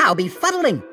I'll be fuddling.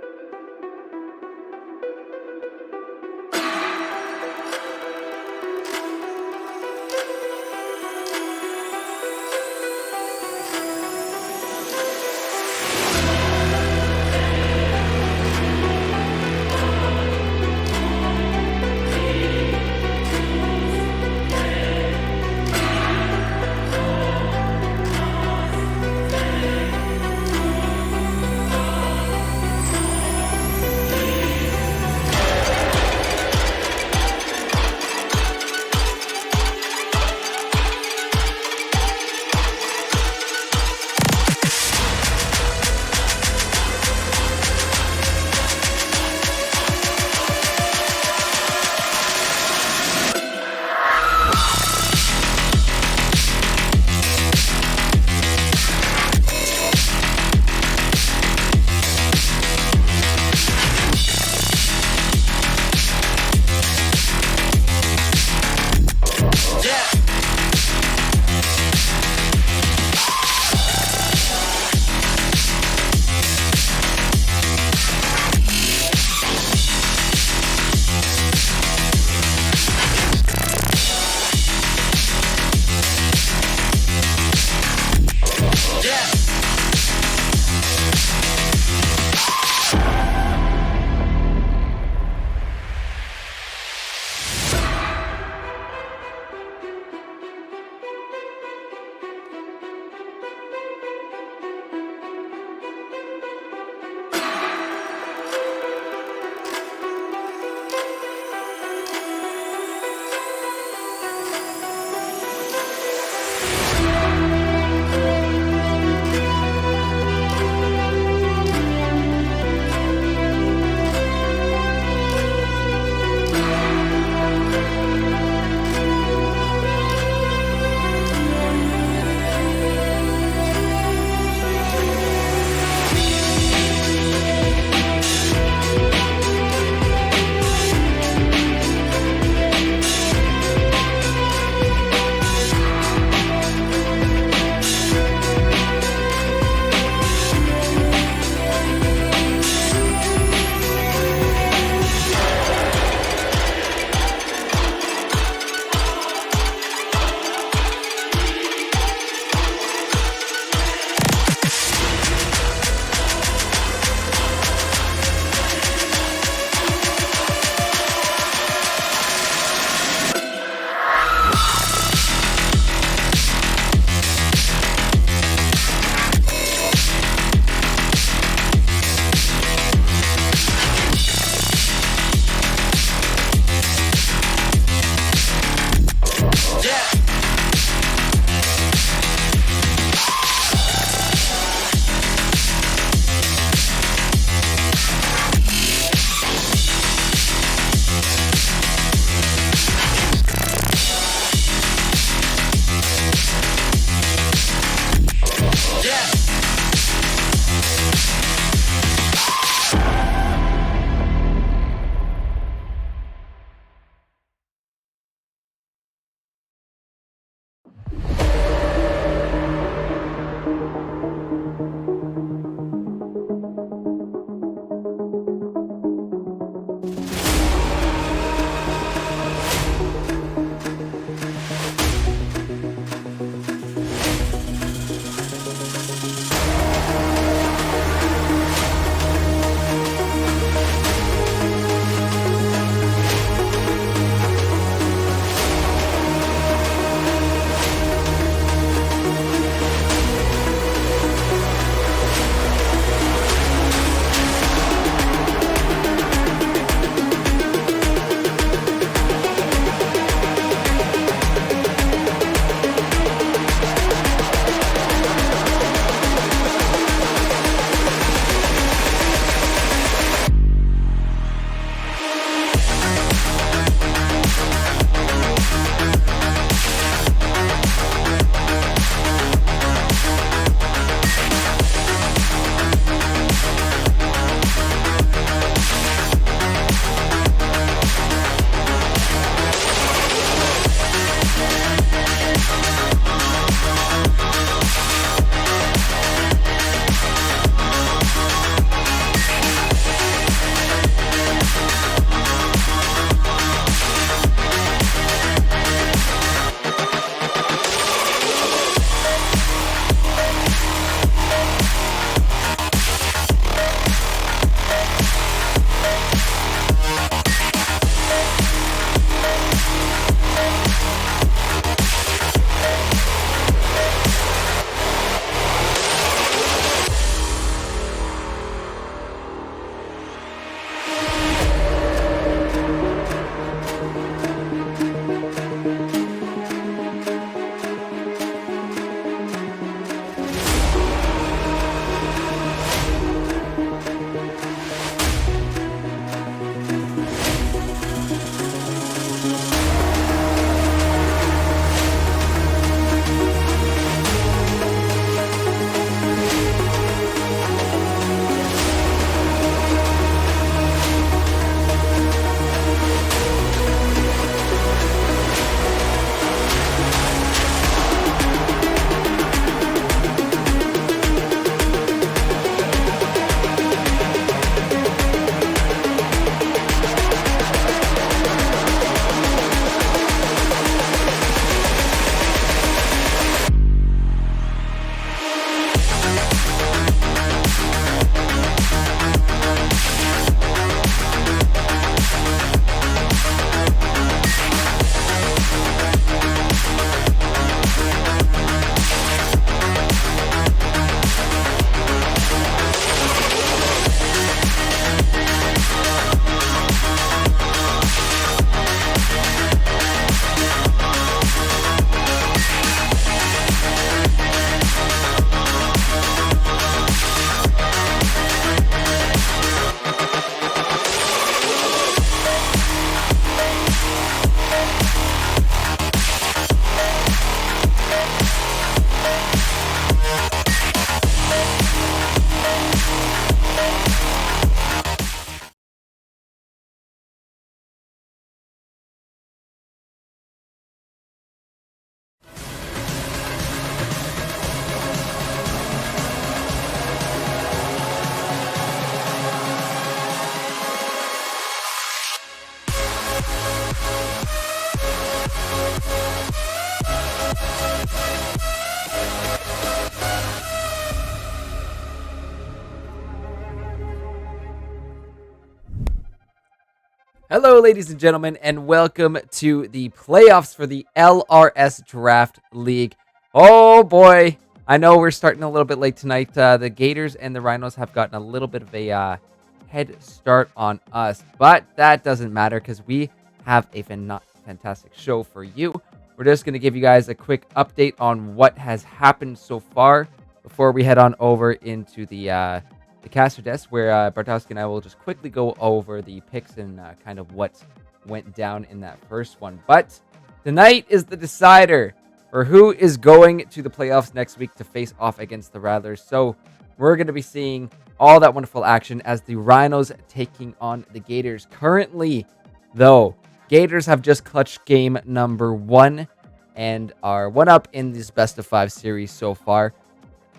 Hello, ladies and gentlemen, and welcome to the playoffs for the LRS Draft League. Oh boy, I know we're starting a little bit late tonight. The Gators and the Rhinos have gotten a little bit of a head start on us, but that doesn't matter because we have a fantastic show for you. We're just going to give you guys a quick update on what has happened so far before we head on over into the caster desk, where Bartowski and I will just quickly go over the picks and kind of what went down in that first one. But tonight is the decider for who is going to the playoffs next week to face off against the Rattlers. So we're going to be seeing all that wonderful action as the Rhinos taking on the Gators. Currently, though, Gators have just clutched game number 1 and are 1-up in this best of 5 series so far.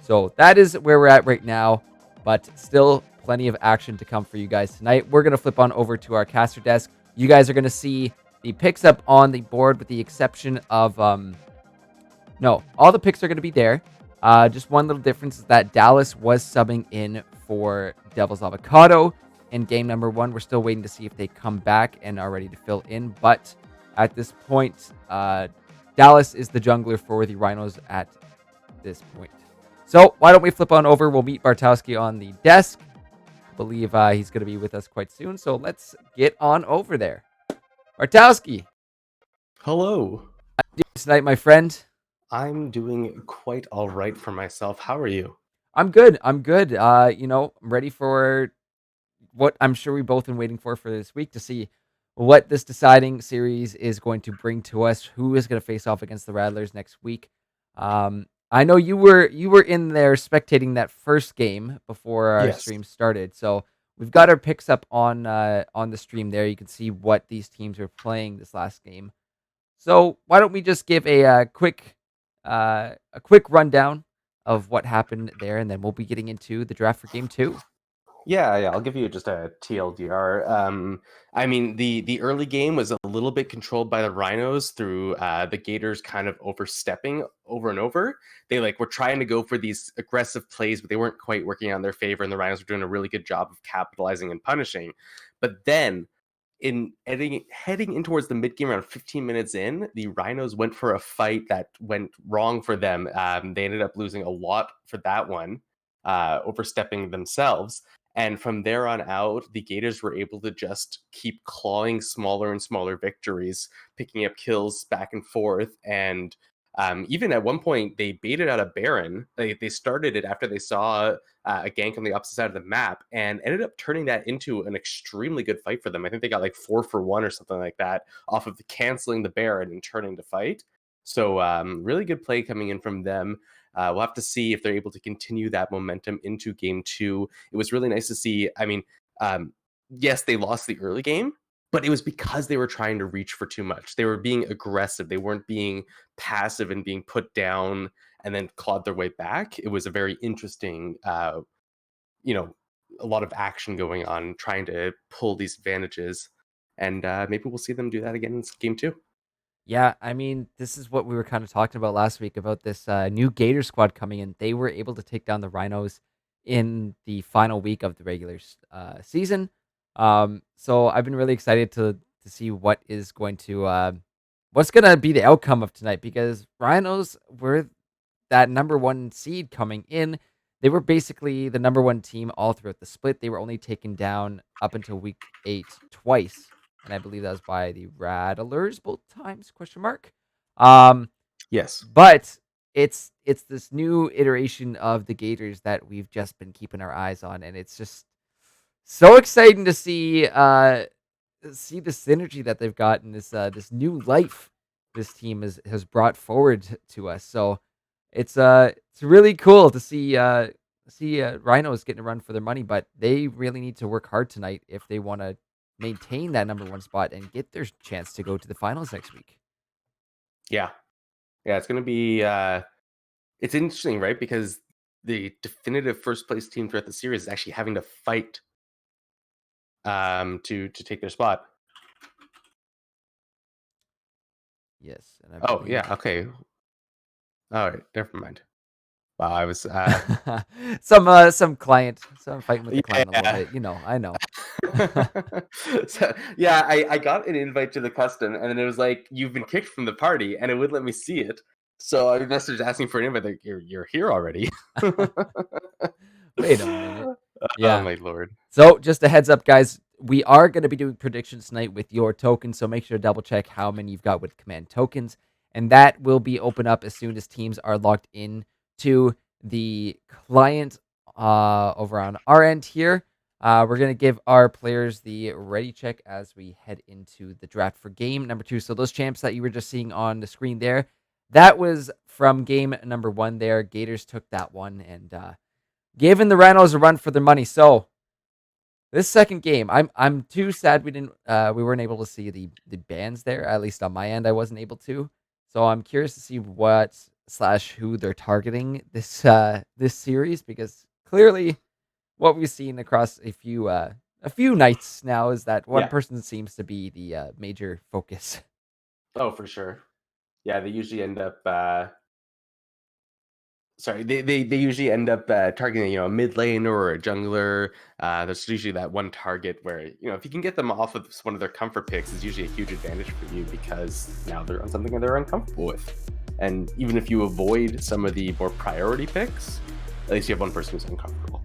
So that is where we're at right now, but still plenty of action to come for you guys tonight. We're going to flip on over to our caster desk. You guys are going to see the picks up on the board with the exception of, no, all the picks are going to be there. Just one little difference is that Dallas was subbing in for Devil's Avocado in game number 1. We're still waiting to see if they come back and are ready to fill in, but at this point, Dallas is the jungler for the Rhinos at this point. So why don't we flip on over? We'll meet Bartowski on the desk. I believe he's going to be with us quite soon. So let's get on over there. Bartowski. Hello. Tonight, my friend. I'm doing quite all right for myself. How are you? I'm good. I'm ready for what I'm sure we've both been waiting for this week to see what this deciding series is going to bring to us. Who is going to face off against the Rattlers next week? I know you were in there spectating that first game before our stream started. So we've got our picks up on the stream there. You can see what these teams are playing this last game. So why don't we just give a quick rundown of what happened there, and then we'll be getting into the draft for game 2. Yeah. I'll give you just a TLDR. I mean, the early game was a little bit controlled by the Rhinos through the Gators kind of overstepping over and over. They were trying to go for these aggressive plays, but they weren't quite working on their favor, and the Rhinos were doing a really good job of capitalizing and punishing. But then heading in towards the mid game, around 15 minutes in, the Rhinos went for a fight that went wrong for them. They ended up losing a lot for that one, overstepping themselves. And from there on out, the Gators were able to just keep clawing smaller and smaller victories, picking up kills back and forth. And even at one point, they baited out a Baron. They started it after they saw a gank on the opposite side of the map and ended up turning that into an extremely good fight for them. I think they got 4 for 1 or something like that off of canceling the Baron and turning to fight. So really good play coming in from them. We'll have to see if they're able to continue that momentum into game 2. It was really nice to see. I mean, yes, they lost the early game, but it was because they were trying to reach for too much. They were being aggressive. They weren't being passive and being put down and then clawed their way back. It was a very interesting, a lot of action going on, trying to pull these advantages. And maybe we'll see them do that again in game 2. Yeah, I mean, this is what we were kind of talking about last week about this new Gator squad coming in. They were able to take down the Rhinos in the final week of the regular season. So I've been really excited to see what's going to be the outcome of tonight, because Rhinos were that number 1 seed coming in. They were basically the number 1 team all throughout the split. They were only taken down up until week 8 twice, and I believe that was by the Rattlers both times, question mark. Yes. But it's this new iteration of the Gators that we've just been keeping our eyes on, and it's just so exciting to see the synergy that they've got in this new life this team has brought forward to us. So it's really cool to see Rhinos getting a run for their money, but they really need to work hard tonight if they want to maintain that number 1 spot and get their chance to go to the finals next week. Yeah, it's going to be it's interesting, right? Because the definitive first place team throughout the series is actually having to fight to take their spot. Yes, and Oh yeah, okay. All right, never mind. Wow, I was Some client, so I'm fighting with the client a little yeah. bit. I know. So, yeah, I got an invite to the custom, and then it was like, "You've been kicked from the party," and it wouldn't let me see it. So I messaged asking for an invite. Like, you're here already. Wait a minute. Oh Yeah. my lord. So just a heads up, guys. We are going to be doing predictions tonight with your tokens, so make sure to double check how many you've got with command tokens, and that will be open up as soon as teams are logged in to the client over on our end here. We're going to give our players the ready check as we head into the draft for game number 2. So those champs that you were just seeing on the screen there, that was from game number 1 there. Gators took that one and giving the Rhinos a run for their money. So this second game, I'm too sad we weren't able to see the bans there. At least on my end, I wasn't able to. So I'm curious to see what slash who they're targeting this series, because clearly what we've seen across a few nights now is that one Yeah. person seems to be the major focus. Oh, for sure. Yeah, they usually end up sorry, they usually end up targeting, a mid laner or a jungler. There's usually that one target where, if you can get them off of one of their comfort picks, is usually a huge advantage for you, because now they're on something that they're uncomfortable with. And even if you avoid some of the more priority picks, at least you have one person who's uncomfortable.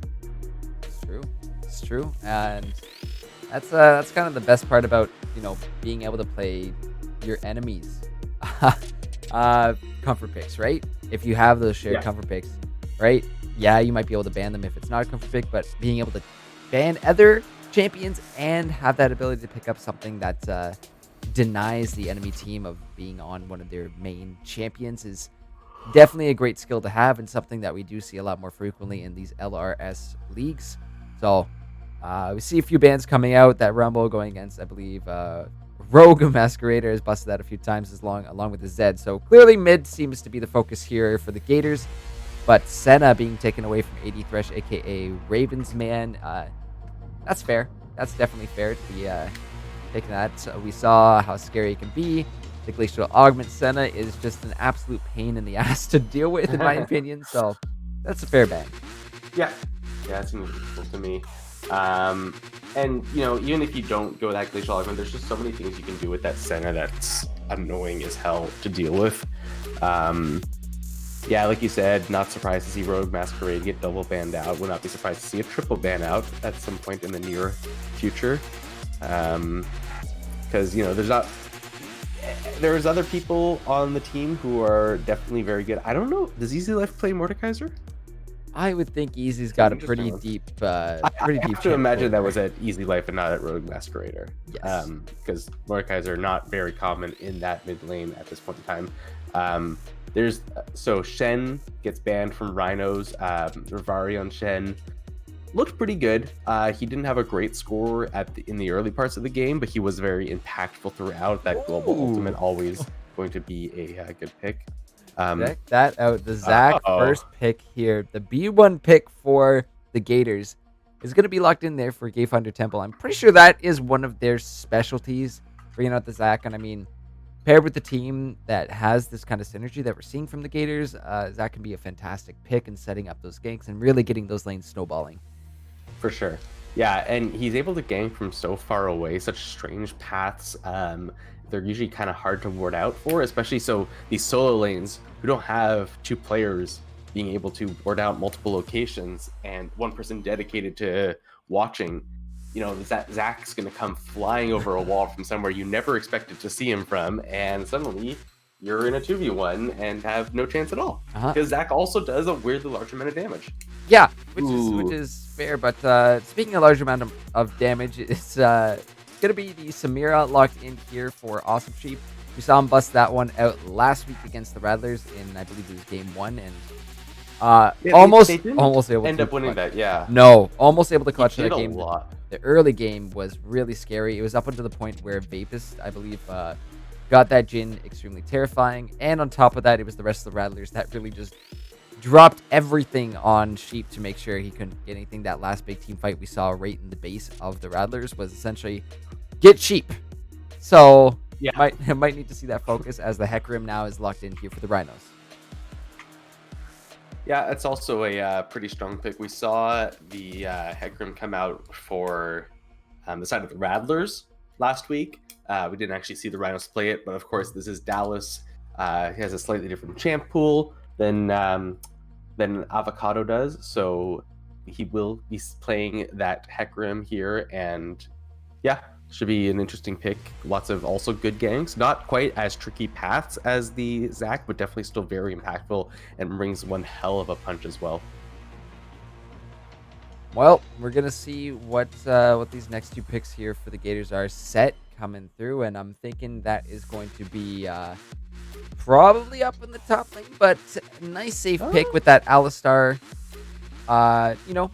It's true, and that's kind of the best part about being able to play your enemies comfort picks, right? If you have those shared comfort picks, right? Yeah, you might be able to ban them if it's not a comfort pick, but being able to ban other champions and have that ability to pick up something that denies the enemy team of being on one of their main champions is definitely a great skill to have, and something that we do see a lot more frequently in these LRS leagues. So we see a few bans coming out. That Rumble going against, I believe, Rogue Masquerader has busted that a few times along with the Zed. So clearly mid seems to be the focus here for the Gators. But Senna being taken away from AD Thresh, aka Raven's Man, that's fair. That's definitely fair to be taking that. So we saw how scary it can be. The Glacial Augment Senna is just an absolute pain in the ass to deal with, in my opinion. So that's a fair ban. Yeah, that seems reasonable to me. And even if you don't go that glacial augment, there's just so many things you can do with that Senna that's annoying as hell to deal with. Yeah, like you said, not surprised to see Rogue Masquerade get double banned out. Would not be surprised to see a triple ban out at some point in the near future. Because there's other people on the team who are definitely very good. I don't know. Does Easy Life play Mordekaiser? I would think Easy's got a pretty deep, I have to imagine that was at Easy Life and not at Rogue Masquerader. Yes. Because Mordekaiser are not very common in that mid lane at this point in time. So Shen gets banned from Rhinos. Rivari on Shen looked pretty good. He didn't have a great score in the early parts of the game, but he was very impactful throughout. That global ultimate always going to be a good pick. Check that out. The Zach first pick here. The B1 pick for the Gators is going to be locked in there for Gayfinder Temple. I'm pretty sure that is one of their specialties, bringing out the Zach. And I mean, paired with the team that has this kind of synergy that we're seeing from the Gators, Zach can be a fantastic pick in setting up those ganks and really getting those lanes snowballing. For sure. Yeah, and he's able to gank from so far away, such strange paths. They're usually kind of hard to ward out for, especially so these solo lanes who don't have two players being able to ward out multiple locations and one person dedicated to watching. Zach's going to come flying over a wall from somewhere you never expected to see him from, and suddenly you're in a 2v1 and have no chance at all. Because Zach also does a weirdly large amount of damage. Yeah, which is fair. But speaking of large amount of damage, it's going to be the Samira locked in here for Awesome Sheep. We saw him bust that one out last week against the Rattlers in, I believe it was game 1, and almost able to end up winning that. Yeah, no, almost able to clutch that game. The early game was really scary. It was up until the point where Vapus, I believe, got that Jhin extremely terrifying, and on top of that, it was the rest of the Rattlers that really just dropped everything on Sheep to make sure he couldn't get anything. That last big team fight we saw right in the base of the Rattlers was essentially get Sheep. So yeah, might need to see that focus as the Hecarim now is locked in here for the Rhinos. Yeah, it's also a pretty strong pick. We saw the Hecarim come out for the side of the Rattlers last week. We didn't actually see the Rhinos play it, but of course, this is Dallas. He has a slightly different champ pool than Avocado does, so he will be playing that Hecarim here, and yeah, should be an interesting pick. Lots of also good ganks. Not quite as tricky paths as the Zac, but definitely still very impactful and brings one hell of a punch as well. Well, we're gonna see what these next two picks here for the Gators are set coming through, and I'm thinking that is going to be probably up in the top lane, but a nice safe pick with that Alistar. You know,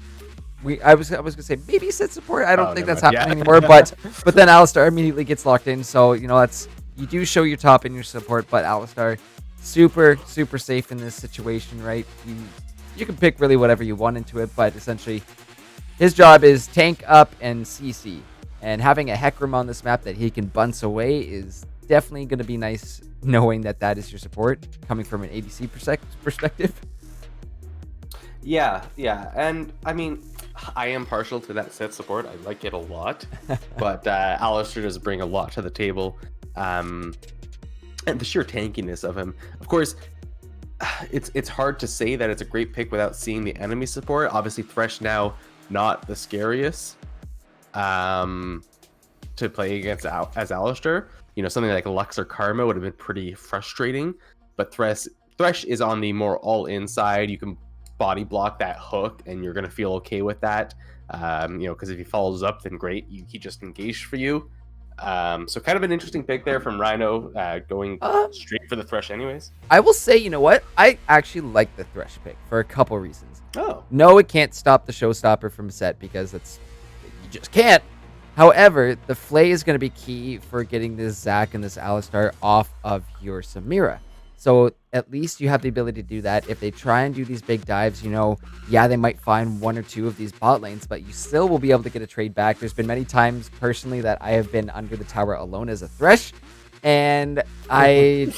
I was gonna say maybe set support. I don't think that's happening anymore, but then Alistar immediately gets locked in. So you know that's you do show your top and your support, but Alistar super safe in this situation, right? You can pick really whatever you want into it, but essentially his job is tank up and CC. And having a Hecarim on this map that he can bunce away is definitely going to be nice, knowing that that is your support coming from an ADC perspective. Yeah, and I mean, I am partial to that set support. I like it a lot, but Alistair does bring a lot to the table, and the sheer tankiness of him. Of course, it's hard to say that it's a great pick without seeing the enemy support. Obviously, Thresh now not the scariest to play against as Alistair. You know, something like Lux or Karma would have been pretty frustrating, but Thresh is on the more all-in side. You can body block that hook, and you're gonna feel okay with that. You know, because if he follows up, then great, he just engaged for you. So kind of an interesting pick there from Rhino, going straight for the Thresh anyways. I will say, you know what? I actually like the Thresh pick for a couple reasons. Oh. No, it can't stop the showstopper from set because you just can't. However, the Flay is going to be key for getting this Zac and this Alistar off of your Samira. So at least you have the ability to do that. If they try and do these big dives, you know, yeah, they might find one or two of these bot lanes, but you still will be able to get a trade back. There's been many times personally that I have been under the tower alone as a Thresh, and I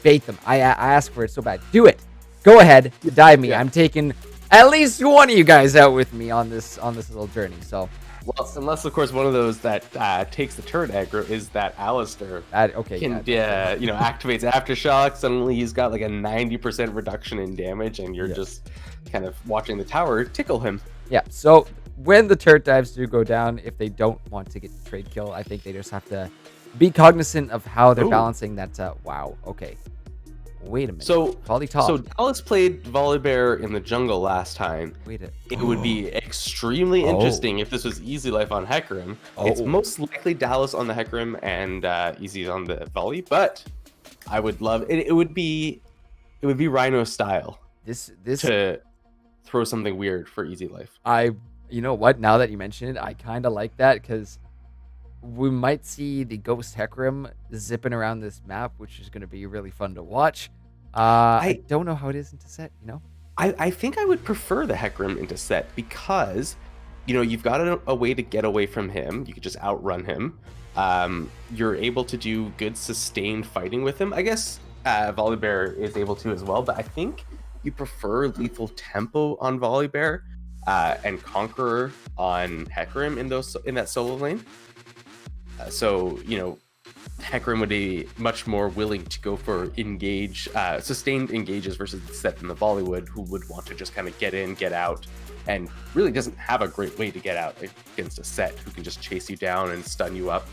bait them. I ask for it so bad. Do it. Go ahead, dive me. Yeah. I'm taking at least one of you guys out with me on this little journey. So. Well, unless of course one of those that takes the turret aggro is that Alistair. You know, activates Aftershock. Suddenly he's got like a 90% reduction in damage, and you're just kind of watching the tower tickle him. Yeah. So when the turret dives do go down, if they don't want to get the trade kill, I think they just have to be cognizant of how they're balancing that. Wow. Okay. Wait a minute. So Dallas played Volibear in the jungle last time. It would be extremely interesting if this was Easy Life on Hecarim. It's most likely Dallas on the Hecarim and Easy on the Volley, but I would love it. It would be Rhino style. This to throw something weird for Easy Life. You know what? Now that you mention it, I kind of like that because we might see the Ghost Hecarim zipping around this map, which is going to be really fun to watch. I don't know how it is into set, you know? I think I would prefer the Hecarim into set because, you know, you've got a way to get away from him. You could just outrun him. You're able to do good sustained fighting with him. I guess Volibear is able to as well, but I think you prefer lethal tempo on Volibear and Conqueror on Hecarim in that solo lane. So, you know, Hecarim would be much more willing to go for sustained engages versus the set than the Bollywood, who would want to just kind of get in, get out, and really doesn't have a great way to get out against a set who can just chase you down and stun you up.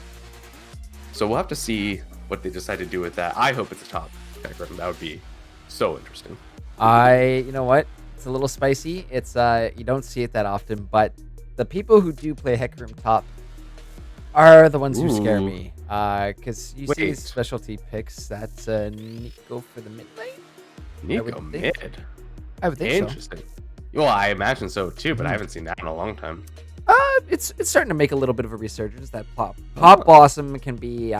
So we'll have to see what they decide to do with that. I hope it's a top Hecarim. That would be so interesting. You know what? It's a little spicy. It's you don't see it that often, but the people who do play Hecarim top are the ones who scare me. Because you see these specialty picks. That's Nico for the mid lane. Nico mid? I would think interesting. Well, I imagine so too, but I haven't seen that in a long time. It's starting to make a little bit of a resurgence. That Pop Blossom can be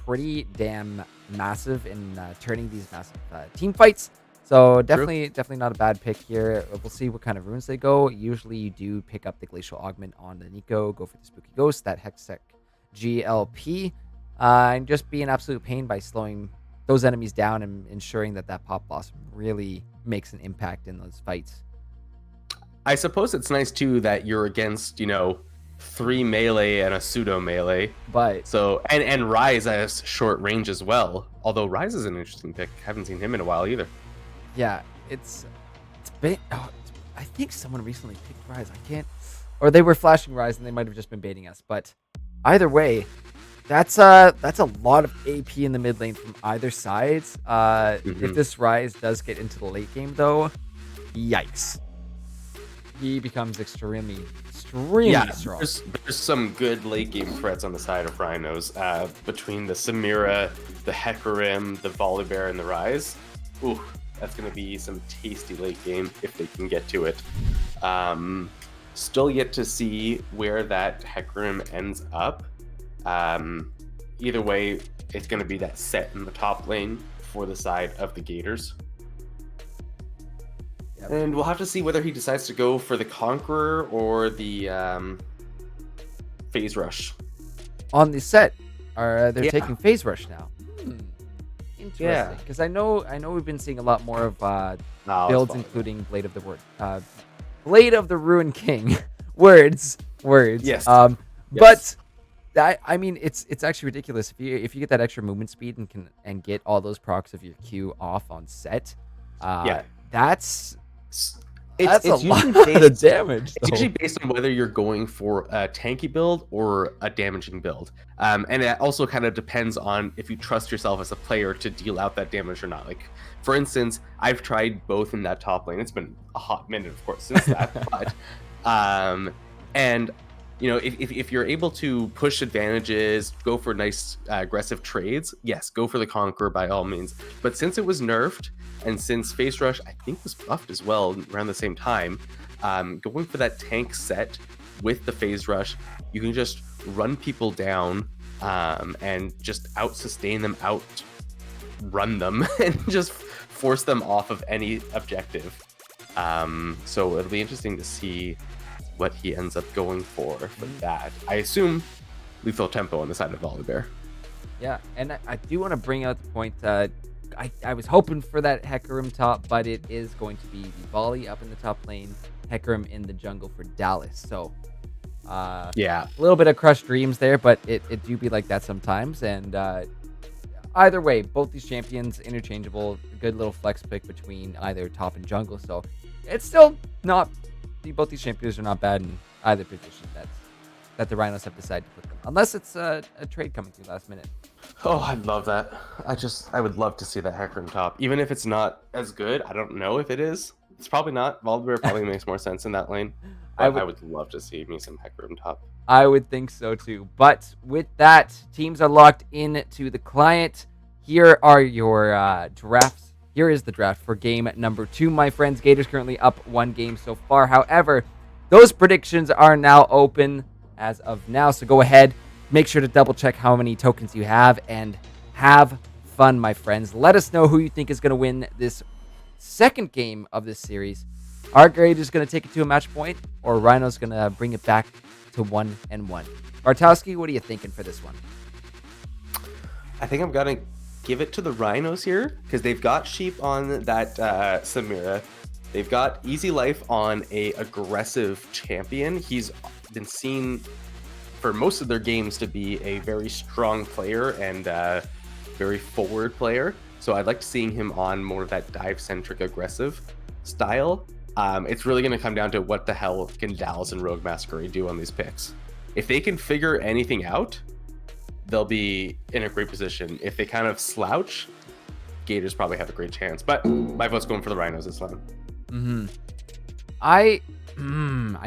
pretty damn massive in turning these massive team fights. So definitely not a bad pick here. We'll see what kind of runes they go. Usually you do pick up the Glacial Augment on the Nico, go for the Spooky Ghost, that Hextech GLP, and just be an absolute pain by slowing those enemies down and ensuring that pop blossom really makes an impact in those fights. I suppose it's nice too that you're against 3 melee and a pseudo melee. But So and Rise has short range as well. Although Rise is an interesting pick. Haven't seen him in a while either. yeah, it's been. I think someone recently picked Rise. I can't, or they were flashing Rise and they might have just been baiting us. But either way, that's a lot of AP in the mid lane from either sides. If this Rise does get into the late game, though, yikes. He becomes extremely strong. There's some good late game threats on the side of Rhinos between the Samira, the Hecarim, the Volibear, and the Rise. Ooh, that's going to be some tasty late game if they can get to it. Still yet to see where that Hecarim ends up. Either way, it's going to be that set in the top lane for the side of the Gators. Yep. And we'll have to see whether he decides to go for the Conqueror or the Phase Rush. On the set, they're taking Phase Rush now. Interesting, because I know we've been seeing a lot more of builds, including Blade of the Ruin King. words. Yes. But I mean, it's actually ridiculous if you get that extra movement speed and get all those procs of your Q off on set. That's a lot of damage. It's usually based on whether you're going for a tanky build or a damaging build. And it also kind of depends on if you trust yourself as a player to deal out that damage or not. Like, for instance, I've tried both in that top lane. It's been a hot minute, of course, since that. But, and, if you're able to push advantages, go for nice aggressive trades, yes, go for the Conqueror by all means. But since it was nerfed, and since Phase Rush, I think, was buffed as well around the same time, going for that tank set with the Phase Rush, you can just run people down and just out-sustain them, out-run them, and just force them off of any objective. So it'll be interesting to see what he ends up going for that. I assume lethal tempo on the side of Volibear. Yeah, and I do want to bring out the point I was hoping for that Hecarim top, but it is going to be the Volley up in the top lane, Hecarim in the jungle for Dallas. So, a little bit of crushed dreams there, but it do be like that sometimes. And either way, both these champions interchangeable, a good little flex pick between either top and jungle. So, it's still not. Both these champions are not bad in either position that the Rhinos have decided to put them, unless it's a trade coming through last minute. Oh, I'd love that. I would love to see that Hecarim top. Even if it's not as good, I don't know if it is. It's probably not. Volibear probably makes more sense in that lane. I would love to see me some Hecarim top. I would think so too. But with that, teams are locked into the client. Here are your drafts. Here is the draft for game number 2, my friends. Gators currently up 1 game so far. However, those predictions are now open as of now. So go ahead. Make sure to double check how many tokens you have and have fun, my friends. Let us know who you think is going to win this second game of this series. Are Gators going to take it to a match point, or Rhino's going to bring it back to 1-1? Bartowski, what are you thinking for this one? I think I'm going to give it to the Rhinos here because they've got Sheep on that Samira. They've got Easy Life on a aggressive champion. He's been seen for most of their games to be a very strong player and very forward player. So I'd like to see him on more of that dive-centric aggressive style. It's really going to come down to what the hell can Dallas and Rogue Masquerade do on these picks. If they can figure anything out, they'll be in a great position. If they kind of slouch, Gators probably have a great chance. But my vote's going for the Rhinos this time. I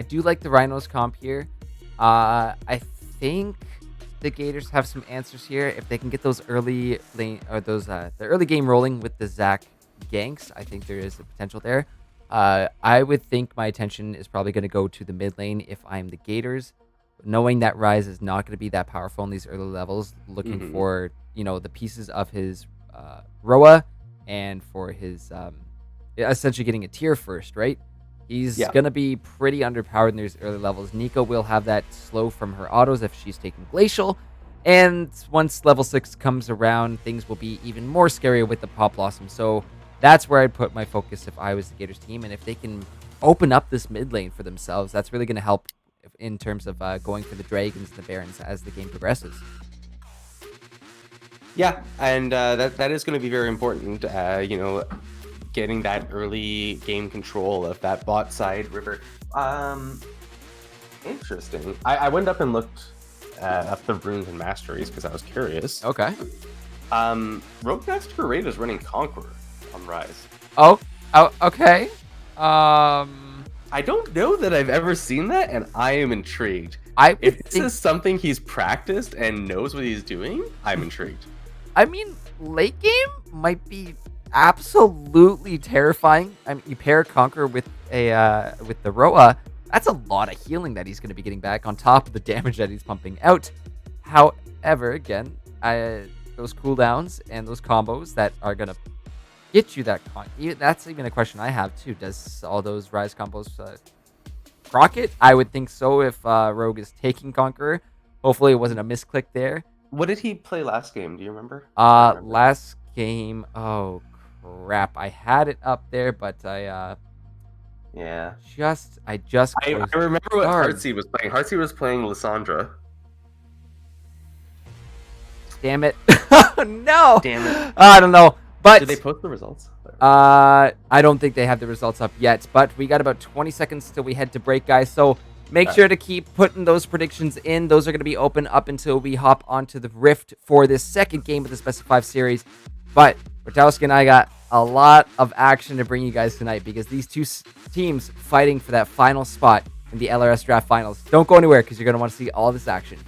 do like the Rhinos comp here. I think the Gators have some answers here if they can get those early lane or the early game rolling with the Zac ganks. I think there is a potential there. I would think my attention is probably going to go to the mid lane if I'm the Gators, knowing that Rise is not going to be that powerful in these early levels. Looking for the pieces of his Roa and for his essentially getting a tier first, right? He's going to be pretty underpowered in these early levels. Nico will have that slow from her autos if she's taking Glacial. And once level 6 comes around, things will be even more scarier with the Pop Blossom. So that's where I'd put my focus if I was the Gators team. And if they can open up this mid lane for themselves, that's really going to help in terms of going for the Dragons and the Barons as the game progresses. Yeah, and that is going to be very important. Getting that early game control of that bot side river. Interesting. I went up and looked up the runes and masteries because I was curious. Okay. Rogue Master Raid is running Conqueror on Rise. Oh, okay. I don't know that I've ever seen that, and I am intrigued. If this is something he's practiced and knows what he's doing, I'm intrigued. I mean, late game might be absolutely terrifying. I mean, you pair Conqueror with the Roa. That's a lot of healing that he's going to be getting back on top of the damage that he's pumping out. However, again, those cooldowns and those combos that are going to get you that that's even a question I have too. Does all those Rise combos proc it? I would think so if Rogue is taking Conqueror. Hopefully it wasn't a misclick there. What did he play last game? Do you remember? Last game, oh crap. I had it up there, but I just I remember what Heartsea was playing. Heartsea was playing Lysandra. Damn it. No. Damn it. I don't know. But did they post the results? I don't think they have the results up yet, but we got about 20 seconds till we head to break, guys. So make sure to keep putting those predictions in. Those are going to be open up until we hop onto the Rift for this second game of the Best of 5 series. But Bertowski and I got a lot of action to bring you guys tonight because these two teams fighting for that final spot in the LRS Draft Finals. Don't go anywhere because you're going to want to see all this action.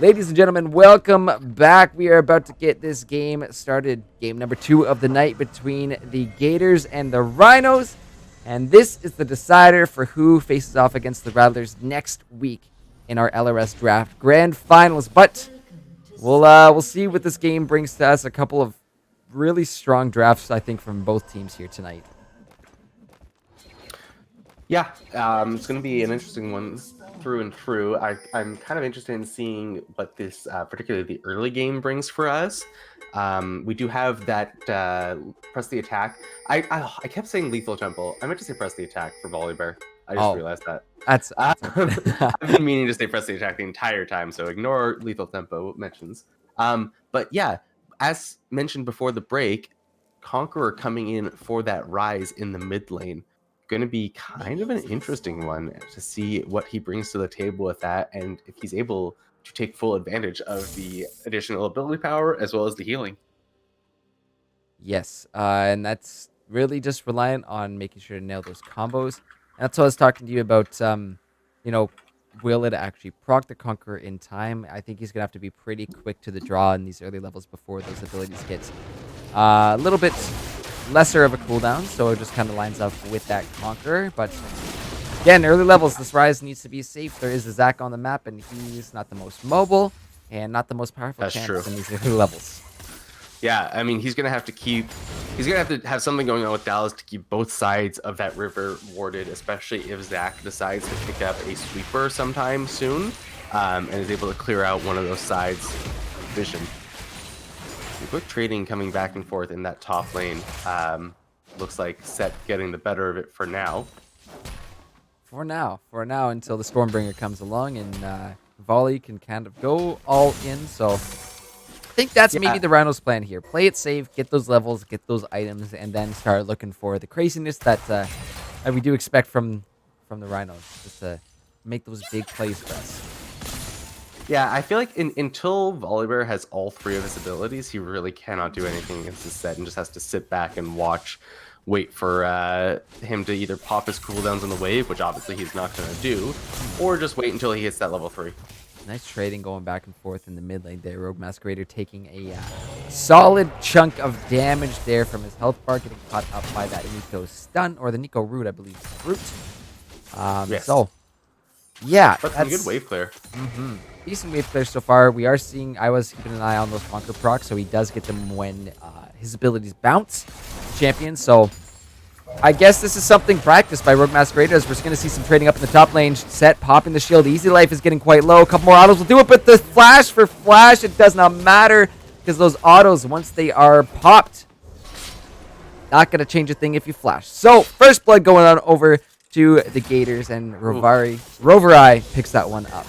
Ladies and gentlemen, welcome back. We are about to get this game started. Game number 2 of the night between the Gators and the Rhinos. And this is the decider for who faces off against the Rattlers next week in our LRS Draft Grand Finals. But we'll see what this game brings to us. A couple of really strong drafts, I think, from both teams here tonight. Yeah, it's going to be an interesting one through and through. I'm kind of interested in seeing what this, particularly the early game, brings for us. We do have that press the attack. I kept saying lethal tempo. I meant to say press the attack for Volibear. I just realized that. I've been meaning to say press the attack the entire time, so ignore lethal tempo mentions. But yeah, as mentioned before the break, Conqueror coming in for that rise in the mid lane. Going to be kind of an interesting one to see what he brings to the table with that, and if he's able to take full advantage of the additional ability power as well as the healing. Yes, and that's really just reliant on making sure to nail those combos. And that's what I was talking to you about. Will it actually proc the Conqueror in time? I think he's gonna have to be pretty quick to the draw in these early levels before those abilities get a little bit lesser of a cooldown, so it just kind of lines up with that Conqueror. But again, early levels, this Rise needs to be safe. There is a Zac on the map, and he's not the most mobile and not the most powerful champ in these early levels. Yeah, I mean, he's going to have to keep He's going to have to have something going on with Dallas to keep both sides of that river warded, especially if Zach decides to pick up a sweeper sometime soon and is able to clear out one of those sides' vision. Some quick trading coming back and forth in that top lane. Looks like Set getting the better of it for now. For now, until the Stormbringer comes along and Volley can kind of go all in. So I think that's maybe the Rhino's plan here. Play it safe, get those levels, get those items, and then start looking for the craziness that we do expect from the Rhinos, just to make those big plays for us. Yeah, I feel like until Volibear has all three of his abilities, he really cannot do anything against this set and just has to sit back and watch, wait for him to either pop his cooldowns on the wave, which obviously he's not going to do, or just wait until he hits that level 3. Nice trading going back and forth in the mid lane there. Rogue Masquerader taking a solid chunk of damage there from his health bar, getting caught up by that Nico stun, or the Nico root, I believe. Yes. So, yeah. But some good wave clear. Decent wave clear so far. We are seeing, I was keeping an eye on those Conquer procs, so he does get them when his abilities bounce champions. So I guess this is something practiced by Rogue Masquerader, as we're going to see some trading up in the top lane. Set popping the shield. Easy Life is getting quite low. A couple more autos will do it, but the flash for Flash, it does not matter, because those autos, once they are popped, not going to change a thing if you flash. So first blood going on over to the Gators, and Roverai picks that one up.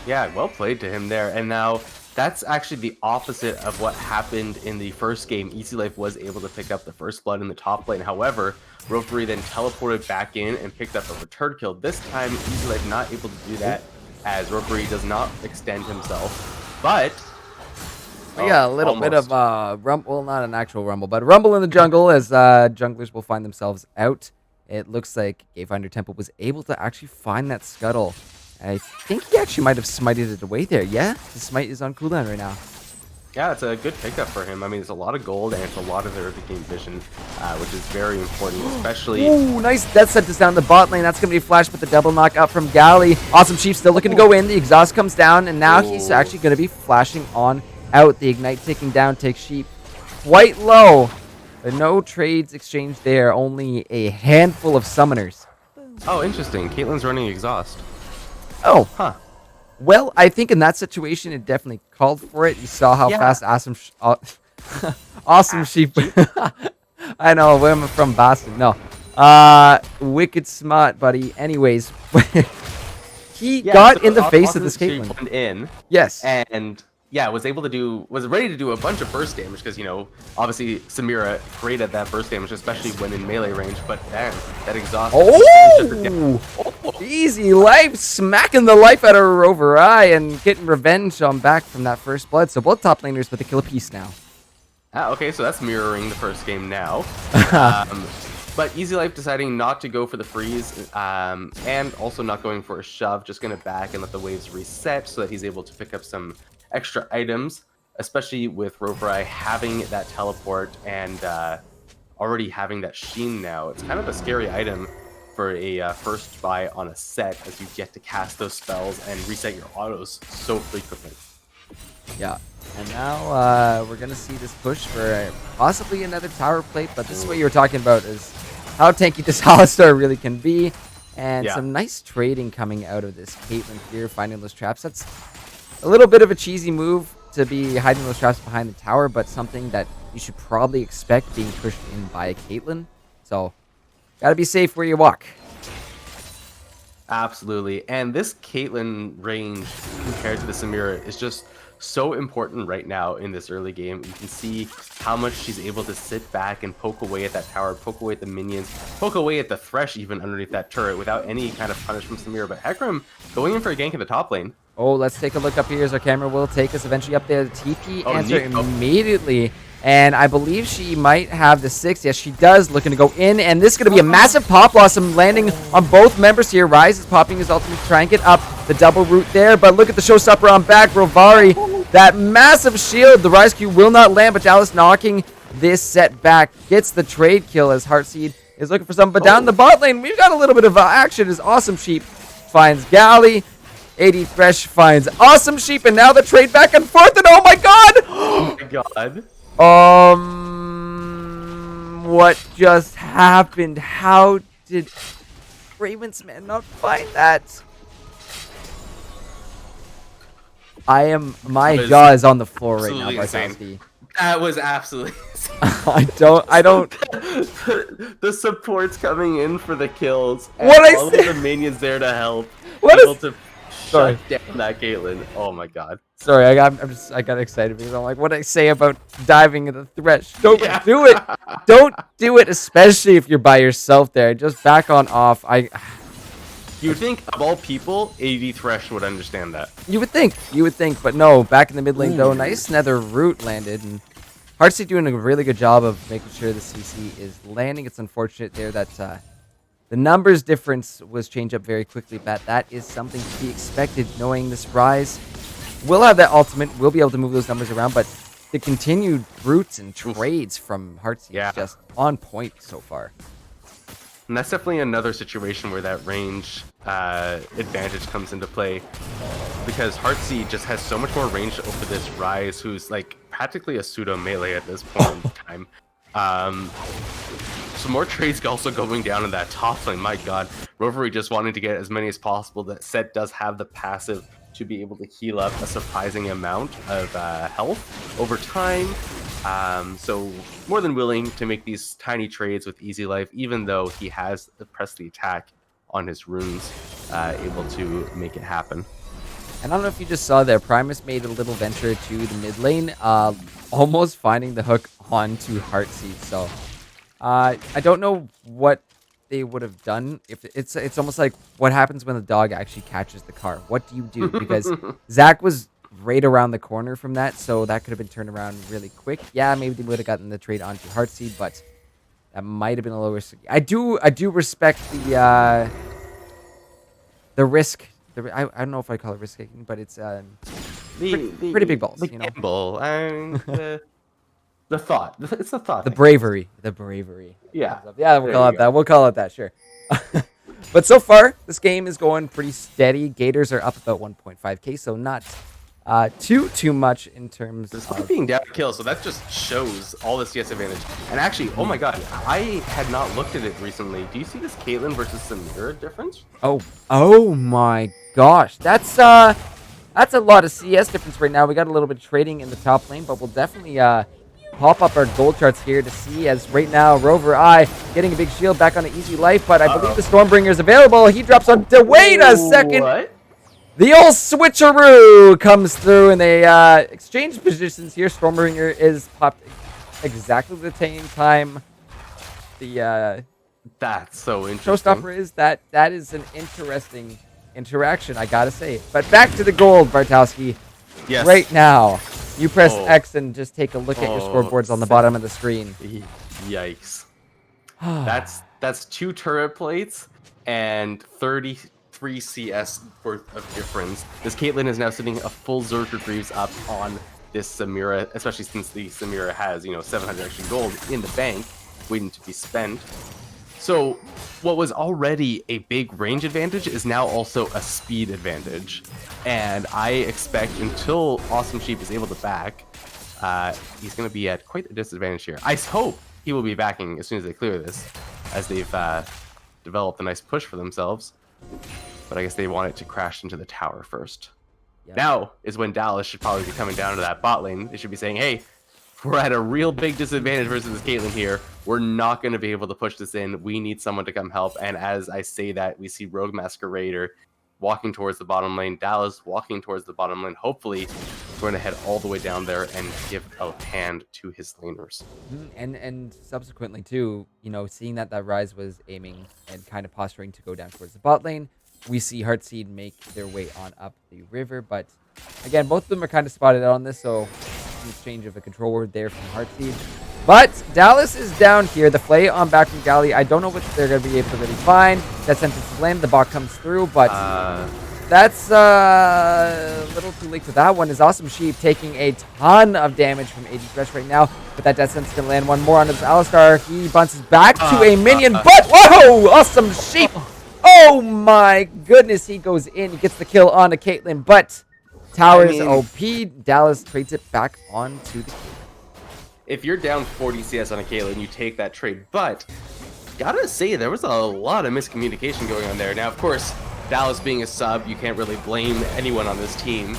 Yeah, well played to him there. And now that's actually the opposite of what happened in the first game. Easy Life was able to pick up the first blood in the top lane. However, Roverai then teleported back in and picked up a return kill. This time, Easy Life not able to do that, as Roverai does not extend himself. But yeah, a little bit of rumble, well, not an actual rumble, but rumble in the jungle, as junglers will find themselves out. It looks like Gayfinder Temple was able to actually find that scuttle. I think he actually might have smited it away there. Yeah, the smite is on cooldown right now. Yeah, it's a good pickup for him. I mean, it's a lot of gold and it's a lot of early game vision, which is very important, especially... Ooh, nice. That sent us down the bot lane. That's going to be flashed with the double knock up from Galley. Awesome Chief still looking to go in. The exhaust comes down, and now he's actually going to be flashing on out. The Ignite taking down takes Sheep quite low. But no trades exchanged there. Only a handful of summoners. Oh, interesting. Caitlyn's running exhaust. Oh, huh. Well, I think in that situation, it definitely called for it. You saw how fast Awesome Sheep. I know, women from Boston. No. Wicked smart, buddy. Anyways, he got in the face of this Caitlyn. Yes. And yeah, was ready to do a bunch of burst damage because, you know, obviously Samira great at that burst damage, especially when in melee range, but man, that exhaust. Easy Life smacking the life out of Roverai and getting revenge on back from that first blood. So both top laners with a kill apiece now. Okay, so that's mirroring the first game now. But Easy Life deciding not to go for the freeze and also not going for a shove, just going to back and let the waves reset so that he's able to pick up some extra items, especially with Roverai having that teleport and already having that sheen now. It's kind of a scary item for a first buy on a set, as you get to cast those spells and reset your autos so frequently. Yeah, and now we're going to see this push for possibly another tower plate, but this is what you were talking about, is how tanky this Hollister really can be, and some nice trading coming out of this Caitlyn here, finding those traps. That's a little bit of a cheesy move to be hiding those traps behind the tower, but something that you should probably expect being pushed in by a Caitlyn. So, gotta be safe where you walk. Absolutely. And this Caitlyn range compared to the Samira is just so important right now in this early game. You can see how much she's able to sit back and poke away at that tower, poke away at the minions, poke away at the Thresh even underneath that turret without any kind of punish from Samira. But Hecarim going in for a gank in the top lane. Oh, let's take a look up here as our camera will take us eventually up there. The TP answer immediately. And I believe she might have the 6. Yes, she does. Looking to go in. And this is going to be a massive pop blossom landing on both members here. Ryze is popping his ultimate to try and get up the double root there. But look at the showstopper on back. Rovari, that massive shield. The Ryze Q will not land, but Dallas knocking this set back. Gets the trade kill as Heartseed is looking for something. But down the bot lane, we've got a little bit of action as Awesome Sheep finds Galley. 80 Fresh finds Awesome Sheep. And now the trade back and forth. And oh my god! Oh my god. what just happened? How did Raven's man not find that? My jaw is on the floor right now, Bartowski. That was absolutely insane. I don't. The support's coming in for the kills. And What I all say? of the minions there to help. What able is? to Sorry. shut down that Caitlyn. Oh my god. Sorry, I got excited because I'm like, what I say about diving in the thresh? Don't do it. Don't do it, especially if you're by yourself there. Just back on off. You would think of all people, AD Thresh would understand that. You would think, but no. Back in the mid lane though, nice nether root landed, and Heartsea doing a really good job of making sure the CC is landing. It's unfortunate there that the numbers difference was changed up very quickly, but that is something to be expected knowing this Rise will have that ultimate, will be able to move those numbers around, but the continued roots and trades from Heartsea is just on point so far. And that's definitely another situation where that range advantage comes into play, because Heartsea just has so much more range over this Rise, who's like practically a pseudo melee at this point in time. Some more trades also going down in that top lane. My god, Rovery just wanting to get as many as possible. That set does have the passive to be able to heal up a surprising amount of health over time. So more than willing to make these tiny trades with Easy Life, even though he has pressed the attack on his runes, able to make it happen. And I don't know if you just saw there, Primus made a little venture to the mid lane, almost finding the hook onto Heartsea. So I don't know what they would have done. If it's almost like what happens when the dog actually catches the car. What do you do? Because Zach was right around the corner from that, so that could have been turned around really quick. Yeah, maybe they would have gotten the trade onto Heartsea, but that might have been a little risky. I do respect the risk. I don't know if I call it risk taking, but it's pretty big balls. The gamble and the thought. It's the thought. The bravery. Yeah. Yeah, we'll call it that. We'll call it that. Sure. But so far, this game is going pretty steady. Gators are up about 1.5k, so not too much in terms of being down to kill. So that just shows all the CS advantage. And actually, oh my god, I had not looked at it recently. Do you see this Caitlyn versus Samira difference? Oh my gosh, that's a lot of CS difference right now. We got a little bit of trading in the top lane, but we'll definitely pop up our gold charts here to see, as right now Rover getting a big shield back on the Easy Life, but I believe the Stormbringer is available. He drops on. Wait a second. What? The old switcheroo comes through, and they exchange positions here. Stormbringer is popped exactly the same time. That's so interesting. Showstopper is that is an interesting interaction, I gotta say. But back to the gold, Bartowski. Yes. Right now, you press X and just take a look at your scoreboards on the bottom of the screen. Yikes. That's 2 turret plates and 33 CS worth of difference. This Caitlyn is now sitting a full Zerker Greaves up on this Samira, especially since the Samira has, 700 extra gold in the bank waiting to be spent. So what was already a big range advantage is now also a speed advantage. And I expect until Awesome Sheep is able to back, he's going to be at quite a disadvantage here. I hope he will be backing as soon as they clear this, as they've developed a nice push for themselves. But I guess they want it to crash into the tower first. Yep. Now is when Dallas should probably be coming down to that bot lane. They should be saying, hey, we're at a real big disadvantage versus this Caitlyn here. We're not going to be able to push this in. We need someone to come help. And as I say that, we see Rogue Masquerader walking towards the bottom lane. Dallas walking towards the bottom lane. Hopefully, going to head all the way down there and give a hand to his laners. And subsequently, too, seeing that Rise was aiming and kind of posturing to go down towards the bot lane, we see Heartseed make their way on up the river. But again, both of them are kind of spotted out on this, so exchange of a control word there from Heartseed. But Dallas is down here. The Flay on back from Galley. I don't know what they're going to be able to really find. That sentence is landed. The bot comes through, but that's a little too late for that one. Is Awesome Sheep taking a ton of damage from AD Thresh right now. But that death sentence is going to land one more onto this Alistar. He bounces back to a minion, but whoa! Awesome Sheep! Oh my goodness, he goes in. He gets the kill onto Caitlyn, but Tower's OP. Dallas trades it back onto the if you're down 40 CS on a Caitlyn, you take that trade. But gotta say, there was a lot of miscommunication going on there. Now, of course, Dallas being a sub, you can't really blame anyone on this team.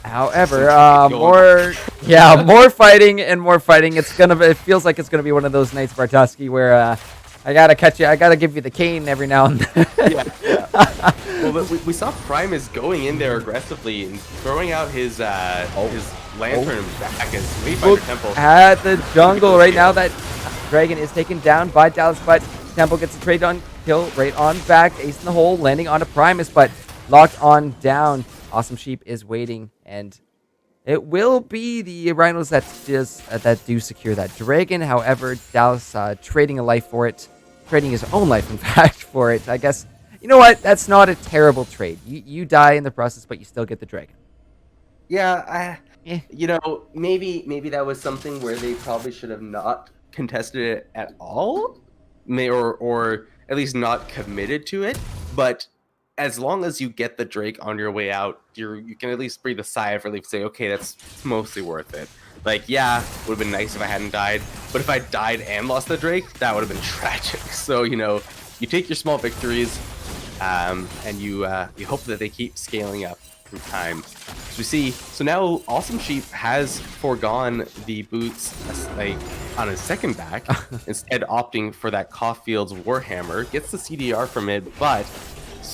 However, more fighting and more fighting. It feels like it's gonna be one of those nights, Bartoski, where I gotta catch you. I gotta give you the cane every now and then. Yeah. Well, we saw Primus going in there aggressively and throwing out his lantern back as Wayfinder Temple at the jungle right now. That Dragon is taken down by Dallas, but Temple gets a trade on kill right on back, ace in the hole, landing on a Primus, but locked on down. Awesome Sheep is waiting, and it will be the Rhinos that do secure that Dragon. However, Dallas trading a life for it, trading his own life, in fact, for it. I guess, you know what? That's not a terrible trade. You die in the process, but you still get the Dragon. Yeah, you know, maybe that was something where they probably should have not contested it at all, or at least not committed to it. But as long as you get the Drake on your way out, you can at least breathe a sigh of relief, say, okay, that's mostly worth it. Like, yeah, would have been nice if I hadn't died, but if I died and lost the Drake, that would have been tragic. So, you know, you take your small victories, and you hope that they keep scaling up through time. As we see, so now Awesome Sheep has foregone the boots like on his second back, instead opting for that Caulfield's Warhammer, gets the CDR from it, but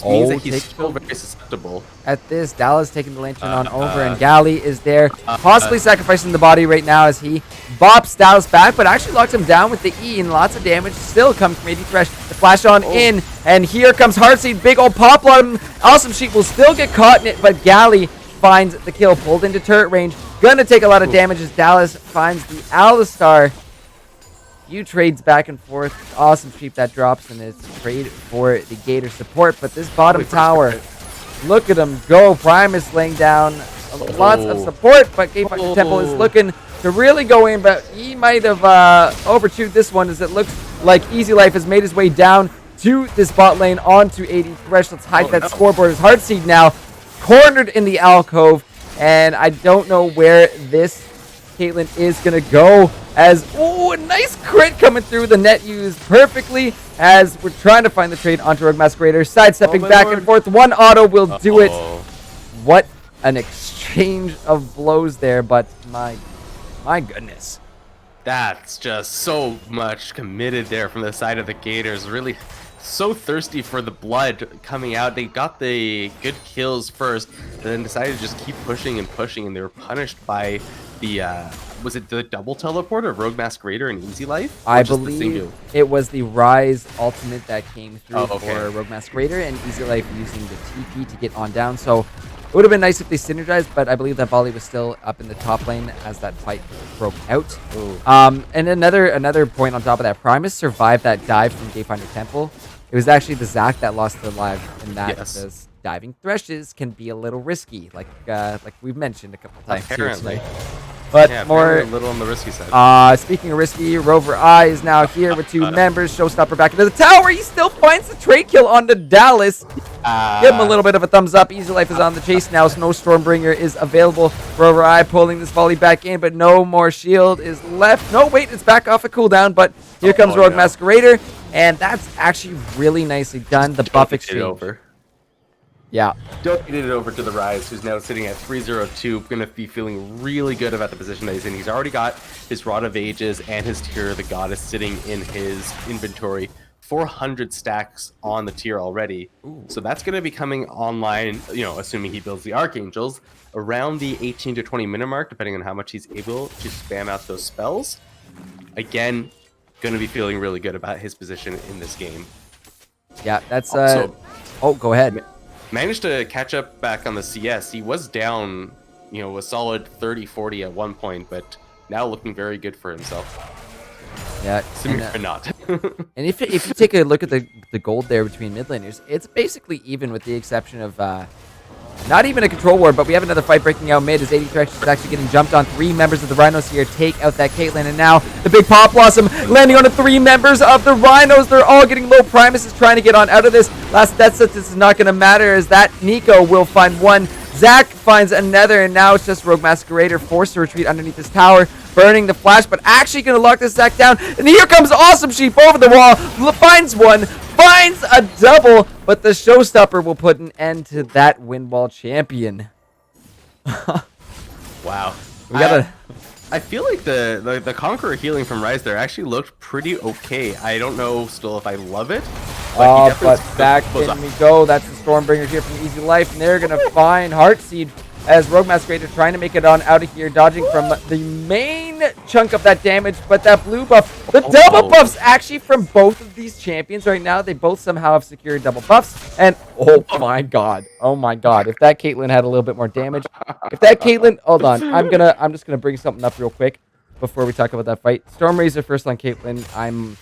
means that he's still very susceptible. At this, Dallas taking the Lantern on over, and Galley is there, possibly sacrificing the body right now as he bops Dallas back, but actually locks him down with the E, and lots of damage still comes from AD Thresh. The flash on in, and here comes Heartseed, big old pop on him. Awesome Sheep will still get caught in it, but Galley finds the kill, pulled into turret range. Gonna take a lot of damage as Dallas finds the Alistar. Few trades back and forth. Awesome Sheep that drops, and it's a trade for the Gator support. But this bottom tower, look at him go. Primus laying down lots of support, but Wayfinder Temple is looking to really go in, but he might have overchewed this one, as it looks like Easy Life has made his way down to this bot lane onto AD Thresh. Let's hide that scoreboard as Heartseed now cornered in the alcove, and I don't know where this Caitlyn is going to go, as, a nice crit coming through. The net used perfectly as we're trying to find the trade onto Rogue Masquerader. Sidestepping back and forth. One auto will do it. What an exchange of blows there, but my goodness. That's just so much committed there from the side of the Gators. Really so thirsty for the blood coming out. They got the good kills first, and then decided to just keep pushing and pushing, and they were punished by the was it the double teleport of Rogue Masquerader and Easy Life? I believe it was the Rise ultimate that came through for Rogue Masquerader, and Easy Life using the TP to get on down. So it would have been nice if they synergized, but I believe that volley was still up in the top lane as that fight broke out. And another point on top of that, Primus survived that dive from Wayfinder Temple. It was actually the Zac that lost their life, and that those diving Threshes can be a little risky, like we've mentioned a couple times. Apparently. But yeah, more a little on the risky side. Speaking of risky, Rover I is now here with two members. Showstopper back into the tower. He still finds the trade kill onto Dallas. Give him a little bit of a thumbs up. Easy Life is on the chase now. Snow Stormbringer is available. Rover I pulling this volley back in, but no more shield is left. No, wait, it's back off a cooldown, but here comes Rogue Masquerader, and that's actually really nicely done. The buff exchange. Yeah. Donated it over to the Rise, who's now sitting at 302. Going to be feeling really good about the position that he's in. He's already got his Rod of Ages and his Tear of the Goddess sitting in his inventory. 400 stacks on the tier already. So that's going to be coming online, you know, assuming he builds the Archangels, around the 18 to 20 minute mark, depending on how much he's able to spam out those spells. Again, going to be feeling really good about his position in this game. Yeah, that's... go ahead. Managed to catch up back on the CS. He was down, you know, a solid 30-40 at one point, but now looking very good for himself. Yeah, and not. And if you take a look at the gold there between mid laners, it's basically even, with the exception of not even a control ward, but we have another fight breaking out mid as AD Thresh is actually getting jumped on. 3 members of the Rhinos here take out that Caitlyn, and now the big Pop Blossom landing on the 3 members of the Rhinos. They're all getting low. Primus is trying to get on out of this. Last death set, this is not going to matter, as that Nico will find one. Zac finds another, and now it's just Rogue Masquerader forced to retreat underneath this tower. burning the flash, but actually going to lock this Zach down. And here comes Awesome Sheep over the wall, finds one, finds a double, but the showstopper will put an end to that win wall champion. Wow. We got I feel like the Conqueror healing from Rise there actually looked pretty okay. I don't know still if I love it. But back in we go. That's the Stormbringer here from Easy Life, and they're going to find Heartseed as Rogue Masquerader trying to make it on out of here, dodging from the main chunk of that damage, but that blue buff, the double buffs actually from both of these champions right now. They both somehow have secured double buffs, and oh my god, if that Caitlyn had a little bit more damage, if that Caitlyn, hold on, I'm just gonna bring something up real quick before we talk about that fight. Stormrazor first on Caitlyn.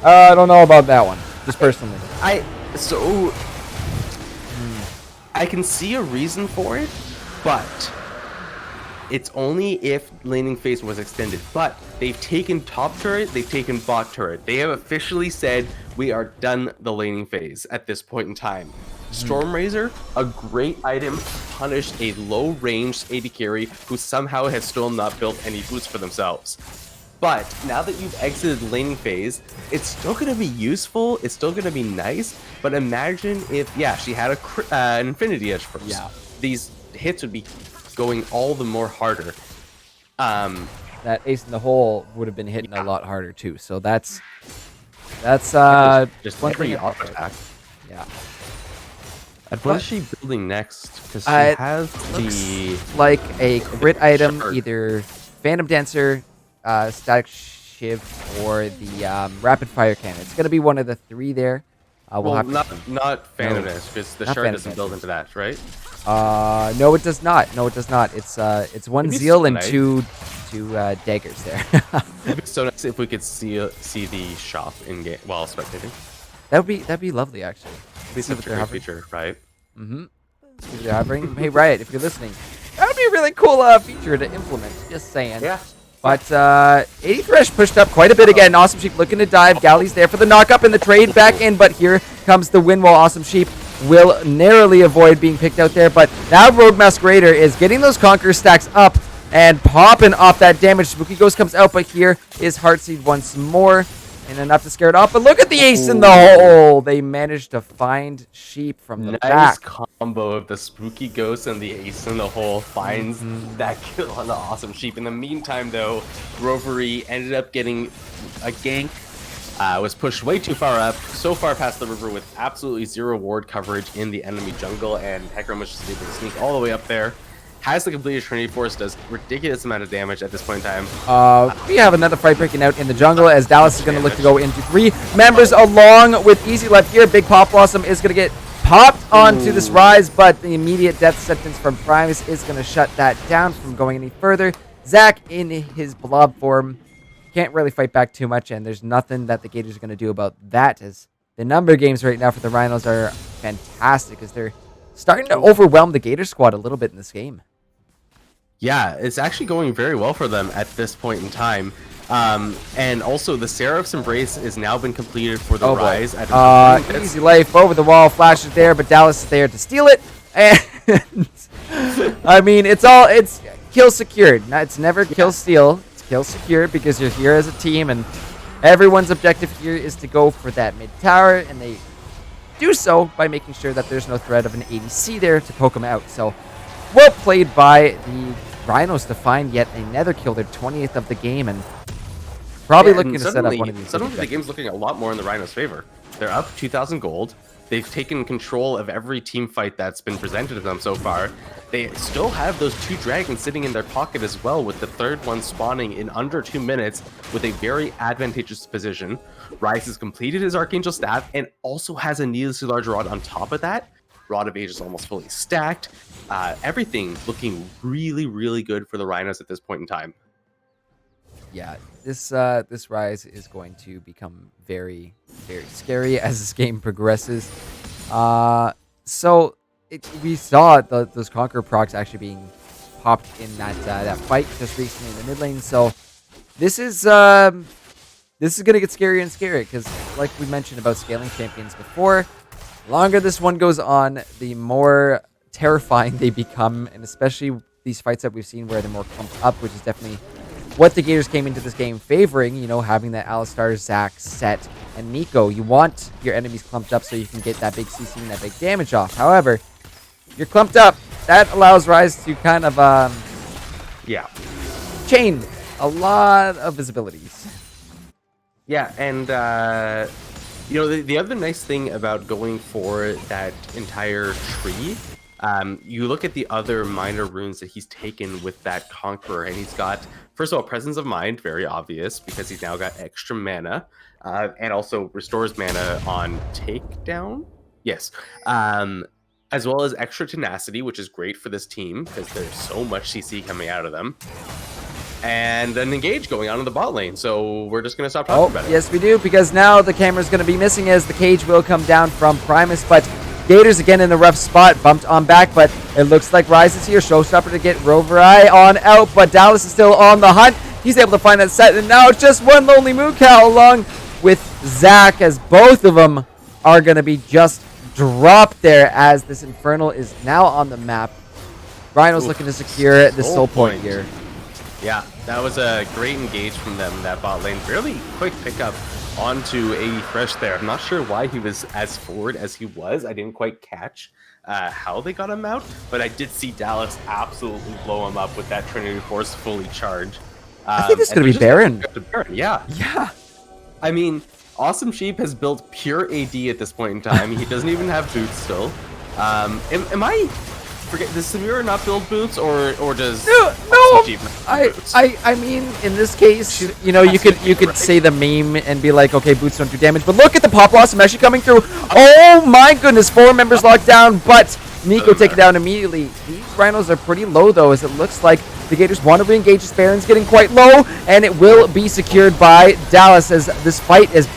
I don't know about that one, just personally. I can see a reason for it, but it's only if laning phase was extended. But they've taken top turret, they've taken bot turret. They have officially said we are done the laning phase at this point in time. Stormrazor, a great item to punish a low-range AD carry who somehow has still not built any boots for themselves. But now that you've exited laning phase, it's still going to be useful, it's still going to be nice, but imagine if, she had an Infinity Edge first. Yeah. These hits would be going all the more harder. That ace in the hole would have been hitting a lot harder too, so that's just one every thing. auto attack. Yeah. What is she building next? Because she has the... like a crit item, either Phantom Dancer, Static Shiv, or the Rapid Fire Cannon. It's going to be one of the three there. Well, not Phantom Dancer, because the shard doesn't build into that, right? No, it does not. No, it does not. It's one Zeal and two daggers there. It'd be so nice if we could see the shop in game while spectating. That'd be lovely, actually. It's a great feature, right? Mm-hmm. See what they're hovering. Hey, Riot, if you're listening, that would be a really cool feature to implement. Just saying. Yeah. But 80 Thresh pushed up quite a bit again. Awesome Sheep looking to dive. Gally's there for the knock-up and the trade back in, but here comes the win wall. Awesome Sheep will narrowly avoid being picked out there, but now Rogue Masquerader is getting those Conqueror stacks up and popping off that damage. Spooky Ghost comes out, but here is Heartseed once more. And enough to scare it off, but look at the ace in the hole. They managed to find Sheep from the back. Nice combo of the Spooky Ghost and the ace in the hole finds that kill on the Awesome Sheep. In the meantime, though, Rovery ended up getting a gank. Was pushed way too far up, so far past the river with absolutely zero ward coverage in the enemy jungle, and Hecarim was just able to sneak all the way up there. Has the completed Trinity Force, does ridiculous amount of damage at this point in time. We have another fight breaking out in the jungle as Dallas is going to look to go into 3 members along with Easy Left here. Big Pop Blossom is going to get popped onto this Rise, but the immediate death sentence from Primus is going to shut that down from going any further. Zach in his blob form can't really fight back too much, and there's nothing that the Gators are going to do about that, as the number games right now for the Rhinos are fantastic as they're starting to overwhelm the Gator squad a little bit in this game. Yeah, it's actually going very well for them at this point in time. And also, the Seraph's Embrace has now been completed for the Rise. Easy Life over the wall, Flash is there, but Dallas is there to steal it. And I mean, it's kill secured. It's never kill steal. It's kill secured because you're here as a team, and everyone's objective here is to go for that mid tower, and they do so by making sure that there's no threat of an ADC there to poke them out. So, well played by the Rhinos to find yet another kill, their 20th of the game, and probably looking to set up one of these. Suddenly the game's looking a lot more in the Rhinos' favor. They're up 2,000 gold. They've taken control of every team fight that's been presented to them so far. They still have those 2 dragons sitting in their pocket as well, with the third one spawning in under 2 minutes with a very advantageous position. Rise has completed his Archangel staff and also has a needlessly large rod on top of that. Rod of Age is almost fully stacked. Everything looking really, really good for the Rhinos at this point in time. Yeah, this Rise is going to become very, very scary as this game progresses. We saw those Conqueror procs actually being popped in that fight just recently in the mid lane. So this is going to get scarier and scarier because, like we mentioned about scaling champions before, the longer this one goes on, the more terrifying they become, and especially these fights that we've seen where they're more clumped up, which is definitely what the Gators came into this game favoring, you know, having that Alistar, Zac, Set, and Nico. You want your enemies clumped up so you can get that big CC and that big damage off. However, you're clumped up. That allows Rise to kind of chain a lot of visibilities. Yeah, and you know, the other nice thing about going for that entire tree, you look at the other minor runes that he's taken with that Conqueror, and he's got, first of all, Presence of Mind, very obvious, because he's now got extra mana, and also restores mana on Takedown. Yes. As well as extra Tenacity, which is great for this team, because there's so much CC coming out of them. And an engage going on in the bot lane, so we're just going to stop talking about it. Yes, we do, because now the camera's going to be missing as the cage will come down from Primus, but Gators again in a rough spot, bumped on back, but it looks like Rise is here. Showstopper to get Rover Eye on out, but Dallas is still on the hunt. He's able to find that set, and now just one lonely Moocow along with Zac, as both of them are going to be just dropped there as this Infernal is now on the map. Rhino's looking to secure the soul point here. Yeah, that was a great engage from them in that bot lane. Fairly quick pickup onto AD Fresh there. I'm not sure why he was as forward as he was. I didn't quite catch how they got him out, but I did see Dallas absolutely blow him up with that Trinity Force fully charged. I think this is going to be Baron. Yeah. Yeah. I mean, Awesome Sheep has built pure AD at this point in time. He doesn't even have boots still. Am I... Does Samira not build boots, or does no? Boots? I mean, in this case, you know, you could say the meme and be like, okay, boots don't do damage, but look at the pop blossom actually coming through. Oh my goodness, 4 members locked down, but Nico taken down immediately. These Rhinos are pretty low though, as it looks like the Gators want to re-engage. This Baron's getting quite low, and it will be secured by Dallas as this fight is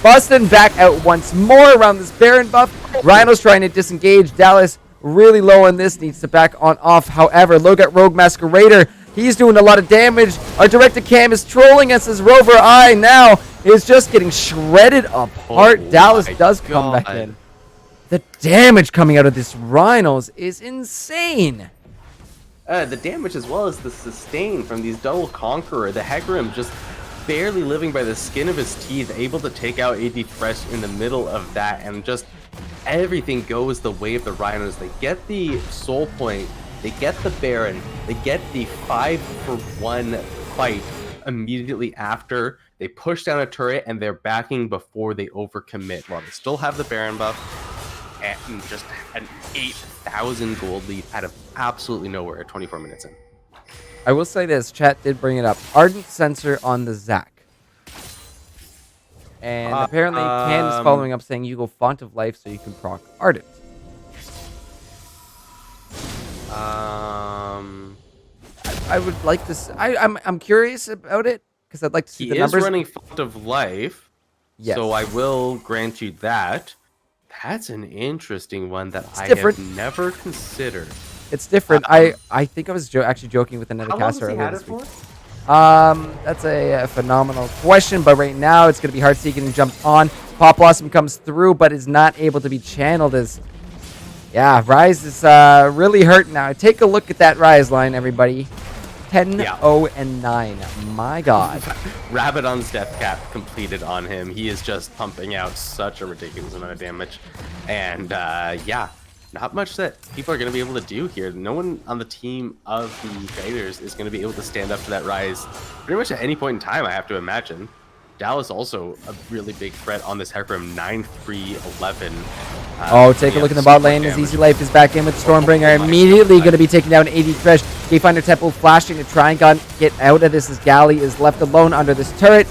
busting back out once more around this Baron buff. Rhinos trying to disengage. Dallas really low on this, needs to back on off. However, look at Rogue Masquerader. He's doing a lot of damage. Our director Cam is trolling us as Rover Eye now is just getting shredded apart. Oh, Dallas does come back in. The damage coming out of this Rhinos is insane. The damage as well as the sustain from these double Conqueror. The Hecarim just barely living by the skin of his teeth, able to take out AD Fresh in the middle of that, and just everything goes the way of the Rhinos. They get the soul point, they get the Baron, they get the 5-for-1 fight immediately after. They push down a turret and they're backing before they overcommit, while they still have the Baron buff and just an 8,000 gold lead out of absolutely nowhere at 24 minutes in. I will say this, chat did bring it up. Ardent sensor on the Zac. And apparently Cam is following up saying you go Font of Life so you can proc Ardent. I would like to I'm curious about it because I'd like to see the numbers. He is running Font of Life, yes. So I will grant you that. That's an interesting one that I have never considered. It's different. I think I was actually joking with another caster earlier this week. That's a phenomenal question, but right now it's going to be Heartseek getting jumped on. Pop Blossom comes through, but is not able to be channeled as... Yeah, Rise is really hurt now. Take a look at that Rise line, everybody. 10-0-9. My God. Rabadon's death cap completed on him. He is just pumping out such a ridiculous amount of damage. And, yeah, not much that people are going to be able to do here. No one on the team of the Gators is going to be able to stand up to that Rise pretty much at any point in time, I have to imagine. Dallas also a really big threat on this Hecarim, 9-3-11. Take a look in the bot lane as Easy Life is back in with Stormbringer. Immediately going to be taking down AD Thresh. Gayfinder Temple flashing to try and get out of this as Galley is left alone under this turret.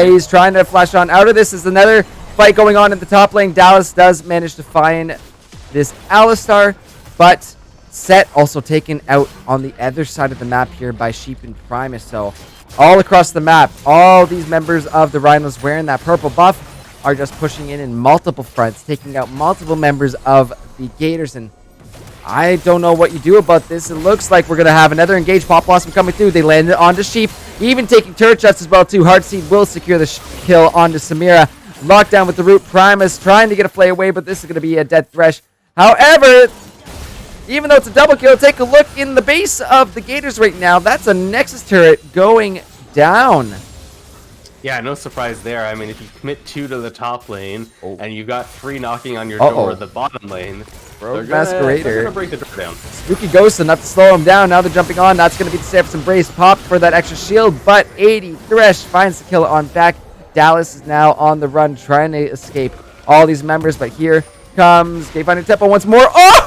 He's trying to flash on out of this. Is another fight going on in the top lane. Dallas does manage to find this Alistar, but Set also taken out on the other side of the map here by Sheep and Primus. So all across the map, all these members of the Rhinos wearing that purple buff are just pushing in multiple fronts, taking out multiple members of the Gators. And I don't know what you do about this. It looks like we're going to have another engaged Pop Blossom coming through. They landed onto Sheep, even taking turret shots as well too. Heartseed will secure the kill onto Samira. Lockdown with the root. Primus trying to get a play away, but this is going to be a dead Thresh. However, even though it's a double kill. Take a look in the base of the Gators right now. That's a Nexus turret going down. Yeah, no surprise there. I mean, if you commit 2 to the top lane and you've got 3 knocking on your door at the bottom lane, Rogue they're Masquerader. gonna break the door down. Spooky Ghost enough to slow him down. Now they're jumping on. That's going to be the Saps Embrace. Pop for that extra shield, but 80 Thresh finds the kill on back. Dallas is now on the run, trying to escape all these members, but here comes Gayfinder Tempo once more. Oh!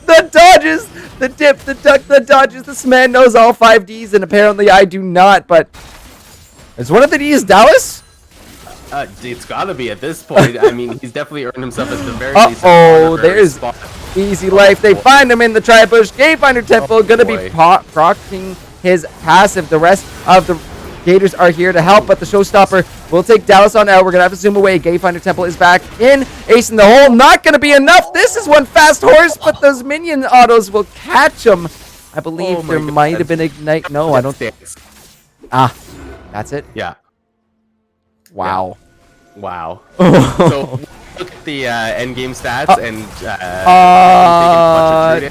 The dodges, the dip, the duck, the dodges. This man knows all 5 Ds, and apparently I do not, but is one of the Ds Dallas? It's gotta be at this point. I mean, he's definitely earned himself at the very least. There's Easy Life. They find him in the tri-bush. Gayfinder Temple gonna be proccing his passive. The rest of the Gators are here to help, but the showstopper will take Dallas on out. We're gonna have to zoom away. Gayfinder Temple is back in. Ace in the hole. Not gonna be enough. This is one fast horse, but those minion autos will catch him. I believe there might have been Ignite. No, I don't think. That's it? Yeah. Wow. Wow. So look at the end game stats and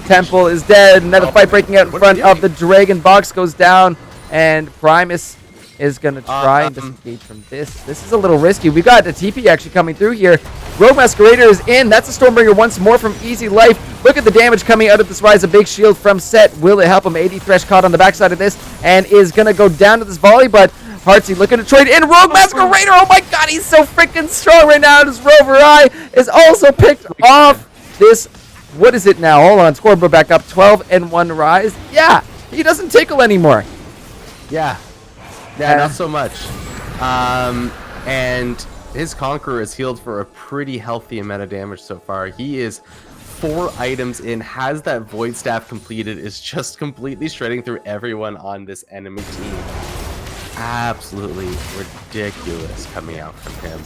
Temple is dead. Another fight breaking out in front of the Dragon. Box goes down, and Primus is going to try and disengage from this. This is a little risky. We've got the TP actually coming through here. Rogue Masquerader is in. That's a Stormbringer once more from Easy Life. Look at the damage coming out of this Rise. A big shield from Set. Will it help him? 80 Thresh caught on the backside of this and is going to go down to this volley, but Heartsy looking to trade in. Rogue Masquerader. Oh my god, he's so freaking strong right now. His Rover Eye is also picked off this. What is it now? Hold on. Scoreboard back up. 12-1 Rise. Yeah, he doesn't tickle anymore. Yeah, not so much. And his Conqueror is healed for a pretty healthy amount of damage so far. He is 4 items in, has that Void Staff completed, is just completely shredding through everyone on this enemy team. Absolutely ridiculous coming out from him.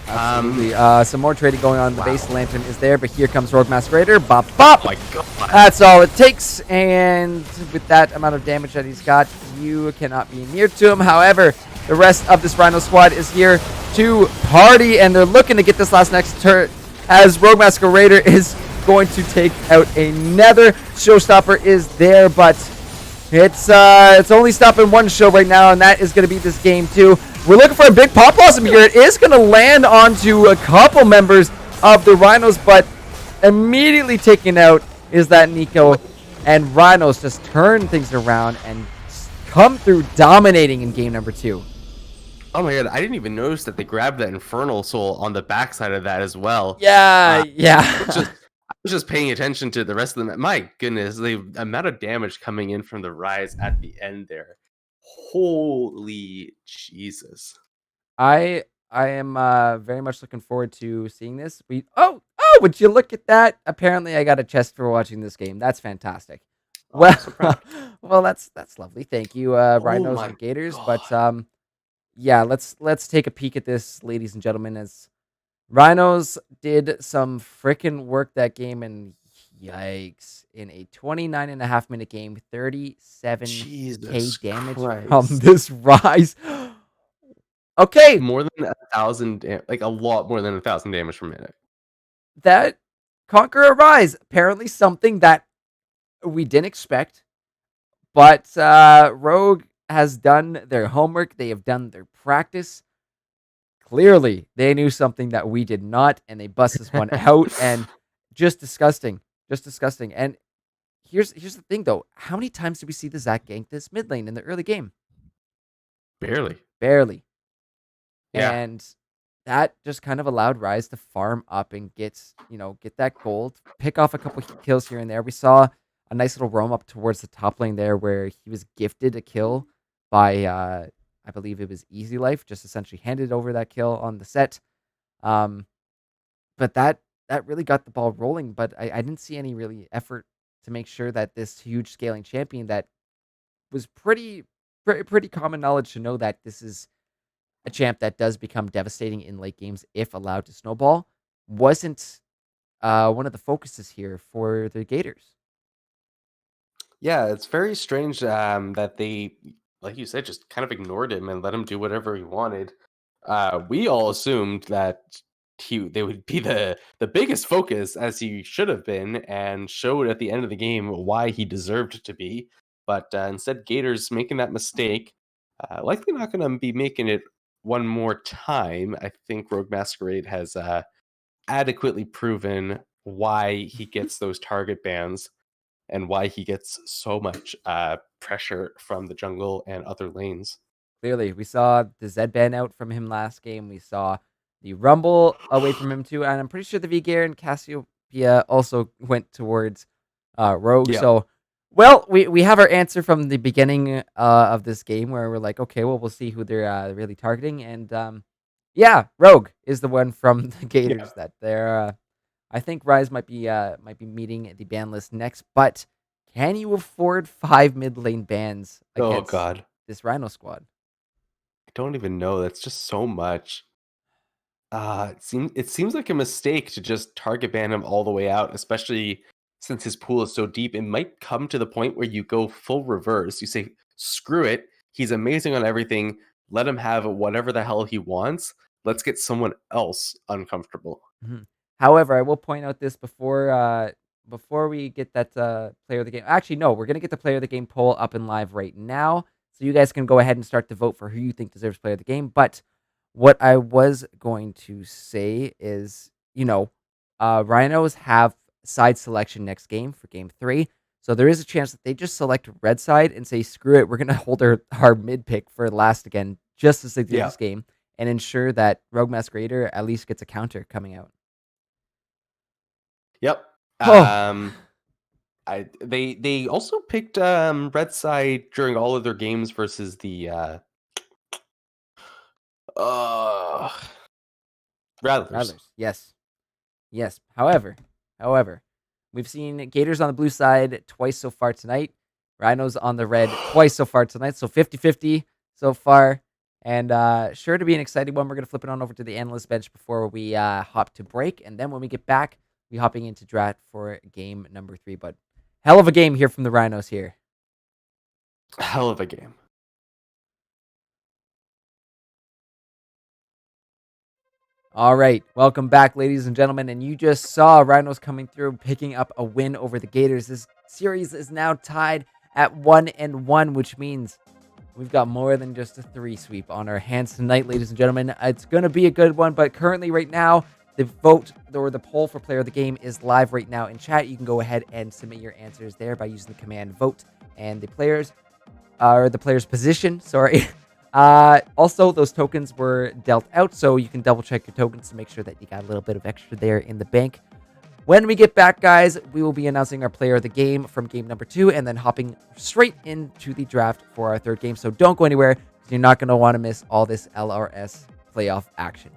Absolutely. Some more trading going on. The base lantern is there, but here comes Rogue Masquerader. Bop, bop. Oh my god. That's all it takes. And with that amount of damage that he's got, you cannot be near to him. However, the rest of this Rhino squad is here to party, and they're looking to get this last next turret as Rogue Masquerader is going to take out another. Showstopper is there, but it's only stopping one show right now, and that is going to be this game too. We're looking for a big Pop Blossom here. It is going to land onto a couple members of the Rhinos, but immediately taken out is that Nico, and Rhinos just turn things around and come through dominating in game number 2. Oh my god, I didn't even notice that they grabbed that Infernal Soul on the backside of that as well. Yeah. I was just paying attention to the rest of them. My goodness, the amount of damage coming in from the Rise at the end there. Holy Jesus. I am very much looking forward to seeing this. Would you look at that? Apparently I got a chest for watching this game. That's fantastic. Well, that's lovely. Thank you, Rhinos and Gators. God. But yeah, let's take a peek at this, ladies and gentlemen, as Rhinos did some freaking work that game, and yikes, in a 29.5-minute game, 37k damage from this Rise. Okay, more than 1,000, like a lot more than 1,000 damage per minute. That Conqueror Rise, apparently something that we didn't expect, but Rogue has done their homework. They have done their practice. Clearly, they knew something that we did not, and they bust this one out, and just disgusting. And here's the thing, though. How many times did we see the Zac gank this mid lane in the early game? Barely. Yeah. And that just kind of allowed Rise to farm up and get that gold, pick off a couple kills here and there. We saw a nice little roam up towards the top lane there where he was gifted a kill by I believe it was Easy Life, just essentially handed over that kill on the set. But that really got the ball rolling, but I didn't see any really effort to make sure that this huge scaling champion that was pretty common knowledge to know that this is a champ that does become devastating in late games if allowed to snowball, wasn't one of the focuses here for the Gators. Yeah, it's very strange that they, like you said, just kind of ignored him and let him do whatever he wanted. We all assumed that they would be the biggest focus, as he should have been, and showed at the end of the game why he deserved to be. But instead, Gators making that mistake, likely not going to be making it one more time. I think Rogue Masquerade has adequately proven why he gets those target bans and why he gets so much pressure from the jungle and other lanes. Clearly, we saw the Zed ban out from him last game. We saw the Rumble away from him too, and I'm pretty sure the Vigear and Cassiopeia also went towards Rogue. Yeah. So, well, we have our answer from the beginning of this game where we're like, okay, well, we'll see who they're really targeting, and yeah, Rogue is the one from the Gators that they're. I think Rise might be meeting the ban list next, but can you afford 5 mid lane bans Oh against God, this Rhino squad? I don't even know. That's just so much. It seems like a mistake to just target ban him all the way out, especially since his pool is so deep. It might come to the point where you go full reverse. You say, screw it. He's amazing on everything. Let him have whatever the hell he wants. Let's get someone else uncomfortable. Mhm. However, I will point out this before we get that player of the game. Actually, no, we're gonna get the player of the game poll up and live right now, so you guys can go ahead and start to vote for who you think deserves player of the game. But what I was going to say is, Rhinos have side selection next game for game 3, so there is a chance that they just select red side and say, "Screw it, we're gonna hold our mid pick for last again," just as they did this game, and ensure that Rogue Masquerader at least gets a counter coming out. Yep. Oh, They also picked red side during all of their games versus the uh Rattlers. Rattlers. Yes. Yes. However, we've seen Gators on the blue side twice so far tonight. Rhinos on the red twice so far tonight. So 50-50 so far. And sure to be an exciting one. We're going to flip it on over to the analyst bench before we hop to break. And then when we get back, we hopping into draft for game number 3. But hell of a game here from the Rhinos here. Hell of a game. All right, welcome back, ladies and gentlemen. And you just saw Rhinos coming through, picking up a win over the Gators. This series is now tied at 1-1, which means we've got more than just a 3 sweep on our hands tonight, ladies and gentlemen. It's going to be a good one, but currently right now, the vote or the poll for player of the game is live right now in chat. You can go ahead and submit your answers there by using the command vote, and the player's position, sorry. Also, those tokens were dealt out, so you can double check your tokens to make sure that you got a little bit of extra there in the bank. When we get back, guys, we will be announcing our player of the game from game number 2 and then hopping straight into the draft for our 3rd game. So don't go anywhere because you're not going to want to miss all this LRS playoff action.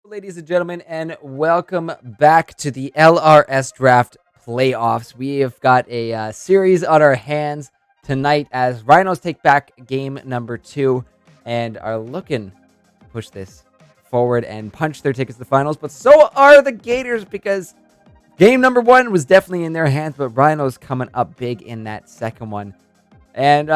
Ladies and gentlemen, and welcome back to the LRS Draft Playoffs. We have got a series on our hands tonight as Rhinos take back game number 2 and are looking to push this forward and punch their tickets to the finals. But so are the Gators, because game number 1 was definitely in their hands, but Rhinos coming up big in that second one. And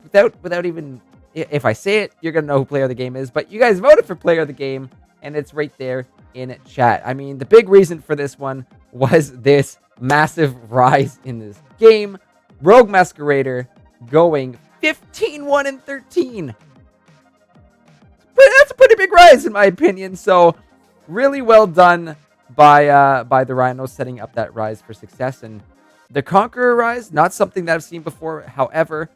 without even, if I say it, you're gonna know who player of the game is. But you guys voted for player of the game, and it's right there in chat. I mean, the big reason for this one was this massive rise in this game. Rogue Masquerader going 15-1-13. That's a pretty big rise in my opinion. So really well done by the Rhinos setting up that rise for success. And the Conqueror rise, not something that I've seen before. However,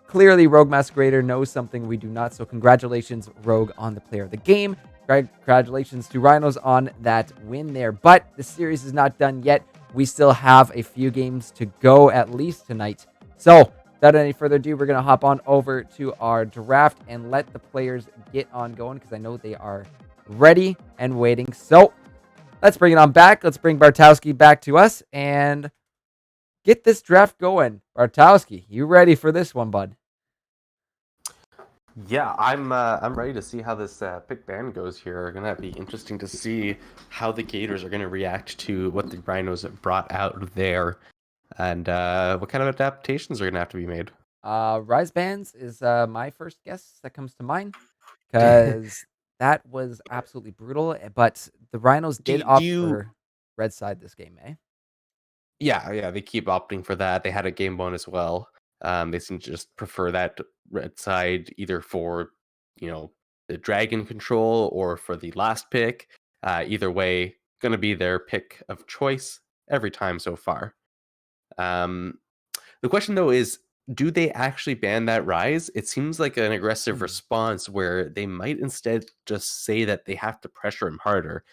clearly Rogue Masquerader knows something we do not. So congratulations, Rogue, on the player of the game. Congratulations to Rhinos on that win there. But the series is not done yet. We still have a few games to go, at least tonight. So without any further ado, we're going to hop on over to our draft and let the players get on going, because I know they are ready and waiting. So let's bring it on back. Let's bring Bartowski back to us and get this draft going. Bartowski, you ready for this one, bud? Yeah, I'm ready to see how this pick ban goes here. Gonna be interesting to see how the Gators are gonna react to what the Rhinos brought out there, and what kind of adaptations are gonna have to be made. Rise bands is my first guess that comes to mind, because that was absolutely brutal. But the Rhinos did Do opt you? for red side this game, eh? Yeah, they keep opting for that. They had a game bone as well. They seem to just prefer that red side either for, the dragon control or for the last pick. Either way, gonna be their pick of choice every time so far. The question though is, do they actually ban that Rise? It seems like an aggressive response where they might instead just say that they have to pressure him harder.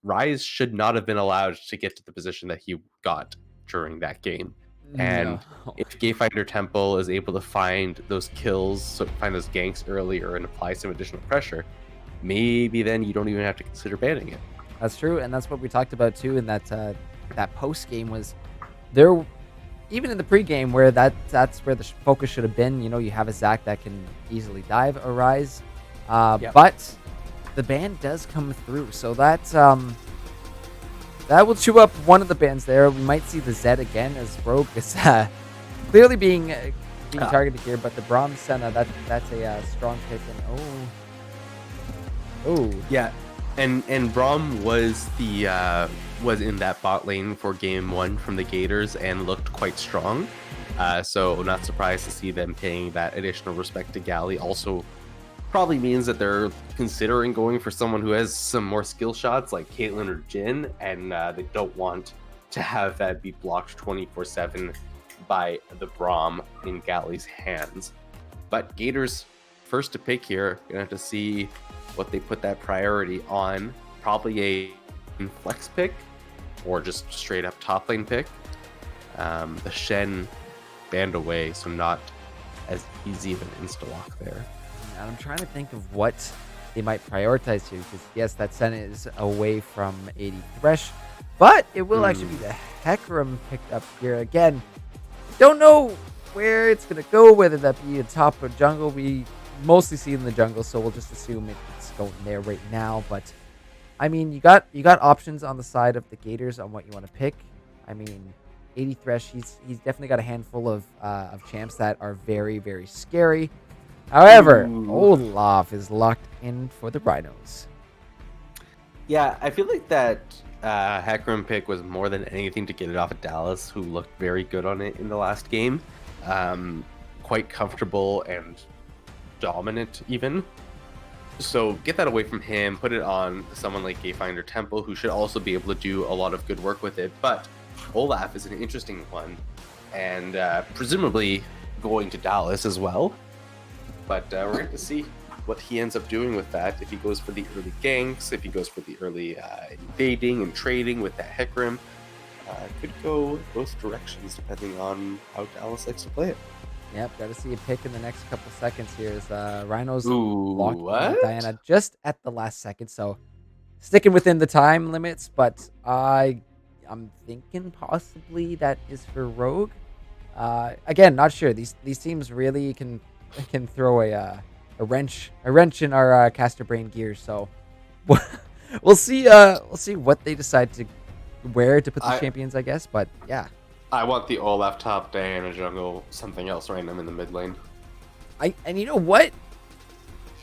Rise should not have been allowed to get to the position that he got during that game. No. And if Gayfinder Temple is able to find those kills, so find those ganks earlier and apply some additional pressure, maybe then you don't even have to consider banning it. That's true, and that's what we talked about too in that post game was there. Even in the pregame, where that's where the focus should have been. You know, you have a Zac that can easily dive a Rise, but the ban does come through, so that's that will chew up one of the bans there. We might see the Zed again as Rogue is clearly being targeted here, but the Braum Senna, that's a strong pick. And yeah, and Braum was was in that bot lane for game 1 from the Gators and looked quite strong. So not surprised to see them paying that additional respect to Galley. Also, probably means that they're considering going for someone who has some more skill shots like Caitlyn or Jhin, and they don't want to have that be blocked 24/7 by the Braum in Galley's hands. But Gators first to pick here, gonna have to see what they put that priority on. Probably a flex pick or just straight up top lane pick. The Shen banned away, so not as easy of an insta-lock there. And I'm trying to think of what they might prioritize here, because yes, that Senna is away from 80 Thresh, but it will actually be the Hecarim picked up here. Again, don't know where it's going to go, whether that be a top or jungle. We mostly see it in the jungle, so we'll just assume it's going there right now. But I mean, you got options on the side of the Gators on what you want to pick. I mean, 80 Thresh, he's definitely got a handful of champs that are very, very scary. However, Olaf is locked in for the Rhinos. Yeah, I feel like that Hecarim pick was more than anything to get it off of Dallas, who looked very good on it in the last game. Quite comfortable and dominant even. So get that away from him, put it on someone like Gayfinder Temple, who should also be able to do a lot of good work with it. But Olaf is an interesting one, and presumably going to Dallas as well. But we're going to see what he ends up doing with that. If he goes for the early ganks, if he goes for the early invading and trading with that Hecarim, could go both directions depending on how Dallas likes to play it. Yep, got to see a pick in the next couple seconds here as Rhinos locked on Diana just at the last second. So sticking within the time limits, but I'm thinking possibly that is for Rogue. Again, not sure. These teams really can throw a wrench in our caster brain gears. So we'll see what they decide to where to put the champions, I guess. But yeah, I want the Olaf top, Diana jungle, something else random in the mid lane. And you know what?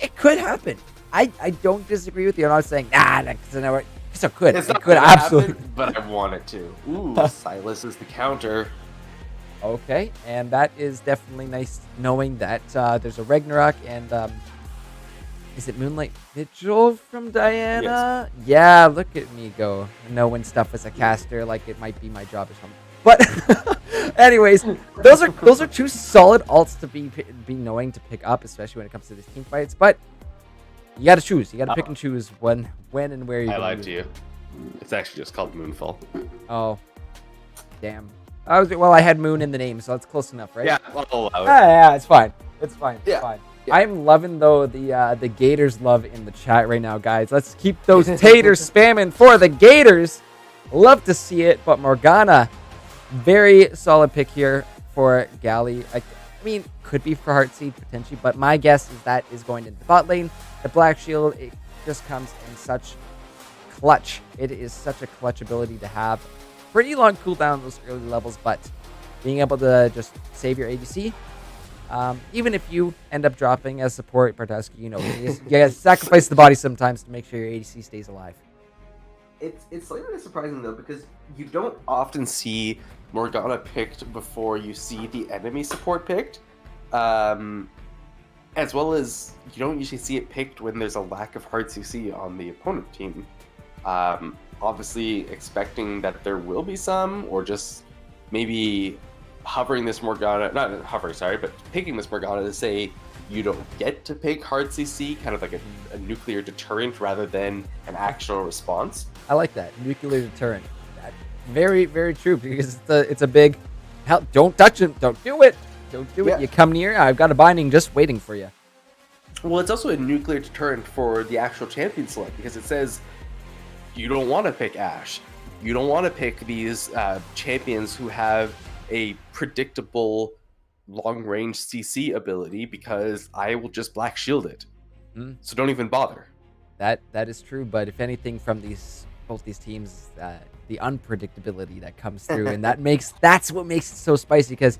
It could happen. I don't disagree with you. I'm not saying that's never. So could it could absolutely happen, but I want it to. Ooh, Silas is the counter. Okay, and that is definitely nice knowing that there's a Ragnarok and is it Moonlight Vigil from Diana? Yes. Yeah, look at me go knowing stuff as a caster like it might be my job or something. But anyways, those are two solid alts to be knowing to pick up, especially when it comes to these team fights. But you got to choose. You got to pick and choose when and where you. I lied to you. It's actually just called Moonfall. Oh, damn. I had Moon in the name, so that's close enough, right? Yeah, I'll allow it. Yeah, it's fine. It's fine. Yeah. It's fine. Yeah. I'm loving though the Gators love in the chat right now, guys. Let's keep those taters spamming for the Gators. Love to see it, but Morgana, very solid pick here for Galley. I mean, could be for Heartseed potentially, but my guess is that is going into the bot lane. The Black Shield, it just comes in such clutch. It is such a clutch ability to have. Pretty long cooldown on those early levels, but being able to just save your ADC, even if you end up dropping as support, Bartoski, you gotta sacrifice the body sometimes to make sure your ADC stays alive. It's slightly surprising though, because you don't often see Morgana picked before you see the enemy support picked, as well as you don't usually see it picked when there's a lack of hard CC on the opponent team. Obviously expecting that there will be some, or just maybe hovering this Morgana, not hovering, sorry, but picking this Morgana to say you don't get to pick hard CC, kind of like a nuclear deterrent rather than an actual response. I like that. Nuclear deterrent. Very, very true, because it's a big help. Don't touch him. Don't do it. Don't do it. You come near, I've got a binding just waiting for you. Well, it's also a nuclear deterrent for the actual champion select, because it says you don't want to pick Ashe. You don't want to pick these champions who have a predictable long-range CC ability, because I will just black shield it. So don't even bother. That is true, but if anything from both these teams, the unpredictability that comes through, and that's what makes it so spicy, because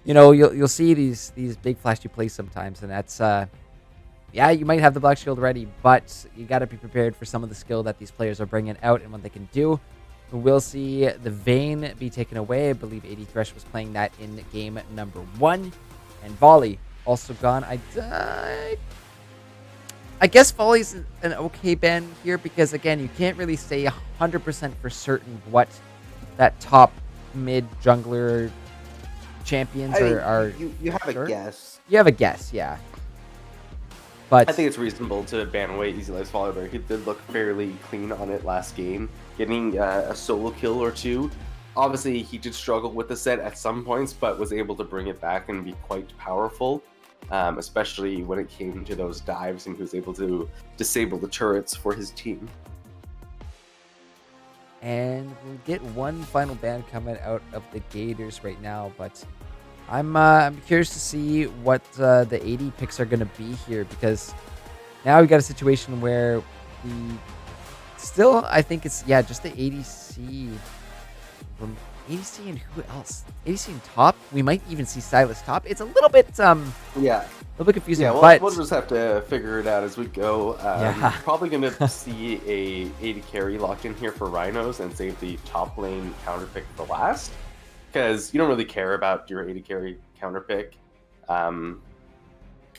you'll see these big flashy plays sometimes, and that's yeah, you might have the black shield ready, but you got to be prepared for some of the skill that these players are bringing out and what they can do. We'll see the Vayne be taken away. I believe AD Thresh was playing that in game number 1. And Volley also gone. I guess Volley's an okay ban here, because, again, you can't really say 100% for certain what that top mid jungler champions are. You have a guess. You have a guess, yeah. But I think it's reasonable to ban away Easy Life's Volley. He did look fairly clean on it last game, getting a solo kill or two. Obviously, he did struggle with the set at some points, but was able to bring it back and be quite powerful, especially when it came to those dives, and he was able to disable the turrets for his team. And we'll get one final ban coming out of the Gators right now, but I'm curious to see what the AD picks are going to be here, because now we got a situation where I think it's just the ADC from ADC and who else? ADC and top. We might even see Silas top. It's a little bit a little bit confusing. Yeah, but we'll just have to figure it out as we go. Probably going to see a AD carry locked in here for Rhinos and save the top lane counter pick for last, because you don't really care about your AD carry counter pick. I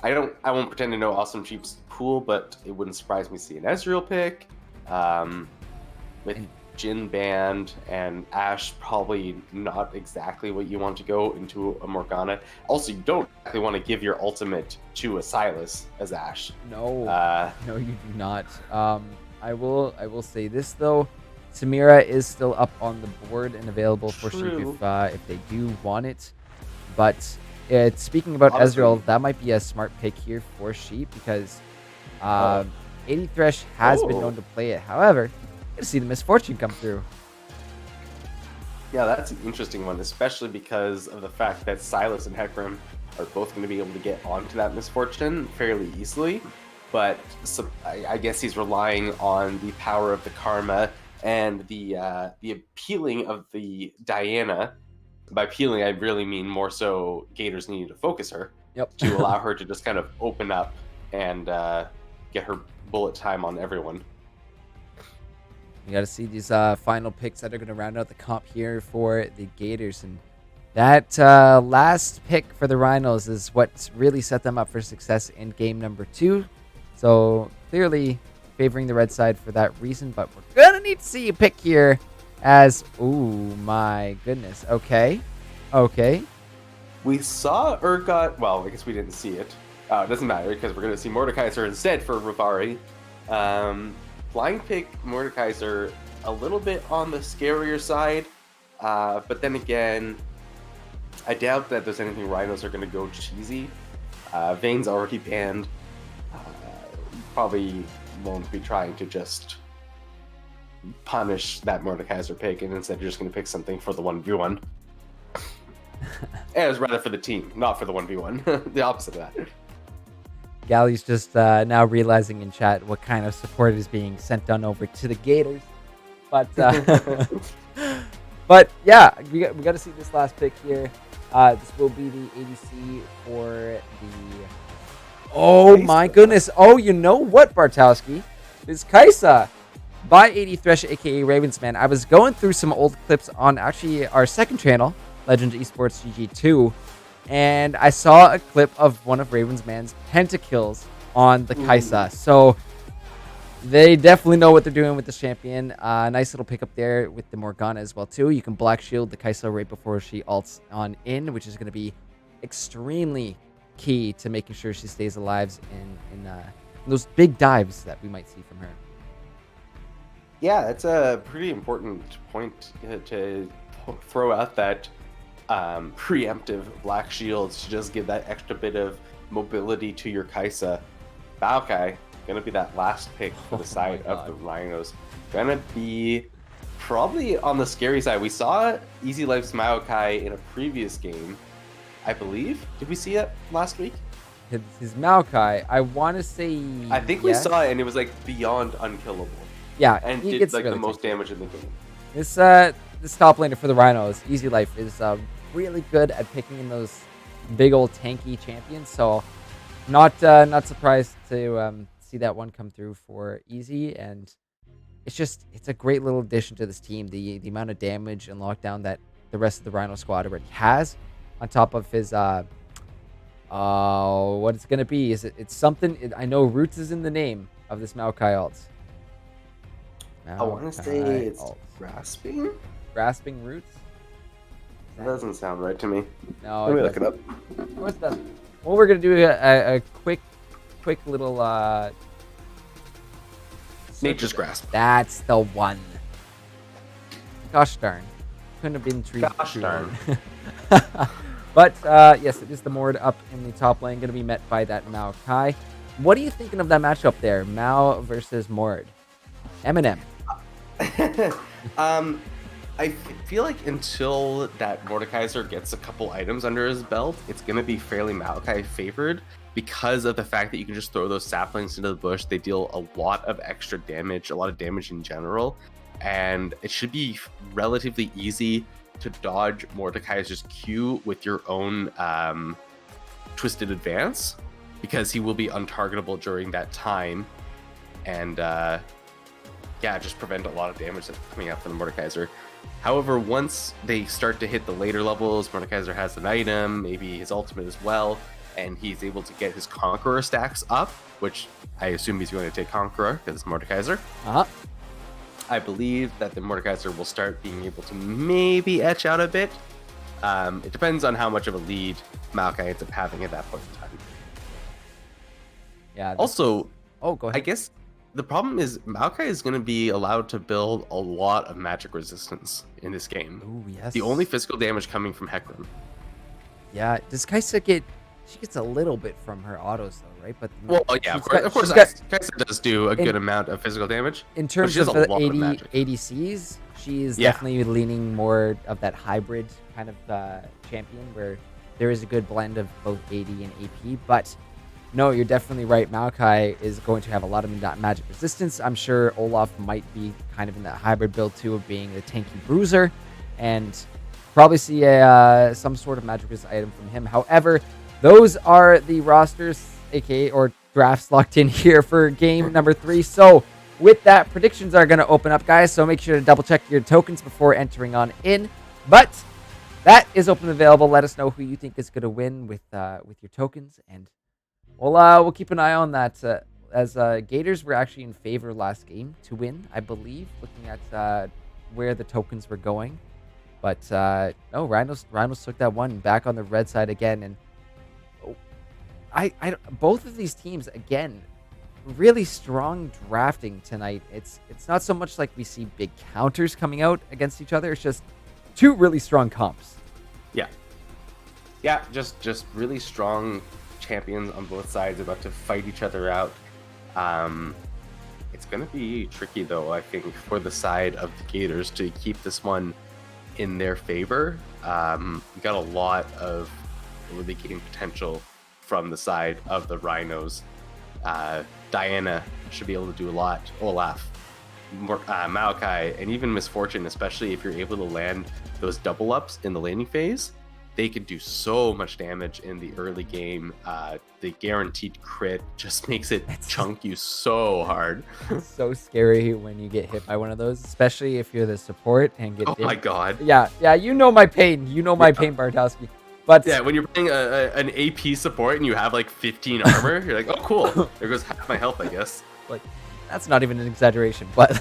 won't pretend to know Awesome Cheap's pool, but it wouldn't surprise me to see an Ezreal pick. With Jhin banned and Ashe probably not exactly what you want to go into a Morgana. Also, you don't exactly want to give your ultimate to a Silas as Ashe. No, no, you do not. I will say this though. Samira is still up on the board and available for Sheep if they do want it. But speaking about Ezreal, that might be a smart pick here for Sheep, because AD Thresh has been known to play it. However, you gotta see the misfortune come through. Yeah, that's an interesting one, especially because of the fact that Silas and Hecarim are both going to be able to get onto that misfortune fairly easily. But I guess he's relying on the power of the Karma and the appealing of the Diana. By appealing, I really mean more so Gators needing to focus her to allow her to just kind of open up and get her bullet time on everyone. You got to see these final picks that are going to round out the comp here for the Gators. And that last pick for the Rhinos is what really set them up for success in game number 2. So clearly favoring the red side for that reason. But we're going to need to see a pick here as... Ooh, my goodness. Okay. We saw Urgot... Well, I guess we didn't see it. It doesn't matter, because we're going to see Mordekaiser instead for Rivari. Blind pick Mordekaiser a little bit on the scarier side, but then again, I doubt that there's anything Rhinos are going to go cheesy. Vayne's already banned. Probably won't be trying to just punish that Mordekaiser pick, and instead you're just going to pick something for the 1v1. And it's rather for the team, not for the 1v1. The opposite of that. Galley's just now realizing in chat what kind of support is being sent on over to the Gators. But but yeah, we got to see this last pick here. This will be the ADC for the... Oh my goodness. Oh, you know what, Bartowski? It's Kaisa by AD Thresh, aka Ravensman. I was going through some old clips on actually our second channel, Legend Esports GG2. And I saw a clip of one of Ravensman's pentakills on the Kaisa. So They definitely know what they're doing with the champion. Nice little pickup there with the Morgana as well, too. You can Black Shield the Kai'Sa right before she ults on in, which is going to be extremely key to making sure she stays alive in those big dives that we might see from her. Yeah, that's a pretty important point to throw out, that preemptive Black Shields to just give that extra bit of mobility to your Kai'Sa. Maokai, gonna be that last pick for the side of the Rhinos. Gonna be probably on the scary side. We saw Easy Life's Maokai in a previous game, I believe. Did we see it last week? His Maokai, I want to say. I think we saw it, and it was like beyond unkillable. Yeah, and did like really the most damage in the game. This top laner for the Rhinos, Easy Life, is really good at picking in those big old tanky champions. So not surprised to see that one come through for Easy, and it's a great little addition to this team. The amount of damage and lockdown that the rest of the Rhino squad already has, on top of his what it's gonna be. It's something. I know Roots is in the name of this Maokai ult. I want to say it's grasping. Grasping Roots. That doesn't sound right to me. No, let me look it up. Of course it doesn't. Well, we're gonna do a quick little Nature's Grasp. That's the one. Gosh darn. Couldn't have been treated. Gosh darn. But yes, it is the Mord up in the top lane, going to be met by that Maokai. What are you thinking of that matchup there, Mao versus Mord? Eminem. I feel like until that Mordekaiser gets a couple items under his belt, it's going to be fairly Maokai favored because of the fact that you can just throw those saplings into the bush. They deal a lot of extra damage, a lot of damage in general, and it should be relatively easy to dodge Mordekaiser's Q with your own Twisted Advance, because he will be untargetable during that time, and just prevent a lot of damage that's coming out from the Mordekaiser. However, once they start to hit the later levels, Mordekaiser has an item, maybe his ultimate as well, and he's able to get his Conqueror stacks up, which I assume he's going to take Conqueror because it's Mordekaiser. I believe that the Mordekaiser will start being able to maybe etch out a bit. It depends on how much of a lead Maokai ends up having at that point in time. Yeah. Also, go ahead. I guess the problem is Maokai is going to be allowed to build a lot of magic resistance in this game. Ooh, yes. The only physical damage coming from Hecarim. Yeah. Does Kai'Sa get... She gets a little bit from her autos, though, right? But yeah, of course, Kai'Sa does do a good amount of physical damage. In terms of the ADCs, she is definitely leaning more of that hybrid kind of champion, where there is a good blend of both AD and AP. But no, you're definitely right. Maokai is going to have a lot of magic resistance. I'm sure Olaf might be kind of in that hybrid build too, of being the tanky bruiser, and probably see some sort of magic resist item from him. However, those are the rosters, aka or drafts, locked in here for game number 3. So with that, predictions are going to open up, guys. So make sure to double check your tokens before entering on in. But that is open and available. Let us know who you think is going to win with your tokens, and we'll keep an eye on that. As Gators were actually in favor last game to win, I believe, looking at where the tokens were going. But no, Rhinos took that one back on the red side again, and both of these teams, again, really strong drafting tonight. It's not so much like we see big counters coming out against each other. It's just two really strong comps. Yeah, just really strong champions on both sides about to fight each other out. It's going to be tricky, though, I think, for the side of the Gators to keep this one in their favor. We got a lot of early game potential from the side of the Rhinos. Diana should be able to do a lot. Olaf, Maokai, and even Misfortune, especially if you're able to land those double ups in the laning phase, they can do so much damage in the early game. The guaranteed crit just makes it chunk you so hard. It's so scary when you get hit by one of those, especially if you're the support and get hit. My god. Yeah, you know my pain. You know my pain, Bartowski. But yeah, when you're playing an AP support and you have like 15 armor, you're like, oh cool, there goes half my health, I guess. Like That's not even an exaggeration, but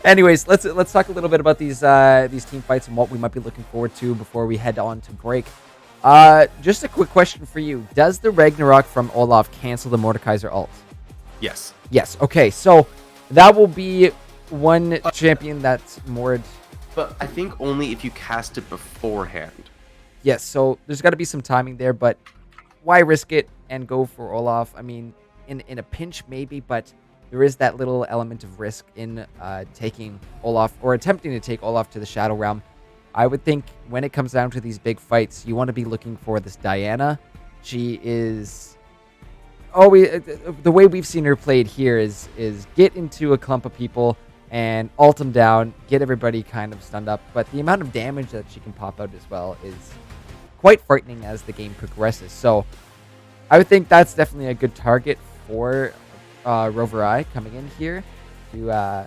anyways, let's talk a little bit about these team fights and what we might be looking forward to before we head on to break. Just a quick question for you: does the Ragnarok from Olaf cancel the Mordekaiser ult? Yes. Yes. Okay, so that will be one champion that's moored. But I think only if you cast it beforehand. Yes. So there's got to be some timing there, but why risk it and go for Olaf? I mean, in a pinch maybe, but there is that little element of risk in taking Olaf or attempting to take Olaf to the Shadow Realm. I would think when it comes down to these big fights, you want to be looking for this Diana. She is the way we've seen her played here is get into a clump of people and ult them down, get everybody kind of stunned up. But the amount of damage that she can pop out as well is quite frightening as the game progresses. So I would think that's definitely a good target for Rover Eye coming in here to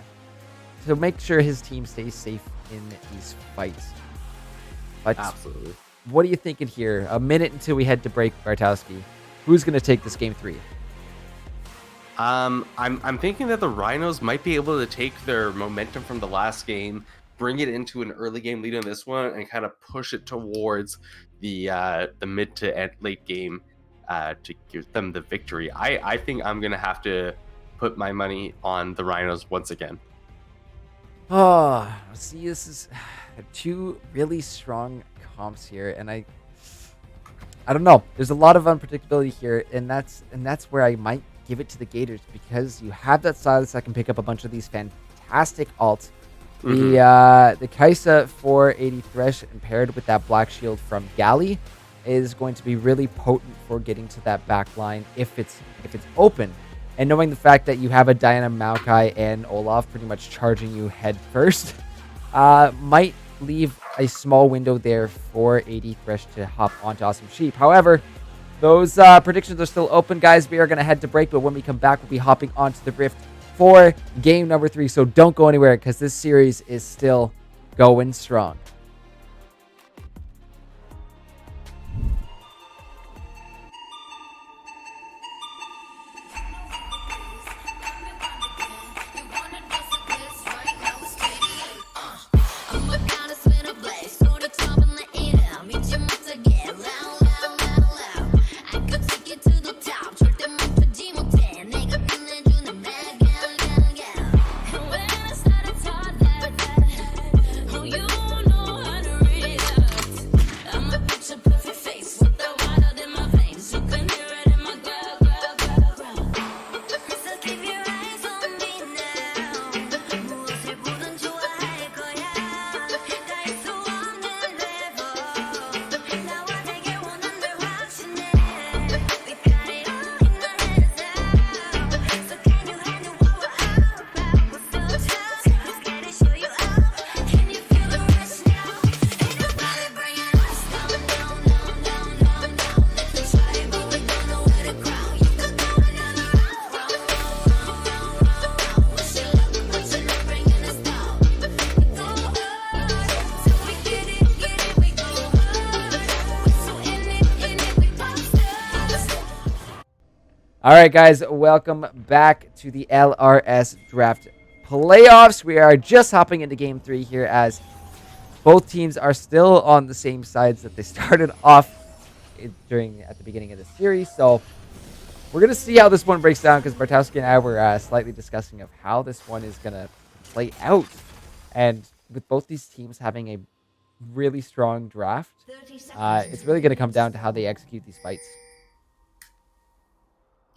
make sure his team stays safe in these fights. But Absolutely. what are you thinking here? A minute until we head to break, Bartowski. Who's going to take this game 3? I'm thinking that the Rhinos might be able to take their momentum from the last game, bring it into an early game lead in this one, and kind of push it towards the mid to late game to give them the victory. I think I'm gonna have to put my money on the Rhinos once again. Oh, see, this is 2 really strong comps here, and I don't know. There's a lot of unpredictability here, and that's where I might give it to the Gators, because you have that Silas that can pick up a bunch of these fantastic ults. The Kaisa 480 Thresh and paired with that Black Shield from Galley is going to be really potent for getting to that back line if it's open. And knowing the fact that you have a Diana, Maokai, and Olaf pretty much charging you head first, might leave a small window there for 80 Thresh to hop onto Awesome Sheep. However, those predictions are still open, guys. We are going to head to break, but when we come back, we'll be hopping onto the Rift for game number 3. So don't go anywhere, because this series is still going strong. All right, guys, welcome back to the LRS Draft Playoffs. We are just hopping into Game 3 here, as both teams are still on the same sides that they started off at the beginning of the series. So we're going to see how this one breaks down, because Bartowski and I were slightly discussing of how this one is going to play out. And with both these teams having a really strong draft, it's really going to come down to how they execute these fights.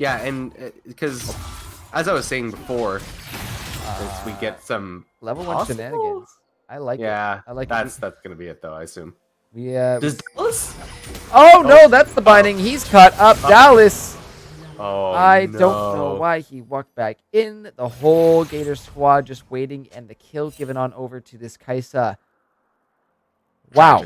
Yeah, and because as I was saying before, we get some level 1 shenanigans. I like it. Yeah, I like that's gonna be it though, I assume. Does Dallas? Oh no, that's the binding. He's cut up. Dallas. Oh, I don't know why he walked back in. The whole Gator squad just waiting, and the kill given on over to this Kaisa. Wow.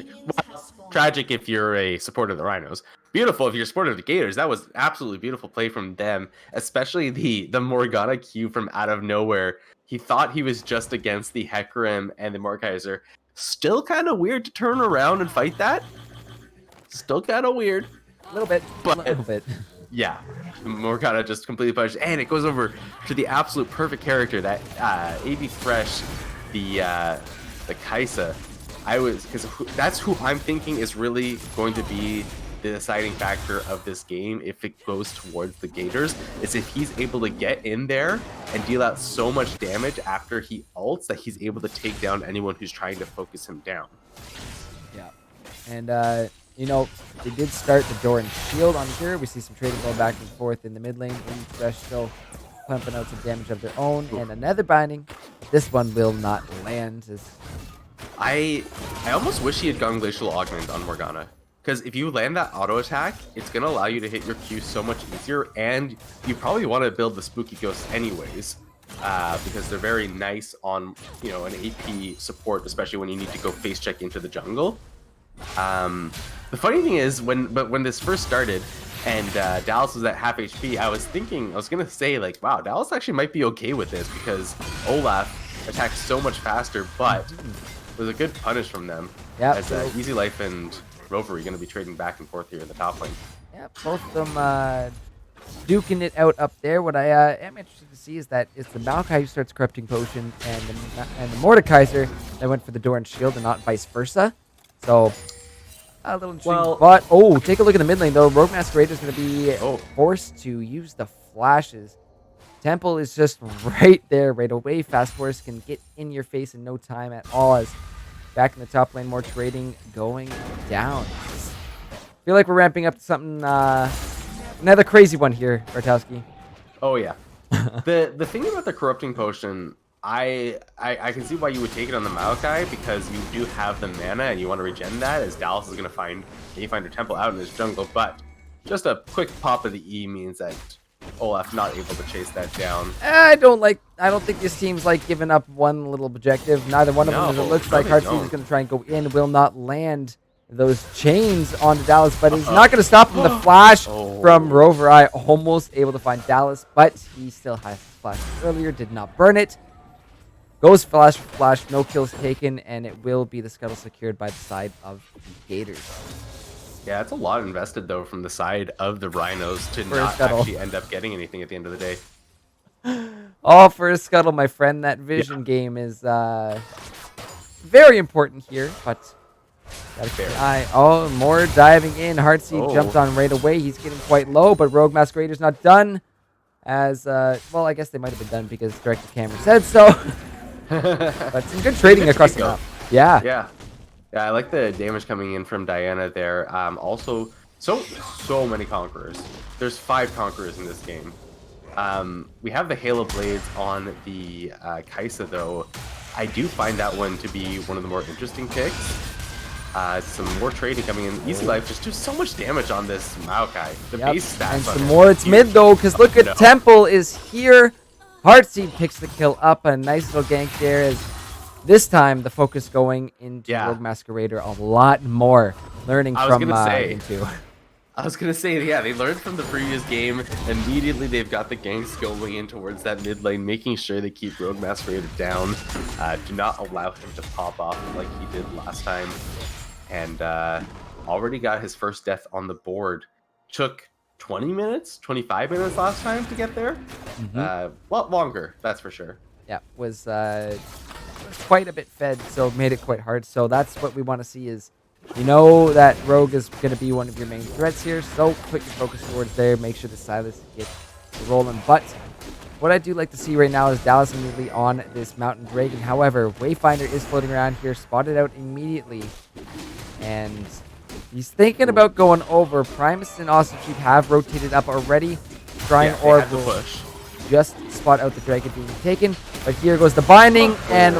Tragic if you're a supporter of the Rhinos. Beautiful if you're a supporter of the Gators. That was absolutely beautiful play from them, especially the Morgana Q from out of nowhere. He thought he was just against the Hecarim and the Mordekaiser. Still kind of weird to turn around and fight that. Still kind of weird. A little bit. But a little bit. Yeah, Morgana just completely punished, and it goes over to the absolute perfect character that AB Fresh, the Kaisa. Because that's who I'm thinking is really going to be the deciding factor of this game if it goes towards the Gators, is if he's able to get in there and deal out so much damage after he ults that he's able to take down anyone who's trying to focus him down. Yeah, and you know, they did start the door and shield on here. We see some trading going back and forth in the mid lane. Fresh still pumping out some damage of their own, and another binding. This one will not land. I almost wish he had gone Glacial Augment on Morgana. Because if you land that auto attack, it's going to allow you to hit your Q so much easier, and you probably want to build the Spooky Ghost anyways, because they're very nice on, you know, an AP support, especially when you need to go face check into the jungle. The funny thing is, when this first started, and Dallas was at half HP, I was going to say, like, wow, Dallas actually might be okay with this, because Olaf attacks so much faster, but it was a good punish from them. Yeah. As Easy Life and Rover are going to be trading back and forth here in the top lane. Yeah, both of them duking it out up there. What I am interested to see is that it's the Maokai who starts Corrupting Potion and the Mordekaiser that went for the door and shield and not vice versa. So, a little intriguing. Well, But, oh, take a look at the mid lane, though. Rogue Masquerader is going to be forced to use the flashes. Temple is just right there, right away. Fast Force can get in your face in no time at all. As back in the top lane, more trading going down. Feel like we're ramping up to something, another crazy one here, Bartowski. Oh yeah. The thing about the Corrupting Potion, I can see why you would take it on the Maokai, because you do have the mana and you want to regen that, as Dallas is going to find her Temple out in his jungle. But just a quick pop of the E means that Olaf not able to chase that down. I don't think this team's like giving up one little objective. Neither one of them, as it looks like Heartseed is going to try and go in, will not land those chains onto Dallas, but it's not going to stop him. The flash from Rover Eye, almost able to find Dallas, but he still has flash earlier, did not burn it. Goes flash for flash, no kills taken, and it will be the scuttle secured by the side of the Gators. Yeah, it's a lot invested, though, from the side of the Rhinos to not actually end up getting anything at the end of the day. All for a scuttle, my friend. That vision game is very important here, but gotta keep an eye. Oh, more diving in. Heartseed jumped on right away. He's getting quite low, but Rogue Masquerader's not done. As, well, I guess they might have been done because director camera said so. But some good trading across the map. Yeah. Yeah, I like the damage coming in from Diana there. Also, so many Conquerors. There's 5 Conquerors in this game. We have the Halo Blades on the Kaisa, though. I do find that one to be one of the more interesting picks. Some more trading coming in. Easy Life just do so much damage on this Maokai. The base stats. And some more. It's mid, though, because look at Temple is here. Heartseed picks the kill up. A nice little gank there. As this time, the focus going into Rogue Masquerader a lot more. Learning from into. I was going to say, yeah, they learned from the previous game. Immediately, they've got the ganks going in towards that mid lane, making sure they keep Rogue Masquerader down. Do not allow him to pop off like he did last time. And already got his first death on the board. Took 20 minutes, 25 minutes last time to get there. A lot longer, that's for sure. Yeah, was quite a bit fed, so made it quite hard. So that's what we want to see is, you know that Rogue is going to be one of your main threats here, so put your focus towards there. Make sure the Silas gets rolling. But what I do like to see right now is Dallas immediately on this Mountain Dragon. However, Wayfinder is floating around here, spotted out immediately. And he's thinking about going over. Primus and Awesome Sheep have rotated up already. Trying Orb will just spot out the Dragon being taken. But here goes the binding, and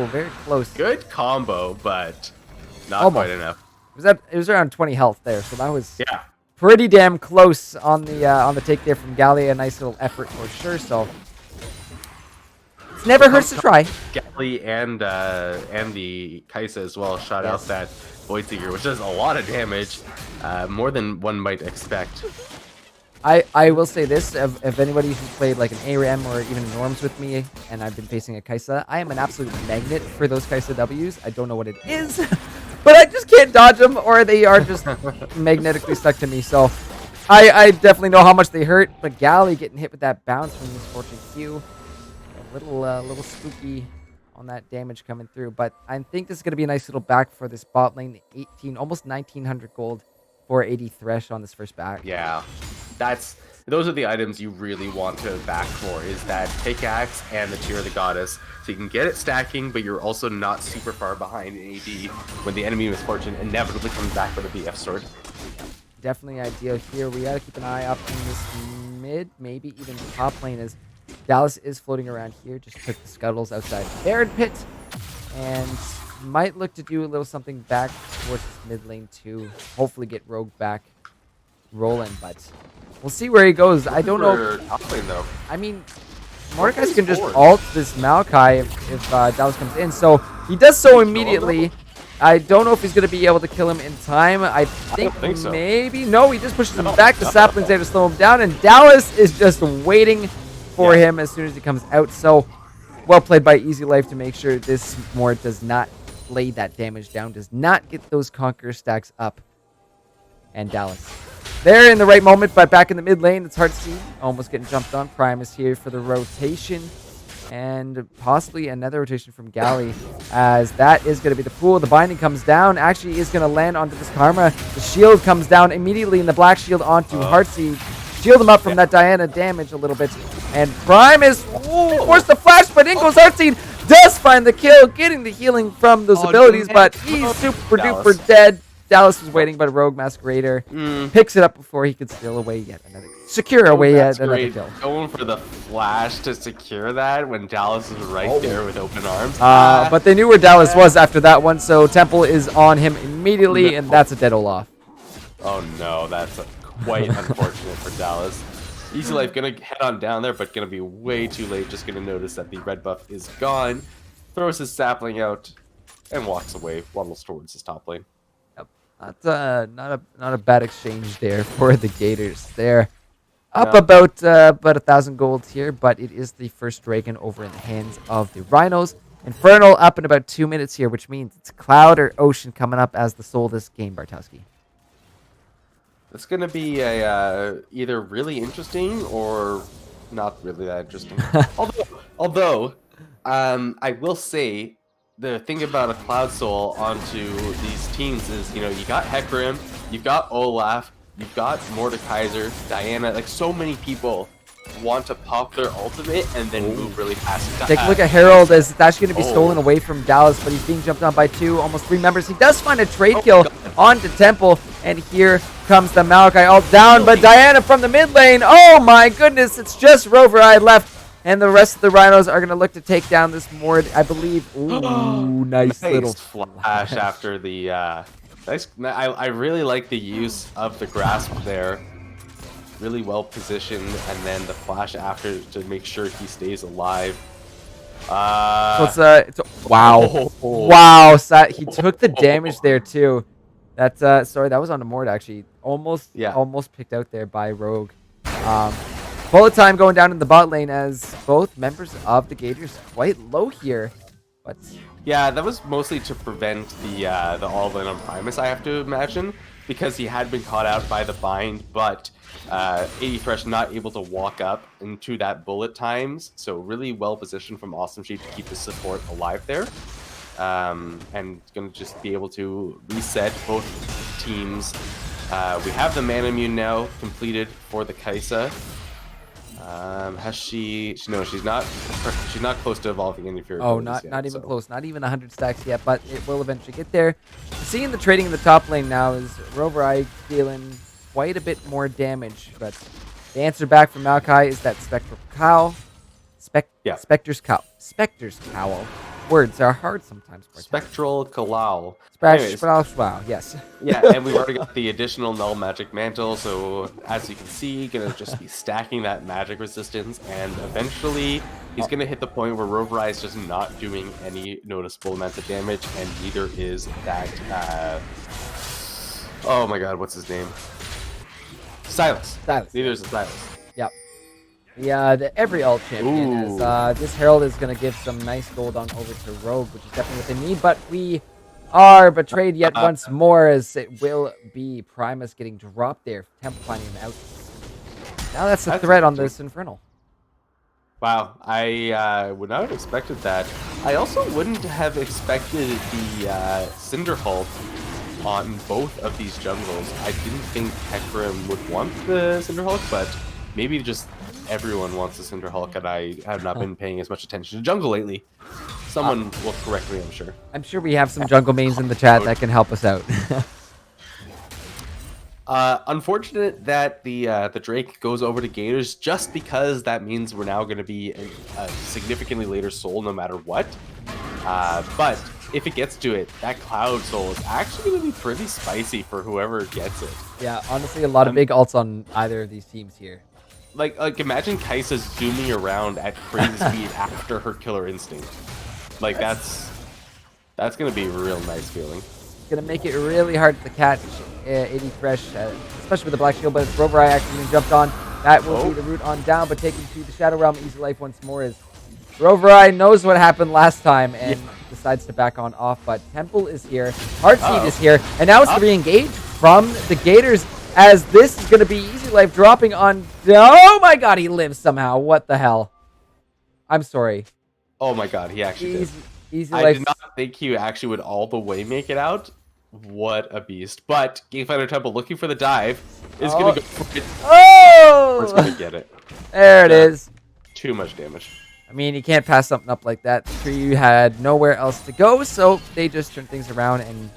very close. Good combo, but not quite enough. It was around 20 health there, so that was pretty damn close on the take there from Gallia. A nice little effort for sure. So it never hurts to try. Gallia and the Kaisa as well shot out that Voidseeker, which does a lot of damage, more than one might expect. I will say this, if anybody who's played like an ARM or even Norms with me, and I've been facing a Kaisa, I am an absolute magnet for those Kaisa Ws. I don't know what it is, but I just can't dodge them, or they are just magnetically stuck to me. So I definitely know how much they hurt, but Galley getting hit with that bounce from Misfortune Q. A little spooky on that damage coming through, but I think this is going to be a nice little back for this bot lane. 18, almost 1900 gold for 80 Thresh on this first back. Yeah, those are the items you really want to back for, is that pickaxe and the Tear of the Goddess. So you can get it stacking, but you're also not super far behind in AD when the enemy Misfortune inevitably comes back with a BF sword. Definitely ideal here. We got to keep an eye up in this mid, maybe even top lane, as Dallas is floating around here. Just took the scuttles outside the Baron pit and might look to do a little something back towards this mid lane to hopefully get Rogue back rolling, but we'll see where he goes. I don't know. Top lane, though. I mean, Mordekaiser can just ult this Maokai if Dallas comes in, so he does so immediately. I don't know if he's going to be able to kill him in time. I think so. Maybe. No, he just pushes him back. The sapling's there to slow him down, and Dallas is just waiting for him as soon as he comes out. So, well played by Easy Life to make sure this Mord does not lay that damage down, does not get those Conqueror stacks up. And Dallas there in the right moment, but back in the mid lane, it's hard to see. Almost getting jumped on. Prime is here for the rotation. And possibly another rotation from Galley, as that is going to be the pool. The binding comes down, actually is going to land onto this Karma. The shield comes down immediately, and the black shield onto Heartseed. Shield him up from that Diana damage a little bit. And Prime is forced to flash, but in goes Heartseed. Does find the kill, getting the healing from those abilities, but he's super duper dead. Dallas was waiting, but Rogue Masquerader picks it up before he could steal away yet another. Secure away yet another kill. Going for the flash to secure that when Dallas is right there with open arms. But they knew where Dallas was after that one, so Temple is on him immediately, and that's a dead Olaf. Oh no, that's quite unfortunate for Dallas. Easy Life gonna head on down there, but gonna be way too late. Just gonna notice that the red buff is gone. Throws his sapling out and walks away, waddles towards his top lane. Not a bad exchange there for the Gators. They're up about 1,000 gold here, but it is the first Dragon over in the hands of the Rhinos. Infernal up in about 2 minutes here, which means it's Cloud or Ocean coming up as the soul of this game, Bartowski. It's gonna be a either really interesting or not really that interesting. although, I will say, the thing about a Cloud Soul onto these teams is, you got Hecarim, you've got Olaf, you've got Mordekaiser, Diana, like so many people want to pop their ultimate and then move really fast. Take a look at Herald, as that's going to be stolen away from Dallas, but he's being jumped on by almost three members. He does find a trade kill onto Temple, and here comes the Maokai all down, but Diana from the mid lane, oh my goodness, it's just Rover Eye left. And the rest of the Rhinos are going to look to take down this Mord, I believe. Ooh, nice little flash after the... nice. I really like the use of the grasp there. Really well positioned, and then the flash after to make sure he stays alive. So wow. Wow. So he took the damage there, too. That's sorry, that was on the Mord, actually. Almost picked out there by Rogue. Bullet time going down in the bot lane, as both members of the Gators quite low here. But yeah, that was mostly to prevent the all-in on Primus, I have to imagine, because he had been caught out by the bind, but 80 Thresh not able to walk up into that bullet times, so really well positioned from Awesome Sheep to keep his support alive there. And going to just be able to reset both teams. We have the Man Immune now completed for the Kaisa. Has she? No, she's not. She's not close to evolving any Fury. Oh, not even close. Not even 100 stacks yet, but it will eventually get there. Seeing the trading in the top lane now is Rover Eye dealing quite a bit more damage, but the answer back from Maokai is that Spectral Cowl. Spectre's Cowl. Words are hard sometimes. Spectral Kalau. Wow, yes. Yeah, and we've already got the additional Null Magic Mantle, so as you can see, gonna just be stacking that magic resistance, and eventually he's gonna hit the point where Rover Eye is just not doing any noticeable amounts of damage, and neither is that, oh my god, what's his name? Silas. Neither is Silas. Yep. Yeah, every alt champion is. This Herald is going to give some nice gold on over to Rogue, which is definitely what they need. But we are betrayed yet once more, as it will be Primus getting dropped there. Temple finding him out. Now that's the threat on this Infernal. Wow, I would not have expected that. I also wouldn't have expected the Cinder Hulk on both of these jungles. I didn't think Hecarim would want the Cinder Hulk, but maybe just everyone wants the Cinder Hulk, and I have not been paying as much attention to jungle lately. Someone will correct me, I'm sure. I'm sure we have some jungle mains in the chat that can help us out. Unfortunate that the Drake goes over to Gators, just because that means we're now going to be a significantly later soul no matter what. But if it gets to it, that Cloud Soul is actually going to be pretty spicy for whoever gets it. Yeah, honestly, a lot of big ults on either of these teams here. Like imagine Kai'Sa zooming around at crazy speed after her Killer Instinct. Like that's going to be a real nice feeling. Gonna make it really hard to catch 80 Thresh, especially with the Black Shield, but it's Rover actually jumped on. That will be the route on down, but taken to the Shadow Realm. Easy Life once more as Rover knows what happened last time and decides to back on off, but Temple is here, Heartseed is here, and now it's the re-engage from the Gators, as this is gonna be Easy Life dropping on. Oh my god, he lives somehow. What the hell? I'm sorry. Oh my god, he actually did. I did not think he actually would all the way make it out. What a beast. But Gamefighter Temple looking for the dive is going to go for it. Oh! It's going to get it. There it is. Too much damage. I mean, you can't pass something up like that. Tree had nowhere else to go, so they just turn things around and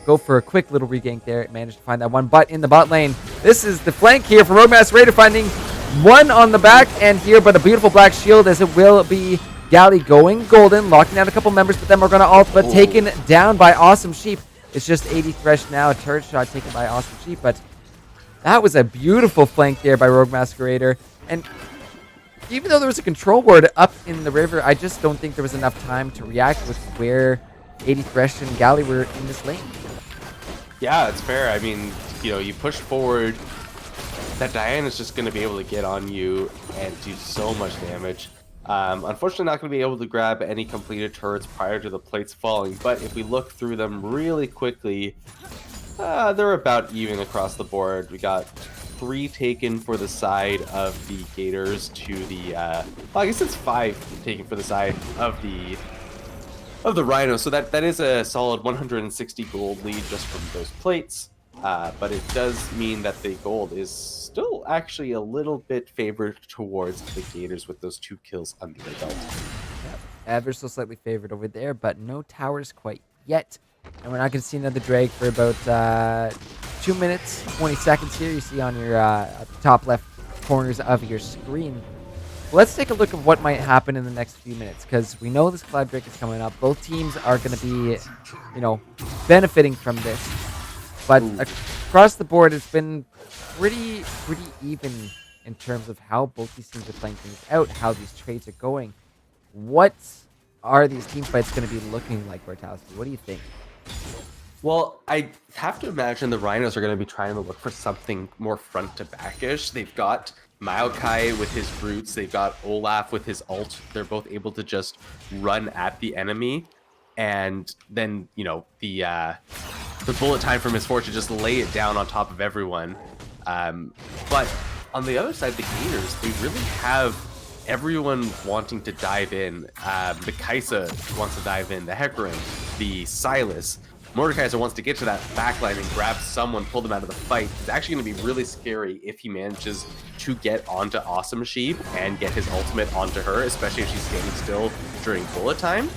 go for a quick little regank there. Managed to find that one, but in the bot lane, this is the flank here for Roadmaster Raider, finding one on the back and here, but a beautiful Black Shield, as it will be Galley going golden, locking down a couple members, but then we're going to ult, but taken down by Awesome Sheep. It's just 80 Thresh now, a turret shot taken by Awesome Sheep, but that was a beautiful flank there by Rogue Masquerader. And even though there was a control ward up in the river, I just don't think there was enough time to react with where 80 Thresh and Galley were in this lane. Yeah, it's fair. I mean, you push forward, that Diane is just going to be able to get on you and do so much damage. Unfortunately, not going to be able to grab any completed turrets prior to the plates falling, but if we look through them really quickly, they're about even across the board. We got 3 taken for the side of the Gators to the, well, I guess it's 5 taken for the side of the Rhino, so that is a solid 160 gold lead just from those plates. But it does mean that the gold is still actually a little bit favored towards the Gators with those 2 kills under their belt. Yep. Ever so slightly favored over there, but no towers quite yet. And we're not going to see another Drake for about 2 minutes, 20 seconds here. You see on your top left corners of your screen. Let's take a look at what might happen in the next few minutes, because we know this Cloud Drake is coming up. Both teams are going to be, benefiting from this. But across the board, it's been pretty even in terms of how both these teams are playing things out, how these trades are going. What are these team fights going to be looking like, Bartowski? What do you think? Well, I have to imagine the Rhinos are going to be trying to look for something more front to backish. They've got Maokai with his roots. They've got Olaf with his ult. They're both able to just run at the enemy. And then, the bullet time for Misfortune, just lay it down on top of everyone. But on the other side, the Gators, they really have everyone wanting to dive in. The Kai'Sa wants to dive in, the Hecarim, the Silas. Mordekaiser wants to get to that backline and grab someone, pull them out of the fight. It's actually going to be really scary if he manages to get onto Awesome Sheep and get his ultimate onto her, especially if she's standing still during bullet time.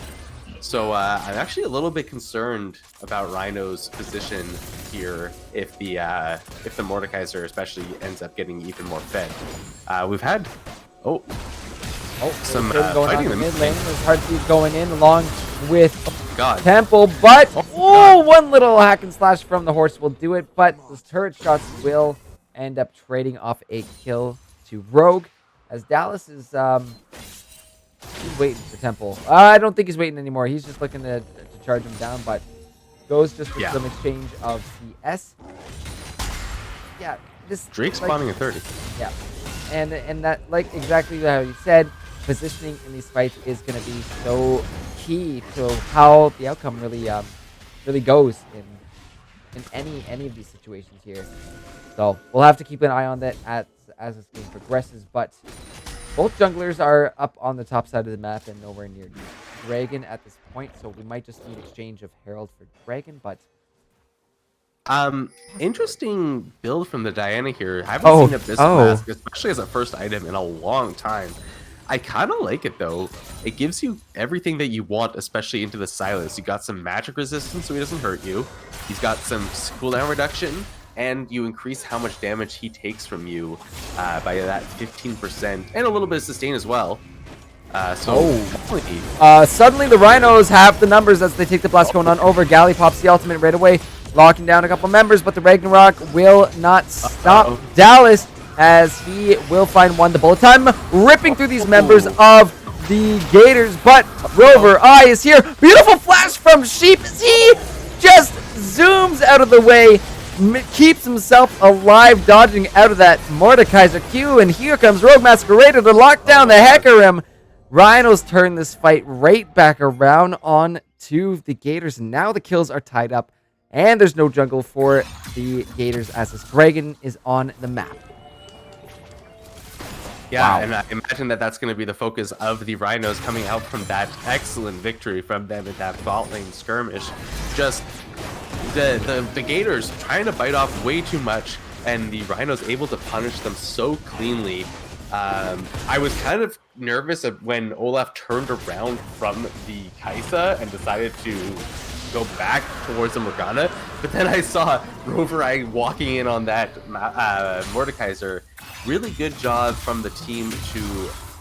So I'm actually a little bit concerned about Rhino's position here if the Mordekaiser especially ends up getting even more fed. We've had some fighting in the mid lane. There's Heartseed going in along with God. Temple, but one little hack and slash from the horse will do it, but those turret shots will end up trading off a kill to Rogue, as Dallas is he's waiting for Temple. I don't think he's waiting anymore. He's just looking to charge him down, but goes just for some exchange of CS. Yeah, this Drake spawning at 30. Yeah, and that, like exactly how you said, positioning in these fights is going to be so key to how the outcome really really goes in any of these situations here. So we'll have to keep an eye on that as this game progresses. But both junglers are up on the top side of the map and nowhere near Dragon at this point. So we might just need exchange of Herald for Dragon, but interesting build from the Diana here. I haven't seen Abyss Mask, especially as a first item, in a long time. I kind of like it though. It gives you everything that you want, especially into the Silas. You got some magic resistance so he doesn't hurt you. He's got some cooldown reduction, and you increase how much damage he takes from you by that 15%, and a little bit of sustain as well. Suddenly the Rhinos have the numbers as they take the blast going on over. Galley pops the ultimate right away, locking down a couple members, but the Ragnarok will not stop Dallas as he will find one. The bullet time ripping through these members of the Gators, but Rover Eye is here. Beautiful flash from Sheep as he just zooms out of the way, keeps himself alive, dodging out of that Mordekaiser Q, and here comes Rogue Masquerader to lock down the Hecarim. Rhinos turn this fight right back around on to the Gators, and now the kills are tied up, and there's no jungle for the Gators as this Dragon is on the map. Yeah, and I imagine that that's going to be the focus of the Rhinos coming out from that excellent victory from them in that bot lane skirmish. Just the Gators trying to bite off way too much, and the Rhinos able to punish them so cleanly. I was kind of nervous when Olaf turned around from the Kaisa and decided to go back towards the Morgana, but then I saw Rover Eye walking in on that Mordekaiser. Really good job from the team to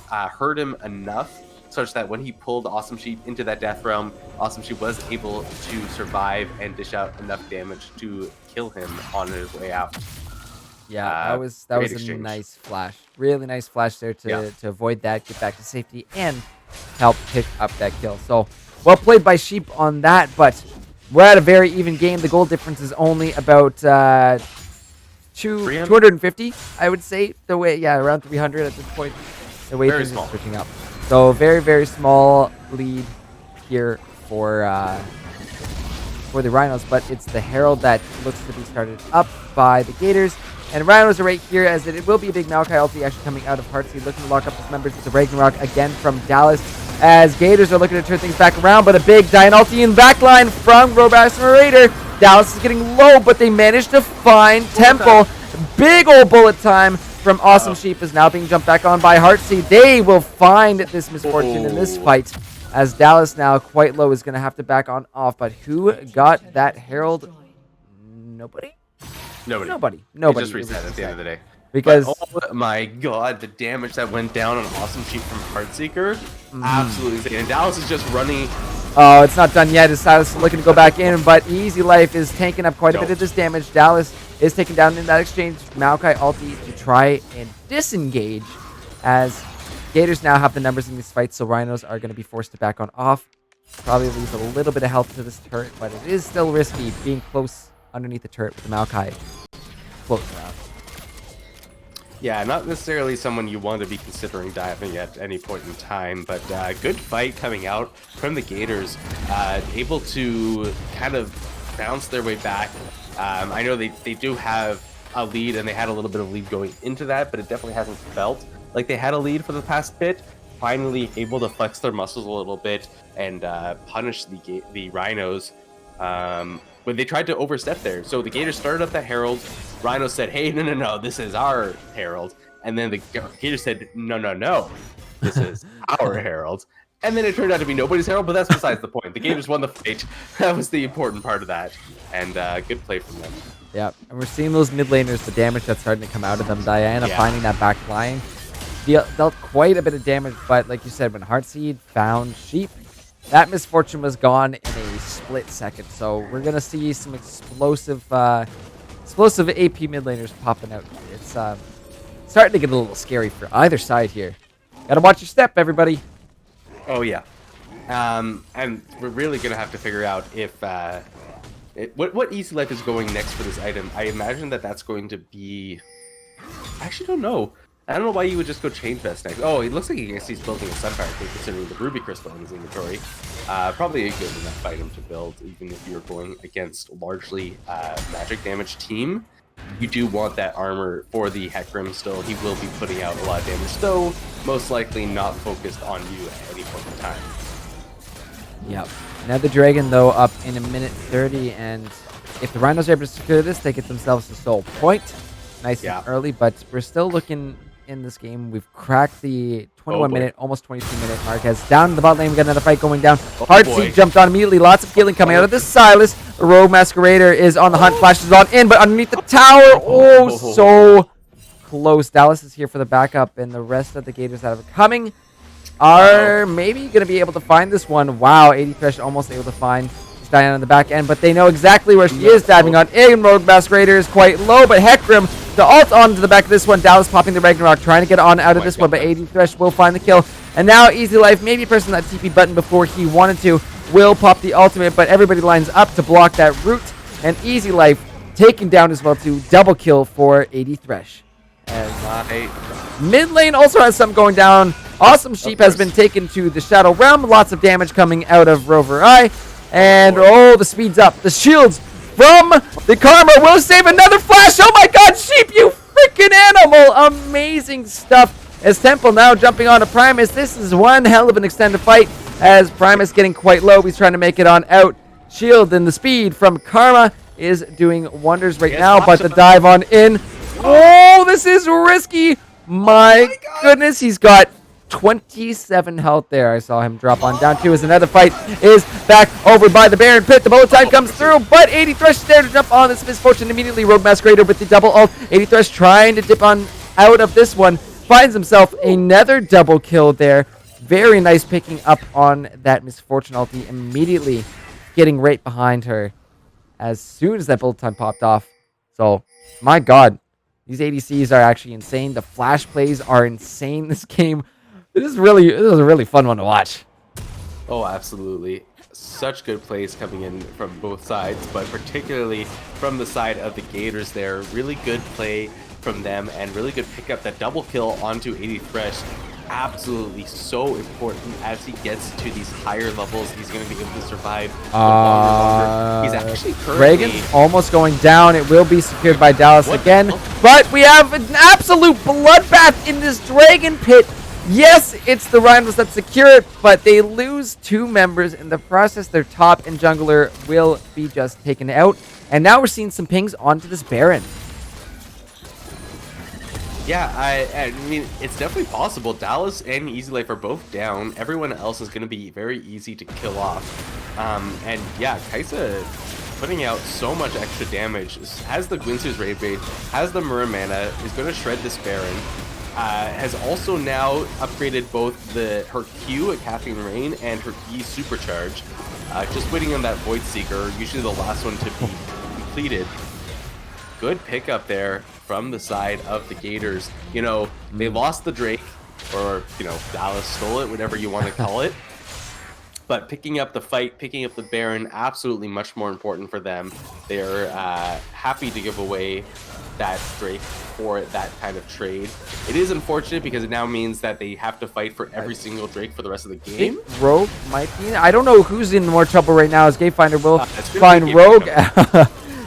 hurt him enough such that when he pulled Awesome Sheep into that death realm, Awesome Sheep was able to survive and dish out enough damage to kill him on his way out. Yeah, that was a nice flash. Really nice flash there to avoid that, get back to safety, and help pick up that kill. So, well played by Sheep on that, but we're at a very even game. The goal difference is only about 250, I would say. The way, around 300 at this point. The way things are switching up. So, very, very small lead here for the Rhinos, but it's the Herald that looks to be started up by the Gators. And Rhinos are right here, as it will be a big Maokai ulti actually coming out of Heartseed, looking to lock up his members with the Ragnarok again from Dallas, as Gators are looking to turn things back around, but a big Diana ulti in backline from Robas Raider. Dallas is getting low, but they managed to find Temple. Big old bullet time from Awesome Sheep is now being jumped back on by Heartseed. They will find this misfortune in this fight, as Dallas now quite low is going to have to back on off. But who got that Herald? Nobody? Nobody. It just reset at the end of the day. Because oh my god, the damage that went down on Awesome Sheep from Heartseeker, absolutely insane. And Dallas is just running. Oh, it's not done yet. As Silas is looking to go back in, but Easy Life is taking up quite a bit of this damage. Dallas is taken down in that exchange. Maokai ulti to try and disengage, as Gators now have the numbers in this fight, so Rhinos are going to be forced to back on off. Probably leaves a little bit of health to this turret, but it is still risky being close underneath the turret with the Maokai floating around. Yeah, not necessarily someone you want to be considering diving at any point in time, but good fight coming out from the Gators, able to kind of bounce their way back. I know they do have a lead, and they had a little bit of lead going into that, but it definitely hasn't felt like they had a lead for the past bit. Finally able to flex their muscles a little bit and punish the Rhinos when they tried to overstep there. So the Gators started up that Herald. Rhino said, hey, no, this is our Herald. And then the Gators said, no, this is our Herald. And then it turned out to be nobody's Herald, but that's besides the point. The Gators won the fight. That was the important part of that. And good play from them. Yeah, and we're seeing those mid laners, the damage that's starting to come out of them. Diana finding that back line dealt quite a bit of damage, but like you said, when Heartseed found Sheep, that misfortune was gone in a split second. So we're gonna see some explosive AP mid laners popping out here. It's starting to get a little scary for either side here. Gotta watch your step, everybody. Oh yeah, and we're really gonna have to figure out if what Easy Life is going next for this item. I imagine that that's going to be. I actually don't know. I don't know why you would just go Chain Fest next. Oh, it looks like he's building a Sunfire King, considering the Ruby Crystal in his inventory. Probably a good enough item to build, even if you're going against largely magic damage team. You do want that armor for the Hecarim still. He will be putting out a lot of damage, though most likely not focused on you at any point in time. Yep. Now the Dragon, though, up in a minute 30, and if the Rhinos are able to secure this, they get themselves a soul point. Nice and early, but we're still looking in this game. We've cracked the 21-minute, almost 22-minute mark. As down in the bot lane, we got another fight going down. Hard Seed jumped on immediately. Lots of healing coming out of this Silas. The Rogue Masquerader is on the hunt. Flashes on in, but underneath the tower. Oh, so close. Dallas is here for the backup, and the rest of the Gators that are coming are maybe going to be able to find this one. Wow, 80 Thresh almost able to find Diana on the back end, but they know exactly where she is. Diving on in. Rogue Masquerader is quite low, but Hecarim, the ult onto the back of this one. Dallas popping the Ragnarok, trying to get on out of this one, but 80 Thresh will find the kill. And now Easy Life, maybe pressing that TP button before he wanted to, will pop the ultimate, but everybody lines up to block that route. And Easy Life taken down as well to double kill for 80 Thresh. As mid lane also has something going down. Awesome Sheep has been taken to the Shadow Realm. Lots of damage coming out of Rover Eye. And oh, the speed's up. The shields from the Karma will save another flash. Oh my god, Sheep, you freaking animal. Amazing stuff. As Temple now jumping on to Primus. This is one hell of an extended fight as Primus getting quite low. He's trying to make it on out. Shield and the speed from Karma is doing wonders right now, but the dive on in. Oh, this is risky. My goodness, he's got 27 health there. I saw him drop on down too as another fight is back over by the Baron Pit. The bullet time comes through, but 80 Thresh is there to jump on this misfortune immediately. Rogue Masquerader with the double ult. 80 Thresh trying to dip on out of this one. Finds himself another double kill there. Very nice picking up on that misfortune ulti immediately, getting right behind her as soon as that bullet time popped off. So, my god, these ADCs are actually insane. The flash plays are insane this game. This is a really fun one to watch. Oh, absolutely. Such good plays coming in from both sides, but particularly from the side of the Gators there. Really good play from them and really good pickup. That double kill onto 80 Thresh. Absolutely so important as he gets to these higher levels. He's going to be able to survive longer. He's actually currently... Dragon's almost going down. It will be secured by Dallas again. But we have an absolute bloodbath in this Dragon Pit. Yes, it's the Rhinos that secure it, but they lose 2 members in the process. Their top and jungler will be just taken out. And now we're seeing some pings onto this Baron. Yeah, I mean, it's definitely possible. Dallas and Easy Life are both down. Everyone else is going to be very easy to kill off. And yeah, Kaisa putting out so much extra damage. Has the Gwynsu's Raid Bait, has the Mura Mana, is going to shred this Baron. Has also now upgraded both her Q at Caffeine Rain and her E Supercharge. Just waiting on that Void Seeker, usually the last one to be completed. Good pickup there from the side of the Gators. You know, they lost the Drake, or, you know, Dallas stole it, whatever you want to call it. But picking up the fight, picking up the Baron, absolutely much more important for them. They're happy to give away that Drake for that kind of trade. It is unfortunate because it now means that they have to fight for every single Drake for the rest of the game. Rogue might be. I don't know who's in more trouble right now as Gatefinder will find Rogue.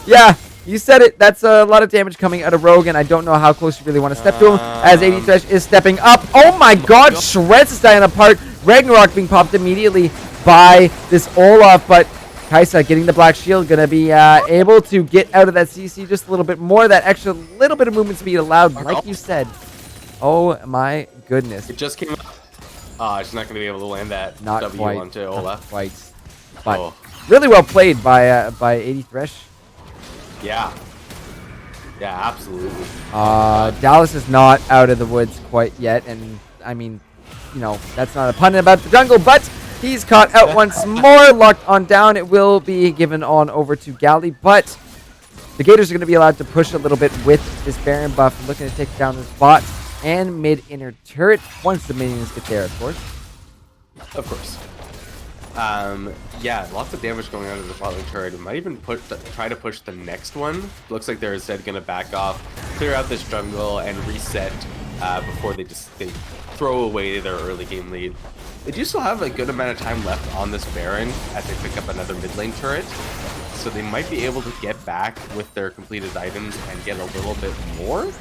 Yeah, you said it. That's a lot of damage coming out of Rogue, and I don't know how close you really want to step to him as 80 Thresh is stepping up. Oh my god, shreds this Diana apart. Ragnarok being popped immediately by this Olaf, but Kaisa getting the black shield, gonna be able to get out of that CC just a little bit more. That extra little bit of movement speed allowed, like you said. Oh my goodness. It just came up. She's not gonna be able to land that not W quite, onto Olaf. Not quite. But really well played by 80 Thresh. Yeah. Yeah, absolutely. Dallas is not out of the woods quite yet, and I mean, you know, that's not a pun about the jungle, but he's caught out once more, locked on down. It will be given on over to Galley, but the Gators are going to be allowed to push a little bit with this Baron buff, looking to take down this bot and mid-inner turret once the minions get there, of course. Of course. Yeah, lots of damage going on to the following turret. We might even try to push the next one. Looks like they're instead going to back off, clear out this jungle, and reset before they throw away their early game lead. They do still have a good amount of time left on this Baron as they pick up another mid lane turret, so they might be able to get back with their completed items and get a little bit more.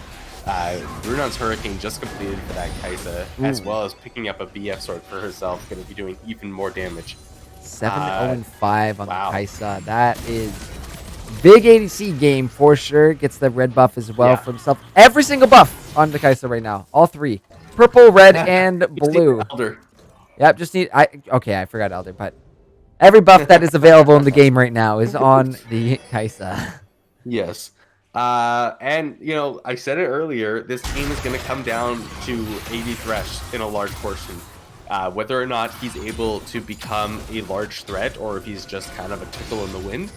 Runon's Hurricane just completed for that Kai'Sa, as well as picking up a BF sword for herself, going to be doing even more damage. 7-0-5 on the Kai'Sa. That is big ADC game for sure. Gets the red buff as well for himself. Every single buff on the Kai'Sa right now. All three. Purple, red, and blue. Yep, just need... Okay, I forgot Elder, but every buff that is available in the game right now is on the Kai'Sa. Yes. And, you know, I said it earlier, this game is going to come down to AD Thresh in a large portion. Whether or not he's able to become a large threat or if he's just kind of a tickle in the wind.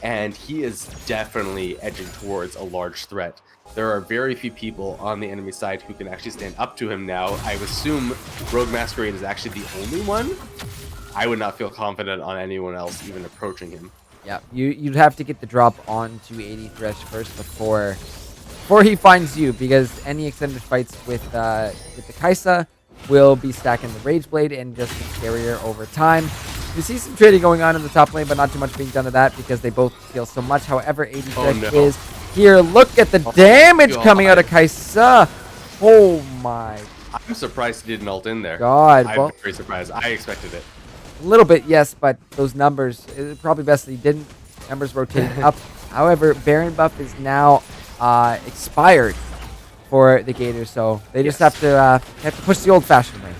And he is definitely edging towards a large threat. There are very few people on the enemy side who can actually stand up to him now. I assume Rogue Masquerade is actually the only one. I would not feel confident on anyone else even approaching him. Yeah, you'd have to get the drop onto AD Thresh first before he finds you, because any extended fights with the Kai'Sa will be stacking the Rage Blade and just get scarier over time. You see some trading going on in the top lane, but not too much being done to that because they both steal so much. However, AD Thresh is here. Look at the damage coming out of Kai'Sa. Oh my. I'm surprised he didn't ult in there. God. I'm very surprised. I expected it. A little bit, yes, but those numbers, it's probably best that he didn't. Numbers rotating up. However, Baron buff is now expired for the Gators, so they just have to push the old-fashioned way.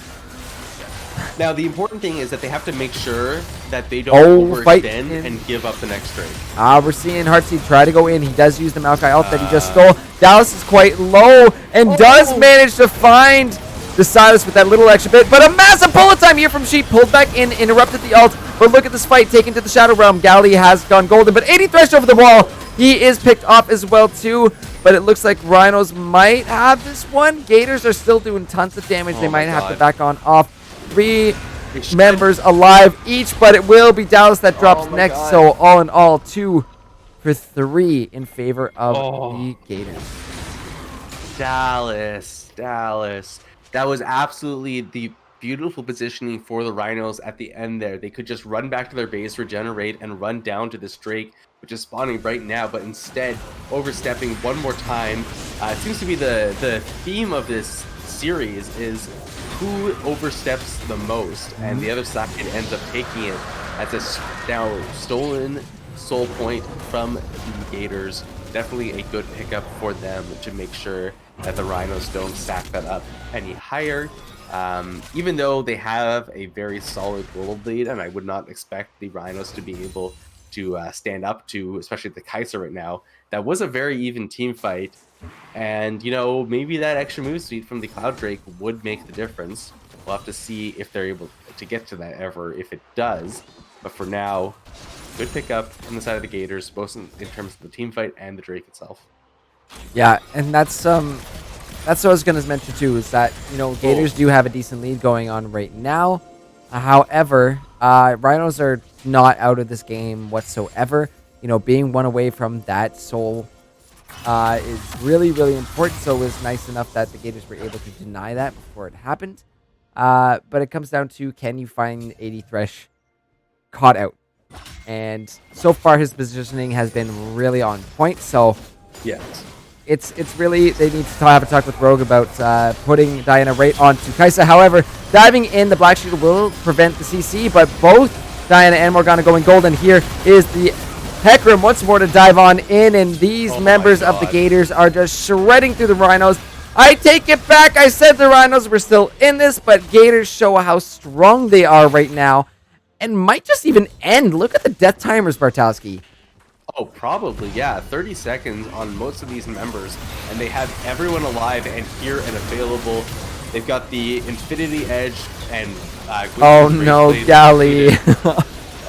Now, the important thing is that they have to make sure that they don't overextend and give up the next trade. We're seeing Heartseed try to go in. He does use the Maokai ult that he just stole. Dallas is quite low and does manage to find the Silas with that little extra bit, but a massive bullet time here from Sheep. Pulled back in, interrupted the ult, but look at this fight taken to the Shadow Realm. Galley has gone golden, but 80 Thresh over the wall. He is picked off as well too, but it looks like Rhinos might have this one. Gators are still doing tons of damage. They might have to back on off. 3 members alive each, but it will be Dallas that drops next, so all in all, 2 for 3 in favor of the Gators. Dallas. That was absolutely the beautiful positioning for the Rhinos at the end there. They could just run back to their base, regenerate, and run down to this Drake, which is spawning right now, but instead overstepping one more time. It seems to be the theme of this series is who oversteps the most, and the other side ends up taking it as a now stolen soul point from the Gators. Definitely a good pickup for them to make sure that the Rhinos don't stack that up any higher. Even though they have a very solid gold lead, and I would not expect the Rhinos to be able to stand up to, especially the Kai'Sa right now. That was a very even team fight, and you know, maybe that extra move speed from the Cloud Drake would make the difference. We'll have to see if they're able to get to that ever, if it does. But for now, good pickup on the side of the Gators, both in terms of the team fight and the Drake itself. Yeah, and that's what I was gonna mention too, is that, you know, Gators do have a decent lead going on right now. However, Rhinos are not out of this game whatsoever. You know, being one away from that soul is really, really important. So it was nice enough that the Gators were able to deny that before it happened. But it comes down to, can you find AD Thresh caught out? And so far his positioning has been really on point. So yes, it's really, they need to have a talk with Rogue about putting Diana right onto Kai'Sa. However, diving in, the Black Shield will prevent the CC, but both Diana and Morgana going golden. Here is the Hecarim once more to dive on in, and these members of the Gators are just shredding through the Rhinos. I take it back. I said the Rhinos were still in this, but Gators show how strong they are right now and might just even end. Look at the death timers, Bartowski. Oh, probably, yeah. 30 seconds on most of these members, and they have everyone alive and here and available. They've got the Infinity Edge and... oh no, Galley.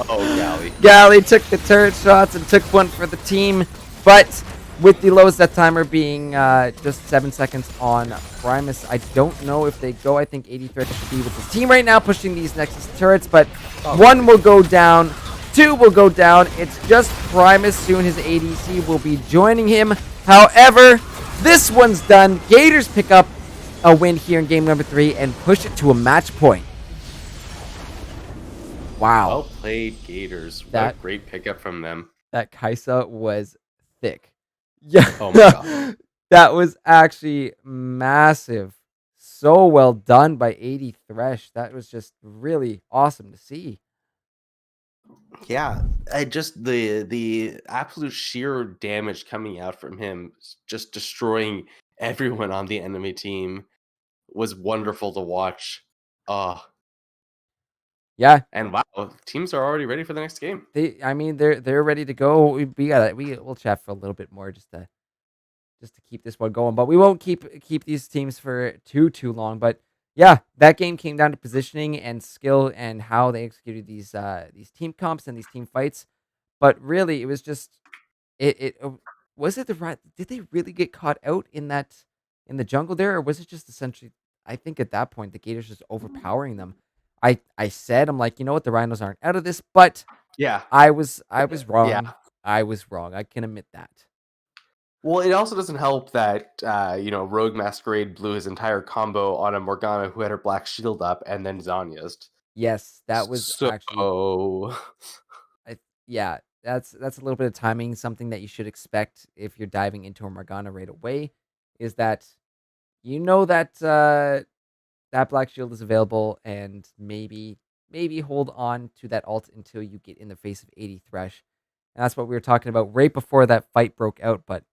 Galley. Galley took the turret shots and took one for the team, but with the lowest death timer being just 7 seconds on Primus, I don't know if they go. I think 80 Threat should be with his team right now, pushing these Nexus turrets, but one will go down, 2 will go down. It's just Primus. Soon his ADC will be joining him. However, this one's done. Gators pick up a win here in game number 3 and push it to a match point. Wow. Well played, Gators. What That- a great pickup from them. That Kaisa was thick. Yeah. Oh my God. That was actually massive. So well done by 80 Thresh. That was just really awesome to see. Yeah, I just the absolute sheer damage coming out from him, just destroying everyone on the enemy team, was wonderful to watch. Yeah, And wow, teams are already ready for the next game. they're ready to go. We'll chat for a little bit more just to keep this one going, but we won't keep these teams for too long. But yeah, that game came down to positioning and skill and how they executed these team comps and these team fights. But really, it was just was it the right? Did they really get caught out in the jungle there, or was it just essentially? I think at that point the Gators just overpowering them. I said, I'm like, you know what, the Rhinos aren't out of this, but Yeah, I was wrong. yeah. I was wrong. I can admit that. Well, it also doesn't help that Rogue Masquerade blew his entire combo on a Morgana who had her black shield up, and then Zanya's. Yes, that was actually. Yeah, that's a little bit of timing. Something that you should expect if you're diving into a Morgana right away is that you know that that black shield is available, and maybe hold on to that ult until you get in the face of 80 Thresh. And that's what we were talking about right before that fight broke out. But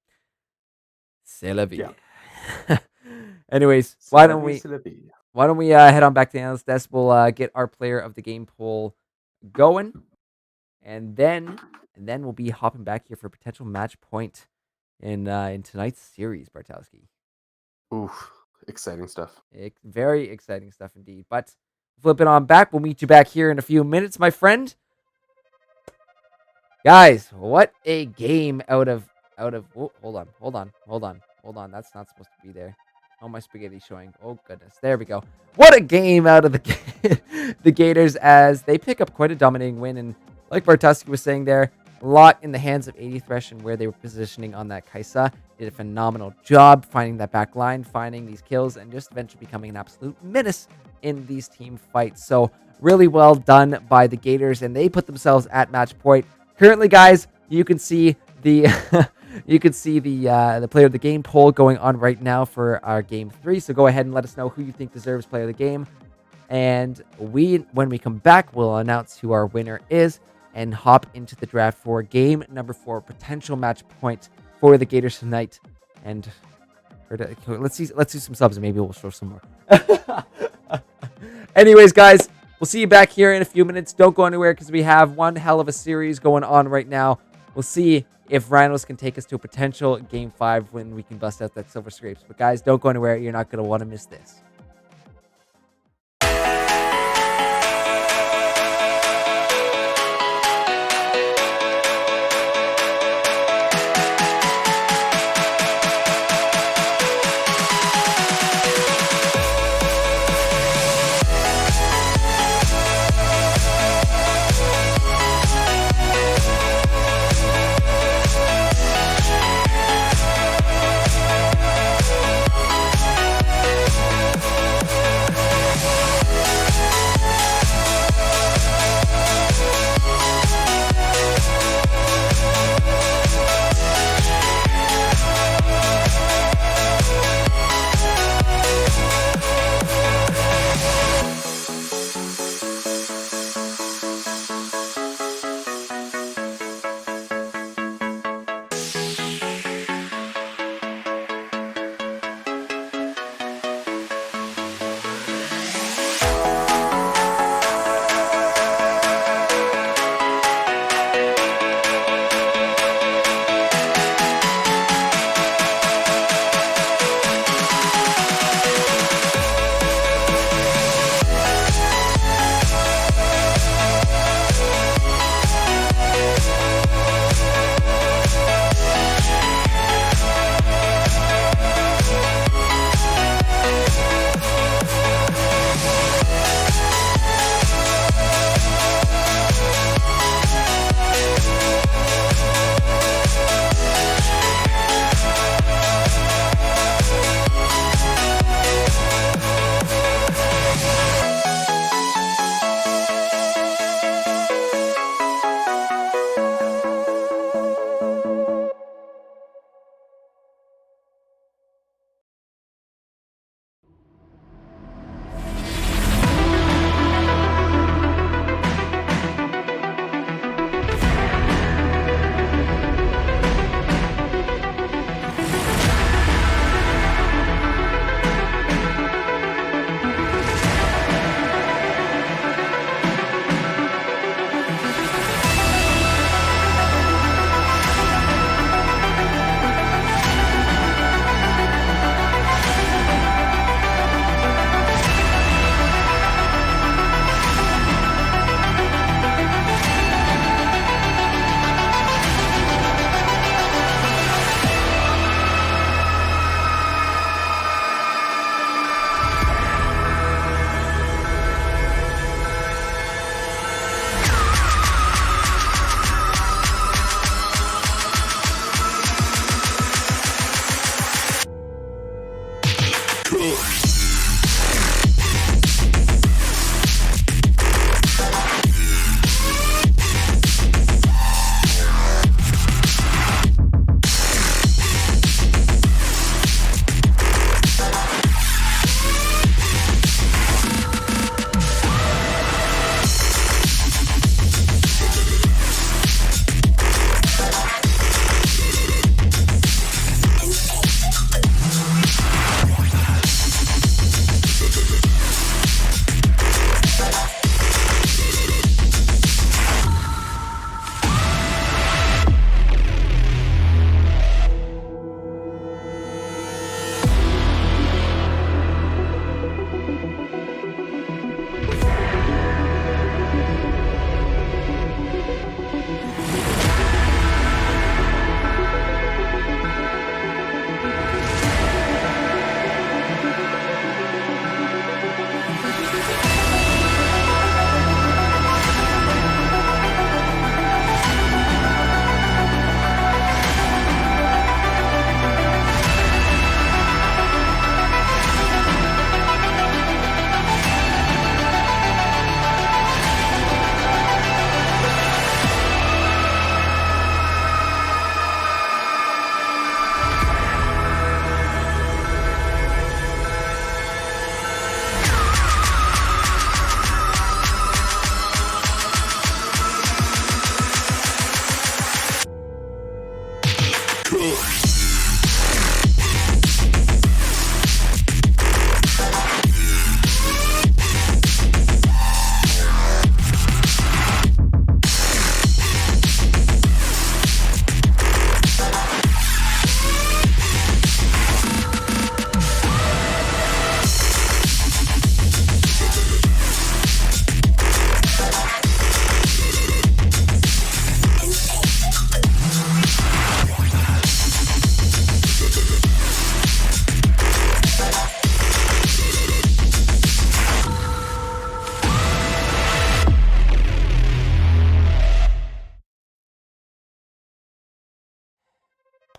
c'est la vie. Yeah. Anyways, why don't we head on back to the analyst desk? We'll get our player of the game poll going, and then we'll be hopping back here for a potential match point in tonight's series, Bartowski. Oof, exciting stuff. Very exciting stuff indeed. But flip it on back. We'll meet you back here in a few minutes, my friend. Guys, what a game out of hold on. That's not supposed to be there. Oh, my spaghetti showing. Oh goodness. There we go. What a game out of the Gators as they pick up quite a dominating win. And like Bartowski was saying there, a lot in the hands of 80 Thresh and where they were positioning on that Kaisa. Did a phenomenal job finding that back line, finding these kills, and just eventually becoming an absolute menace in these team fights. So really well done by the Gators, and they put themselves at match point. Currently, guys, you can see the the player of the game poll going on right now for our game 3. So go ahead and let us know who you think deserves player of the game. And when we come back, we'll announce who our winner is and hop into the draft for game number 4, potential match point for the Gators tonight. And let's do some subs and maybe we'll show some more. Anyways, guys, we'll see you back here in a few minutes. Don't go anywhere because we have one hell of a series going on right now. We'll see if Rhinos can take us to a potential game 5 when we can bust out that Silver Scrapes. But guys, don't go anywhere. You're not going to want to miss this.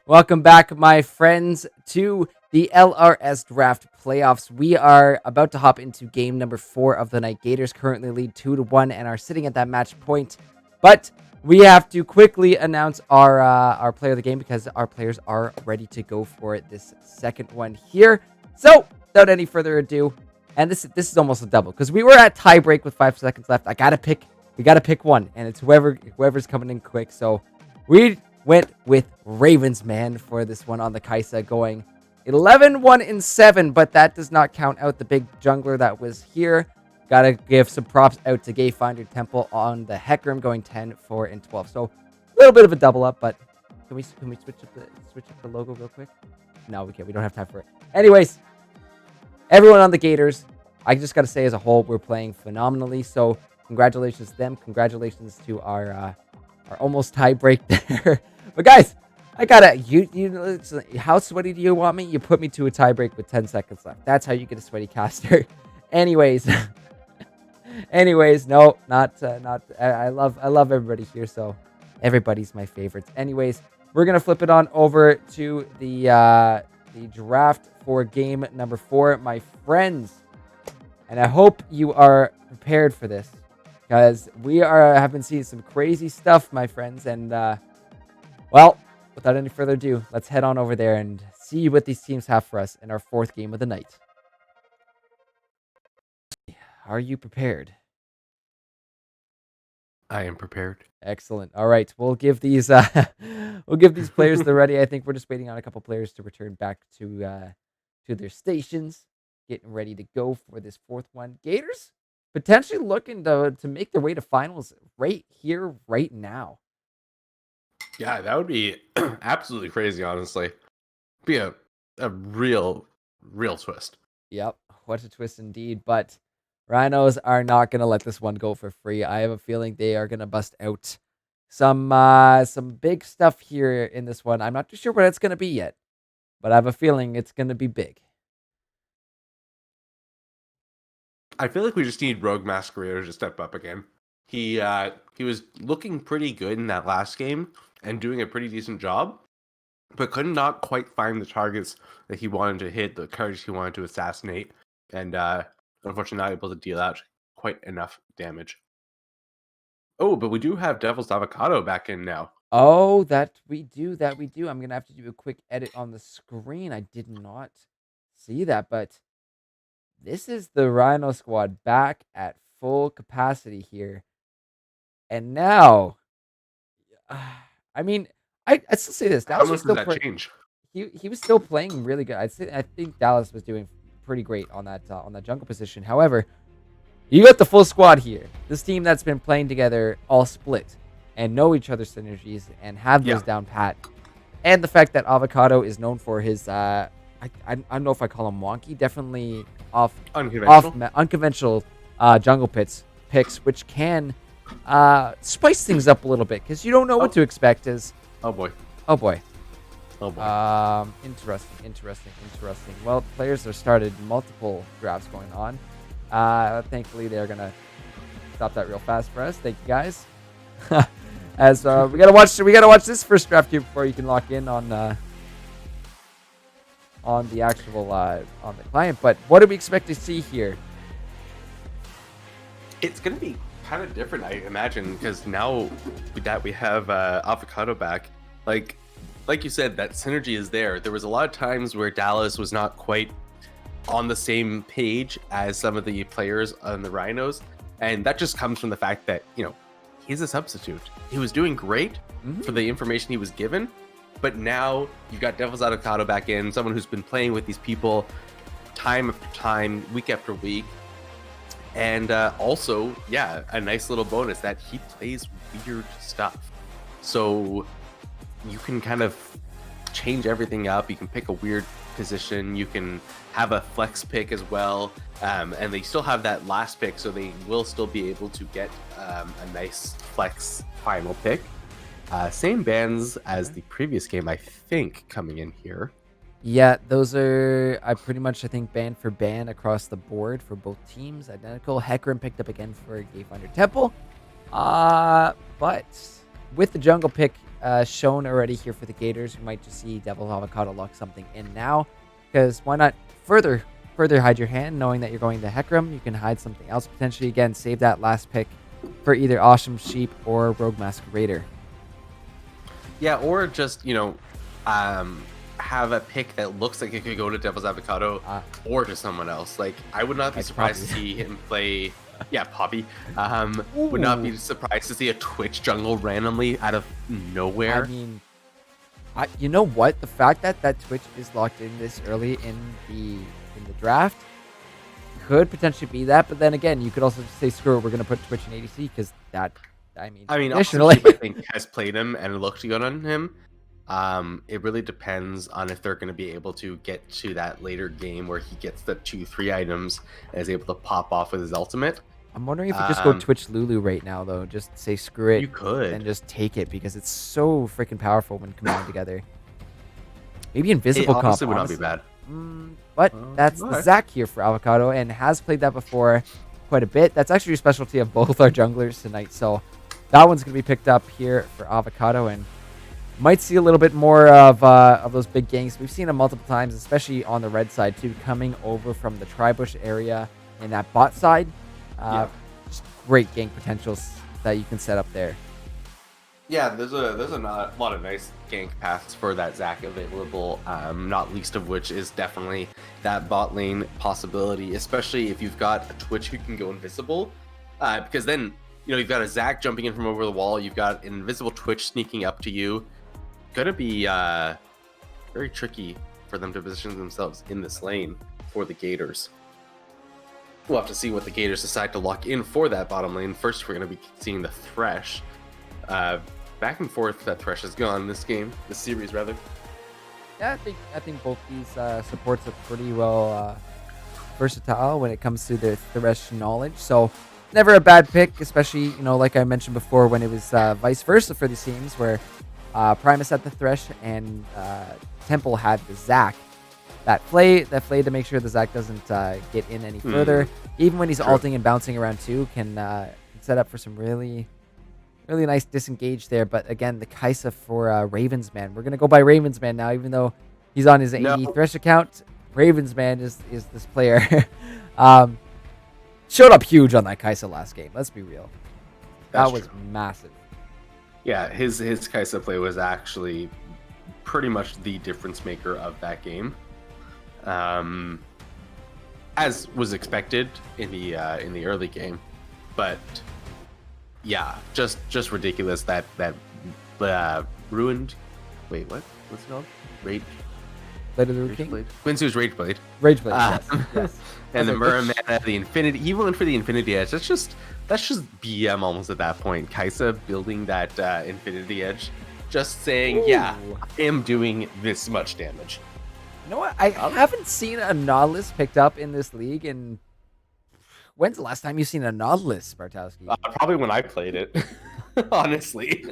Welcome back, my friends, to the LRS Draft Playoffs. We are about to hop into game number 4 of the night. Gators currently lead 2-1 and are sitting at that match point. But we have to quickly announce our player of the game because our players are ready to go for it. This second one here. So, without any further ado, and this is almost a double because we were at tie break with 5 seconds left. We gotta pick one, and it's whoever's coming in quick. So we went with Ravens Man for this one on the Kaisa, going 11-1-7, but that does not count out the big jungler that was here. Gotta give some props out to Gayfinder Temple on the Hecarim, going 10-4-12. So a little bit of a double up, but can we switch up the logo real quick? No, we can't. We don't have time for it. Anyways, everyone on the Gators, I just gotta say as a whole, we're playing phenomenally. So congratulations to them. Congratulations to our almost tie break there. But guys, I gotta how sweaty do you want me? You put me to a tie break with 10 seconds left. That's how you get a sweaty caster. Anyways, no, not. I love everybody here, so everybody's my favorites. Anyways, we're gonna flip it on over to the draft for game number 4, my friends, and I hope you are prepared for this because we have been seeing some crazy stuff, my friends, and well, without any further ado, let's head on over there and see what these teams have for us in our 4th game of the night. Are you prepared? I am prepared. Excellent. All right, we'll give these players the ready. I think we're just waiting on a couple players to return back to their stations, getting ready to go for this 4th one. Gators potentially looking to make their way to finals right here, right now. Yeah, that would be absolutely crazy, honestly. Be a real twist. Yep, what a twist indeed. But Rhinos are not going to let this one go for free. I have a feeling they are going to bust out some big stuff here in this one. I'm not too sure what it's going to be yet, but I have a feeling it's going to be big. I feel like we just need Rogue Masquerader to step up again. He was looking pretty good in that last game and doing a pretty decent job, but could not quite find the targets that he wanted to hit, the cards he wanted to assassinate, and unfortunately not able to deal out quite enough damage. Oh, but we do have Devil's Avocado back in now. Oh, that we do. I'm going to have to do a quick edit on the screen. I did not see that, but this is the Rhino squad back at full capacity here. And now, I mean, I'd still say this. How much did that change? He was still playing really good. I think Dallas was doing pretty great on that jungle position. However, you got the full squad here. This team that's been playing together all split and know each other's synergies and have those down pat. And the fact that Avocado is known for his I don't know if I call him wonky, definitely unconventional jungle picks, which can spice things up a little bit because you don't know what to expect. Oh boy. Interesting. Well, players have started multiple drafts going on. Thankfully, they're gonna stop that real fast for us. Thank you guys. As we gotta watch this first draft here before you can lock in on the actual on the client. But what do we expect to see here? It's gonna be kind of different, I imagine, because now that we have Avocado back, like you said, that synergy is there. There was a lot of times where Dallas was not quite on the same page as some of the players on the Rhinos, and that just comes from the fact that, you know, he's a substitute. He was doing great for the information he was given, but now you've got Devil's Avocado back in, someone who's been playing with these people time after time, week after week. And also, yeah, a nice little bonus that he plays weird stuff. So you can kind of change everything up. You can pick a weird position. You can have a flex pick as well. And they still have that last pick, so they will still be able to get a nice flex final pick. Same bans as the previous game, I think, coming in here. Yeah, those are I think ban for ban across the board for both teams. Identical. Hecarim picked up again for Gayfinder Temple. But with the jungle pick shown already here for the Gators. We might just see Devil Avocado lock something in now, because why not further hide your hand, knowing that you're going to Hecarim. You can hide something else potentially. Again, save that last pick for either Awesome Sheep or Rogue Masquerader. Yeah, or just, have a pick that looks like it could go to Devil's Avocado or to someone else. Like, I would not be surprised to see him play... Yeah, Poppy. Would not be surprised to see a Twitch jungle randomly out of nowhere. I mean, you know what? The fact that Twitch is locked in this early in the draft could potentially be that. But then again, you could also just say, screw it, we're going to put Twitch in ADC, because additionally, I think has played him and looked good on him. It really depends on if they're going to be able to get to that later game where he gets the 2-3 items and is able to pop off with his ultimate. I'm wondering if you just go Twitch Lulu right now, though. Just say screw it. You could. And just take it, because it's so freaking powerful when combined together. Maybe Invisible Comp. Would not be bad. But that's Zach here for Avocado, and has played that before quite a bit. That's actually a specialty of both our junglers tonight. So that one's going to be picked up here for Avocado, and might see a little bit more of those big ganks. We've seen them multiple times, especially on the red side too, coming over from the Tribush area and that bot side. Just great gank potentials that you can set up there. Yeah, there's a lot of nice gank paths for that Zac available, not least of which is definitely that bot lane possibility, especially if you've got a Twitch who can go invisible, because then you've got a Zac jumping in from over the wall, you've got an invisible Twitch sneaking up to you. Gonna be very tricky for them to position themselves in this lane for the Gators. We'll have to see what the Gators decide to lock in for that bottom lane. First, we're going to be seeing the Thresh. Back and forth that Thresh has gone this series rather. Yeah, I think both these supports are pretty well versatile when it comes to their Thresh knowledge. So never a bad pick, especially like I mentioned before, when it was vice versa for these teams, where Primus had the Thresh and Temple had the Zac. That play to make sure the Zac doesn't get in any further. Even when he's ulting and bouncing around too, can set up for some really nice disengage there. But again, the Kaisa for Ravensman. We're going to go by Ravensman now, even though he's on his AE Thresh account. Ravensman is this player. Showed up huge on that Kaisa last game. Let's be real. That was massive. Yeah, his Kaisa play was actually pretty much the difference maker of that game. As was expected in the early game, but yeah, just ridiculous that ruined. Wait, what's it called? Rage. Blade of the Root King? Quincy's Rage Blade. Rage Blade. Yes. And the Muramana, the Infinity. He went for the Infinity Edge. That's just BM almost at that point. Kaisa building that Infinity Edge, just saying, ooh, yeah, I am doing this much damage. You know what? I haven't seen a Nautilus picked up in this league, and when's the last time you've seen a Nautilus, Bartowski? Probably when I played it, honestly.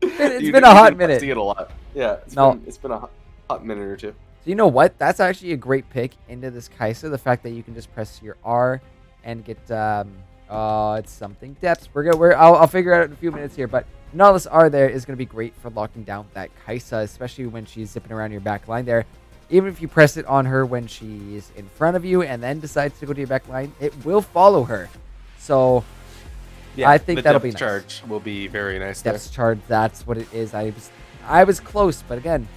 It's been a hot minute. I see it a lot. Yeah, it's been a hot minute or two. So you know what? That's actually a great pick into this Kaisa. The fact that you can just press your R and get it's something depths. I'll figure it out in a few minutes here, but Nautilus R there is going to be great for locking down that Kaisa, especially when she's zipping around your back line there. Even if you press it on her when she's in front of you and then decides to go to your back line, it will follow her. So yeah, I think that'll be nice. Charge will be very nice. Depth charge, that's what it is. I was close, but again,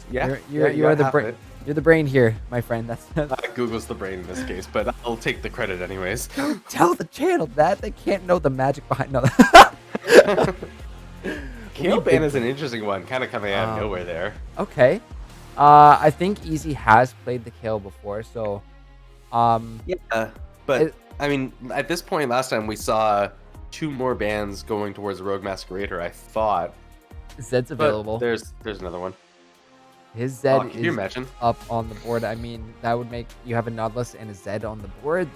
yeah, you're the brain. You're the brain here, my friend. That's Google's the brain in this case, but I'll take the credit anyways. Don't tell the channel that. They can't know the magic behind. No. Kale ban is an interesting one, kind of coming out of nowhere there. Okay. I think Easy has played the Kale before, so yeah, but I mean, at this point last time we saw 2 more bans going towards the Rogue Masquerader, I thought. Zed's available. There's another one. His Zed can you imagine? Up on the board. I mean, that would make you have a Nautilus and a Zed on the board,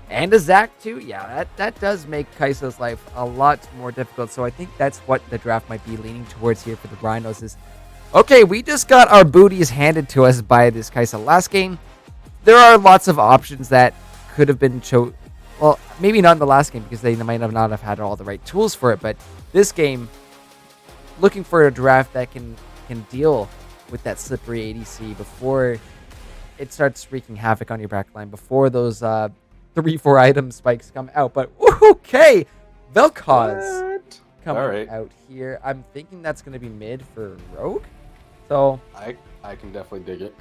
and a Zac too. Yeah, that does make Kaisa's life a lot more difficult. So I think that's what the draft might be leaning towards here for the Rhinos is, okay, we just got our booties handed to us by this Kaisa last game. There are lots of options that could have been chosen. Well, maybe not in the last game because they might not have had all the right tools for it. But this game, looking for a draft that can deal with that slippery ADC before it starts wreaking havoc on your backline, before those 3-4 item spikes come out. But okay, Vel'Koz coming out here. I'm thinking that's going to be mid for Rogue. So I can definitely dig it.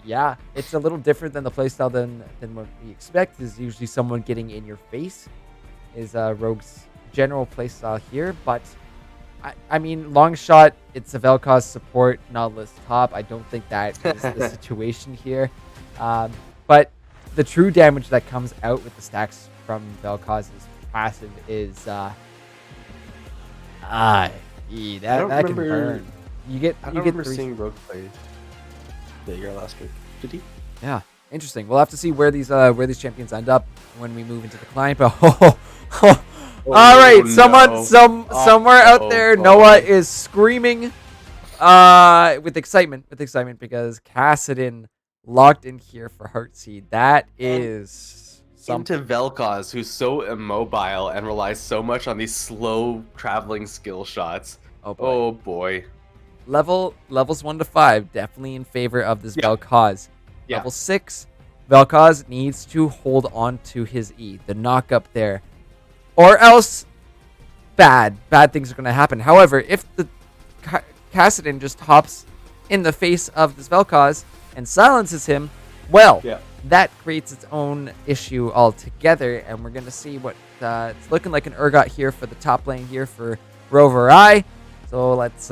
Yeah, it's a little different than the playstyle than what we expect. Is usually someone getting in your face is Rogue's general playstyle here, but I mean, long shot, it's a Vel'Koz support, Nautilus top. I don't think that is the situation here. But the true damage that comes out with the stacks from Vel'Koz's passive is that can burn. I don't remember seeing Rogue play the year last week. Did he? Yeah, interesting. We'll have to see where these champions end up when we move into the client. But all right, no. somewhere out there, Noah is screaming with excitement because Kassadin locked in here for Heartseed. That is something. Into Vel'Koz, who's so immobile and relies so much on these slow traveling skill shots. Oh boy. Levels 1 to 5 definitely in favor of this Vel'Koz. Yeah. Level 6, Vel'Koz needs to hold on to his E, the knock up there, or else bad things are going to happen. However, if the Kassadin just hops in the face of this Vel'Koz and silences him, well, that creates its own issue altogether, and we're going to see what it's looking like an Urgot here for the top lane here for Rover Eye. So let's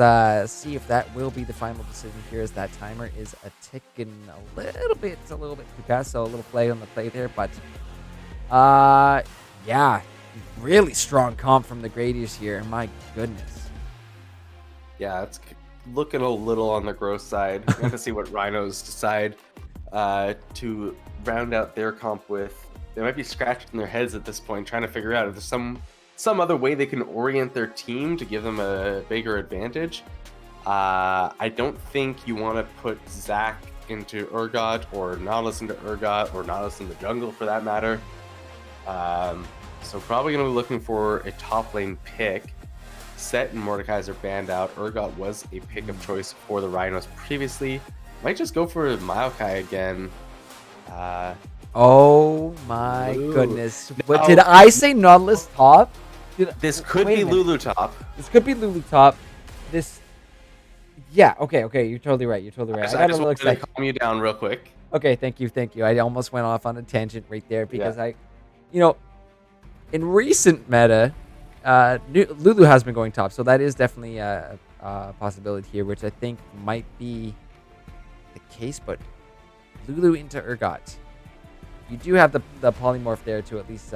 see if that will be the final decision here, as that timer is ticking a little bit too fast. So a little play on the play there, but yeah, really strong comp from the Gradius here. My goodness. Yeah, it's looking a little on the gross side. We have to see what Rhinos decide to round out their comp with. They might be scratching their heads at this point, trying to figure out if there's some other way they can orient their team to give them a bigger advantage. I don't think you want to put Zach into Urgot, or Nautilus into Urgot, or Nautilus in the jungle for that matter. So probably going to be looking for a top lane pick. Set and Mordekaiser banned out. Urgot was a pick of choice for the Rhinos previously. Might just go for Maokai again. Oh my goodness. What, did I say Nautilus top? This could be Lulu top. This could be Lulu top. Yeah, okay, you're totally right. I just wanted to calm you down real quick. Okay, thank you. I almost went off on a tangent right there because in recent meta, Lulu has been going top, so that is definitely a possibility here, which I think might be the case. But Lulu into Urgot, you do have the polymorph there to at least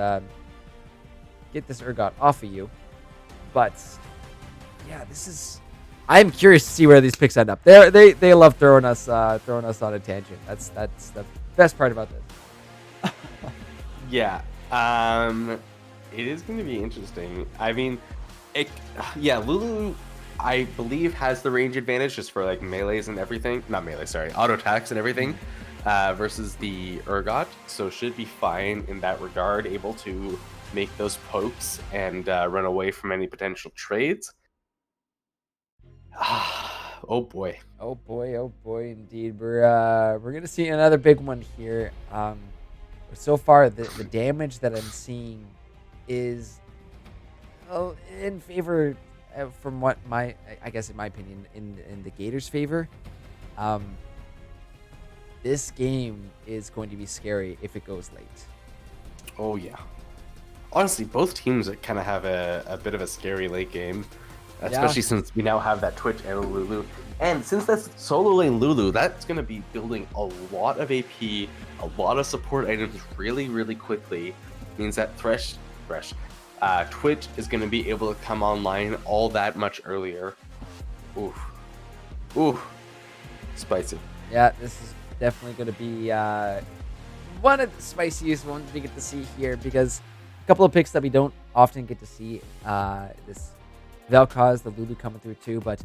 get this Urgot off of you. But yeah, I'm curious to see where these picks end up. They love throwing us on a tangent. That's the best part about this. Yeah. It is going to be interesting. I mean, Lulu, I believe, has the range advantage just for like melees and everything. Not melee, sorry, auto attacks and everything, versus the Urgot. So should be fine in that regard, able to make those pokes and run away from any potential trades. Oh boy, indeed. We're gonna see another big one here. So far, the damage that I'm seeing is in favor, from what I guess in my opinion, in the Gators' favor. This game is going to be scary if it goes late. Oh yeah. Honestly, both teams kind of have a bit of a scary late game, especially since we now have that Twitch and Lulu. And since that's solo lane Lulu, that's going to be building a lot of AP, a lot of support items really, really quickly. Means that Twitch is going to be able to come online all that much earlier. Ooh, spicy. Yeah, this is definitely going to be one of the spiciest ones we get to see here, because a couple of picks that we don't often get to see. This Vel'Koz, the Lulu coming through too, but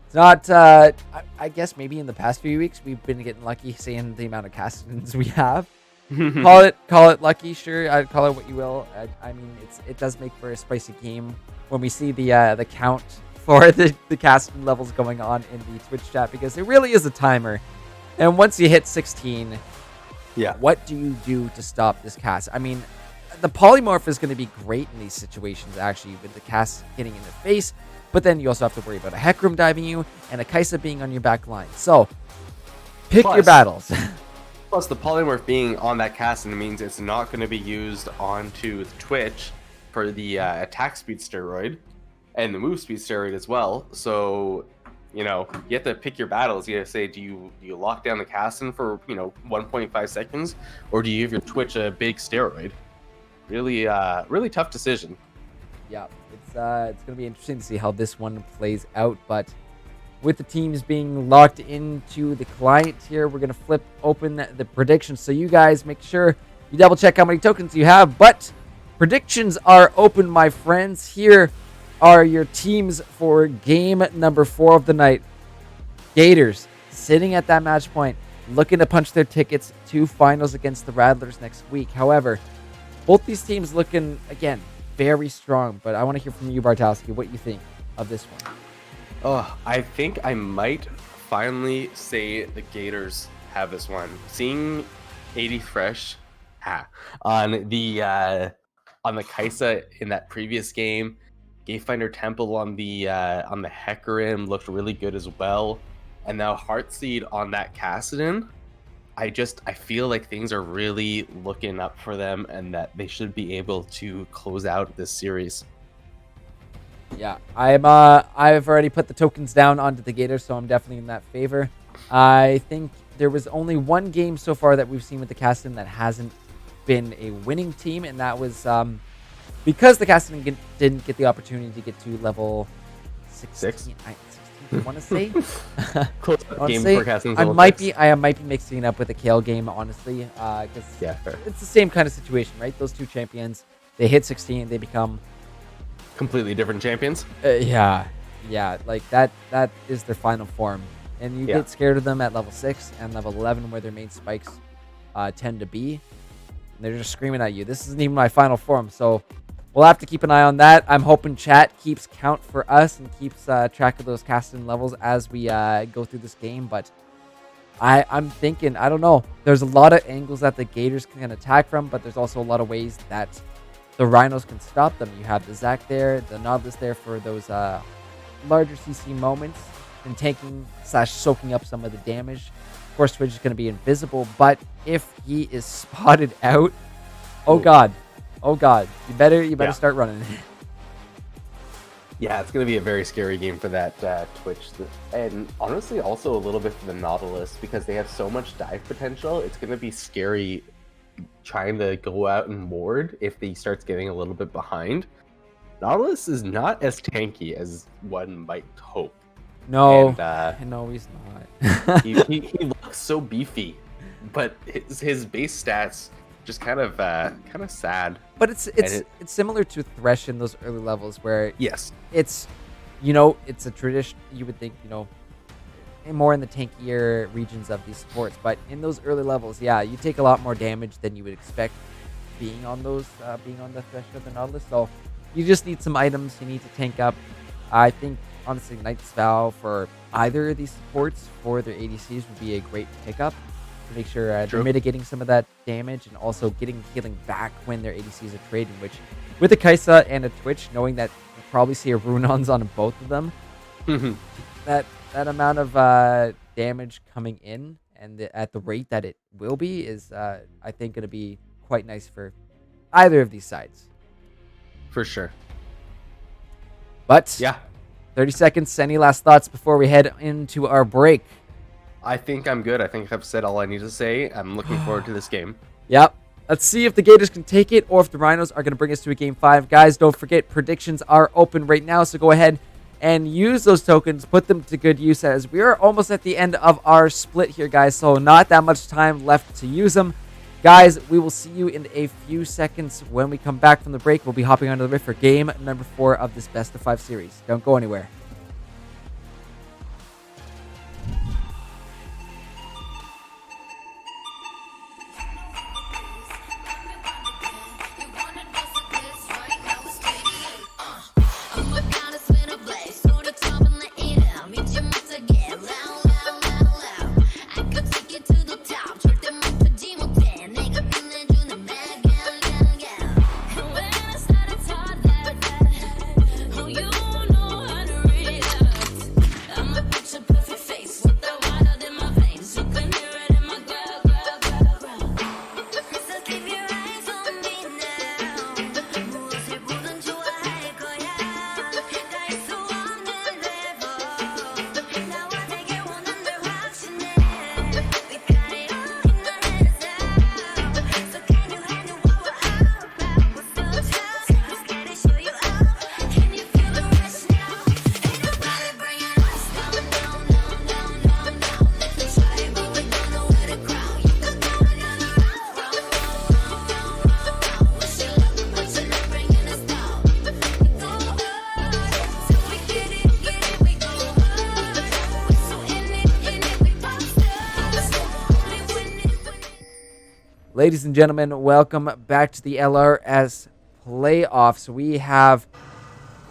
it's not. I guess maybe in the past few weeks we've been getting lucky seeing the amount of Kassadins we have. call it lucky, sure. I'd call it what you will. I mean, it does make for a spicy game when we see the count for the casting levels going on in the Twitch chat, because it really is a timer. And once you hit 16, what do you do to stop this cast? I mean, the polymorph is going to be great in these situations, actually, with the cast hitting in the face. But then you also have to worry about a Hecarim diving you and a Kai'Sa being on your back line. So, pick your battles. Plus, the polymorph being on that cast means it's not going to be used onto Twitch for the attack speed steroid and the move speed steroid as well. So, you have to pick your battles. You have to say, do you lock down the casting for 1.5 seconds, or do you give your Twitch a big steroid? Really, really tough decision. Yeah, it's going to be interesting to see how this one plays out, but with the teams being locked into the client here, we're going to flip open the predictions. So you guys make sure you double check how many tokens you have. But predictions are open, my friends. Here are your teams for game number 4 of the night. Gators sitting at that match point, looking to punch their tickets to finals against the Rattlers next week. However, both these teams looking, again, very strong. But I want to hear from you, Bartowski, what you think of this one. Oh, I think I might finally say the Gators have this one. Seeing 80 Fresh on the Kai'Sa in that previous game, Gatefinder Temple on the Hecarim looked really good as well, and now Heartseed on that Kassadin. I feel like things are really looking up for them, and that they should be able to close out this series. Yeah, I've already put the tokens down onto the Gators, so I'm definitely in that favor. I think there was only one game so far that we've seen with the Kassadin that hasn't been a winning team, and that was because the Kassadin didn't get the opportunity to get to level 16. I want to say. Close game for Kassadin. I might be mixing it up with a Kale game, honestly, because it's the same kind of situation, right? Those two champions, they hit 16, they become completely different champions. Yeah, like that is their final form, and you get scared of them at level 6 and level 11, where their main spikes tend to be, and they're just screaming at you, this isn't even my final form. So we'll have to keep an eye on that. I'm hoping chat keeps count for us and keeps track of those casting levels as we go through this game. But I'm thinking, I don't know, there's a lot of angles that the Gators can attack from, but there's also a lot of ways that the Rhinos can stop them. You have the Zac there, the Nautilus there for those larger CC moments and tanking / soaking up some of the damage. Of course, Twitch is going to be invisible, but if he is spotted out, oh god, you better start running. Yeah, it's going to be a very scary game for that Twitch, and honestly, also a little bit for the Nautilus, because they have so much dive potential. It's going to be scary trying to go out and ward if he starts getting a little bit behind. Nautilus is not as tanky as one might hope. No, no, he's not. he looks so beefy, but his base stats just kind of sad. But it's similar to Thresh in those early levels, where it's it's a tradition. You would think more in the tankier regions of these sports, but in those early levels, you take a lot more damage than you would expect being on those being on the Thresh of the Nautilus. So you just need some items you need to tank up. I think honestly Knight's Vow for either of these supports for their ADCs would be a great pickup to make sure they're mitigating some of that damage and also getting healing back when their ADCs are trading, which with a Kai'Sa and a Twitch, knowing that we'll probably see a Runons on both of them, that amount of damage coming in and at the rate that it will be is, I think, going to be quite nice for either of these sides. For sure. But 30 seconds. Any last thoughts before we head into our break? I think I'm good. I think I've said all I need to say. I'm looking forward to this game. Yep. Let's see if the Gators can take it or if the Rhinos are going to bring us to a game 5. Guys, don't forget, predictions are open right now, so go ahead and use those tokens, put them to good use, as we are almost at the end of our split here, guys, so not that much time left to use them. Guys, we will see you in a few seconds. When we come back from the break, we'll be hopping onto the rift for game number 4 of this best of 5 series. Don't go anywhere. I'm gonna spin a blaze, Ladies and gentlemen, welcome back to the LRS Playoffs. We have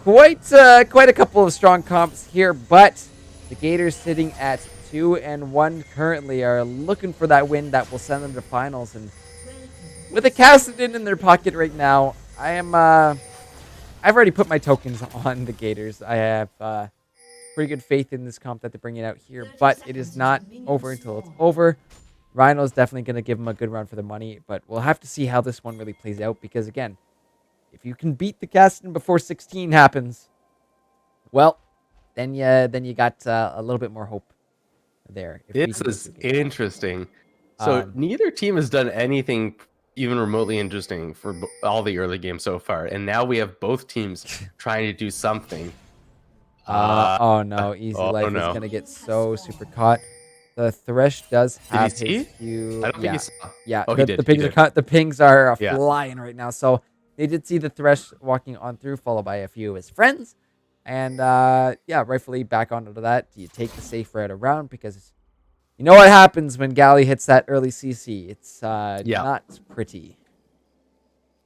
quite a couple of strong comps here, but the Gators sitting at 2-1 currently are looking for that win that will send them to finals. And with a Cassidy in their pocket right now, I've already put my tokens on the Gators. I have pretty good faith in this comp that they're bringing out here, but it is not over until it's over. RNO's definitely going to give them a good run for the money, but we'll have to see how this one really plays out because, again, if you can beat the Gaston before 16 happens, well, then you got a little bit more hope there. This is interesting. So neither team has done anything even remotely interesting for all the early games so far, and now we have both teams trying to do something. Oh no, Easy Life is going to get so super caught. The Thresh does have his few. I don't think he saw. Yeah, oh, the pings are cut. The pings are flying right now. So they did see the Thresh walking on through, followed by a few of his friends. And yeah, rightfully back onto that. You take the safe route around because you know what happens when Galley hits that early CC. It's not pretty.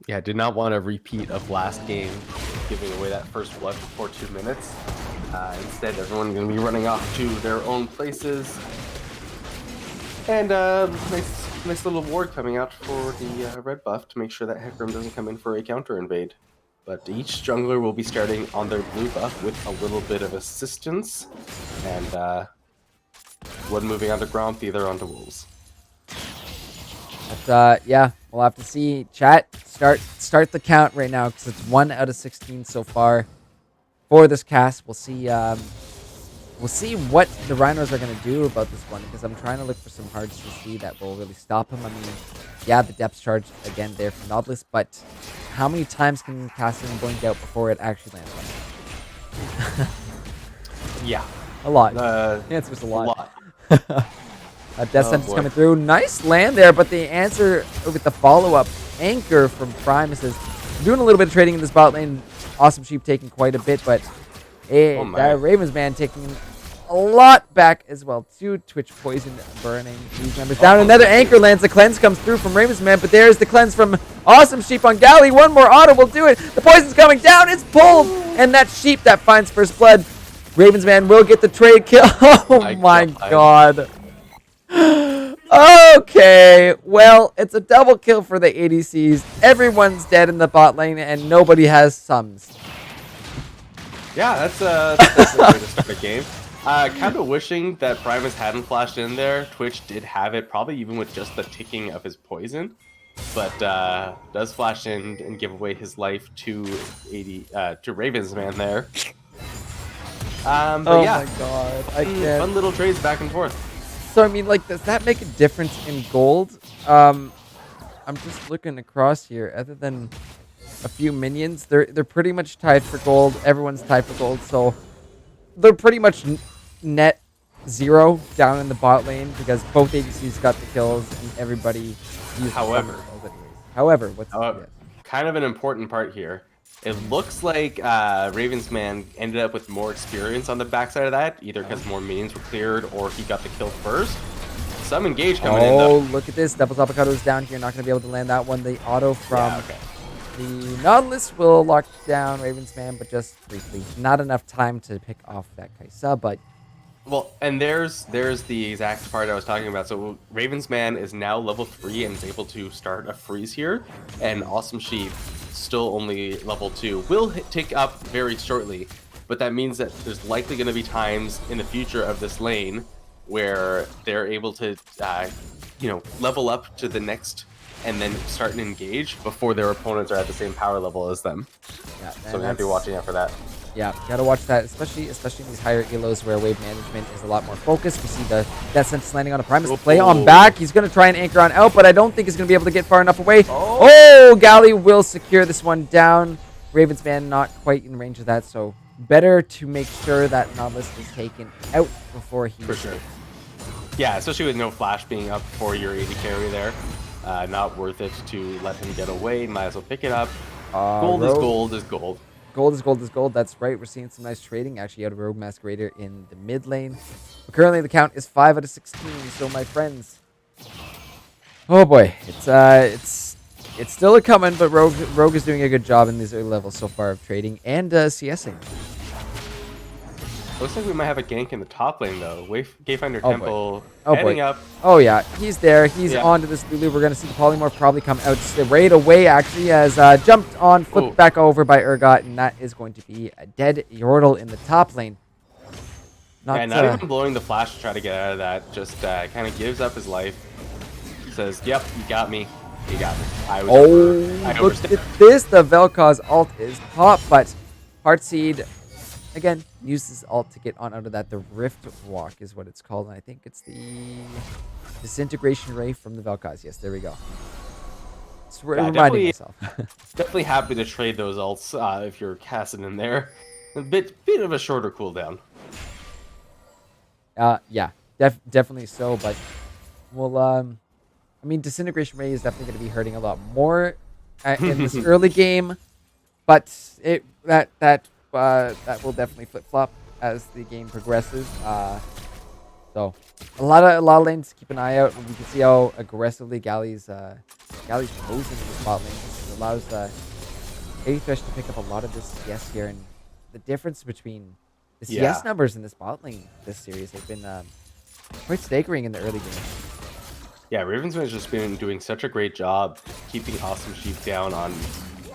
Yeah, did not want a repeat of last game, giving away that first blood before 2 minutes. Instead, everyone's going to be running off to their own places. And nice little ward coming out for the red buff to make sure that Hecarim doesn't come in for a counter invade. But each jungler will be starting on their blue buff with a little bit of assistance. And one moving on to Gromp, the other onto Wolves. But yeah, we'll have to see. Chat, start the count right now because it's 1 out of 16 so far for this cast. We'll see. We'll see what the Rhinos are going to do about this one because I'm trying to look for some hard CC that will really stop him. I mean, yeah, the depth charge again there for Nautilus, but how many times can Cassian blink out before it actually lands on him? Yeah. A lot. The answer's a lot. Death Sentence boy. coming through. Nice land there, but the answer with the follow-up anchor from Prime says, doing a little bit of trading in this bot lane. Awesome Sheep taking quite a bit, but that Ravens man taking a lot back as well too. Twitch poison burning these members down. Another anchor lands. The cleanse comes through from Ravens man, but there's the cleanse from Awesome Sheep on Galley. One more auto will do it. The poison's coming down. It's pulled, and that Sheep that finds first blood. Ravens man will get the trade kill. Oh my god. Okay, well, it's a double kill for the ADCs. Everyone's dead in the bot lane, and nobody has sums. Yeah, that's a way to start a game. Kind of wishing that Primus hadn't flashed in there. Twitch did have it, probably even with just the ticking of his poison, but does flash in and give away his life to Ravens man there. But oh yeah, my god, I can't. Fun little trades back and forth. So I mean, like, does that make a difference in gold? I'm just looking across here. Other than a few minions, they're pretty much tied for gold. Everyone's tied for gold, so they're pretty much net 0 down in the bot lane because both ADCs got the kills and everybody used However, what's kind of an important part here. It looks like Ravens man ended up with more experience on the backside of that, either because more minions were cleared or he got the kill first. Some engage coming in though. Oh, look at this. Devil's Avocado is down here. Not going to be able to land that one. The auto from the Nautilus will lock down Ravens man, but just briefly. Not enough time to pick off that Kaisa, but... Well, and there's the exact part I was talking about. So Ravens man is now level 3 and is able to start a freeze here, and Awesome Sheep still only level 2. Will tick up very shortly, but that means that there's likely going to be times in the future of this lane where they're able to, level up to the next and then start and engage before their opponents are at the same power level as them. Yeah, so we have to be watching out for that. Yeah, gotta watch that, especially in these higher elos where wave management is a lot more focused. We see the Death Sentence landing on a Primus. The play on back. He's gonna try and anchor on out, but I don't think he's gonna be able to get far enough away. Oh, Galley will secure this one down. Ravens man not quite in range of that, so better to make sure that Nautilus is taken out before he... For sure. Yeah, especially with no flash being up for your AD carry there. Not worth it to let him get away. Might as well pick it up. Gold is gold is gold. Gold is gold is gold. That's right. We're seeing some nice trading actually out of Rogue Masquerader in the mid lane. But currently the count is 5 out of 16. So my friends, Oh boy, it's still a coming, but Rogue is doing a good job in these early levels so far of trading and CSing. Looks like we might have a gank in the top lane though. Gayfinder Oh boy. Temple Oh heading boy. up. Oh yeah, he's there. He's Yeah. onto this Lulu. We're gonna see the polymorph probably come out right away. Actually, as jumped on, flipped back over by Urgot, and that is going to be a dead Yordle in the top lane. Not even blowing the flash to try to get out of that. Just kind of gives up his life. Says, "Yep, you got me. You got me." Look at this. The Vel'Koz ult is popped, but Heartseed again uses ult to get on out of that. The Rift Walk is what it's called, and I think it's the Disintegration Ray from the Vel'Koz. Yes, there we go. Reminding myself. Definitely happy to trade those ults if you're casting in there. A bit of a shorter cooldown. Yeah, definitely so. But well, I mean, Disintegration Ray is definitely going to be hurting a lot more in this early game, but that will definitely flip flop as the game progresses. So a lot of lanes to keep an eye out. We can see how aggressively Gally's posing in the spot lane. This allows Thresh to pick up a lot of this CS here, and the difference between the CS numbers in this bot lane this series have been quite staggering in the early game. Yeah, Ravensman's just been doing such a great job keeping Awesome Sheep down on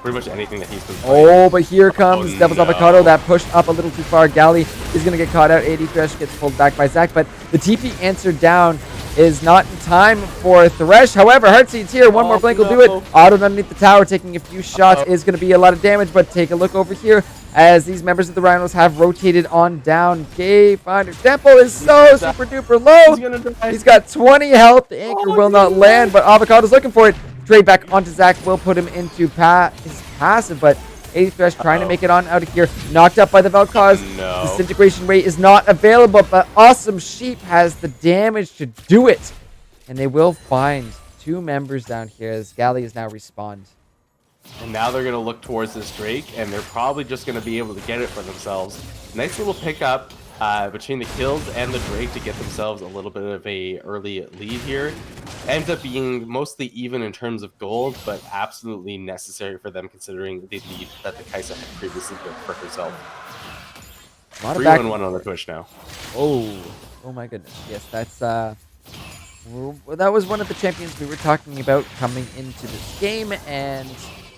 pretty much anything that he's been playing. Oh, but here comes Devil's Avocado. That pushed up a little too far. Galley is going to get caught out. AD Thresh gets pulled back by Zac, but the TP answer down is not in time for Thresh. However, Heartseed's here. One more blink will do it. Auto underneath the tower, taking a few shots is going to be a lot of damage, but take a look over here as these members of the Rhinos have rotated on down. Gayfinder Temple is so super duper low. He's got 20 health. The anchor will not land, but Avocado's looking for it. Trade back onto Zac will put him into his passive, but AD Thresh trying to make it on out of here. Knocked up by the Vel'Koz. Disintegration Ray is not available, but Awesome Sheep has the damage to do it. And they will find two members down here as Galley is now respawned. And now they're going to look towards this Drake, and they're probably just going to be able to get it for themselves. Nice little pickup between the kills and the Drake to get themselves a little bit of a early lead here. Ends up being mostly even in terms of gold, but absolutely necessary for them considering the lead that the Kai'Sa had previously built for herself. 3-1-1 on the Twitch now. Oh my goodness. Yes, that's that was one of the champions we were talking about coming into this game, and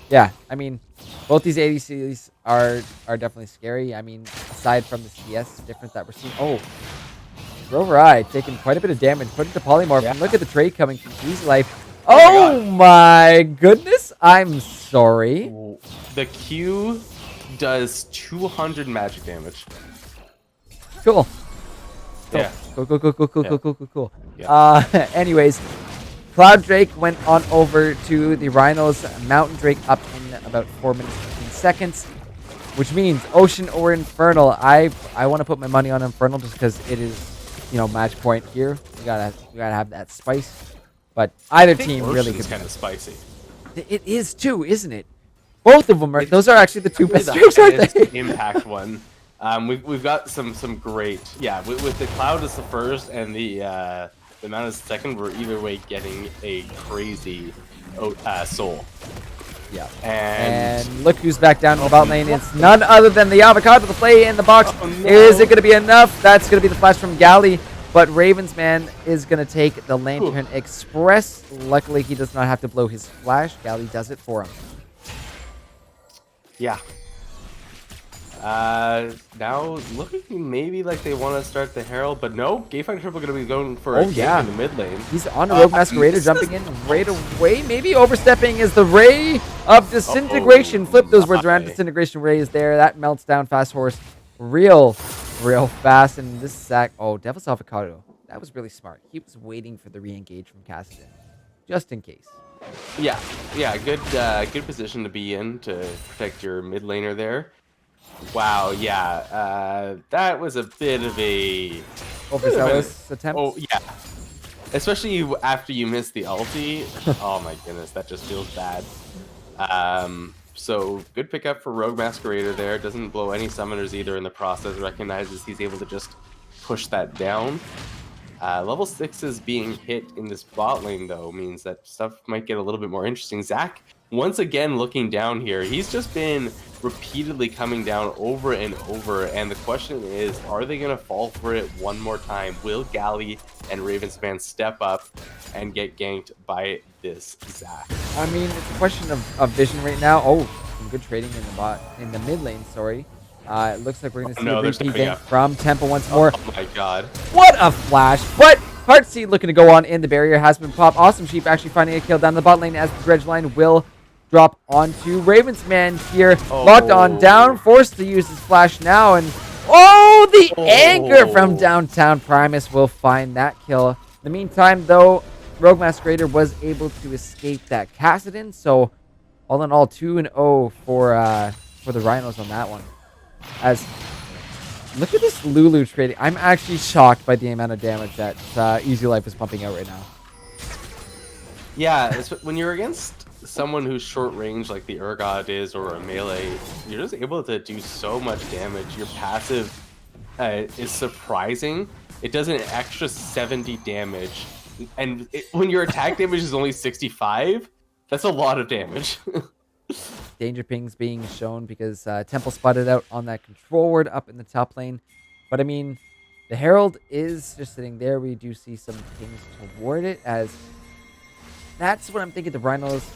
yeah, I mean, both these ADCs are definitely scary. I mean, aside from the CS difference that we're seeing. Oh, Rover Eye taking quite a bit of damage, put into Polymorph, and look at the trade coming from Easy Life. Oh my goodness, I'm sorry. The Q does 200 magic damage. Cool. Yeah. Cool. Yeah. Anyways, Cloud Drake went on over to the Rhinos. Mountain Drake up in about 4 minutes 15 seconds, which means Ocean or Infernal. I want to put my money on Infernal just because it is, match point here. You gotta have that spice. But either team really could. Kind of spicy. It is too, isn't it? Both of them are. Those are actually the two best drakes, aren't they? Impact one. We've got some great. Yeah, with the Cloud as the first and the Mount as the second, we're either way getting a crazy soul. Yeah. And look who's back down in the bot lane. It's none other than the Avocado. The play in the box. Is it going to be enough? That's going to be the flash from Galley. But Ravensman is going to take the Lantern Express. Luckily, he does not have to blow his flash. Galley does it for him. Yeah. Now looking maybe like they want to start the Herald, but no. Gayfinder Triple going to be going for a kick in the mid lane. He's on a Rogue Masquerader, jumping in right away. Maybe overstepping is the Ray of Disintegration. Flip those words around. Disintegration Ray is there. That melts down Fast Horse real fast. And this Zac, Devil's Avocado. That was really smart. He was waiting for the re-engage from Cassidy, just in case. Yeah, good position to be in to protect your mid laner there. Wow, yeah, that was a bit of a overzealous attempt. Oh yeah, especially after you missed the ulti. Oh my goodness, that just feels bad. So good pickup for Rogue Masquerader there. Doesn't blow any summoners either in the process. Recognizes he's able to just push that down. Level 6s being hit in this bot lane, though, means that stuff might get a little bit more interesting. Zach, once again, looking down here, he's just been repeatedly coming down over and over, and the question is, are they going to fall for it one more time? Will Galley and Ravensman step up and get ganked by this Zach? I mean, it's a question of vision right now. Oh, some good trading in the mid lane, sorry. It looks like we're going to see a repeat gank from Temple once more. Oh my god. What a flash. But Heartseed looking to go on in. The barrier has been popped. Awesome Sheep actually finding a kill down the bot lane as the dredge line will drop onto Ravensman here. Locked on down. Forced to use his flash now. And the anchor from downtown. Primus will find that kill. In the meantime, though, Rogue Masquerader was able to escape that Kassadin. So all in all, 2-0 for the Rhinos on that one. As look at this Lulu trading. I'm actually shocked by the amount of damage that Easy Life is pumping out right now. Yeah, when you're against someone who's short range like the Urgot is, or a melee, you're just able to do so much damage. Your passive is surprising. It does an extra 70 damage, and when your attack damage is only 65, that's a lot of damage. Danger pings being shown because Temple spotted out on that control ward up in the top lane. But I mean, the Herald is just sitting there. We do see some pings toward it, as that's what I'm thinking. The Rhinos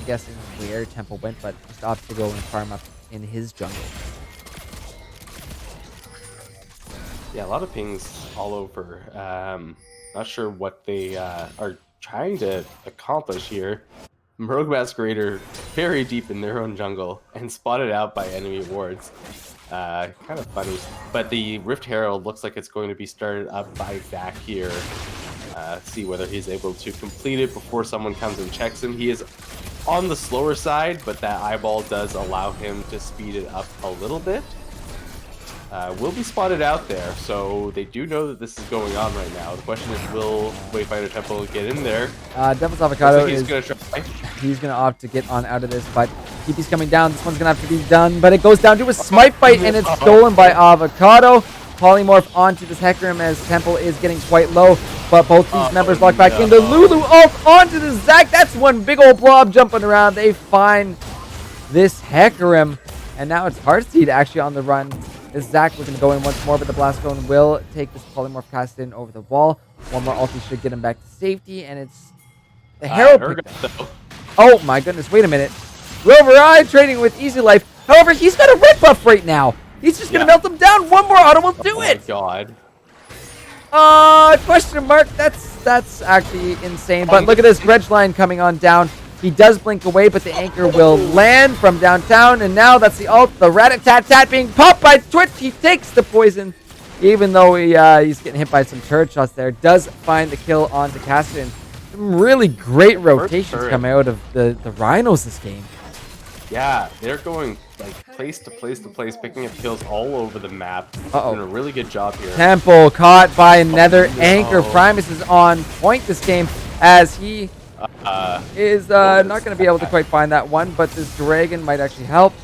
guessing where Temple went, but just opted to go and farm up in his jungle. Yeah, a lot of pings all over. Not sure what they are trying to accomplish here. Rogue Masquerader very deep in their own jungle and spotted out by enemy wards. Kind of funny. But the Rift Herald looks like it's going to be started up by Zach here. See whether he's able to complete it before someone comes and checks him. He is on the slower side, but that eyeball does allow him to speed it up a little bit. Will be spotted out there, so they do know that this is going on right now. The question is, will Wayfinder Temple get in there? Devil's Avocado he's going to try. He's going to opt to get on out of this, but TP's coming down. This one's going to have to be done, but it goes down to a smite fight, and it's stolen by Avocado. Polymorph onto this Hecarim as Temple is getting quite low, but both these members lock back into Lulu ult onto the Zac. That's one big old blob jumping around. They find this Hecarim, and now it's Heartseed actually on the run. Is Zac looking to go in once more, but the Blast Cone will take this Polymorph cast in over the wall. One more ulti should get him back to safety, and it's the Herald. Oh my goodness, wait a minute. Rover Eye trading with Easy Life. However, he's got a red buff right now. He's just going to melt him down. One more auto will do it. Oh my god. Question mark. That's actually insane. But look at this dredge line coming on down. He does blink away, but the anchor will land from downtown. And now that's the ult. The rat-a-tat-tat being popped by Twitch. He takes the poison, even though he's getting hit by some turret shots there. Does find the kill onto Kassadin. Some really great rotations coming out of the Rhinos this game. Yeah, they're going like place to place to place, picking up kills all over the map. Doing a really good job here. Temple caught by another anchor. Primus is on point this game, as he is not going to be able to quite find that one, but this dragon might actually help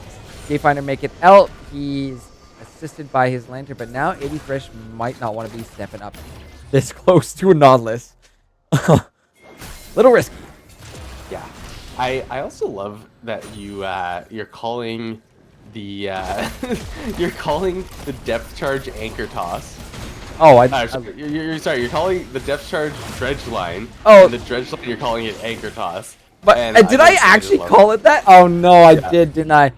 Gayfinder make it out. He's assisted by his lantern, but now 80 Fresh might not want to be stepping up this close to a Nautilus. Little risky. Yeah, I also love that you're calling the you're calling the depth charge anchor toss. Oh, you're calling the depth charge dredge line. Oh, and the dredge line you're calling it anchor toss. But did I actually call it that? Oh no, I did, didn't I?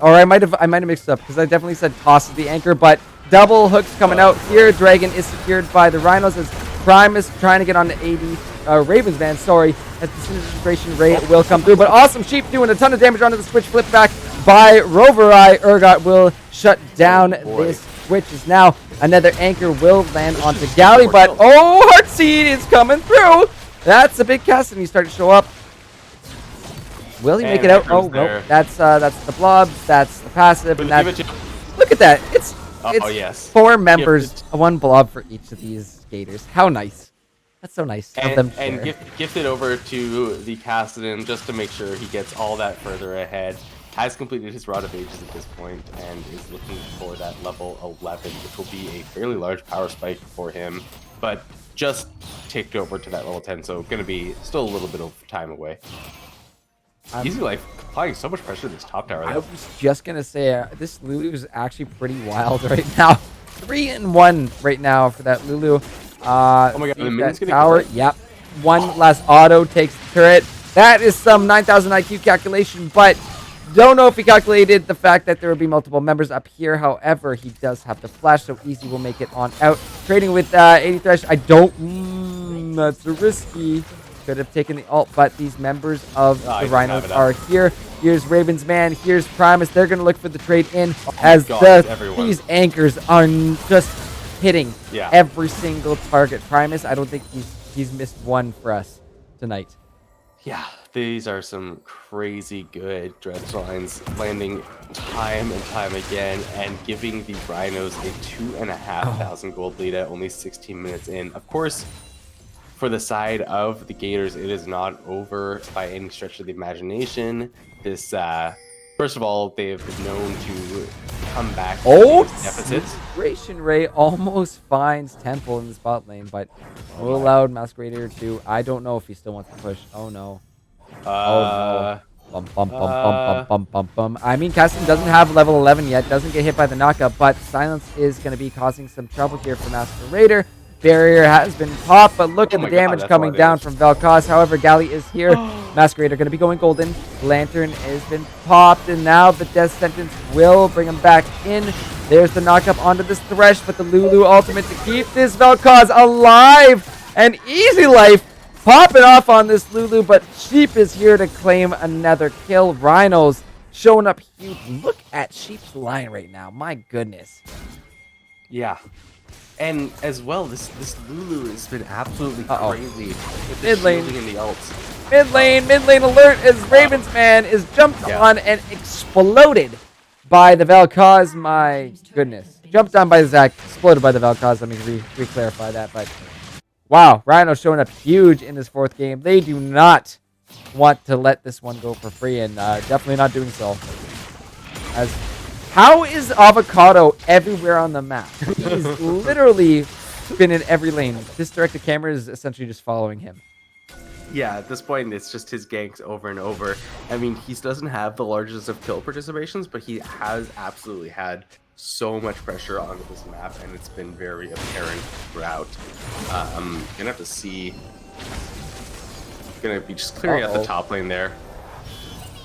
Or I might have mixed up, because I definitely said toss is the anchor. But double hooks coming out here. Dragon is secured by the Rhinos as Primus trying to get on the 80. Ravensman, sorry, as the disintegration ray will come through. But Awesome Sheep doing a ton of damage onto the switch. Flip back by Rover Eye. Urgot will shut down this switch. Is now another anchor will land onto Galley, but Heartseed is coming through. That's a big cast, and he started to show up. Will he make it out? Oh no, that's the blobs. That's the passive, and that's, look at that. It's yes, 4 members, 1 blob for each of these skaters. How nice. That's so nice of them to share. And gift it over to the Kassadin just to make sure he gets all that further ahead. has completed his Rod of Ages at this point and is looking for that level 11, which will be a fairly large power spike for him, but just ticked over to that level 10, so going to be still a little bit of time away. Easy Life applying so much pressure to this top tower, though. I was just going to say, this Lulu is actually pretty wild right now. 3-1 right now for that Lulu. Oh my god, the minion's gonna tower. Yep. One last auto takes the turret. That is some 9,000 IQ calculation, but don't know if he calculated the fact that there will be multiple members up here. However, he does have the flash, so Easy will make it on out. Trading with 80 Thresh. I don't... that's risky. Could have taken the ult, but these members of the Rhinos are here. Here's Raven's Man. Here's Primus. They're going to look for the trade in as these anchors are just hitting every single target. Primus, I don't think he's missed one for us tonight. Yeah, these are some crazy good dredge lines landing time and time again and giving the Rhinos a 2,500 gold lead at only 16 minutes in. Of course, for the side of the Gators, it is not over by any stretch of the imagination. This, first of all, they have been known to come back from deficits. Inspiration Ray almost finds Temple in the spot lane, but will allow Masquerader to. I don't know if he still wants to push. Oh no. Oh no. Bum, bum, bum, bum, bum, bum, bum. I mean, Casting doesn't have level 11 yet, doesn't get hit by the knockup, but Silence is going to be causing some trouble here for Masquerader. Barrier has been popped, but look at the damage coming down from Vel'Koz. However, Galley is here. Masquerader going to be going golden. Lantern has been popped, and now the death sentence will bring him back in. There's the knockup onto this Thresh, but the Lulu ultimate to keep this Vel'Koz alive. And Easy Life popping off on this Lulu, but Sheep is here to claim another kill. Rhinos showing up huge. Look at Sheep's line right now. My goodness. Yeah. And as well, this Lulu has been absolutely crazy with the mid lane shielding and the ults. Mid lane alert as Raven's Man is jumped on and exploded by the Vel'Koz. My goodness. Jumped on by Zach, exploded by the Vel'Koz. Let me re-clarify that. But wow, Rhino showing up huge in this fourth game. They do not want to let this one go for free, and definitely not doing so. As how is Avocado everywhere on the map? He's literally been in every lane. This directed camera is essentially just following him. Yeah, at this point, it's just his ganks over and over. I mean, he doesn't have the largest of kill participations, but he has absolutely had so much pressure on this map, and it's been very apparent throughout. I'm gonna have to see. Gonna be just clearing out the top lane there.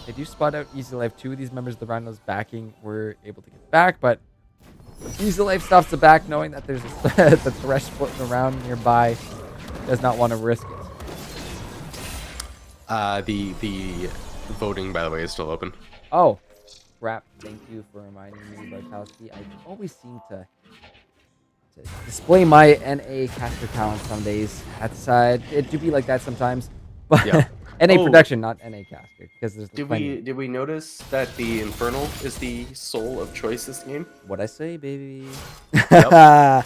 They do spot out Easy Life. Two of these members of the Rhinos backing were able to get back, but Easy Life stops the back knowing that there's the Thresh floating around nearby. Does not want to risk it. The voting, by the way, is still open. Oh, crap. Thank you for reminding me, Bartowski. I always seem to display my NA caster talent some days. It do be like that sometimes. But yeah. NA production, not NA caster, because there's did we notice that the Infernal is the soul of choice this game? What I say, baby. Yep.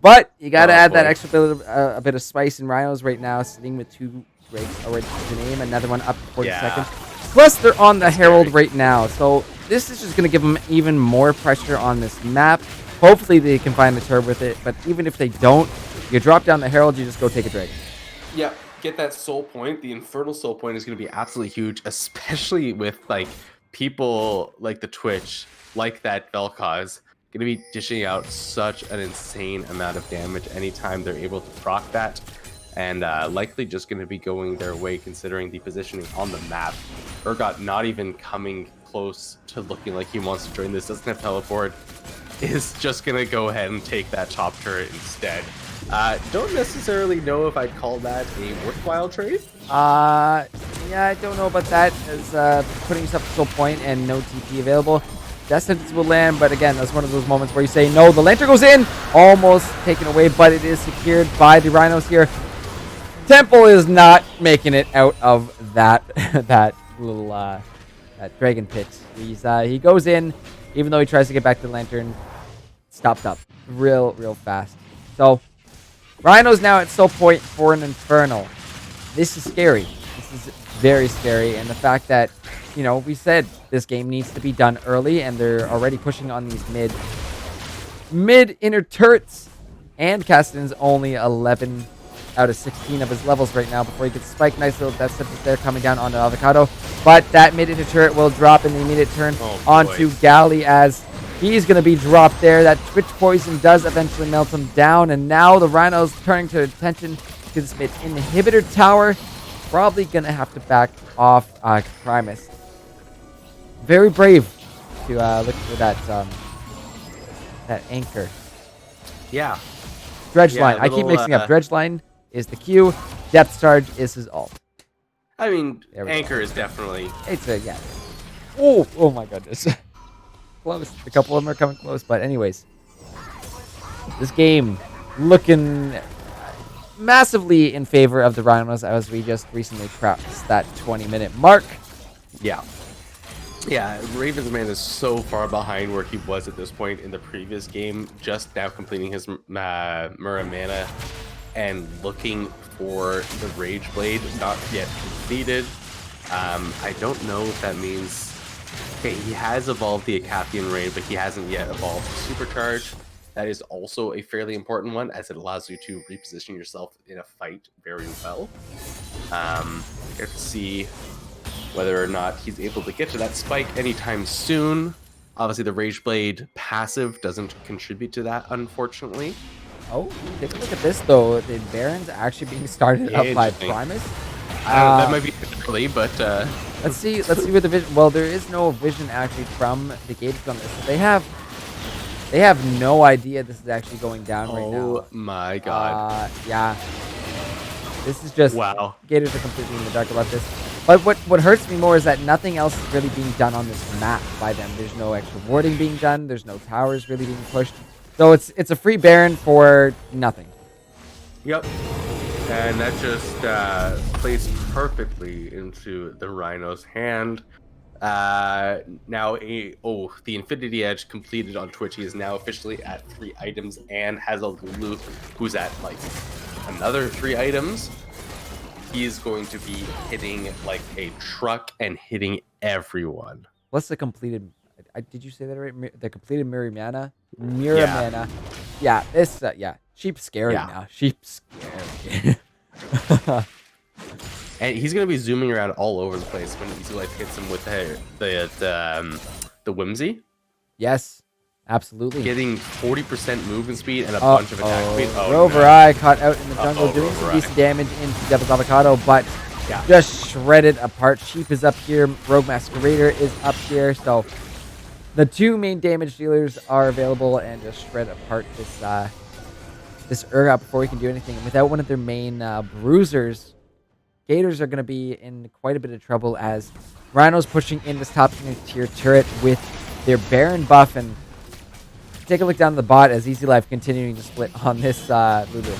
But you got to add that extra bit of, a bit of spice in Rhinos right now, sitting with 2 breaks already to name, another one up to 40 seconds. Plus, they're on the Herald right now, so this is just going to give them even more pressure on this map. Hopefully, they can find the turret with it, but even if they don't, you drop down the Herald, you just go take a dragon. Yeah. Get that soul point. The Infernal soul point is going to be absolutely huge, especially with like people like the Twitch, like that Vel'Koz, going to be dishing out such an insane amount of damage anytime they're able to proc that, and likely just going to be going their way considering the positioning on the map. Urgot not even coming close to looking like he wants to join this, doesn't have teleport, is just going to go ahead and take that top turret instead. Don't necessarily know if I'd call that a worthwhile trade. Yeah, I don't know about that, as putting yourself to a point and no TP available. Death sentence will land, but again, that's one of those moments where you say, no, the Lantern goes in, almost taken away, but it is secured by the Rhinos here. Temple is not making it out of that that little that dragon pit. He goes in, even though he tries to get back to the Lantern, stopped up real fast. So Rhino's now at soul point for an Infernal. This is scary. This is very scary, and the fact that you know, we said this game needs to be done early, and they're already pushing on these mid inner turrets. And Caston's only 11 out of 16 of his levels right now before he gets spiked. Nice little death sentence there coming down onto Avocado. But that mid inner turret will drop in the immediate turn onto Galley as he's going to be dropped there. That Twitch poison does eventually melt him down. And now the Rhinos turning to attention to this mid inhibitor tower. Probably going to have to back off Primus. Very brave to look for that anchor. Yeah. Dredge line. I keep mixing up. Dredge line is the Q. Depth charge is his ult. I mean, anchor is definitely. It's a yeah. Oh my goodness. Close. A couple of them are coming close, but anyways, this game looking massively in favor of the Rhinos as we just recently crossed that 20-minute mark. Yeah. Yeah, Ravens man is so far behind where he was at this point in the previous game, just now completing his Muramana and looking for the Rage Blade, not yet completed. I don't know if that means... Okay, he has evolved the Acathian Raid, but he hasn't yet evolved Supercharge. That is also a fairly important one, as it allows you to reposition yourself in a fight very well. Let's see whether or not he's able to get to that spike anytime soon. Obviously, the Rage Blade passive doesn't contribute to that, unfortunately. Oh, take a look at this, though. The Baron's actually being started up by Primus. That might be early, but... Let's see what the vision... Well, there is no vision, actually, from the Gators on this. So they have no idea this is actually going down right now. Oh, my God. Yeah. This is just... Wow. Gators are completely in the dark about this. But what hurts me more is that nothing else is really being done on this map by them. There's no extra warding being done. There's no towers really being pushed. So it's a free Baron for nothing. Yep. And that just plays perfectly into the Rhino's hand. Now, the Infinity Edge completed on Twitch. He is now officially at 3 items and has a Lulu who's at like another 3 items. He is going to be hitting like a truck and hitting everyone. What's the completed? Did you say that right? The completed Muramana? Muramana. Yeah. This. Yeah. Sheep's scary now. Sheep's scary. And he's gonna be zooming around all over the place when Easy Life hits him with the Whimsy. Yes. Absolutely. Getting 40% movement speed and a bunch of attack speed. Rover Eye caught out in the jungle, doing some decent damage into Devil's Avocado, but just shredded apart. Sheep is up here. Rogue Masquerader is up here. So the 2 main damage dealers are available and just shred apart this Urgot before he can do anything. And without one of their main bruisers, Gators are going to be in quite a bit of trouble as Rhino's pushing in this top tier turret with their Baron buff. And take a look down the bot as Easy Life continuing to split on this Lulu.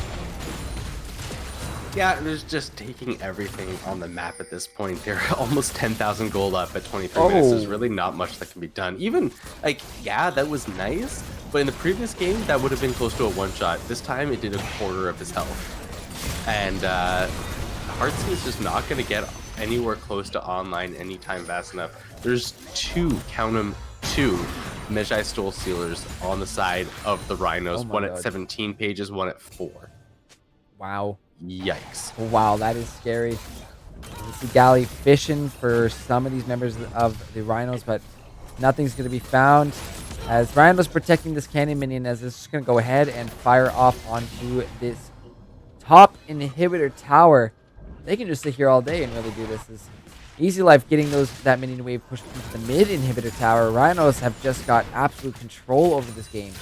Yeah, there's just taking everything on the map at this point. They're almost 10,000 gold up at 23 minutes. There's really not much that can be done. Even, like, yeah, that was nice, but in the previous game, that would have been close to a one-shot. This time, it did a quarter of his health. And Heartsea is just not going to get anywhere close to online anytime fast enough. There's 2, count them, 2 Magi Stole Sealers on the side of the Rhinos. One at 17 pages, one at 4. Wow. Yikes. Wow, that is scary. You see Galley fishing for some of these members of the Rhinos, but nothing's going to be found. As Rhinos protecting this cannon minion, as this is going to go ahead and fire off onto this top inhibitor tower. They can just sit here all day and really do this. Easy Life getting that minion wave pushed into the mid inhibitor tower. Rhinos have just got absolute control over this game.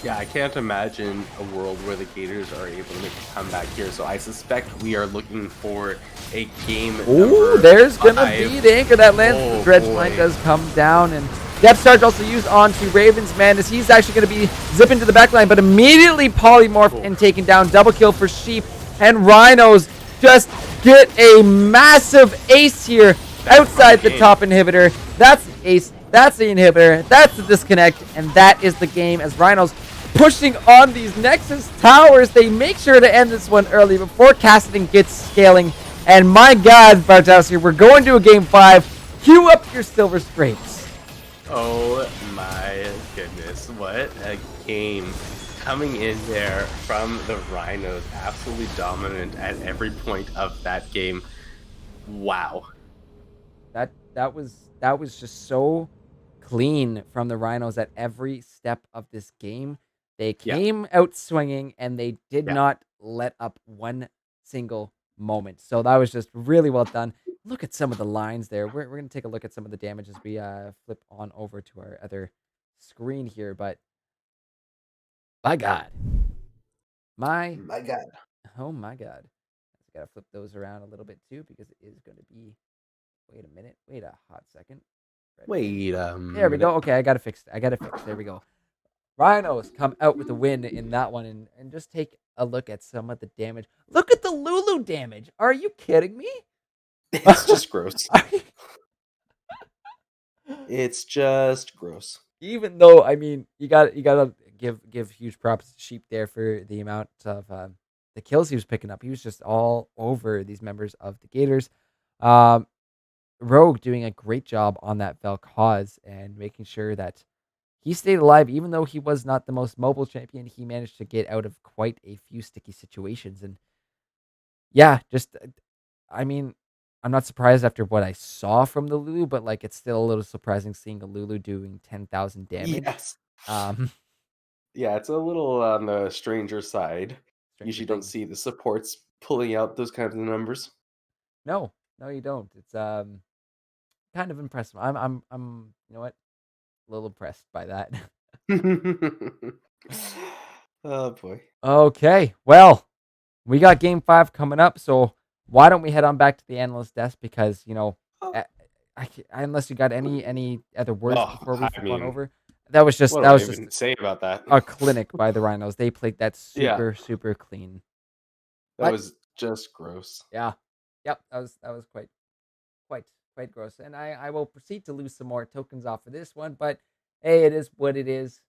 Yeah, I can't imagine a world where the Gators are able to make a comeback here, so I suspect we are looking for a game. Ooh, there's going to be the anchor that lands. The Dredge line does come down, and Depth Charge also used onto Ravens, man, as he's actually going to be zipping to the back line, but immediately polymorphed and taken down. Double kill for Sheep, and Rhinos just get a massive ace here outside the top inhibitor. That's the ace. That's the inhibitor. That's the disconnect, and that is the game as Rhinos pushing on these Nexus towers. They make sure to end this one early before Cassidon gets scaling. And my God, Bartowski, we're going to a game 5. Cue up your silver scrapes. Oh my goodness, what a game. Coming in there from the Rhinos, absolutely dominant at every point of that game. Wow. That was just so clean from the Rhinos at every step of this game. They Yeah, came out swinging and they did yeah. not let up one single moment. So that was just really well done. Look at some of the lines there. We're going to take a look at some of the damage as we flip on over to our other screen here. But my God, my My God. oh my God, I gotta flip those around a little bit too because it is going to be. Wait a minute. Wait a hot second. Red band. Wait a There we go. minute. Okay, I got it fixed. I got it fixed. There we go. Rhinos come out with a win in that one, and just take a look at some of the damage. Look at the Lulu damage. Are you kidding me? It's just gross. Are you- It's just gross. Even though, I mean, you gotta give huge props to Sheep there for the amount of the kills he was picking up. He was just all over these members of the Gators. Um, Rogue doing a great job on that Vel'Koz and making sure that he stayed alive, even though he was not the most mobile champion. He managed to get out of quite a few sticky situations. And yeah, just, I mean, I'm not surprised after what I saw from the Lulu, but like it's still a little surprising seeing a Lulu doing 10,000 damage. Yes. Um, Yeah, it's a little on the stranger side. Stranger Usually don't Things. see the supports pulling out those kinds of numbers. No, no, you don't. It's kind of impressive. I'm, you know what, a little impressed by that. Oh boy. Okay, well, we got game 5 coming up, so why don't we head on back to the analyst desk because, Oh, uh, unless you got any other words oh, before we I flip on mean, over. That was just what that do I was just even say about that? a clinic by the Rhinos. They played that Yeah, super clean. that But was just gross. yeah. Yep, that was quite quite gross. And I will proceed to lose some more tokens off of this one, but hey, it is what it is.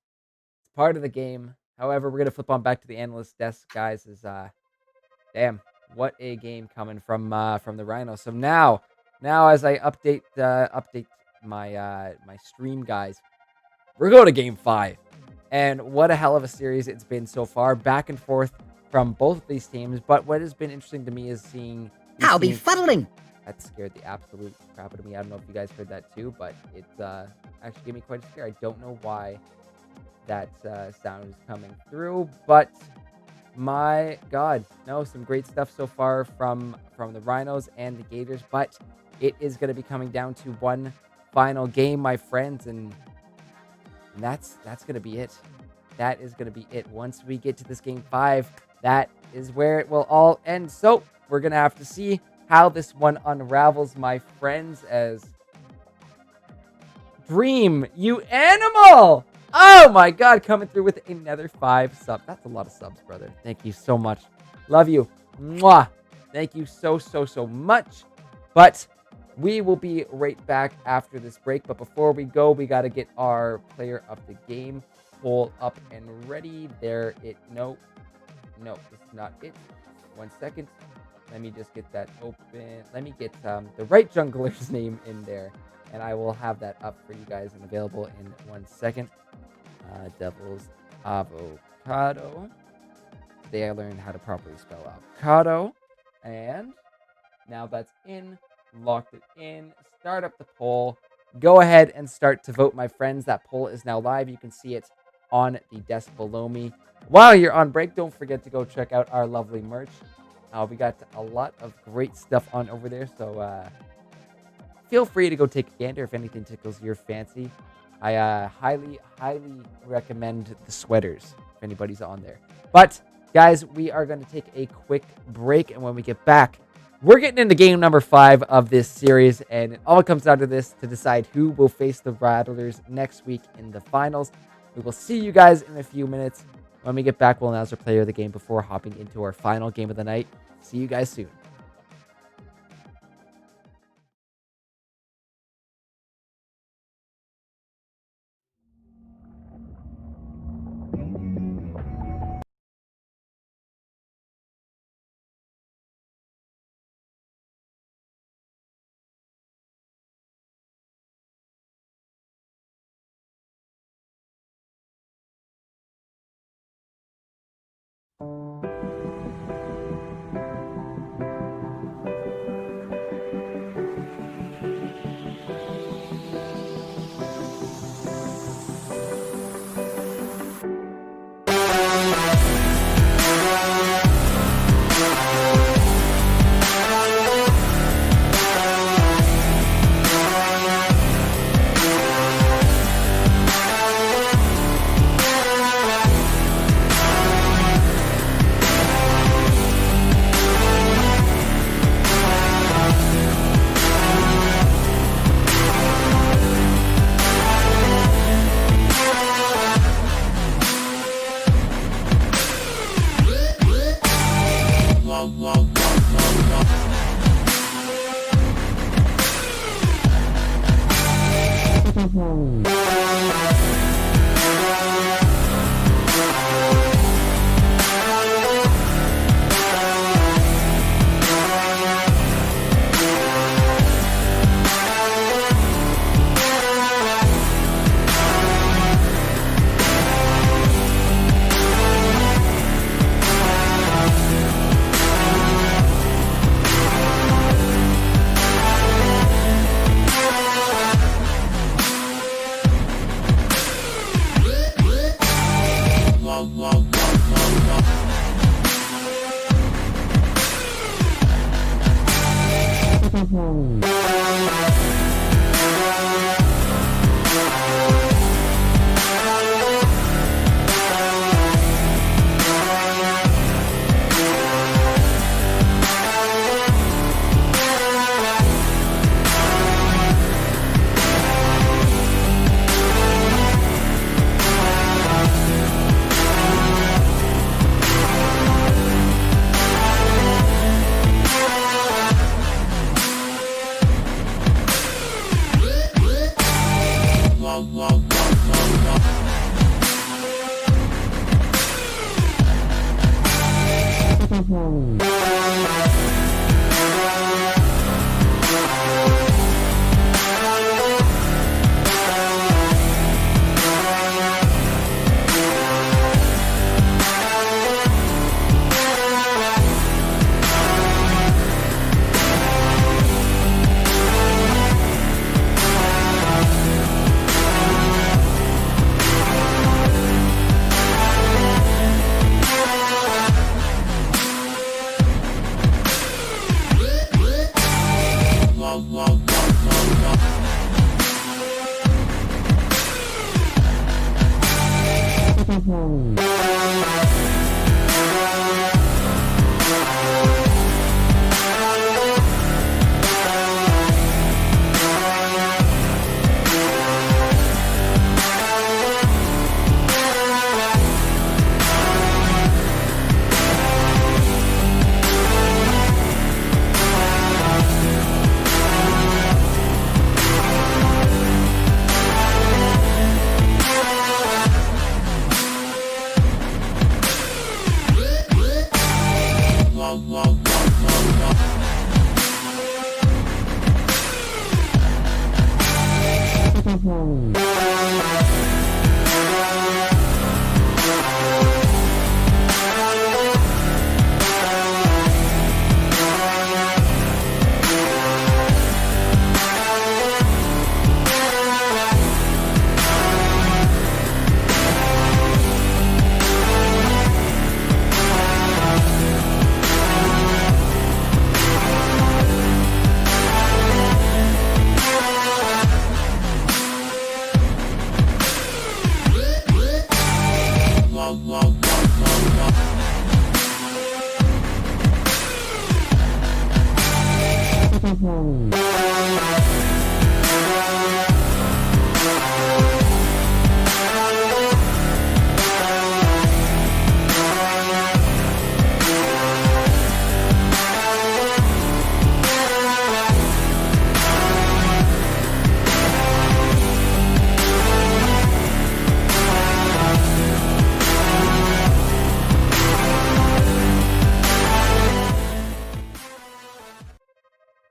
It's part of the game. However, we're gonna flip on back to the analyst desk, guys. Damn, what a game coming from the Rhino. So now as I update my stream, guys, we're going to game 5. And what a hell of a series it's been so far, back and forth from both of these teams. But what has been interesting to me is seeing these I'll be teams. fuddling. That scared the absolute crap out of me. I don't know if you guys heard that too, but it actually gave me quite a scare. I don't know why that sound is coming through, but my God, no, some great stuff so far from the Rhinos and the Gators, but it is going to be coming down to one final game, my friends, and that's going to be it. That is going to be it. Once we get to this game 5, that is where it will all end. So we're going to have to see how this one unravels, my friends, as Dream, you animal! Oh my God, coming through with another 5 subs. That's a lot of subs, brother. Thank you so much. Love you. Mwah. Thank you so much. But we will be right back after this break. But before we go, we got to get our player of the game poll up and ready. No, this is not it. 1 second. Let me just get that open. Let me get the right jungler's name in there. And I will have that up for you guys and available in 1 second. Devil's Avocado. Today I learned how to properly spell avocado. And now that's in, locked it in, start up the poll. Go ahead and start to vote, my friends. That poll is now live. You can see it on the desk below me. While you're on break, don't forget to go check out our lovely merch. We got a lot of great stuff on over there, so feel free to go take a gander if anything tickles your fancy. I highly recommend the sweaters if anybody's on there. But guys, we are going to take a quick break, and when we get back, we're getting into game number 5 of this series, and it all comes down to this to decide who will face the Rattlers next week in the finals. We will see you guys in a few minutes. When we get back, we'll announce our player of the game before hopping into our final game of the night. See you guys soon.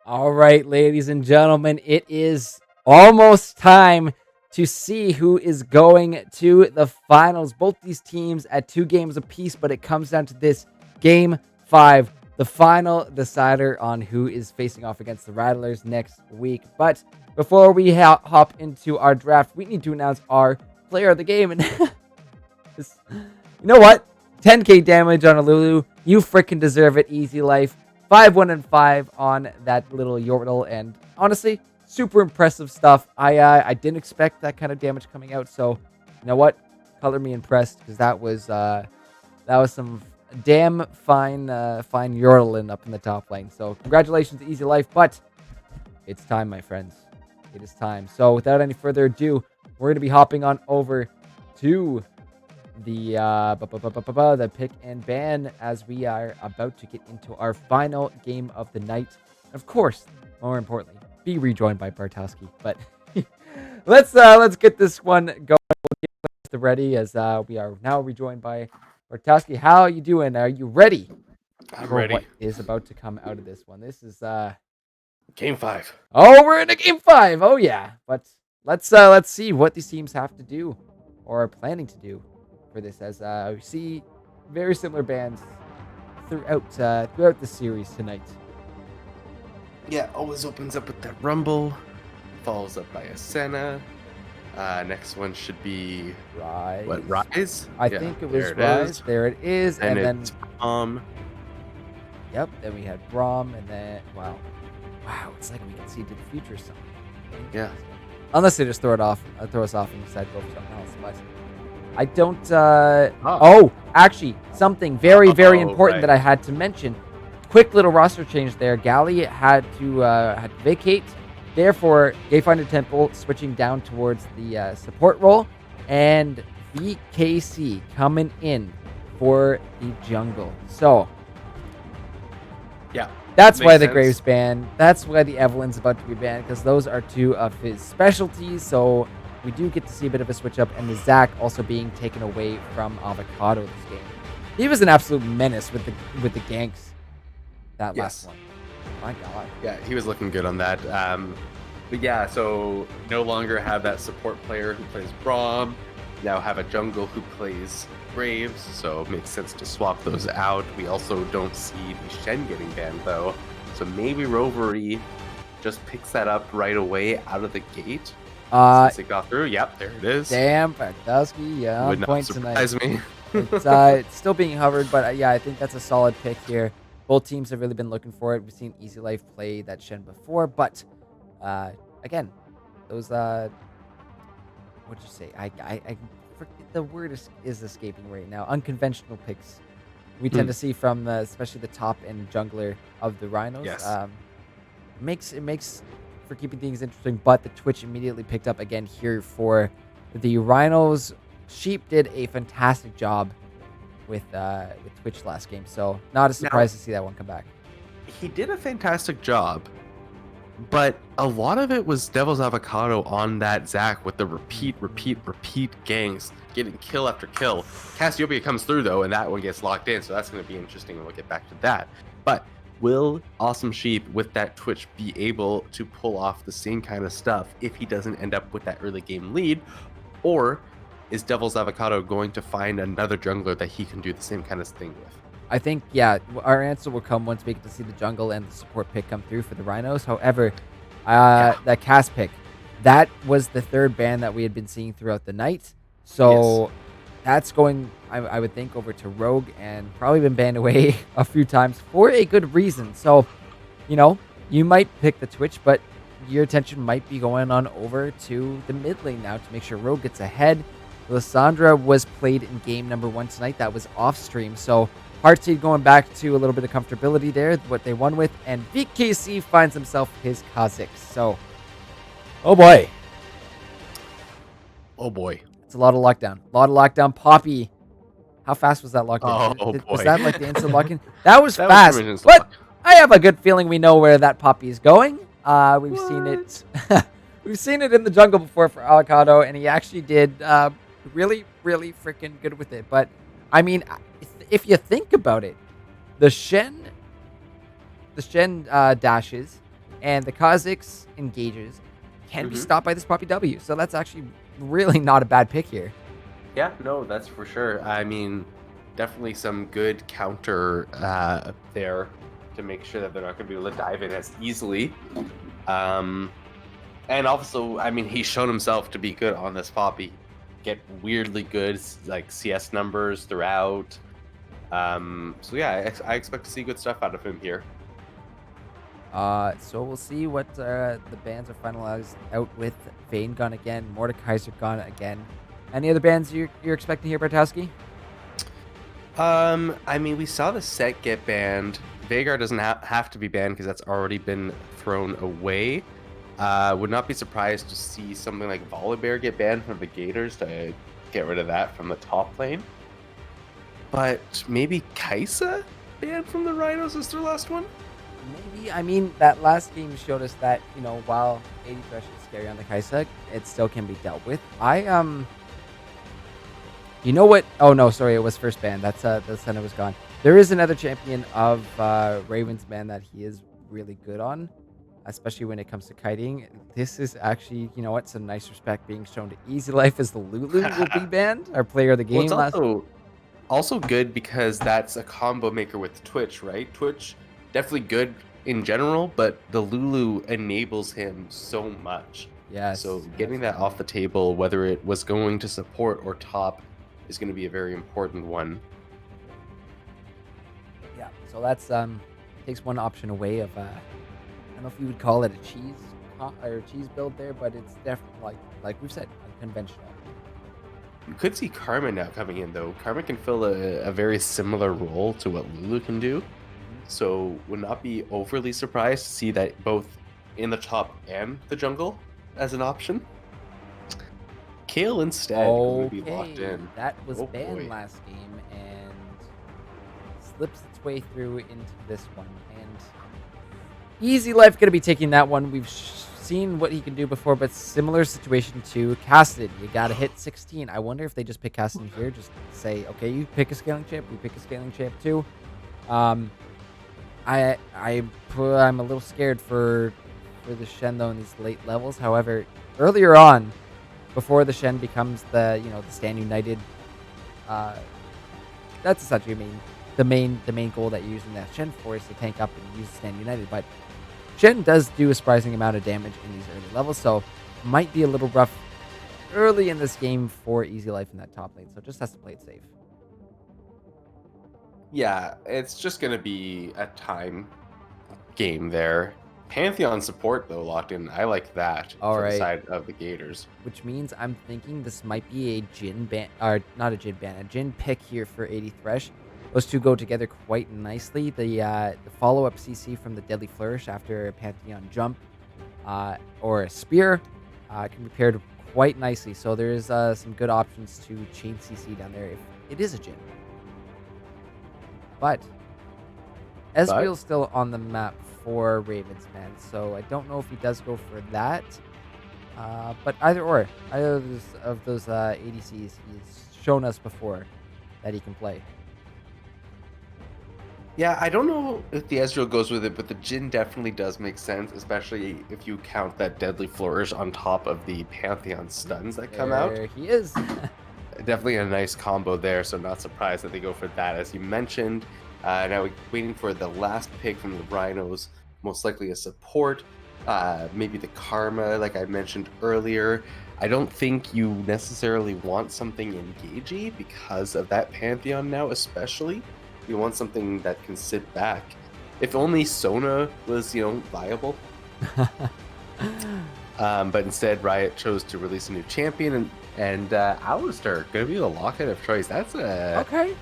All right, ladies and gentlemen, it is almost time to see who is going to the finals. Both these teams at 2 games apiece, but it comes down to this game 5, the final decider on who is facing off against the Rattlers next week. But before we hop into our draft, we need to announce our player of the game. And you know what? 10k damage on a Lulu. You freaking deserve it, Easy Life. 5-1-5 on that little Yordle, and honestly, super impressive stuff. I didn't expect that kind of damage coming out, so you know what? Color me impressed, because that was some damn fine Yordling up in the top lane. So congratulations, Easy Life, but it's time, my friends. It is time. So without any further ado, we're gonna be hopping on over to the pick and ban as we are about to get into our final game of the night. Of course, more importantly, be rejoined by Bartowski. But let's get this one going. We'll get the ready as we are now rejoined by Bartowski. How you doing? Are you ready I'm for ready. what is about to come out of this one? This is Game 5. Oh, we're in a game 5. Oh yeah. But let's see what these teams have to do or are planning to do for this, as we see very similar bands throughout the series tonight. Yeah, always opens up with that Rumble, follows up by a Senna. Next one should be Rise. what? Rise? I Yeah, think it was there Rise. is. There it is. And then it's Yep, then we had Braum, and then wow, it's like we can see into the future something. Yeah. Unless they just throw us off and decide to go for something else. But I don't. Actually, something very important that I had to mention. Quick little roster change there. Galley had to vacate. Therefore, Gayfinder Temple switching down towards the support role, and VKC coming in for the jungle. So. Yeah. That's why the Graves banned. That's why the Evelyn's about to be banned, because those are two of his specialties. So we do get to see a bit of a switch up, and the Zach also being taken away from Avocado this game. He was an absolute menace with the ganks. That last one. My God. Yeah, he was looking good on that. But yeah, so no longer have that support player who plays Braum. Now have a jungle who plays Graves, so it makes sense to swap those out. We also don't see the Shen getting banned though, so maybe Rovery just picks that up right away out of the gate. Since it got through. Yep, there it is. Damn, Bartowski, yeah, would not surprise me. It's still being hovered, but yeah, I think that's a solid pick here. Both teams have really been looking for it. We've seen Easy Life play that Shen before, but again, those what'd you say? I the word is escaping right now. Unconventional picks we tend to see from especially the top end jungler of the Rhinos. Yes. It makes for keeping things interesting, but the Twitch immediately picked up again here for the Rhinos. Sheep did a fantastic job with Twitch last game, so not a surprise to see that one come back. He did a fantastic job, but a lot of it was Devil's Avocado on that Zach with the repeat gangs, getting kill after kill. Cassiopeia comes through though, and that one gets locked in, so that's going to be interesting, and we'll get back to that. But will Awesome Sheep with that Twitch be able to pull off the same kind of stuff if he doesn't end up with that early game lead? Or is Devil's Avocado going to find another jungler that he can do the same kind of thing with? I think, yeah, our answer will come once we get to see the jungle and the support pick come through for the Rhinos. However, that cast pick, that was the third ban that we had been seeing throughout the night. So that's going, I would think, over to Rogue, and probably been banned away a few times for a good reason. So, you might pick the Twitch, but your attention might be going on over to the mid lane now to make sure Rogue gets ahead. Lysandra was played in game number 1 tonight. That was off stream. So Heartseed going back to a little bit of comfortability there, what they won with. And VKC finds himself his Kha'Zix. So, oh boy. Oh boy. It's a lot of lockdown. Poppy. How fast was that lockdown? Oh boy. Was that like the instant lock-in? That was fast. But I have a good feeling we know where that Poppy is going. We've seen it. We've seen it in the jungle before for Avocado, and he actually did really freaking good with it. But I mean, if you think about it, the Shen dashes and the Kha'Zix engages can be stopped by this Poppy W. So that's actually really not a bad pick here. Yeah, no, that's for sure. I mean, definitely some good counter there to make sure that they're not going to be able to dive in as easily. And also, I mean, he's shown himself to be good on this Poppy. Get weirdly good like CS numbers throughout. So yeah, I expect to see good stuff out of him here. So we'll see what the bans are finalized out with. Vayne gone again, Mordekaiser gone again. Any other bans you're expecting here, Bartowski? I mean, we saw the set get banned. Veigar doesn't have to be banned because that's already been thrown away. Would not be surprised to see something like Volibear get banned from the Gators to get rid of that from the top lane. But maybe Kai'Sa banned from the Rhinos is their last one? Maybe. I mean, that last game showed us that, while 80 Thresh is scary on the Kaisa, it still can be dealt with. You know what? Oh, no, sorry. It was first ban. The center was gone. There is another champion of Raven's ban that he is really good on, especially when it comes to kiting. This is actually, you know what? Some nice respect being shown to Easy Life as the Lulu will be banned. Our player of the Well, game it's last. also good because that's a combo maker with Twitch, right? Twitch definitely good in general, but the Lulu enables him so much. Yes. So getting that off the table, whether it was going to support or top, is going to be a very important one. Yeah. So that's takes one option away of I don't know if you would call it a cheese build there, but it's definitely like we've said, unconventional. You could see Karma now coming in though. Karma can fill a very similar role to what Lulu can do. So would not be overly surprised to see that both in the top and the jungle as an option. Kale instead going to be locked in. That was Oh, banned boy. last game and slips its way through into this one. And Easy Life going to be taking that one. We've seen what he can do before, but similar situation to Casted. You got to hit 16. I wonder if they just pick Casted here, just say, okay, you pick a scaling champ, we pick a scaling champ too. I'm a little scared for the Shen though in these late levels. However, earlier on, before the Shen becomes the Stand United, that's essentially the main goal that you're using that Shen for is to tank up and use Stand United. But Shen does do a surprising amount of damage in these early levels, so might be a little rough early in this game for Easy Life in that top lane. So just has to play it safe. Yeah, it's just going to be a time game there. Pantheon support though locked in. I like that for the side of the Gators. Which means I'm thinking this might be a Jhin ban, or not a Jhin ban, a Jhin pick here for 80 Thresh. Those two go together quite nicely. The follow-up CC from the Deadly Flourish after a Pantheon jump or a spear can be paired quite nicely. So there's some good options to chain CC down there if it is a Jhin. But Ezreal's still on the map for Ravens, man. So I don't know if he does go for that. But either of those ADCs, he's shown us before that he can play. Yeah, I don't know if the Ezreal goes with it, but the Jhin definitely does make sense, especially if you count that Deadly Flourish on top of the Pantheon stuns that come out. There he is. Definitely a nice combo there, so not surprised that they go for that, as you mentioned. Now we're waiting for the last pick from the Rhinos, most likely a support, maybe the Karma, like I mentioned earlier. I don't think you necessarily want something engagey because of that Pantheon now, especially. You want something that can sit back. If only Sona was, viable. But instead, Riot chose to release a new champion, and Alistar going to be the lock-in of choice. That's Okay.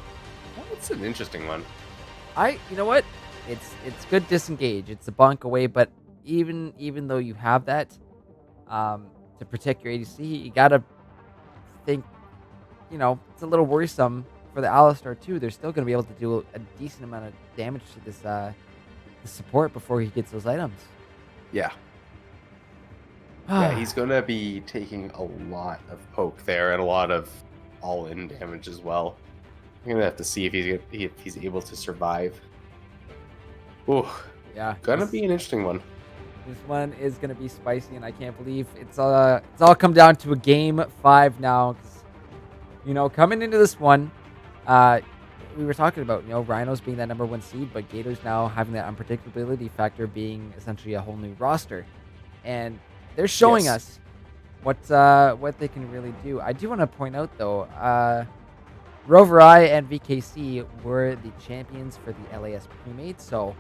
That's an interesting one. You know what? It's good disengage. It's a bonk away, but even though you have that, to protect your ADC, you gotta think, it's a little worrisome for the Alistar too. They're still gonna be able to do a decent amount of damage to this support before he gets those items. Yeah. Yeah, he's gonna be taking a lot of poke there and a lot of all-in damage as well. I'm gonna have to see if he's able to survive. Ooh, Yeah, gonna be an interesting one. This one is gonna be spicy, and I can't believe it's all come down to a game 5 now. 'Cause, coming into this one, we were talking about Rhinos being that #1 seed, but Gators now having that unpredictability factor being essentially a whole new roster, and they're showing us what they can really do. I do want to point out though, Rover I and VKC were the champions for the LAS premade, so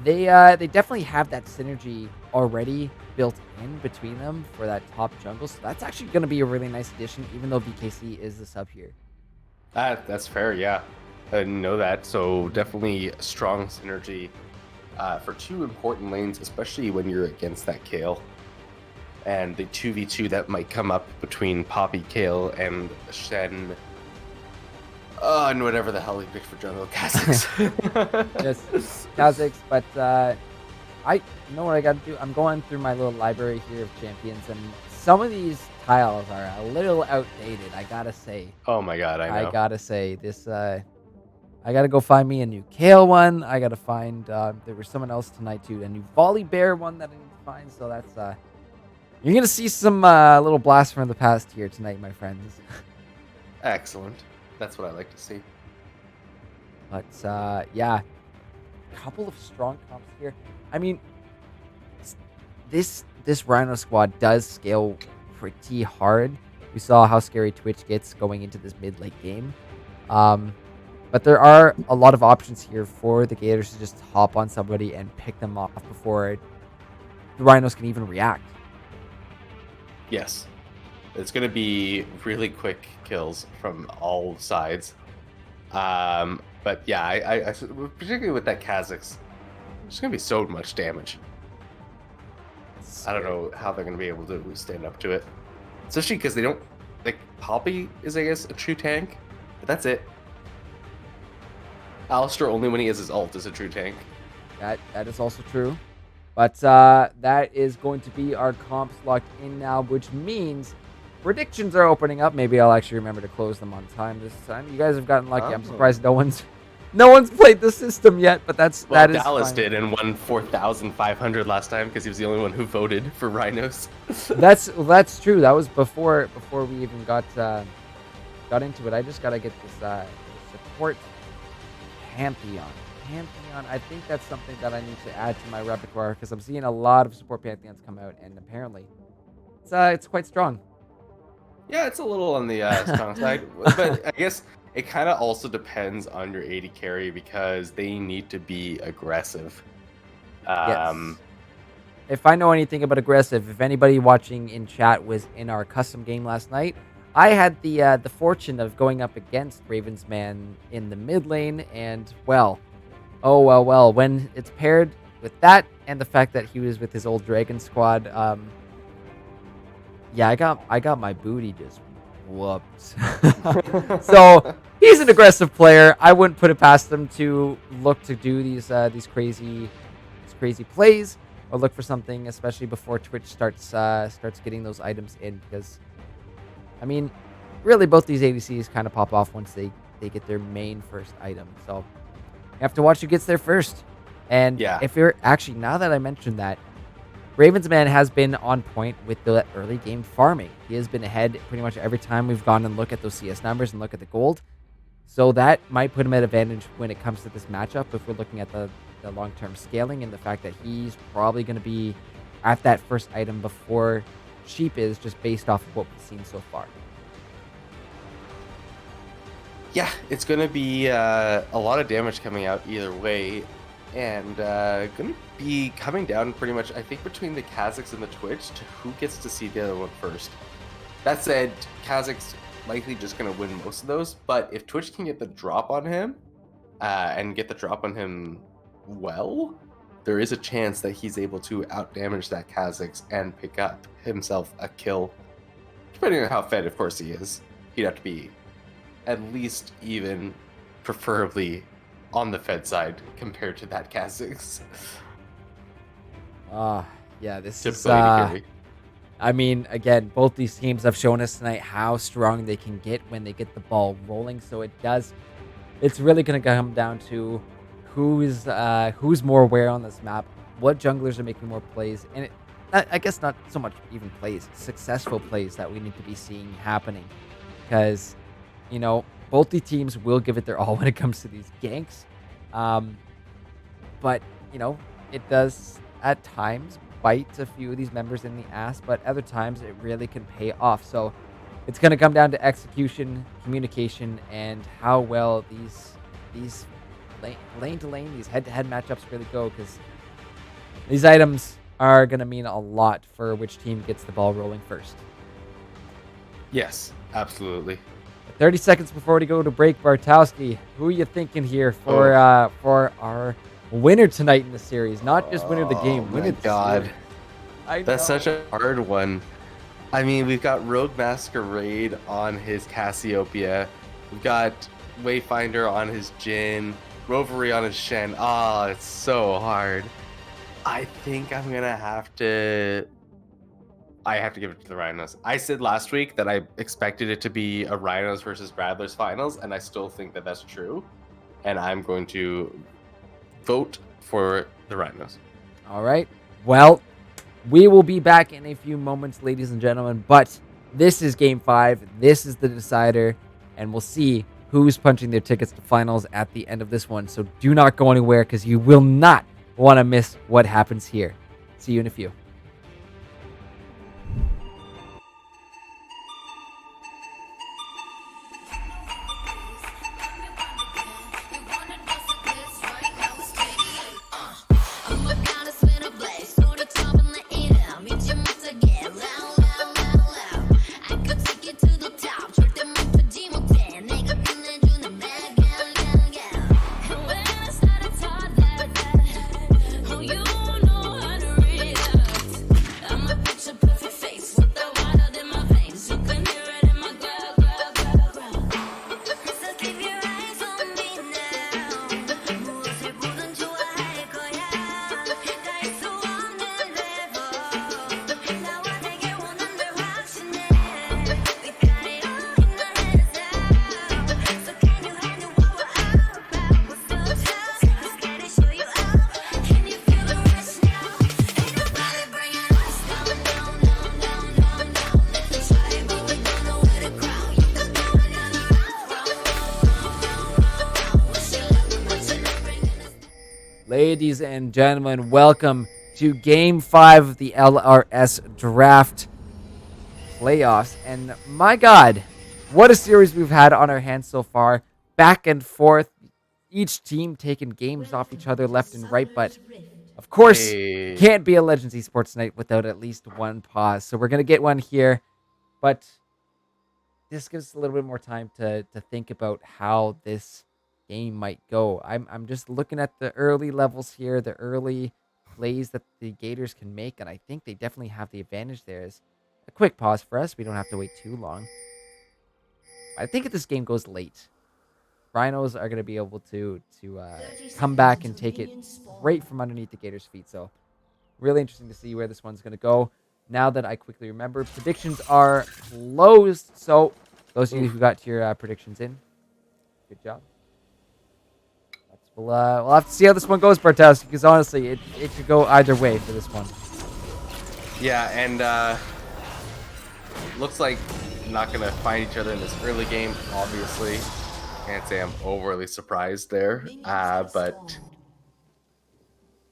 they definitely have that synergy already built in between them for that top jungle. So that's actually going to be a really nice addition, even though VKC is the sub here. That's fair, yeah. I didn't know that. So definitely strong synergy for two important lanes, especially when you're against that Kale. And the 2v2 that might come up between Poppy, Kale, and Shen. Oh, and whatever the hell he picked for jungle, Kha'Zix. Just Kha'Zix, but you know what I got to do? I'm going through my little library here of champions, and some of these tiles are a little outdated. I gotta say. Oh my god, I know. I gotta say this. I gotta go find me a new Kale one. I gotta find. There was someone else tonight too. A new Volley Bear one that I need to find. So that's. You're gonna see some little blasts from the past here tonight, my friends. Excellent. That's what I like to see. But yeah, a couple of strong comps here. I mean, this Rhino squad does scale pretty hard. We saw how scary Twitch gets going into this mid-late game. But there are a lot of options here for the Gators to just hop on somebody and pick them off before the Rhinos can even react. Yes. It's going to be really quick kills from all sides. But yeah, I particularly with that Kha'Zix, there's going to be so much damage. I don't know how they're going to be able to stand up to it. Especially because they don't... Like, Poppy is, I guess, a true tank. But that's it. Alistair, only when he has his ult, is a true tank. That is also true. But that is going to be our comps locked in now, which means predictions are opening up. Maybe I'll actually remember to close them on time this time. You guys have gotten lucky. I'm surprised no one's played the system yet, but that is Dallas fine. did and won 4,500 last time because he was the only one who voted for Rhinos. That's true. That was before we even got into it. I just gotta get this support Pantheon. I think that's something that I need to add to my repertoire because I'm seeing a lot of support Pantheons come out, and apparently it's quite strong. Yeah, it's a little on the strong side, but I guess it kind of also depends on your AD carry because they need to be aggressive. Yes. If I know anything about aggressive, if anybody watching in chat was in our custom game last night, I had the fortune of going up against Ravensman in the mid lane, and well, when it's paired with that and the fact that he was with his old Dragon squad, yeah, I got my booty just whooped. So he's an aggressive player. I wouldn't put it past him to look to do these crazy plays or look for something, especially before Twitch starts getting those items in, because I mean, really both these ADCs kind of pop off once they get their main first item. So you have to watch who gets there first. And yeah, if you're actually, now that I mentioned that, Ravensman has been on point with the early game farming. He has been ahead pretty much every time we've gone and look at those CS numbers and look at the gold. So that might put him at advantage when it comes to this matchup if we're looking at the long-term scaling and the fact that he's probably going to be at that first item before Sheep is, just based off of what we've seen so far. Yeah, it's going to be a lot of damage coming out either way. And going to be coming down pretty much, I think, between the Kha'Zix and the Twitch to who gets to see the other one first. That said, Kha'Zix likely just going to win most of those. But if Twitch can get the drop on him and get the drop on him well, there is a chance that he's able to out-damage that Kha'Zix and pick up himself a kill. Depending on how fed, of course, he is. He'd have to be at least even, preferably on the fed side compared to that Kha'Zix. Yeah, this is I mean, again, both these teams have shown us tonight how strong they can get when they get the ball rolling. So it's really going to come down to who's more aware on this map, what junglers are making more plays, and I guess not so much even plays, successful plays that we need to be seeing happening, because you know both the teams will give it their all when it comes to these ganks, but you know it does at times bite a few of these members in the ass, but other times it really can pay off. So it's going to come down to execution, communication, and how well these lane to lane, these head-to-head matchups really go, because these items are going to mean a lot for which team gets the ball rolling first. Yes, absolutely. 30 seconds before we go to break, Bartowski, who are you thinking here for our winner tonight in the series? Not just winner of the game, winner of the series. That's such a hard one. I mean, we've got Rogue Masquerade on his Cassiopeia. We've got Wayfinder on his Jin, Rovery on his Shen. Ah, it's so hard. I think I'm gonna have to. I have to give it to the Rhinos. I said last week that I expected it to be a Rhinos versus Rattlers finals, and I still think that that's true. And I'm going to vote for the Rhinos. All right. Well, we will be back in a few moments, ladies and gentlemen. But this is Game 5. This is the decider. And we'll see who's punching their tickets to finals at the end of this one. So do not go anywhere because you will not want to miss what happens here. See you in a few. Ladies and gentlemen, welcome to Game 5 of the LRS Draft Playoffs. And my God, what a series we've had on our hands so far. Back and forth, each team taking games off each other left and right. But, of course, can't be a Legends Esports night without at least one pause. So we're going to get one here. But this gives us a little bit more time to think about how this game might go. I'm just looking at the early levels here, the early plays that the Gators can make, and I think they definitely have the advantage there. Is a quick pause for us. We don't have to wait too long. I think if this game goes late, Rhinos are going to be able to come back and take it right from underneath the Gators' feet. So really interesting to see where this one's going to go. Now that I quickly remember, predictions are closed. So those of you who got your predictions in, good job. We'll have to see how this one goes, Bartos, because honestly, it could go either way for this one. Yeah, and looks like not going to find each other in this early game, obviously. Can't say I'm overly surprised there, but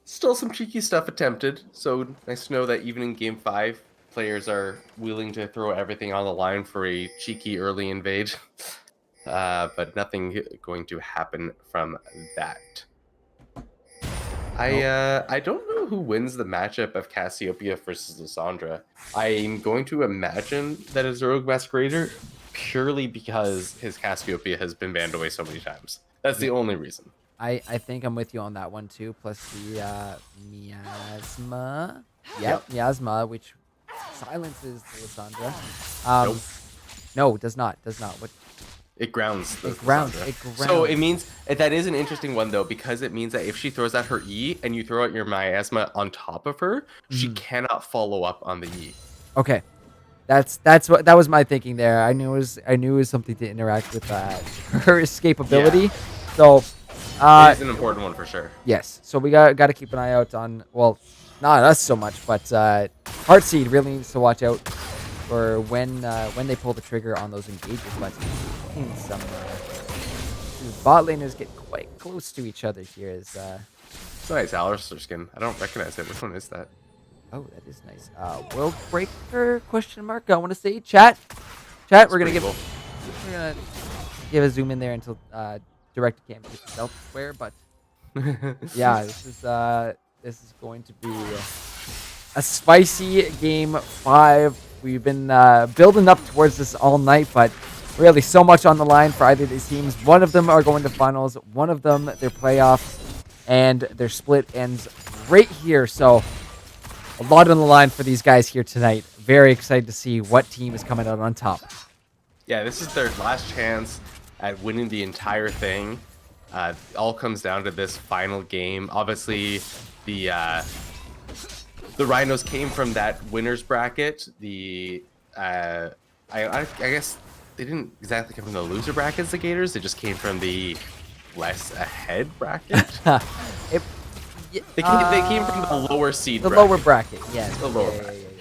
still some cheeky stuff attempted. So nice to know that even in Game 5, players are willing to throw everything on the line for a cheeky early invade. But nothing going to happen from that. I don't know who wins the matchup of Cassiopeia versus Lysandra. I'm going to imagine that it's Rogue Masquerader purely because his Cassiopeia has been banned away so many times. That's the only reason. I think I'm with you on that one too. Plus the miasma. Yep. Miasma, which silences Lysandra. Nope. No, does not. What? It grounds. It grounds. So it means that is an interesting one though, because it means that if she throws out her E and you throw out your miasma on top of her, she cannot follow up on the E. Okay, that was my thinking there. I knew it was something to interact with her escapability. Yeah. So it is an important one for sure. Yes. So we got to keep an eye out on, well, not us so much, but Heartseed really needs to watch out for when they pull the trigger on those engages. But some bot laners get quite close to each other here. It's a nice Alistair skin. I don't recognize it. Which one is that? Oh, that is nice. World Breaker question mark. I want to say chat. We're gonna give a zoom in there until direct can't be elsewhere. But yeah, this is going to be a spicy game 5. We've been building up towards this all night, but really so much on the line for either of these teams. One of them are going to finals. One of them, their playoffs, and their split ends right here. So a lot on the line for these guys here tonight. Very excited to see what team is coming out on top. Yeah, this is their last chance at winning the entire thing. All comes down to this final game. Obviously, the Rhinos came from that winners bracket. I guess they didn't exactly come from the loser brackets, the Gators. They just came from the less ahead bracket. it, They came from the lower seed the bracket. lower bracket, yes. The lower bracket.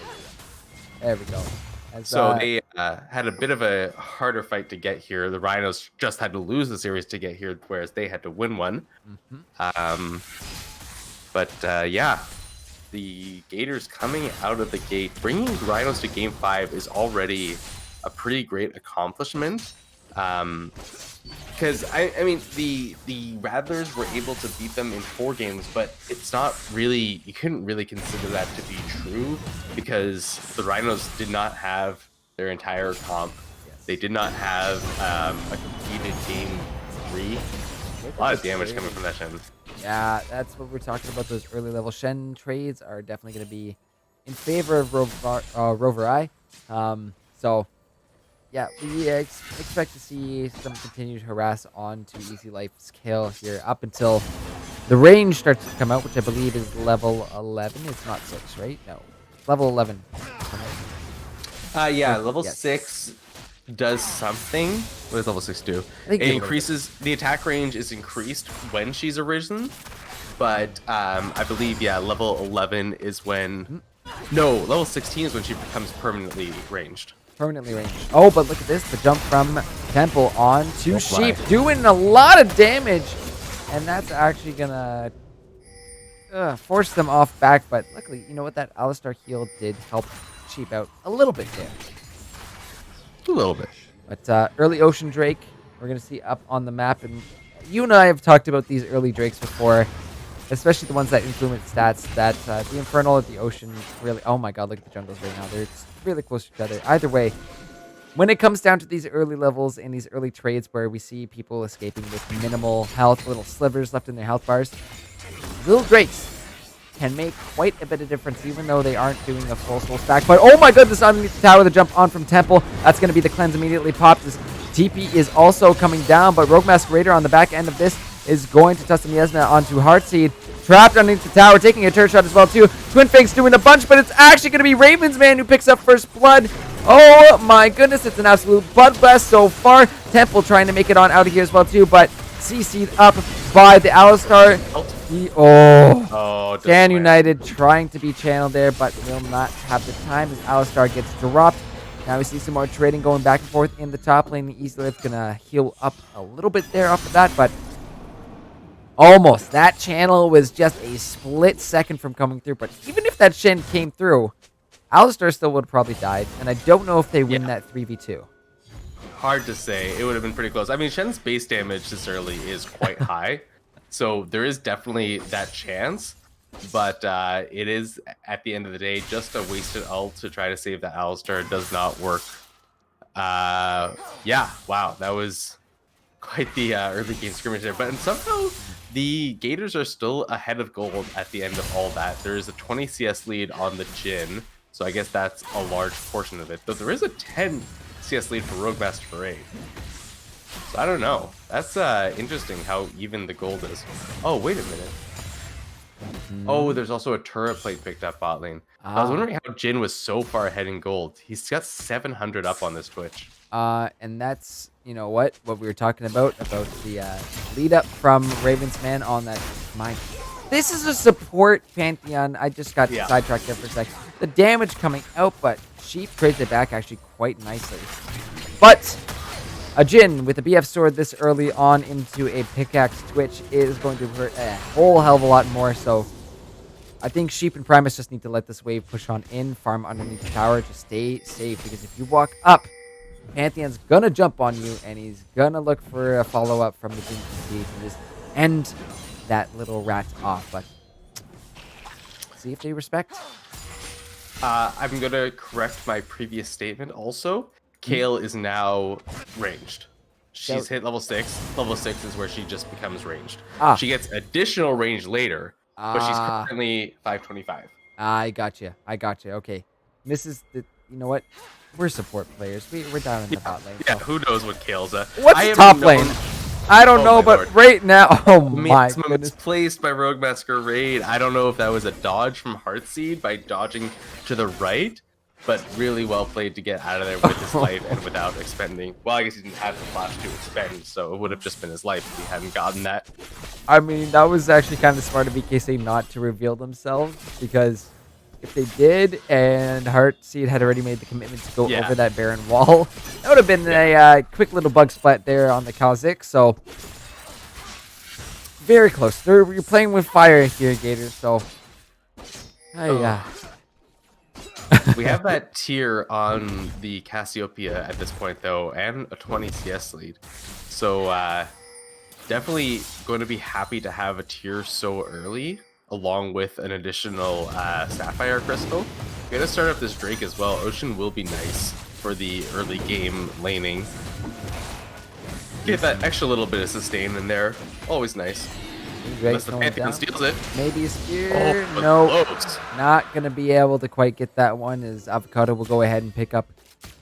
There we go. So they had a bit of a harder fight to get here. The Rhinos just had to lose the series to get here, whereas they had to win one. Yeah, the Gators coming out of the gate, bringing the Rhinos to Game 5 is already a pretty great accomplishment. Because I mean, the Rattlers were able to beat them in 4 games, but it's not really, you couldn't really consider that to be true because the Rhinos did not have their entire comp. They did not have a completed Game 3. A lot of damage coming from that Shen. Yeah, that's what we're talking about. Those early level Shen trades are definitely going to be in favor of Rover Eye. So yeah, we expect to see some continued harass on to Easy Life's kill here up until the range starts to come out, which I believe is level 11. It's not 6, right? No, level 11. Yeah, level 6 does something. What does level 6 do? It increases the attack range is increased when she's arisen, but I believe level 11 is when. No, level 16 is when she becomes permanently ranged. Permanently ranged. Oh, but look at this. The jump from Temple on to Sheep, doing a lot of damage. And that's actually going to force them off back. But luckily, you know what? That Alistar heal did help Sheep out a little bit there. A little bit. But early Ocean Drake, we're going to see up on the map. And you and I have talked about these early Drakes before, especially the ones that influence stats. That the Infernal at the Ocean really... Oh my god, look at the jungles right now. They're really close to each other. Either way, when it comes down to these early levels and these early trades where we see people escaping with minimal health, little slivers left in their health bars, little Drakes can make quite a bit of difference, even though they aren't doing a full soul stack. But oh my goodness, underneath the tower, the jump on from Temple. That's going to be the cleanse immediately popped. This TP is also coming down, but Rogue Masquerader on the back end of this is going to toss some Yesna onto Heartseed. Trapped underneath the tower, taking a turret shot as well too. Twin Fakes doing a bunch, but it's actually going to be Raven's Man who picks up first blood. Oh my goodness, it's an absolute bloodbath so far. Temple trying to make it on out of here as well too, but CC'd up by the Alistar. Dan United trying to be channeled there, but will not have the time as Alistar gets dropped. Now we see some more trading going back and forth in the top lane. The Easy Lift gonna heal up a little bit there off of that, but almost. That channel was just a split second from coming through, but even if that Shen came through, Alistar still would have probably died, and I don't know if they win that 3v2. Hard to say. It would have been pretty close. I mean, Shen's base damage this early is quite high, so there is definitely that chance, but it is, at the end of the day, just a wasted ult to try to save the Alistar. It does not work. Yeah, wow, that was quite the early game skirmish there, but somehow the Gators are still ahead of gold at the end of all that. There is a 20 CS lead on the Jhin, so I guess that's a large portion of it, but there is a 10 CS lead for Rogue Masquerade. So I don't know. That's interesting how even the gold is. Oh, wait a minute. Oh, there's also a turret plate picked up bot lane. I was wondering how Jhin was so far ahead in gold. He's got 700 up on this Twitch. And that's, you know what we were talking about the lead up from Raven's Man on that mine. This is a support Pantheon. I just got sidetracked there for a sec. The damage coming out, but Sheep trades it back actually quite nicely. But a Jhin with a BF sword this early on into a pickaxe Twitch is going to hurt a whole hell of a lot more. So I think Sheep and Primus just need to let this wave push on in, farm underneath the tower, just stay safe, because if you walk up, Pantheon's gonna jump on you, and he's gonna look for a follow-up from the Jhin to just end that little rat off. But see if they respect. I'm gonna correct my previous statement also. Kayle is now ranged. She's hit level 6. Level 6 is where she just becomes ranged. She gets additional range later, but she's currently 525. I gotcha. Okay. Misses the you know what? We're support players. We're down in the bot lane. Yeah, So. who knows what Kale's a... What's top lane? I don't know, but Lord. right now, oh my goodness. Misplaced by Rogue Masquerade. I don't know if that was a dodge from Heartseed by dodging to the right, but really well played to get out of there with his life and without expending. Well, I guess he didn't have the flash to expend, so it would have just been his life if he hadn't gotten that. I mean, that was actually kind of smart of VKC not to reveal themselves, because if they did and Heartseed had already made the commitment to go over that Baron wall, that would have been a quick little bug splat there on the Kha'Zix. So very close. You're playing with fire here, Gators. So we have that tier on the Cassiopeia at this point, though, and a 20 CS lead. So definitely going to be happy to have a tier so early, along with an additional Sapphire Crystal. We're going to start up this Drake as well. Ocean will be nice for the early game laning. Get that extra little bit of sustain in there. Always nice. Unless the Pantheon steals it. Maybe a spear. No, not going to be able to quite get that one, as Avocado will go ahead and pick up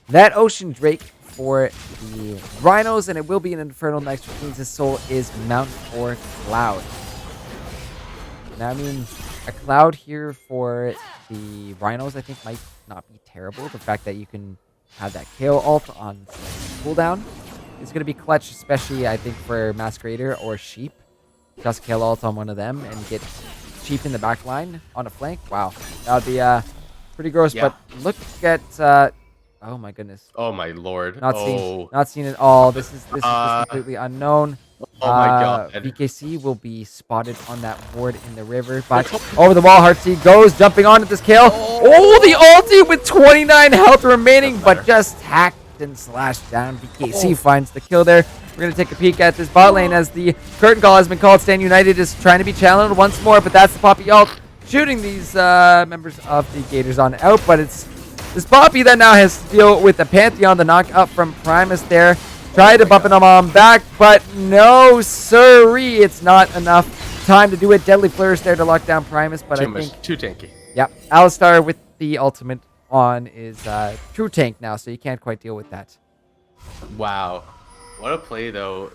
that Ocean Drake for the Rhinos, and it will be an Infernal next, which means his soul is Mount or Cloud. Now, I mean, a Cloud here for the Rhinos, I think, might not be terrible. The fact that you can have that KO ult on cooldown is going to be clutch, especially, I think, for Masquerader or Sheep. Just KO ult on one of them and get Sheep in the back line on a flank. Wow, that would be pretty gross. Yeah. But look at... oh, my goodness. Oh, my lord. Not seen it all. This is completely unknown. Oh my god. VKC will be spotted on that ward in the river, but over the wall, Heartseed goes, jumping on at this kill. Oh, the ulti with 29 health remaining, but just hacked and slashed down. VKC finds the kill there. We're going to take a peek at this bot lane as the curtain call has been called. Stand United is trying to be challenged once more, but that's the Poppy ult shooting these members of the Gators on out, but it's this Poppy that now has to deal with the Pantheon, the knock up from Primus there. Tried to bump him on back, but no siree. It's not enough time to do it. Deadly Flourish there to lock down Primus, but I think... Too tanky. Yeah, Alistar with the ultimate on is true tank now, so you can't quite deal with that. Wow. What a play, though.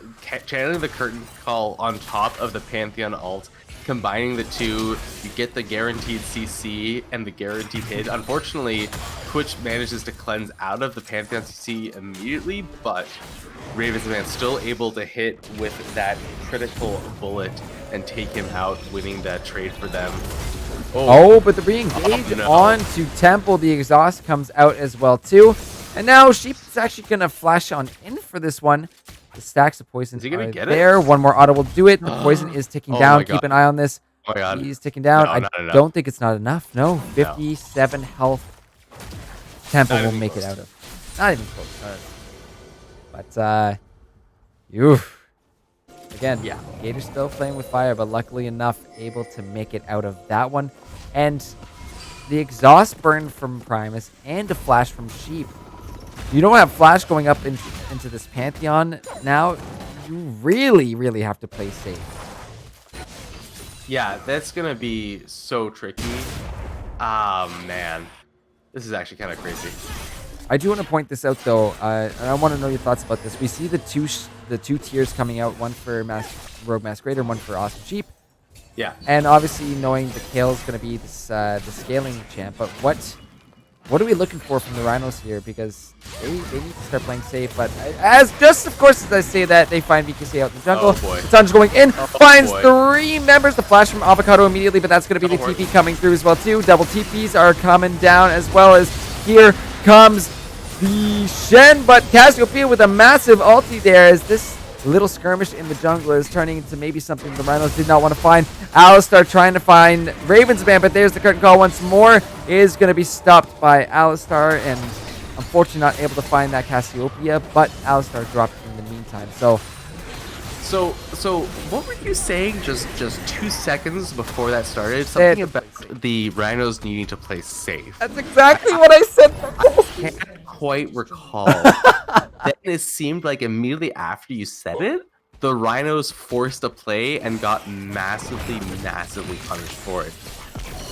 Channeling the curtain call on top of the Pantheon ult, combining the two, you get the guaranteed CC and the guaranteed hit. Unfortunately, Twitch manages to cleanse out of the Pantheon CC immediately, but Ravens Man still able to hit with that critical bullet and take him out, winning that trade for them. Oh, but the re-engage onto Temple. The exhaust comes out as well, too. And now Sheep's actually going to flash on in for this one. The stacks of poison are there. One more auto will do it. The poison is ticking down. Keep an eye on this. Oh my god. He's ticking down. I don't think it's not enough. No, 57 health. Temple will make it out of. Not even close. But, again, Gator's still playing with fire, but luckily enough, able to make it out of that one. And the exhaust burn from Primus and a flash from Sheep. You don't have flash going up into this Pantheon now. You really, really have to play safe. Yeah, that's going to be so tricky. Ah, man. This is actually kind of crazy. I do want to point this out, though, and I want to know your thoughts about this. We see the two tiers coming out, one for Rogue Masquerader, one for Awesome Sheep. Yeah. And obviously knowing the Kale is going to be this, the scaling champ, but what are we looking for from the Rhinos here? Because they need to start playing safe, but of course as I say that, they find VKC out in the jungle. Oh boy. The Sun's going in, finds 3 members. The flash from Avocado immediately, but that's going to be the TP coming through as well too. Double TPs are coming down, as well as here comes the Shen, but Cassiopeia with a massive ulti there, as this little skirmish in the jungle is turning into maybe something the Rhinos did not want to find. Alistar trying to find Raven's Man, but there's the curtain call once more. Is going to be stopped by Alistar, and unfortunately not able to find that Cassiopeia, but Alistar dropped in the meantime. So what were you saying just 2 seconds before that started? Something about the Rhinos needing to play safe. That's exactly what I said. I can't quite recall. Then it seemed like immediately after you said it, the Rhinos forced a play and got massively punished for it.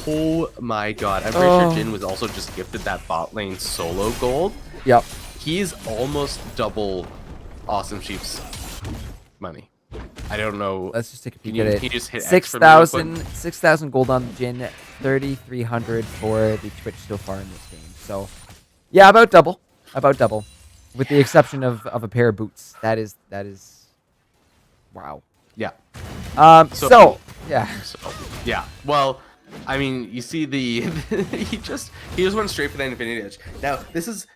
Oh my god. I'm pretty sure Jin was also just gifted that bot lane solo gold. Yep. He's almost double Awesome Sheep's money. I don't know. Let's just take a peek Can at you it. just hit X for me real quick? 6,000 gold on the Jin, 3,300 for the Twitch so far in this game. So, yeah, about double, with the exception of a pair of boots. That is, wow. Yeah. So yeah. Well, I mean, you see the he just went straight for that Infinity Edge. Now, this is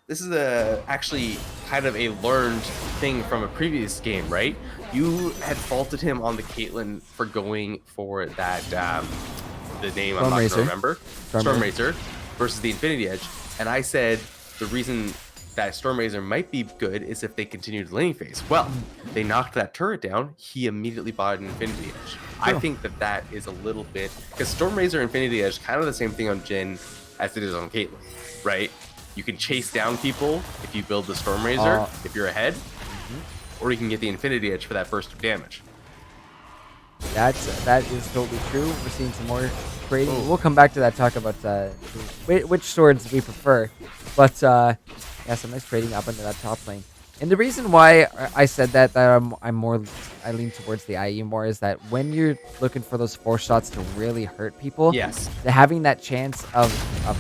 actually kind of a learned thing from a previous game, right? You had faulted him on the Caitlyn for going for that the name I'm not going to remember. Stormrazor versus the Infinity Edge. And I said the reason that Stormrazor might be good is if they continued the laning phase. Well, they knocked that turret down. He immediately bought an Infinity Edge. I think that is a little bit, because Stormrazor Infinity Edge kind of the same thing on Jin as it is on Caitlyn, right? You can chase down people if you build the Stormrazor if you're ahead, or you can get the Infinity Edge for that burst of damage. That is totally true. We're seeing some more trading. We'll come back to that, talk about which swords we prefer. But yeah, some nice trading up into that top lane. And the reason why I said that I lean towards the IE more is that when you're looking for those 4 shots to really hurt people, yes, having that chance of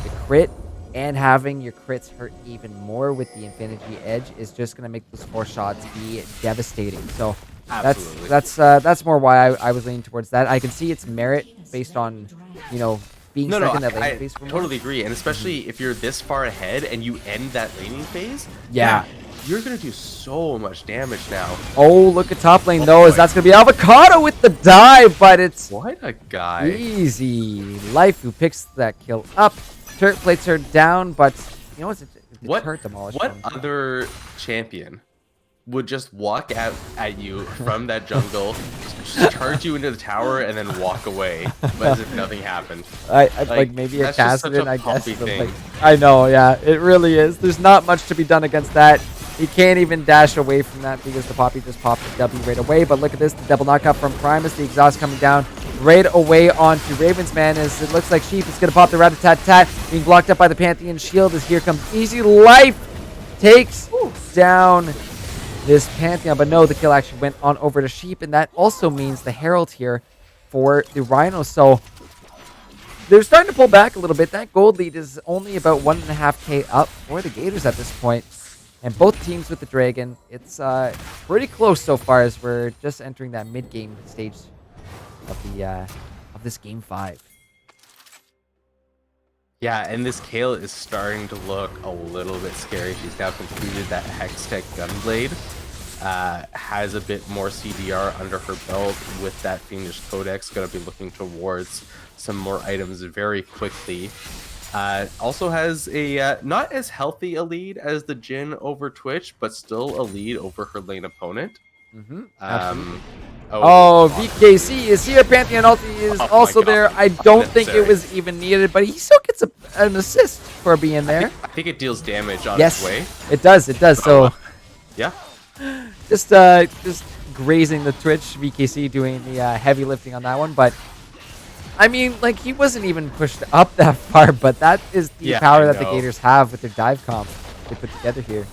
the crit and having your crits hurt even more with the Infinity Edge is just gonna make those 4 shots be devastating. So absolutely. that's more why I was leaning towards that. I can see its merit based on, you know, being second in that laning phase. I totally agree, and especially if you're this far ahead and you end that laning phase, you're gonna do so much damage now. Oh, look at top lane though, as that's gonna be Avocado with the dive, but it's what a guy. Easy life who picks that kill up. Turret plates are down, but you know what? Turret demolished. What other champion would just walk out at you from that jungle, just charge you into the tower, and then walk away, but as if nothing happened? Like maybe a Cassidy, I guess. Like, I know, yeah, it really is. There's not much to be done against that. He can't even dash away from that because the Poppy just popped the W right away. But look at this, the double knockout from Primus, the exhaust coming down right away onto Raven's Man as it looks like Sheep is going to pop the rat-a-tat-tat, being blocked up by the Pantheon shield as here comes Easy Life, takes down this Pantheon. But no, the kill actually went on over to Sheep, and that also means the Herald here for the Rhino. So they're starting to pull back a little bit. That gold lead is only about 1.5k up for the Gators at this point. And both teams with the Dragon, it's pretty close so far as we're just entering that mid-game stage of this game 5. Yeah, and this Kale is starting to look a little bit scary. She's now completed that Hextech Gunblade. Has a bit more CDR under her belt with that Fiendish Codex. Going to be looking towards some more items very quickly. Also has a not as healthy a lead as the Jin over Twitch, but still a lead over her lane opponent. VKC is here. Pantheon ulti is also there. I don't think it was even needed, but he still gets an assist for being there. I think it deals damage on its way. It does. It does. So yeah, just grazing the Twitch. VKC doing the heavy lifting on that one, but I mean, like, he wasn't even pushed up that far, but that is the power that the Gators have with their dive comp they put together here.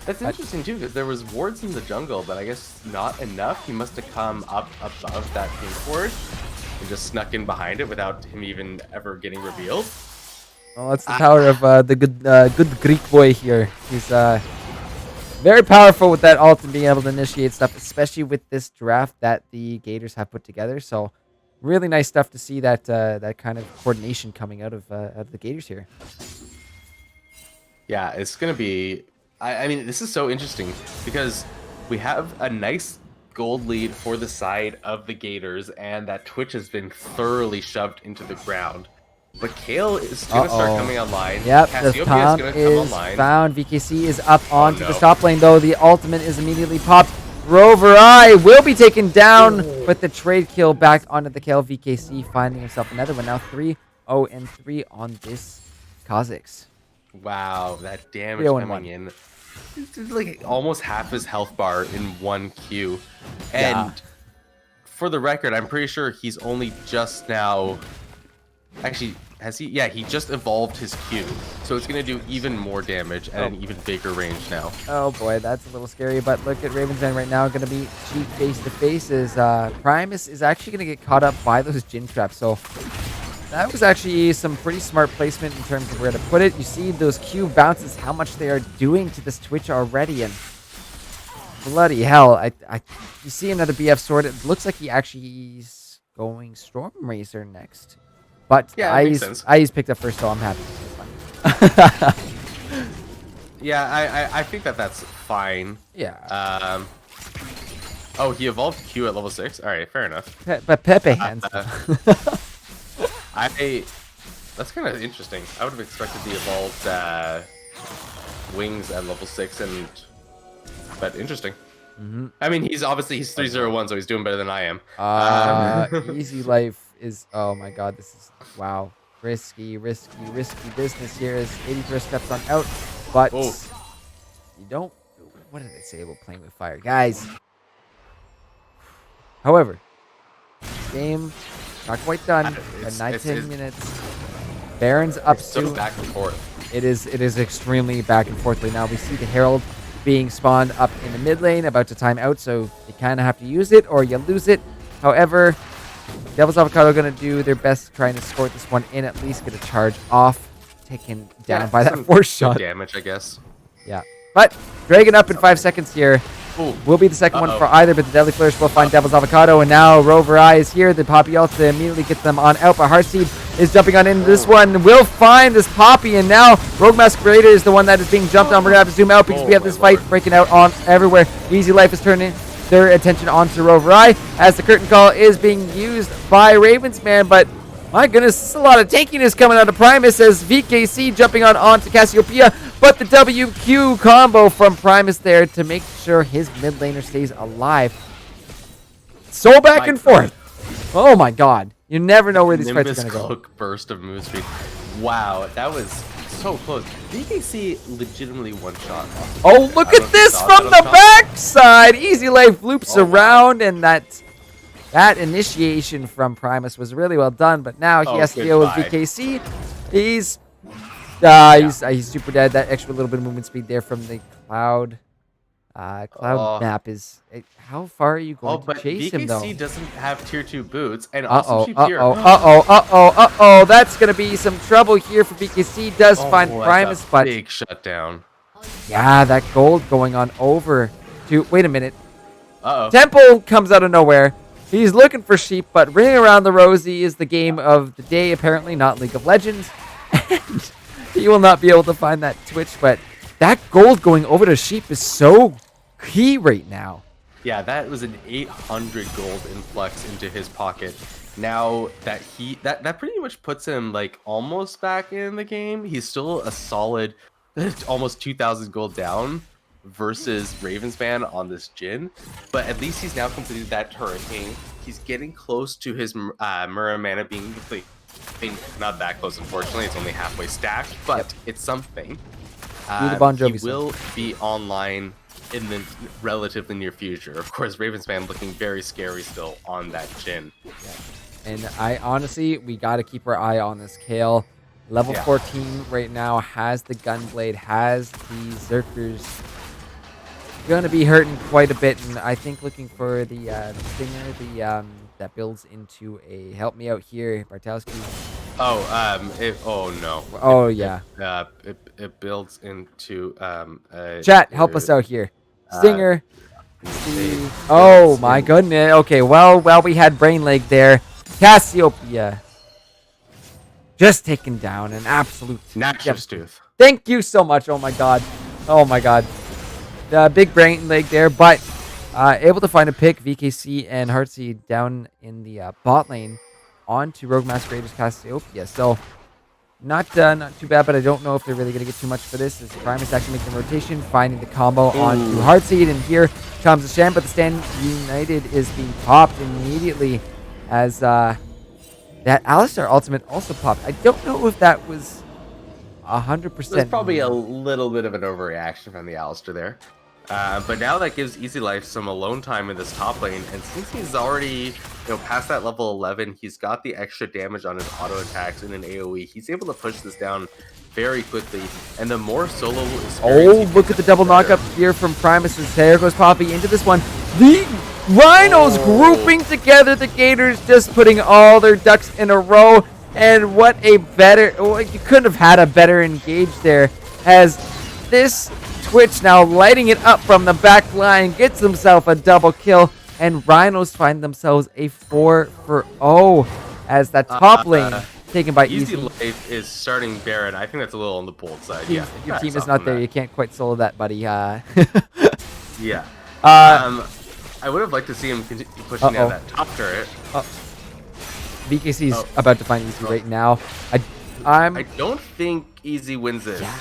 That's interesting, too, because there was wards in the jungle, but I guess not enough. He must have come up above that pink ward and just snuck in behind it without him even ever getting revealed. Well, that's the power of the good Greek boy here. He's very powerful with that ult and being able to initiate stuff, especially with this draft that the Gators have put together. So really nice stuff to see that that kind of coordination coming out of the Gators here. Yeah, it's going to be... I mean, this is so interesting because we have a nice gold lead for the side of the Gators, and that Twitch has been thoroughly shoved into the ground. But Kale is going to start coming online. Yep, Cassiopeia the pump is found. VKC is up onto the top lane, though. The ultimate is immediately popped. Rover Eye will be taken down, but the trade kill back onto the Kale. VKC finding himself another one. Now 3-0-3 on this Kha'Zix. Wow, that damage coming in. It's like almost half his health bar in one Q. And for the record, I'm pretty sure he's only just now Actually, has he? Yeah, he just evolved his Q, so it's gonna do even more damage at an even bigger range now. Oh boy, that's a little scary. But look at Raven's Man right now, going to be cheap face to face. As Primus is actually going to get caught up by those Jin traps. So that was actually some pretty smart placement in terms of where to put it. You see those Q bounces, how much they are doing to this Twitch already, and bloody hell! You see another BF sword. It looks like he actually is going Storm Razor next. But Yeah, that makes sense. I's picked up first, so I'm happy. It's fine. Yeah, I think that's fine. Yeah. Oh, he evolved Q at level 6. All right, fair enough. But Pepe hands. That's kind of interesting. I would have expected the evolved wings at level 6, but interesting. I mean, he's 301, so he's doing better than I am. Easy life is, oh my god, this is, wow. Risky business here as 83 steps on out. But you don't, what did they say about playing with fire? Guys. However, game not quite done. 9-10 minutes. Baron's up so back and forth. It is extremely back and forth right now. We see the Herald being spawned up in the mid lane, about to time out, so you kind of have to use it or you lose it. However, Devil's Avocado going to do their best trying to score this one in, at least get a charge off, taken down by that force shot. Damage, I guess. Yeah. But Dragon up in 5 seconds here. Will be the second one for either, but the Deadly Flourish will find Devil's Avocado, and now Rover Eye is here. The Poppy ult to immediately get them on out, but Heartseed is jumping on into this one. Will find this Poppy, and now Rogue Masquerader is the one that is being jumped on. We're going to have to zoom out because we have this fight breaking out on everywhere. Easy Life is turning their attention onto Rover Eye as the curtain call is being used by Ravens Man, but my goodness, this is a lot of tankiness coming out of Primus as VKC jumping onto Cassiopeia, but the WQ combo from Primus there to make sure his mid laner stays alive. So back and forth. Oh my god. You never know where these fights are going to go. Cloak burst of move speed. Wow, that was so close. VKC legitimately one shot. Oh, look at this from the backside. Easy Life loops around, and that initiation from Primus was really well done, but now he has to deal with VKC. He's super dead. That extra little bit of movement speed there from the Cloud map is... How far are you going to chase him, though? VKC doesn't have tier 2 boots, and that's going to be some trouble here for VKC. Does find Primus, but... Big shutdown. Yeah, that gold going on over to... Wait a minute. Temple comes out of nowhere. He's looking for sheep, but Ring Around the Rosie is the game of the day, apparently, not League of Legends. And he will not be able to find that Twitch, but that gold going over to sheep is so key right now. Yeah, that was an 800 gold influx into his pocket. Now that that pretty much puts him like almost back in the game. He's still a solid almost 2,000 gold down versus Ravensman on this Jhin, but at least he's now completed that hurricane. He's getting close to his Mura mana being complete. I mean, not that close, unfortunately. It's only halfway stacked, but it's something. He will be online in the relatively near future. Of course, Ravensman looking very scary still on that Jhin. Yeah. And I honestly, we got to keep our eye on this Kale. Level 14 right now has the Gunblade, has the Zerkers. Going to be hurting quite a bit, and I think looking for the Stinger, that builds into a help me out here, Bartowski. It builds into chat, help us out here. Stinger. Oh my goodness. Okay, well, we had Brain Leg there. Cassiopeia just taken down, an absolute Naxos Tooth. Thank you so much. Oh my god. The big Brain Leg there, but able to find a pick. VKC and Heartseed down in the bot lane onto Rogue Masquerader's Cassiopeia. So not too bad, but I don't know if they're really going to get too much for this. As Primus actually making the rotation, finding the combo onto Heartseed, and here comes the Shen, but the Stand United is being popped immediately as that Alistar ultimate also popped. I don't know if that was 100%. There's probably a little bit of an overreaction from the Alistar there. But now that gives Easy Life some alone time in this top lane, and since he's already past that level 11, he's got the extra damage on his auto attacks in an AoE. He's able to push this down very quickly, and the more solo experience. Oh, look at the double knockup here from Primus. There goes Poppy into this one. The Rhinos grouping together the Gators, just putting all their ducks in a row. And what a better, you couldn't have had a better engage there, as this Twitch now lighting it up from the back line, gets himself a double kill, and Rhinos find themselves a 4-for-0 as that top lane taken by Easy. Life is starting Baron. I think that's a little on the bold side. Yeah, your team is not there. You can't quite solo that, buddy. Yeah. I would have liked to see him continue pushing down that top turret. BKC's about to find Easy right now. I don't think Easy wins this. Yeah.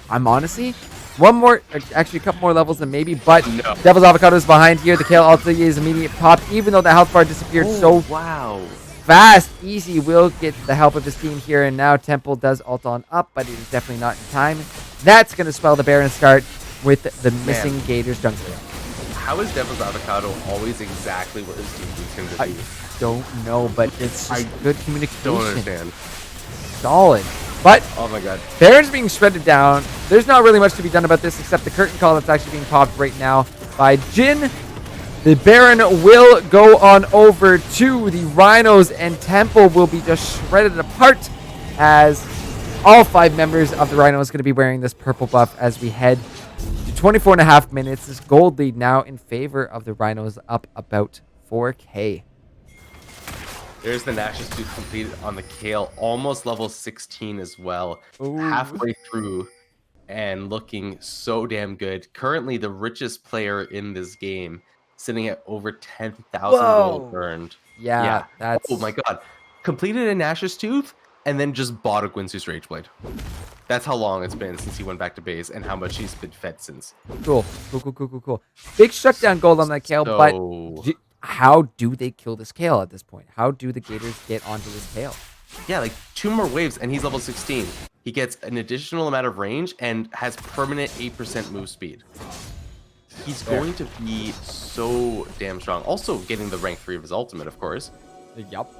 I'm honestly actually a couple more levels than maybe, but no. Devil's Avocado is behind here. The Kale ulti is immediate pop, even though the health bar disappeared fast. Easy will get the help of his team here, and now Temple does ult on up, but it is definitely not in time. That's going to spell the Baron start with the missing Gators jungle. How is Devil's Avocado always exactly what his team is going to be? I don't know, but it's just good communication. Don't understand. Solid. But oh my god, Baron's being shredded down. There's not really much to be done about this except the curtain call that's actually being popped right now by Jin. The Baron will go on over to the Rhinos, and Temple will be just shredded apart as all 5 members of the Rhinos are going to be wearing this purple buff as we head to 24.5 minutes. This gold lead now in favor of the Rhinos, up about 4K. There's the Nash's Tooth completed on the Kale, almost level 16 as well. Ooh. Halfway through and looking so damn good. Currently the richest player in this game, sitting at over 10,000 gold earned. Yeah, that's... Oh my god. Completed a Nash's Tooth and then just bought a Gwynsu's Rageblade. That's how long it's been since he went back to base and how much he's been fed since. Cool. Big shutdown gold on that Kale, but... how do they kill this Kale at this point? How do the Gators get onto this Kale? Yeah, like 2 more waves and he's level 16. He gets an additional amount of range and has permanent 8% move speed. He's going to be so damn strong. Also getting the rank 3 of his ultimate, of course. Yup.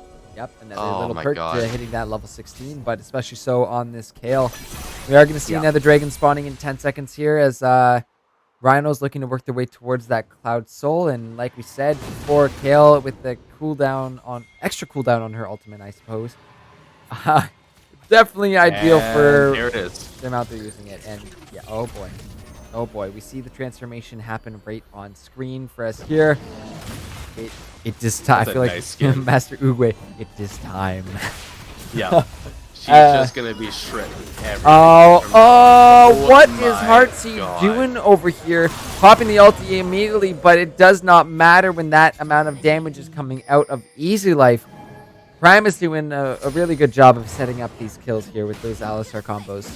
Another little perk to hitting that level 16, but especially so on this Kale. We are going to see another dragon spawning in 10 seconds here as Rhino's looking to work their way towards that Cloud Soul, and like we said before, Kale with the extra cooldown on her ultimate, I suppose. Definitely ideal for them out there using it. And yeah, oh boy, we see the transformation happen right on screen for us here. It just time. I feel like Master Uguay. It is time. Yeah. She's just gonna be shredding everything. What is Heartseed doing over here? Popping the ulti immediately, but it does not matter when that amount of damage is coming out of Easy Life. Prime is doing a really good job of setting up these kills here with those Alistar combos.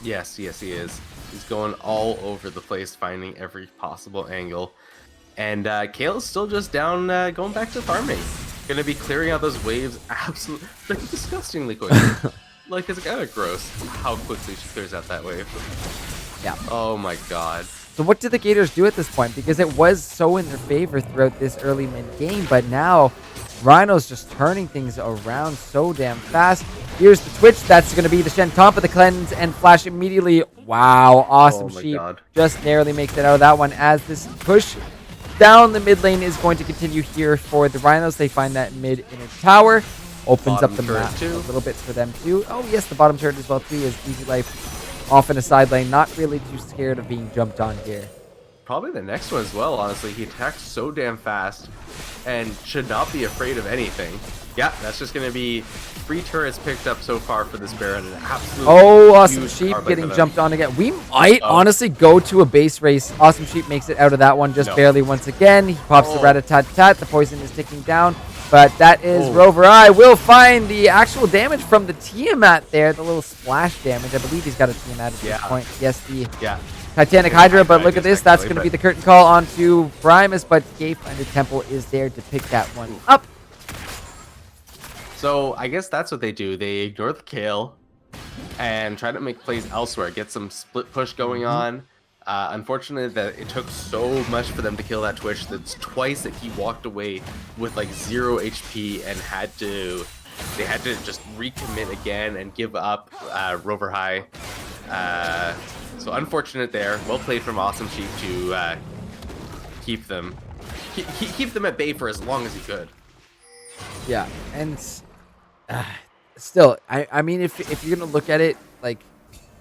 Yes, he is. He's going all over the place, finding every possible angle. And Kale is still just down, going back to farming. Gonna be clearing out those waves absolutely disgustingly quick. Like, it's kind of gross how quickly she clears out that wave. Yeah. Oh my god. So what do the Gators do at this point? Because it was so in their favor throughout this early mid-game, but now Rhino's just turning things around so damn fast. Here's the Twitch. That's going to be the Shen Tomb of the Cleanse and Flash immediately. Wow, awesome Sheep. Just narrowly makes it out of that one as this push down the mid lane is going to continue here for the Rhinos. They find that mid inner tower. Opens up the map a little bit for them too. Oh yes, the bottom turret as well too, as Easy Life off in a side lane. Not really too scared of being jumped on here. Probably the next one as well, honestly. He attacks so damn fast and should not be afraid of anything. Yeah, that's just going to be 3 turrets picked up so far for this Baron. An absolute Awesome Sheep getting jumped on again. We might honestly go to a base race. Awesome Sheep makes it out of that one just barely once again. He pops the rat-a-tat-tat. The poison is ticking down. But that is Rover Eye will find the actual damage from the Tiamat there. The little splash damage. I believe he's got a Tiamat at this point. Yes, the Titanic Hydra. But look at this. That's going to be the curtain call onto Primus. But Gayfinder Temple is there to pick that one up. So I guess that's what they do. They ignore the Kale and try to make plays elsewhere. Get some split push going on. Unfortunately, that it took so much for them to kill that Twitch that's twice that he walked away with like 0 HP and they had to just recommit again and give up Rover High. So unfortunate there. Well played from Awesome Sheep to keep them keep them at bay for as long as he could. Yeah, and still, I mean, if you're gonna look at it like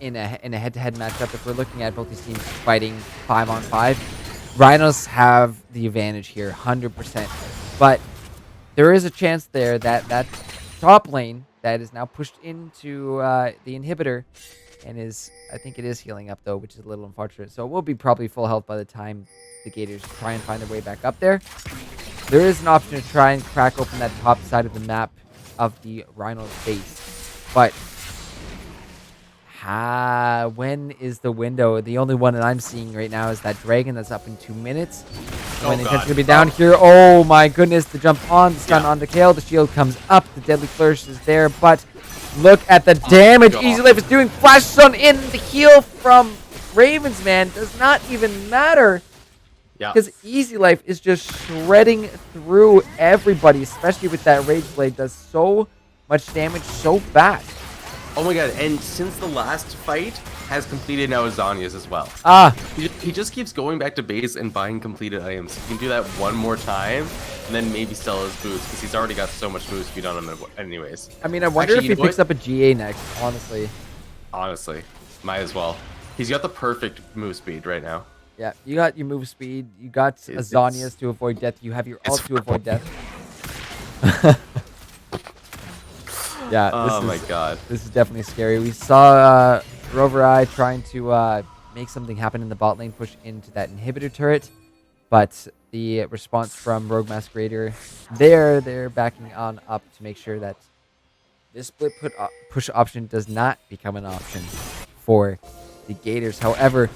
in a head-to-head matchup, if we're looking at both these teams fighting 5-on-5, Rhinos have the advantage here, 100%. But there is a chance there that that top lane that is now pushed into the inhibitor and I think it is healing up though, which is a little unfortunate. So it will be probably full health by the time the Gators try and find their way back up there. There is an option to try and crack open that top side of the map of the Rhino's base. But when is the window? The only one that I'm seeing right now is that Dragon that's up in 2 minutes. When it's going to be down here. Oh my goodness, the jump on, the stun onto Kale. The shield comes up. The deadly flourish is there. But look at the damage Easy Life is doing. Flash stun in. The heal from Ravens, man, does not even matter. Yeah. Because Easy Life is just shredding through everybody, especially with that Rage Blade. Does so much damage so fast. Oh my god, and since the last fight has completed now Zhonya's as well. He just keeps going back to base and buying completed items. He can do that one more time, and then maybe sell his boots, because he's already got so much move speed on him anyways. I mean, I wonder if he picks up a GA next, honestly. Honestly, might as well. He's got the perfect move speed right now. Yeah, you got your move speed, you got Zhonya's to avoid death, you have your ult to avoid death. Yeah. Oh my god. This is definitely scary. We saw Rover Eye trying to make something happen in the bot lane, push into that inhibitor turret, but the response from Rogue Masquerader, they're backing on up to make sure that this split push option does not become an option for the Gators. However,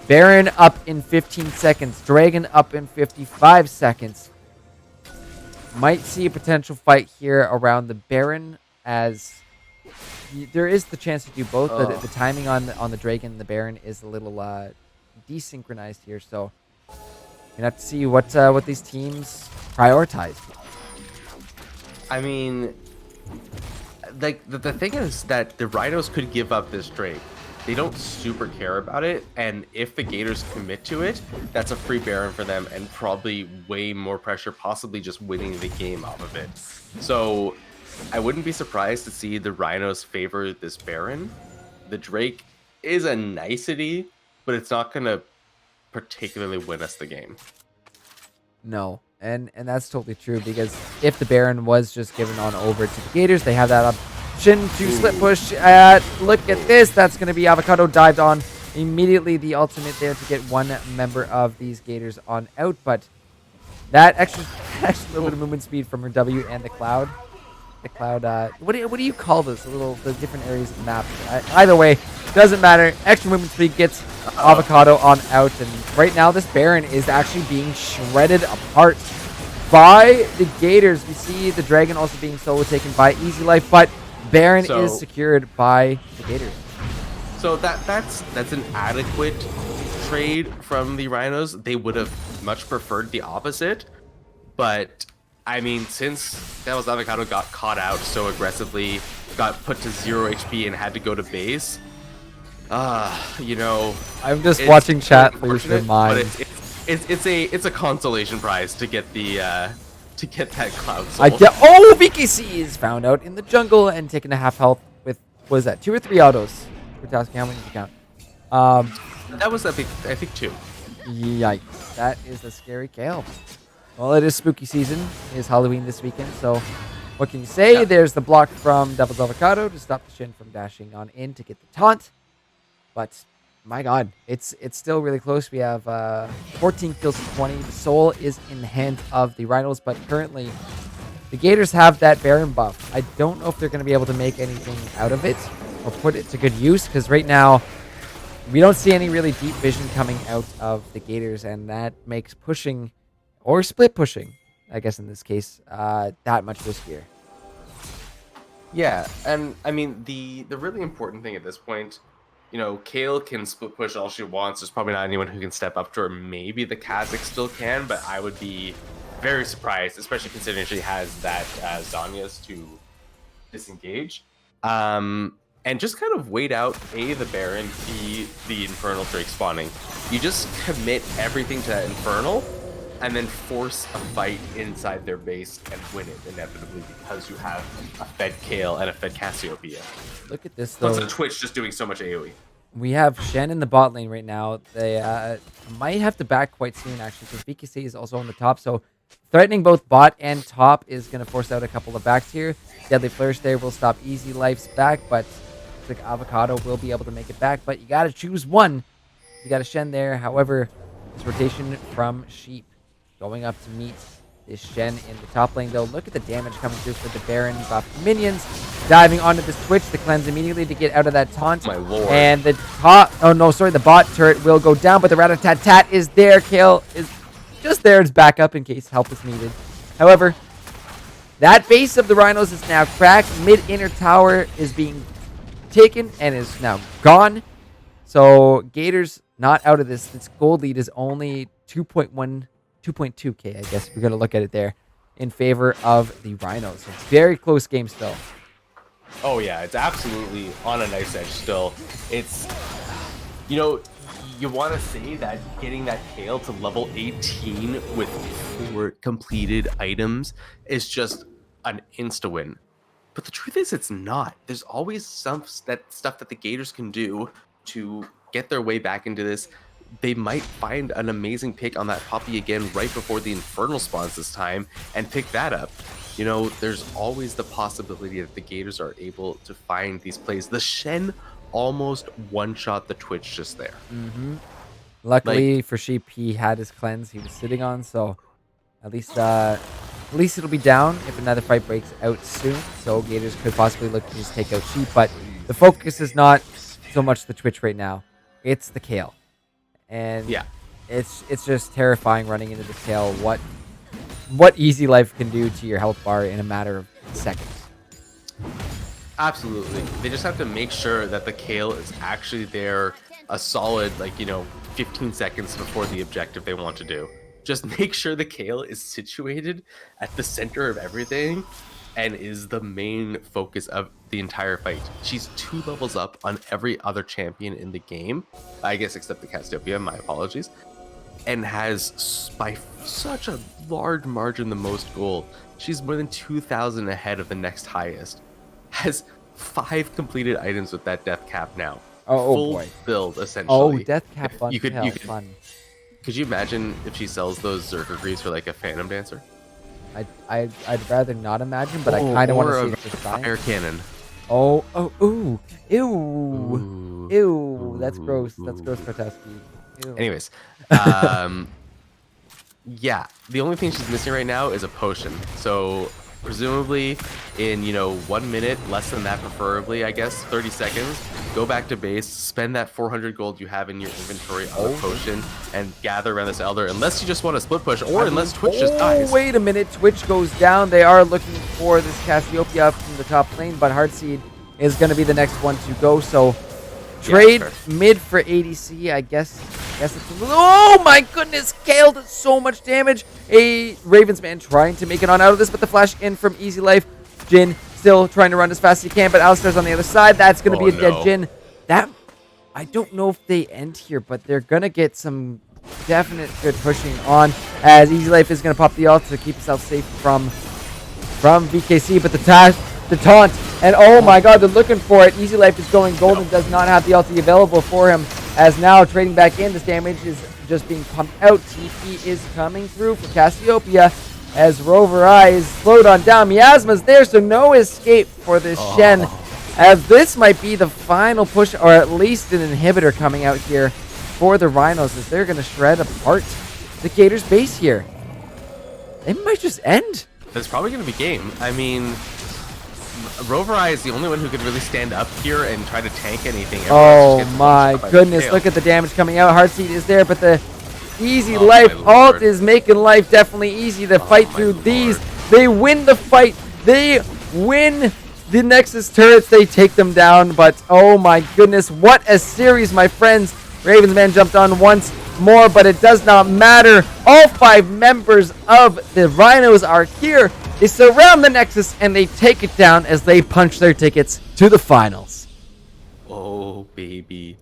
Baron up in 15 seconds, Dragon up in 55 seconds. Might see a potential fight here around the Baron, as there is the chance to do both. The timing on the Dragon and the Baron is a little desynchronized here, so you're gonna have to see what these teams prioritize. I mean, like the thing is that the Rhinos could give up this Drake. They don't super care about it, and if the Gators commit to it, that's a free Baron for them and probably way more pressure, possibly just winning the game off of it. So I wouldn't be surprised to see the Rhinos favor this Baron. The Drake is a nicety, but it's not going to particularly win us the game. No, and that's totally true, because if the Baron was just given on over to the Gators, they have that option to split push. Look at this. That's going to be Avocado dived on immediately. The ultimate there to get one member of these Gators on out, but that extra little bit of movement speed from her W and the Cloud. The Cloud, what do you call this? The different areas of the map. Either way, doesn't matter. Extra movement speed gets Avocado on out, and right now this Baron is actually being shredded apart by the Gators. We see the Dragon also being solo taken by Easy Life, but Baron is secured by the Gators. So that's an adequate trade from the Rhinos. They would have much preferred the opposite, but I mean, since Devil's Avocado got caught out so aggressively, got put to 0 HP and had to go to base, you know, I'm just watching chat lose their mind. But it's a consolation prize to get the to get that Cloud Soul. VKC is found out in the jungle and taking a half health with, what is that, 2 or 3 autos? We're asking how many did you count? That was I think 2. Yikes! That is a scary Kale. Well, it is spooky season. It is Halloween this weekend, so what can you say? Yeah. There's the block from Devil's Avocado to stop the Shin from dashing on in to get the taunt. But my god, it's still really close. We have 14 kills to 20. The Soul is in the hands of the Rhinos, but currently the Gators have that Baron buff. I don't know if they're going to be able to make anything out of it or put it to good use, because right now we don't see any really deep vision coming out of the Gators, and that makes pushing or split pushing, I guess in this case, that much riskier. Yeah, and I mean the really important thing at this point you know, Kale can split push all she wants. There's probably not anyone who can step up to her. Maybe the Kha'Zix still can, but I would be very surprised, especially considering she has that Zanya's to disengage. And just kind of wait out A, the Baron, B, the Infernal Drake spawning. You just commit everything to that Infernal, and then force a fight inside their base and win it inevitably because you have a fed Kale and a fed Cassiopeia. Look at this, though. Plus the Twitch just doing so much AoE. We have Shen in the bot lane right now. They might have to back quite soon, actually, because VKC is also on the top. So threatening both bot and top is going to force out a couple of backs here. Deadly Flourish there will stop Easy Life's back, but looks like Avocado will be able to make it back. But you got to choose one. You got a Shen there. However, this rotation from Sheep going up to meet this Shen in the top lane, though. Look at the damage coming through for the Baron. Buff minions diving onto this Twitch. The cleanse immediately to get out of that taunt. My lord. And the top, oh no, sorry, the bot turret will go down, but the Rat-a-tat-tat is there. Kale is just there as backup in case help is needed. However, that base of the Rhinos is now cracked. Mid-inner tower is being taken and is now gone. So Gators not out of this. This gold lead is only 2.2k, I guess, if we're going to look at it there, in favor of the Rhinos. So it's very close game still. Oh, yeah, it's absolutely on a nice edge still. It's, you know, you want to say that getting that Kale to level 18 with 4 completed items is just an insta-win. But the truth is, it's not. There's always some stuff that the Gators can do to get their way back into this. They might find an amazing pick on that Poppy again right before the Infernal spawns this time and pick that up. You know, there's always the possibility that the Gators are able to find these plays. The Shen almost one-shot the Twitch just there. Luckily for Sheep, he had his cleanse he was sitting on, so at least it'll be down if another fight breaks out soon. So Gators could possibly look to just take out Sheep, but the focus is not so much the Twitch right now. It's the Kale. And yeah, it's just terrifying running into the Kale. What Easy Life can do to your health bar in a matter of seconds. Absolutely. They just have to make sure that the Kale is actually there a solid, 15 seconds before the objective they want to do. Just make sure the Kale is situated at the center of everything and is the main focus of the entire fight. She's 2 levels up on every other champion in the game, I guess except the Cassiopeia, my apologies, and has by such a large margin the most gold. She's more than 2,000 ahead of the next highest. Has 5 completed items with that death cap now. Full boy. Build, essentially. Oh, death cap fun. Fun. Could you imagine if she sells those Zerker Greaves for like a Phantom Dancer? I'd rather not imagine, but I kind of want to see it for fire cannon. Ooh, ew. That's gross. That's gross, Kartowski. Anyways, yeah, the only thing she's missing right now is a potion. So presumably in 1 minute, less than that preferably, I guess 30 seconds, go back to base, spend that 400 gold you have in your inventory on a potion and gather around this Elder, unless you just want to split push or unless Twitch just dies. Wait a minute, Twitch goes down. They are looking for this Cassiopeia up from the top lane, but Heartseed is going to be the next one to go. So trade mid for ADC, I guess it's a little, oh my goodness, Kale does so much damage. A Ravensman trying to make it on out of this, but the flash in from Easy Life. Jin still trying to run as fast as he can, but Alistar's on the other side. That's going to be a dead Jin. That, I don't know if they end here, but they're going to get some definite good pushing on as Easy Life is going to pop the ult to keep himself safe from VKC, but the taunt, and oh my god, they're looking for it. Easy Life is going golden, does not have the ulti available for him, as now trading back in. This damage is just being pumped out. TP is coming through for Cassiopeia as Rover Eye is slowed on down. Miasma's there, so no escape for this Shen, as this might be the final push, or at least an inhibitor coming out here for the Rhinos, as they're going to shred apart the Gators base here. They might just end. That's probably going to be game. I mean, Rover Eye is the only one who could really stand up here and try to tank anything. Oh my goodness, look at the damage coming out. Heartseed is there, but the Easy Life ult is making life definitely easy to fight through these. They win the fight. They win The Nexus turrets, they take them down, but oh my goodness, what a series, my friends. Ravens man jumped on once more, but it does not matter. All 5 members of the Rhinos are here. They surround the Nexus and they take it down as they punch their tickets to the finals. Oh, baby.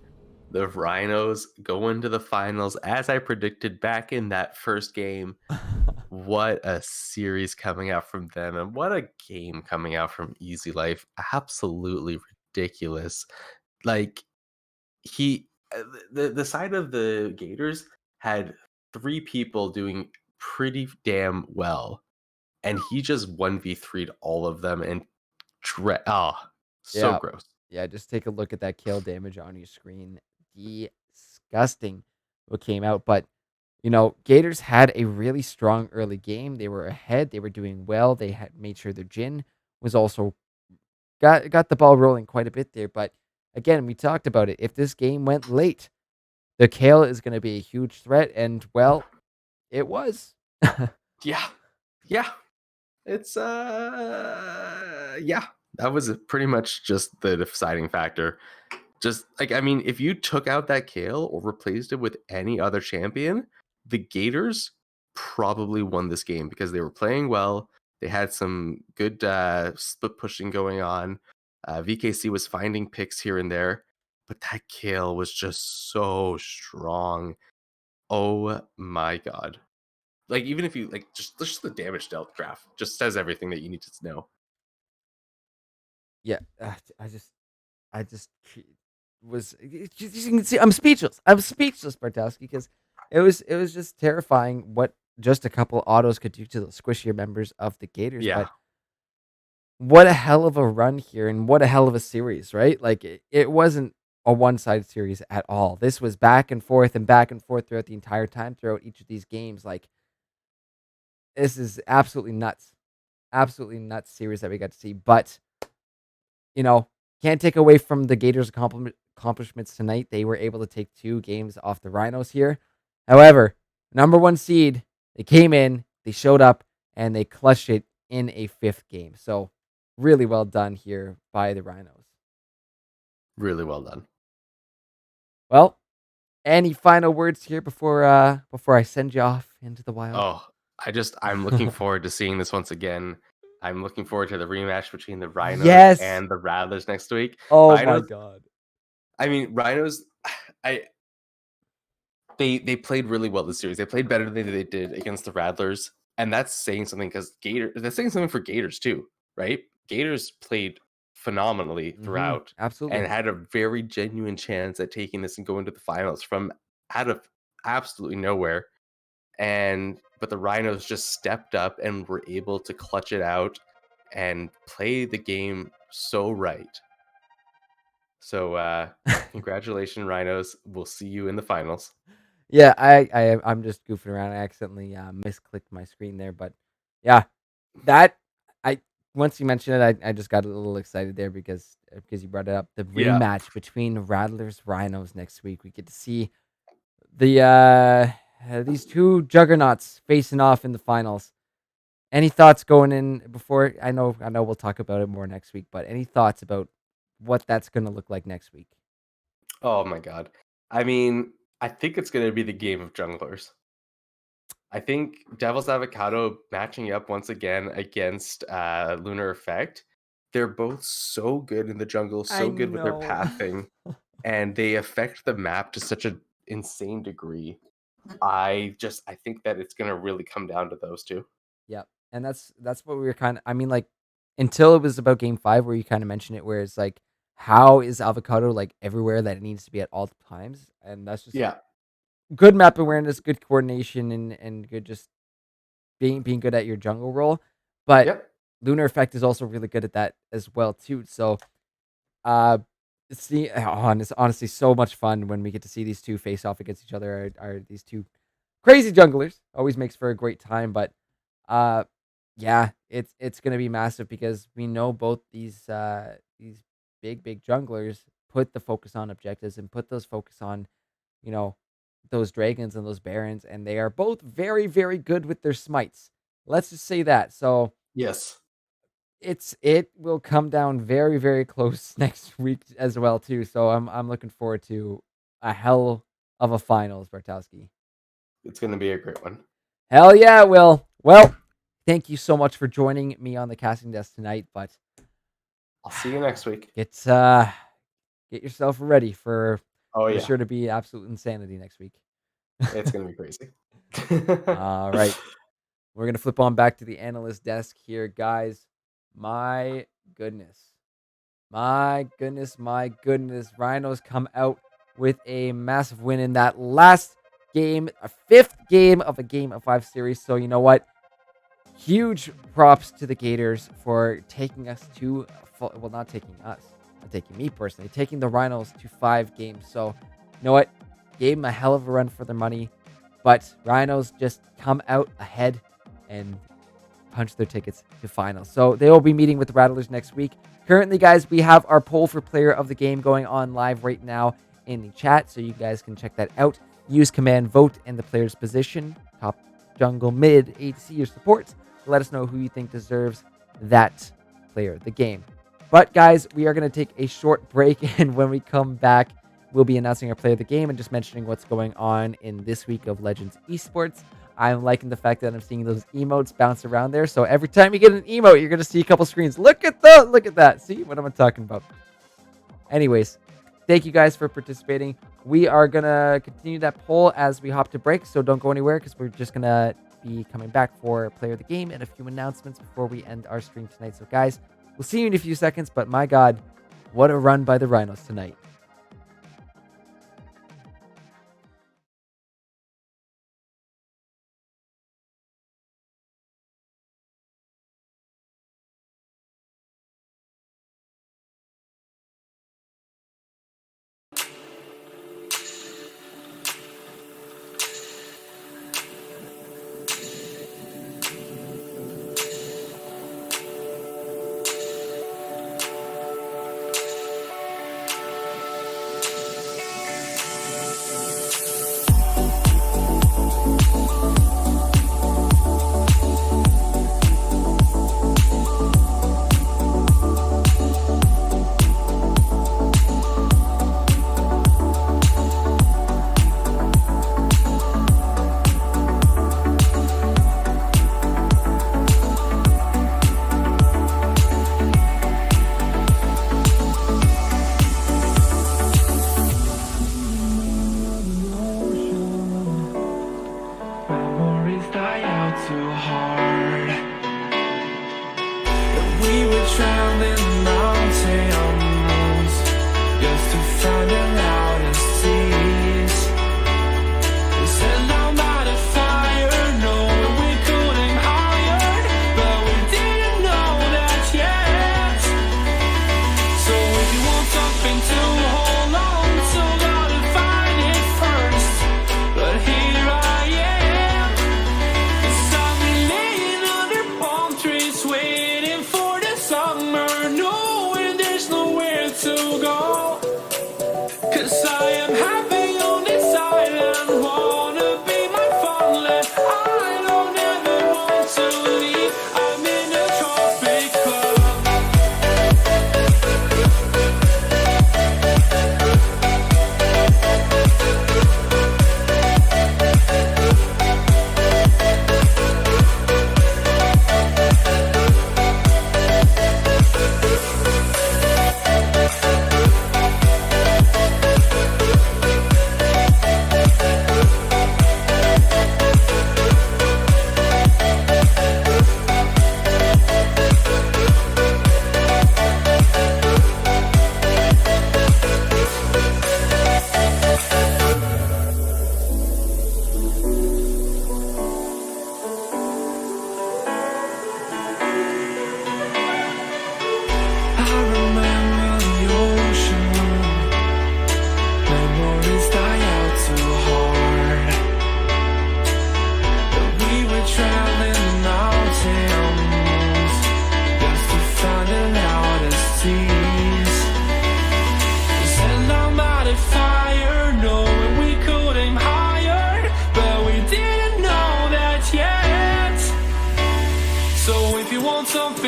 The Rhinos go into the finals as I predicted back in that first game. What a series coming out from them, and what a game coming out from Easy Life. Absolutely ridiculous. Like, the side of the Gators had 3 people doing pretty damn well, and he just 1v3'd all of them and so Yeah. gross. Yeah, just take a look at that kill damage on your screen. Disgusting what came out. But, Gators had a really strong early game. They were ahead. They were doing well. They had made sure their Jin was also got the ball rolling quite a bit there. But again, we talked about it. If this game went late, the Kale is going to be a huge threat. And, well, it was. Yeah. Yeah. It's yeah. That was pretty much just the deciding factor. Just like, I mean, if you took out that Kale or replaced it with any other champion, the Gators probably won this game because they were playing well. They had some good split pushing going on. VKC was finding picks here and there, but that Kale was just so strong. Oh my god. Like, even if you like just the damage dealt graph just says everything that you need to know. Yeah. I just was you can see I'm speechless. I'm speechless, Bartowski, because it was just terrifying what just a couple autos could do to the squishier members of the Gators. Yeah. But what a hell of a run here, and what a hell of a series, right? Like it wasn't a one-sided series at all. This was back and forth and back and forth throughout the entire time, throughout each of these games. Like, this is absolutely nuts series that we got to see. But you know, can't take away from the Gators' accomplishments tonight. They were able to take 2 games off the Rhinos here. However, number 1 seed, they came in, they showed up, and they clutched it in a 5th game. So, really well done here by the Rhinos. Really well done. Well, any final words here before I send you off into the wild? Oh, I'm looking forward to seeing this once again. I'm looking forward to the rematch between the Rhinos Yes. and the Rattlers next week. Oh my Rhinos, god. I mean, Rhinos, I they played really well this series. They played better than they did against the Rattlers, and that's saying something because that's saying something for Gators too, right? Gators played phenomenally throughout and Absolutely. had a very genuine chance at taking this and going to the finals from out of absolutely nowhere. But the Rhinos just stepped up and were able to clutch it out and play the game so right. So congratulations, Rhinos. We'll see you in the finals. Yeah, I'm just goofing around. I accidentally misclicked my screen there, but yeah, that I once you mentioned it, I just got a little excited there because you brought it up. The Yeah. rematch between Rattlers Rhinos next week. We get to see the these 2 juggernauts facing off in the finals. Any thoughts going in before? I know we'll talk about it more next week, but any thoughts about what that's going to look like next week? Oh my god. I mean, I think it's gonna be the game of junglers. I think Devil's Avocado matching up once again against Lunar Effect. They're both so good in the jungle, I so good with their know. pathing, and they affect the map to such an insane degree. I think that it's gonna really come down to those 2. Yep. And that's what we were kind of I mean, like, until it was about game 5 where you kind of mentioned it, where it's like, how is Avocado like everywhere that it needs to be at all times? And that's just Yeah. good map awareness, good coordination, and good just being good at your jungle role. But Yep. Lunar Effect is also really good at that as well too. So uh it's honestly so much fun when we get to see these 2 face off against each other. Are these 2 crazy junglers? Always makes for a great time. But uh yeah, it's gonna be massive because we know both these big junglers put the focus on objectives and put those focus on, you know, those dragons and those barons, and they are both very, very good with their smites. Let's just say that. So Yes. it will come down very, very close next week as well too. So I'm looking forward to a hell of a finals, Bartowski. It's going to be a great one. Hell yeah, it will. Well, thank you so much for joining me on the casting desk tonight. But I'll see you next week. get yourself ready for Oh, for yeah. sure to be absolute insanity next week. It's going to be crazy. All right. We're going to flip on back to the analyst desk here, guys. My goodness. My goodness. Rhinos come out with a massive win in that last game, a fifth game of a game of 5 series. So, you know what? Huge props to the Gators for taking us to, well, not taking us, not taking me personally, taking the Rhinos to 5 games. So, you know what? Gave them a hell of a run for their money. But Rhinos just come out ahead and punch their tickets to finals. So they will be meeting with the Rattlers next week. Currently, guys, we have our poll for player of the game going on live right now in the chat, so you guys can check that out. Use command vote in the player's position, top, jungle, mid, ADC, or supports. Let us know who you think deserves that player of the game. But guys, we are going to take a short break, and when we come back, we'll be announcing our player of the game and just mentioning what's going on in this week of Legends Esports. I'm liking the fact that I'm seeing those emotes bounce around there. So every time you get an emote, you're going to see a couple screens. Look at that. See what I'm talking about. Anyways, thank you guys for participating. We are going to continue that poll as we hop to break. So don't go anywhere because we're just going to be coming back for player of the game and a few announcements before we end our stream tonight. So guys, we'll see you in a few seconds. But my God, what a run by the Rhinos tonight.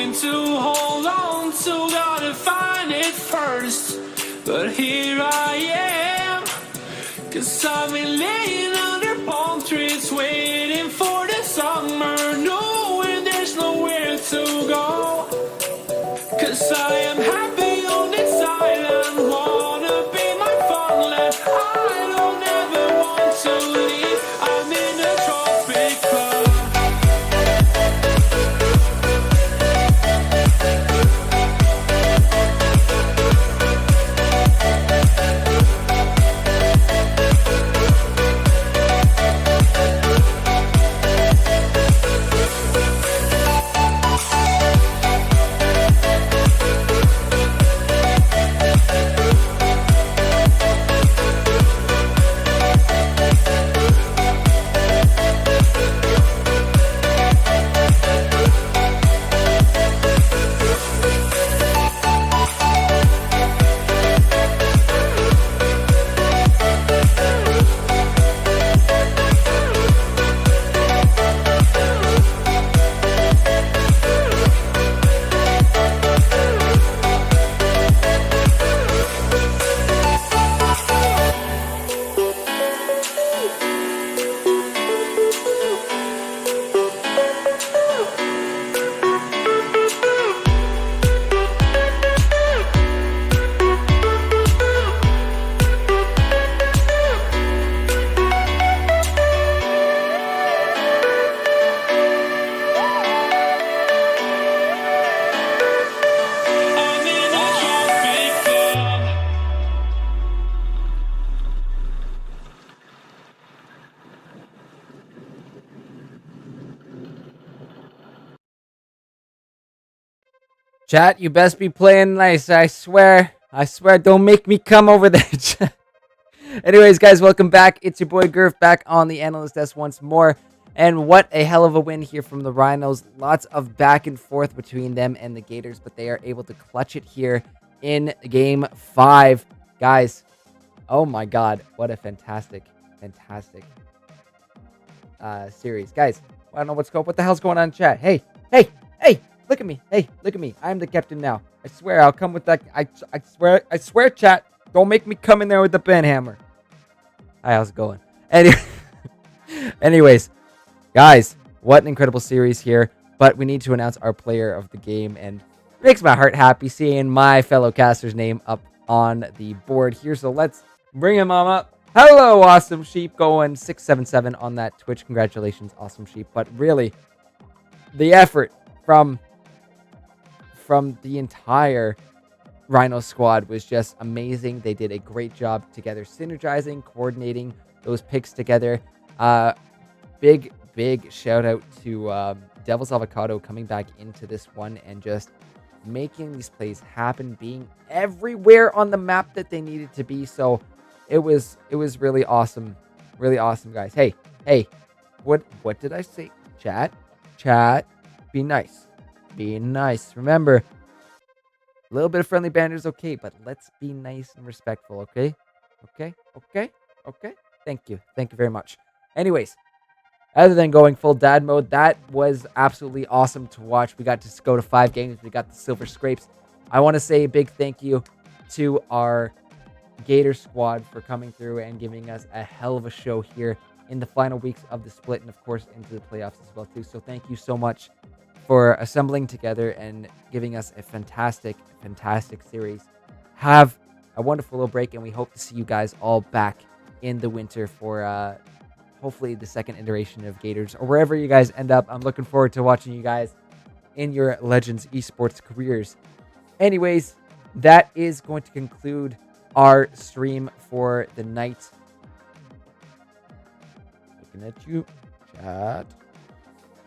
hoping to hold on to, gotta find it first. But here I am, 'cause I've been laying under palm trees, waiting for the summer, knowing there's nowhere to go. 'Cause I am happy on this island, wanna be my fatherland. I don't ever want to leave, I'm in a tropic club. I'm in a tropic club. Chat, you best be playing nice. I swear. Don't make me come over there. Chat. Anyways, guys, welcome back. It's your boy Gurf back on the Analyst Desk once more. And what a hell of a win here from the Rhinos. Lots of back and forth between them and the Gators, but they are able to clutch it here in Game 5. Guys, oh my god, what a fantastic series. Guys, I don't know what the hell's going on in chat. Hey, look at me. Hey, look at me. I'm the captain now. I swear I'll come with that. I swear, chat. Don't make me come in there with the pen hammer. Hi, how's it going? Anyways, guys, what an incredible series here. But we need to announce our player of the game, and it makes my heart happy seeing my fellow caster's name up on the board here. So let's bring him on up. Hello, Awesome Sheep, going 677 on that Twitch. Congratulations, Awesome Sheep. But really, the effort from the entire Rhino squad was just amazing. They did a great job together, synergizing, coordinating those picks together. Big shout out to Devil's Avocado coming back into this one and just making these plays happen, being everywhere on the map that they needed to be. So it was really awesome, guys. Hey, what did I say? Chat, be nice. Remember, a little bit of friendly banter is okay, but let's be nice and respectful, okay? Okay. Thank you very much. Anyways, other than going full dad mode, that was absolutely awesome to watch. We got to go to 5 games. We got the silver scrapes. I want to say a big thank you to our Gator squad for coming through and giving us a hell of a show here in the final weeks of the split and, of course, into the playoffs as well, too. So thank you so much for assembling together and giving us a fantastic series. Have a wonderful little break, and we hope to see you guys all back in the winter for hopefully the second iteration of Gators, or wherever you guys end up. I'm looking forward to watching you guys in your Legends Esports careers. Anyways, that is going to conclude our stream for the night. Looking at you, chat.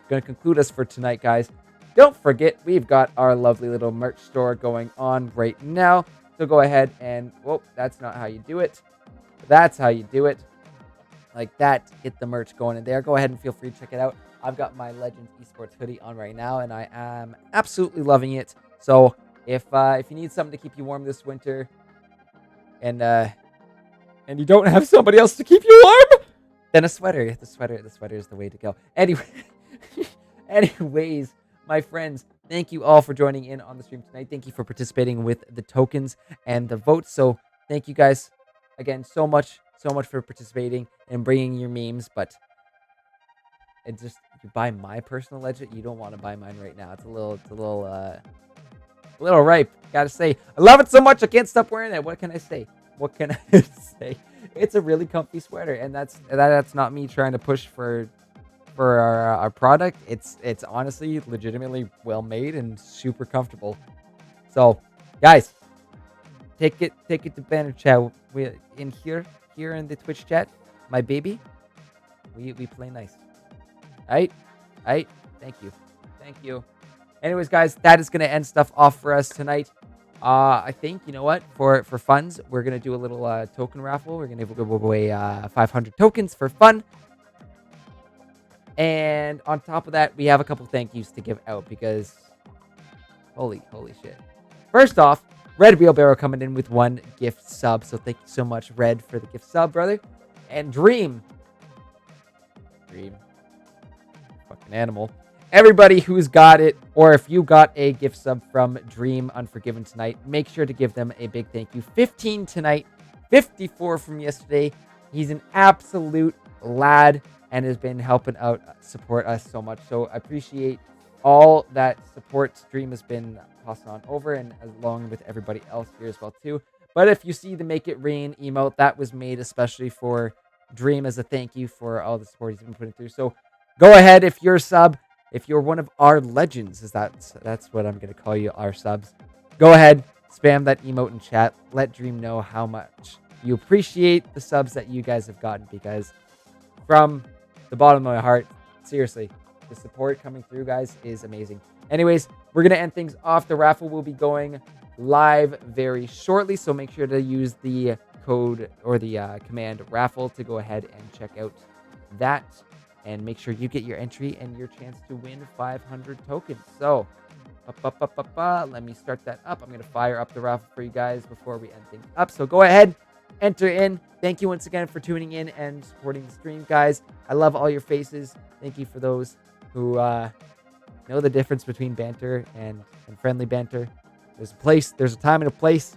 Going to conclude us for tonight, guys. Don't forget, we've got our lovely little merch store going on right now. So go ahead and, whoa, that's not how you do it. That's how you do it. Like that, get the merch going in there. Go ahead and feel free to check it out. I've got my Legends Esports hoodie on right now, and I am absolutely loving it. So if you need something to keep you warm this winter, and you don't have somebody else to keep you warm, then a sweater. The sweater is the way to go. Anyway, anyways, my friends, Thank you all for joining in on the stream tonight. Thank you for participating with the tokens and the votes. So thank you guys again so much for participating and bringing your memes. But it just, you buy my personal legend, you don't want to buy mine right now. It's a little ripe, gotta say. I love it so much I can't stop wearing it. What can I say? It's a really comfy sweater, and that's not me trying to push for our product. It's honestly legitimately well made and super comfortable. So guys, take it to banner chat. We in here in the Twitch chat, my baby, we play nice. All right, thank you. Anyways, guys, that is going to end stuff off for us tonight. I think, you know what, for funds, we're going to do a little token raffle. We're going to give away 500 tokens for fun. And on top of that, we have a couple thank yous to give out because holy shit. First off, Red Wheelbarrow coming in with 1 gift sub. So thank you so much, Red, for the gift sub, brother. And Dream, fucking animal. Everybody who's got it, or if you got a gift sub from Dream Unforgiven tonight, make sure to give them a big thank you. 15 tonight, 54 from yesterday. He's an absolute lad and has been helping out, support us so much. So I appreciate all that support Dream has been passing on over, and along with everybody else here as well too. But if you see the Make It Rain emote, that was made especially for Dream as a thank you for all the support he's been putting through. So go ahead, if you're a sub, if you're one of our legends, that's what I'm going to call you, our subs, go ahead, spam that emote in chat. Let Dream know how much you appreciate the subs that you guys have gotten, because from the bottom of my heart, seriously, the support coming through, guys, is amazing. Anyways, we're going to end things off. The raffle will be going live very shortly, so make sure to use the code or the command raffle to go ahead and check out that. And make sure you get your entry and your chance to win 500 tokens. So, let me start that up. I'm going to fire up the raffle for you guys before we end things up. So go ahead, enter in. Thank you once again for tuning in and supporting the stream, guys. I love all your faces. Thank you for those who know the difference between banter and friendly banter. There's a time and a place.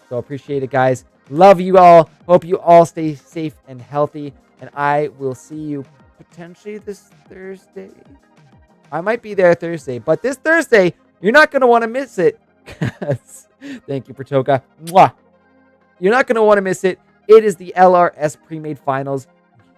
So appreciate it, guys. Love you all. Hope you all stay safe and healthy. And I will see you potentially this Thursday. I might be there Thursday, but this Thursday, you're not going to want to miss it. Thank you, Pratoka. Mwah. You're not going to want to miss it. It is the LRS pre-made finals,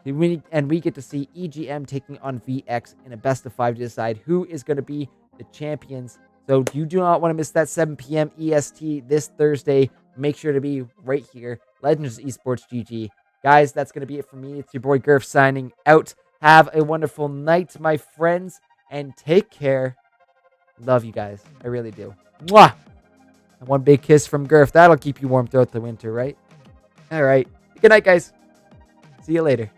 and we get to see EGM taking on VX in a best of 5 to decide who is going to be the champions. So you do not want to miss that 7 p.m. EST this Thursday. Make sure to be right here. Legends Esports GG. Guys, that's going to be it for me. It's your boy Gurf signing out. Have a wonderful night, my friends, and take care. Love you guys. I really do. Mwah! And one big kiss from Gurf. That'll keep you warm throughout the winter, right? All right. Good night, guys. See you later.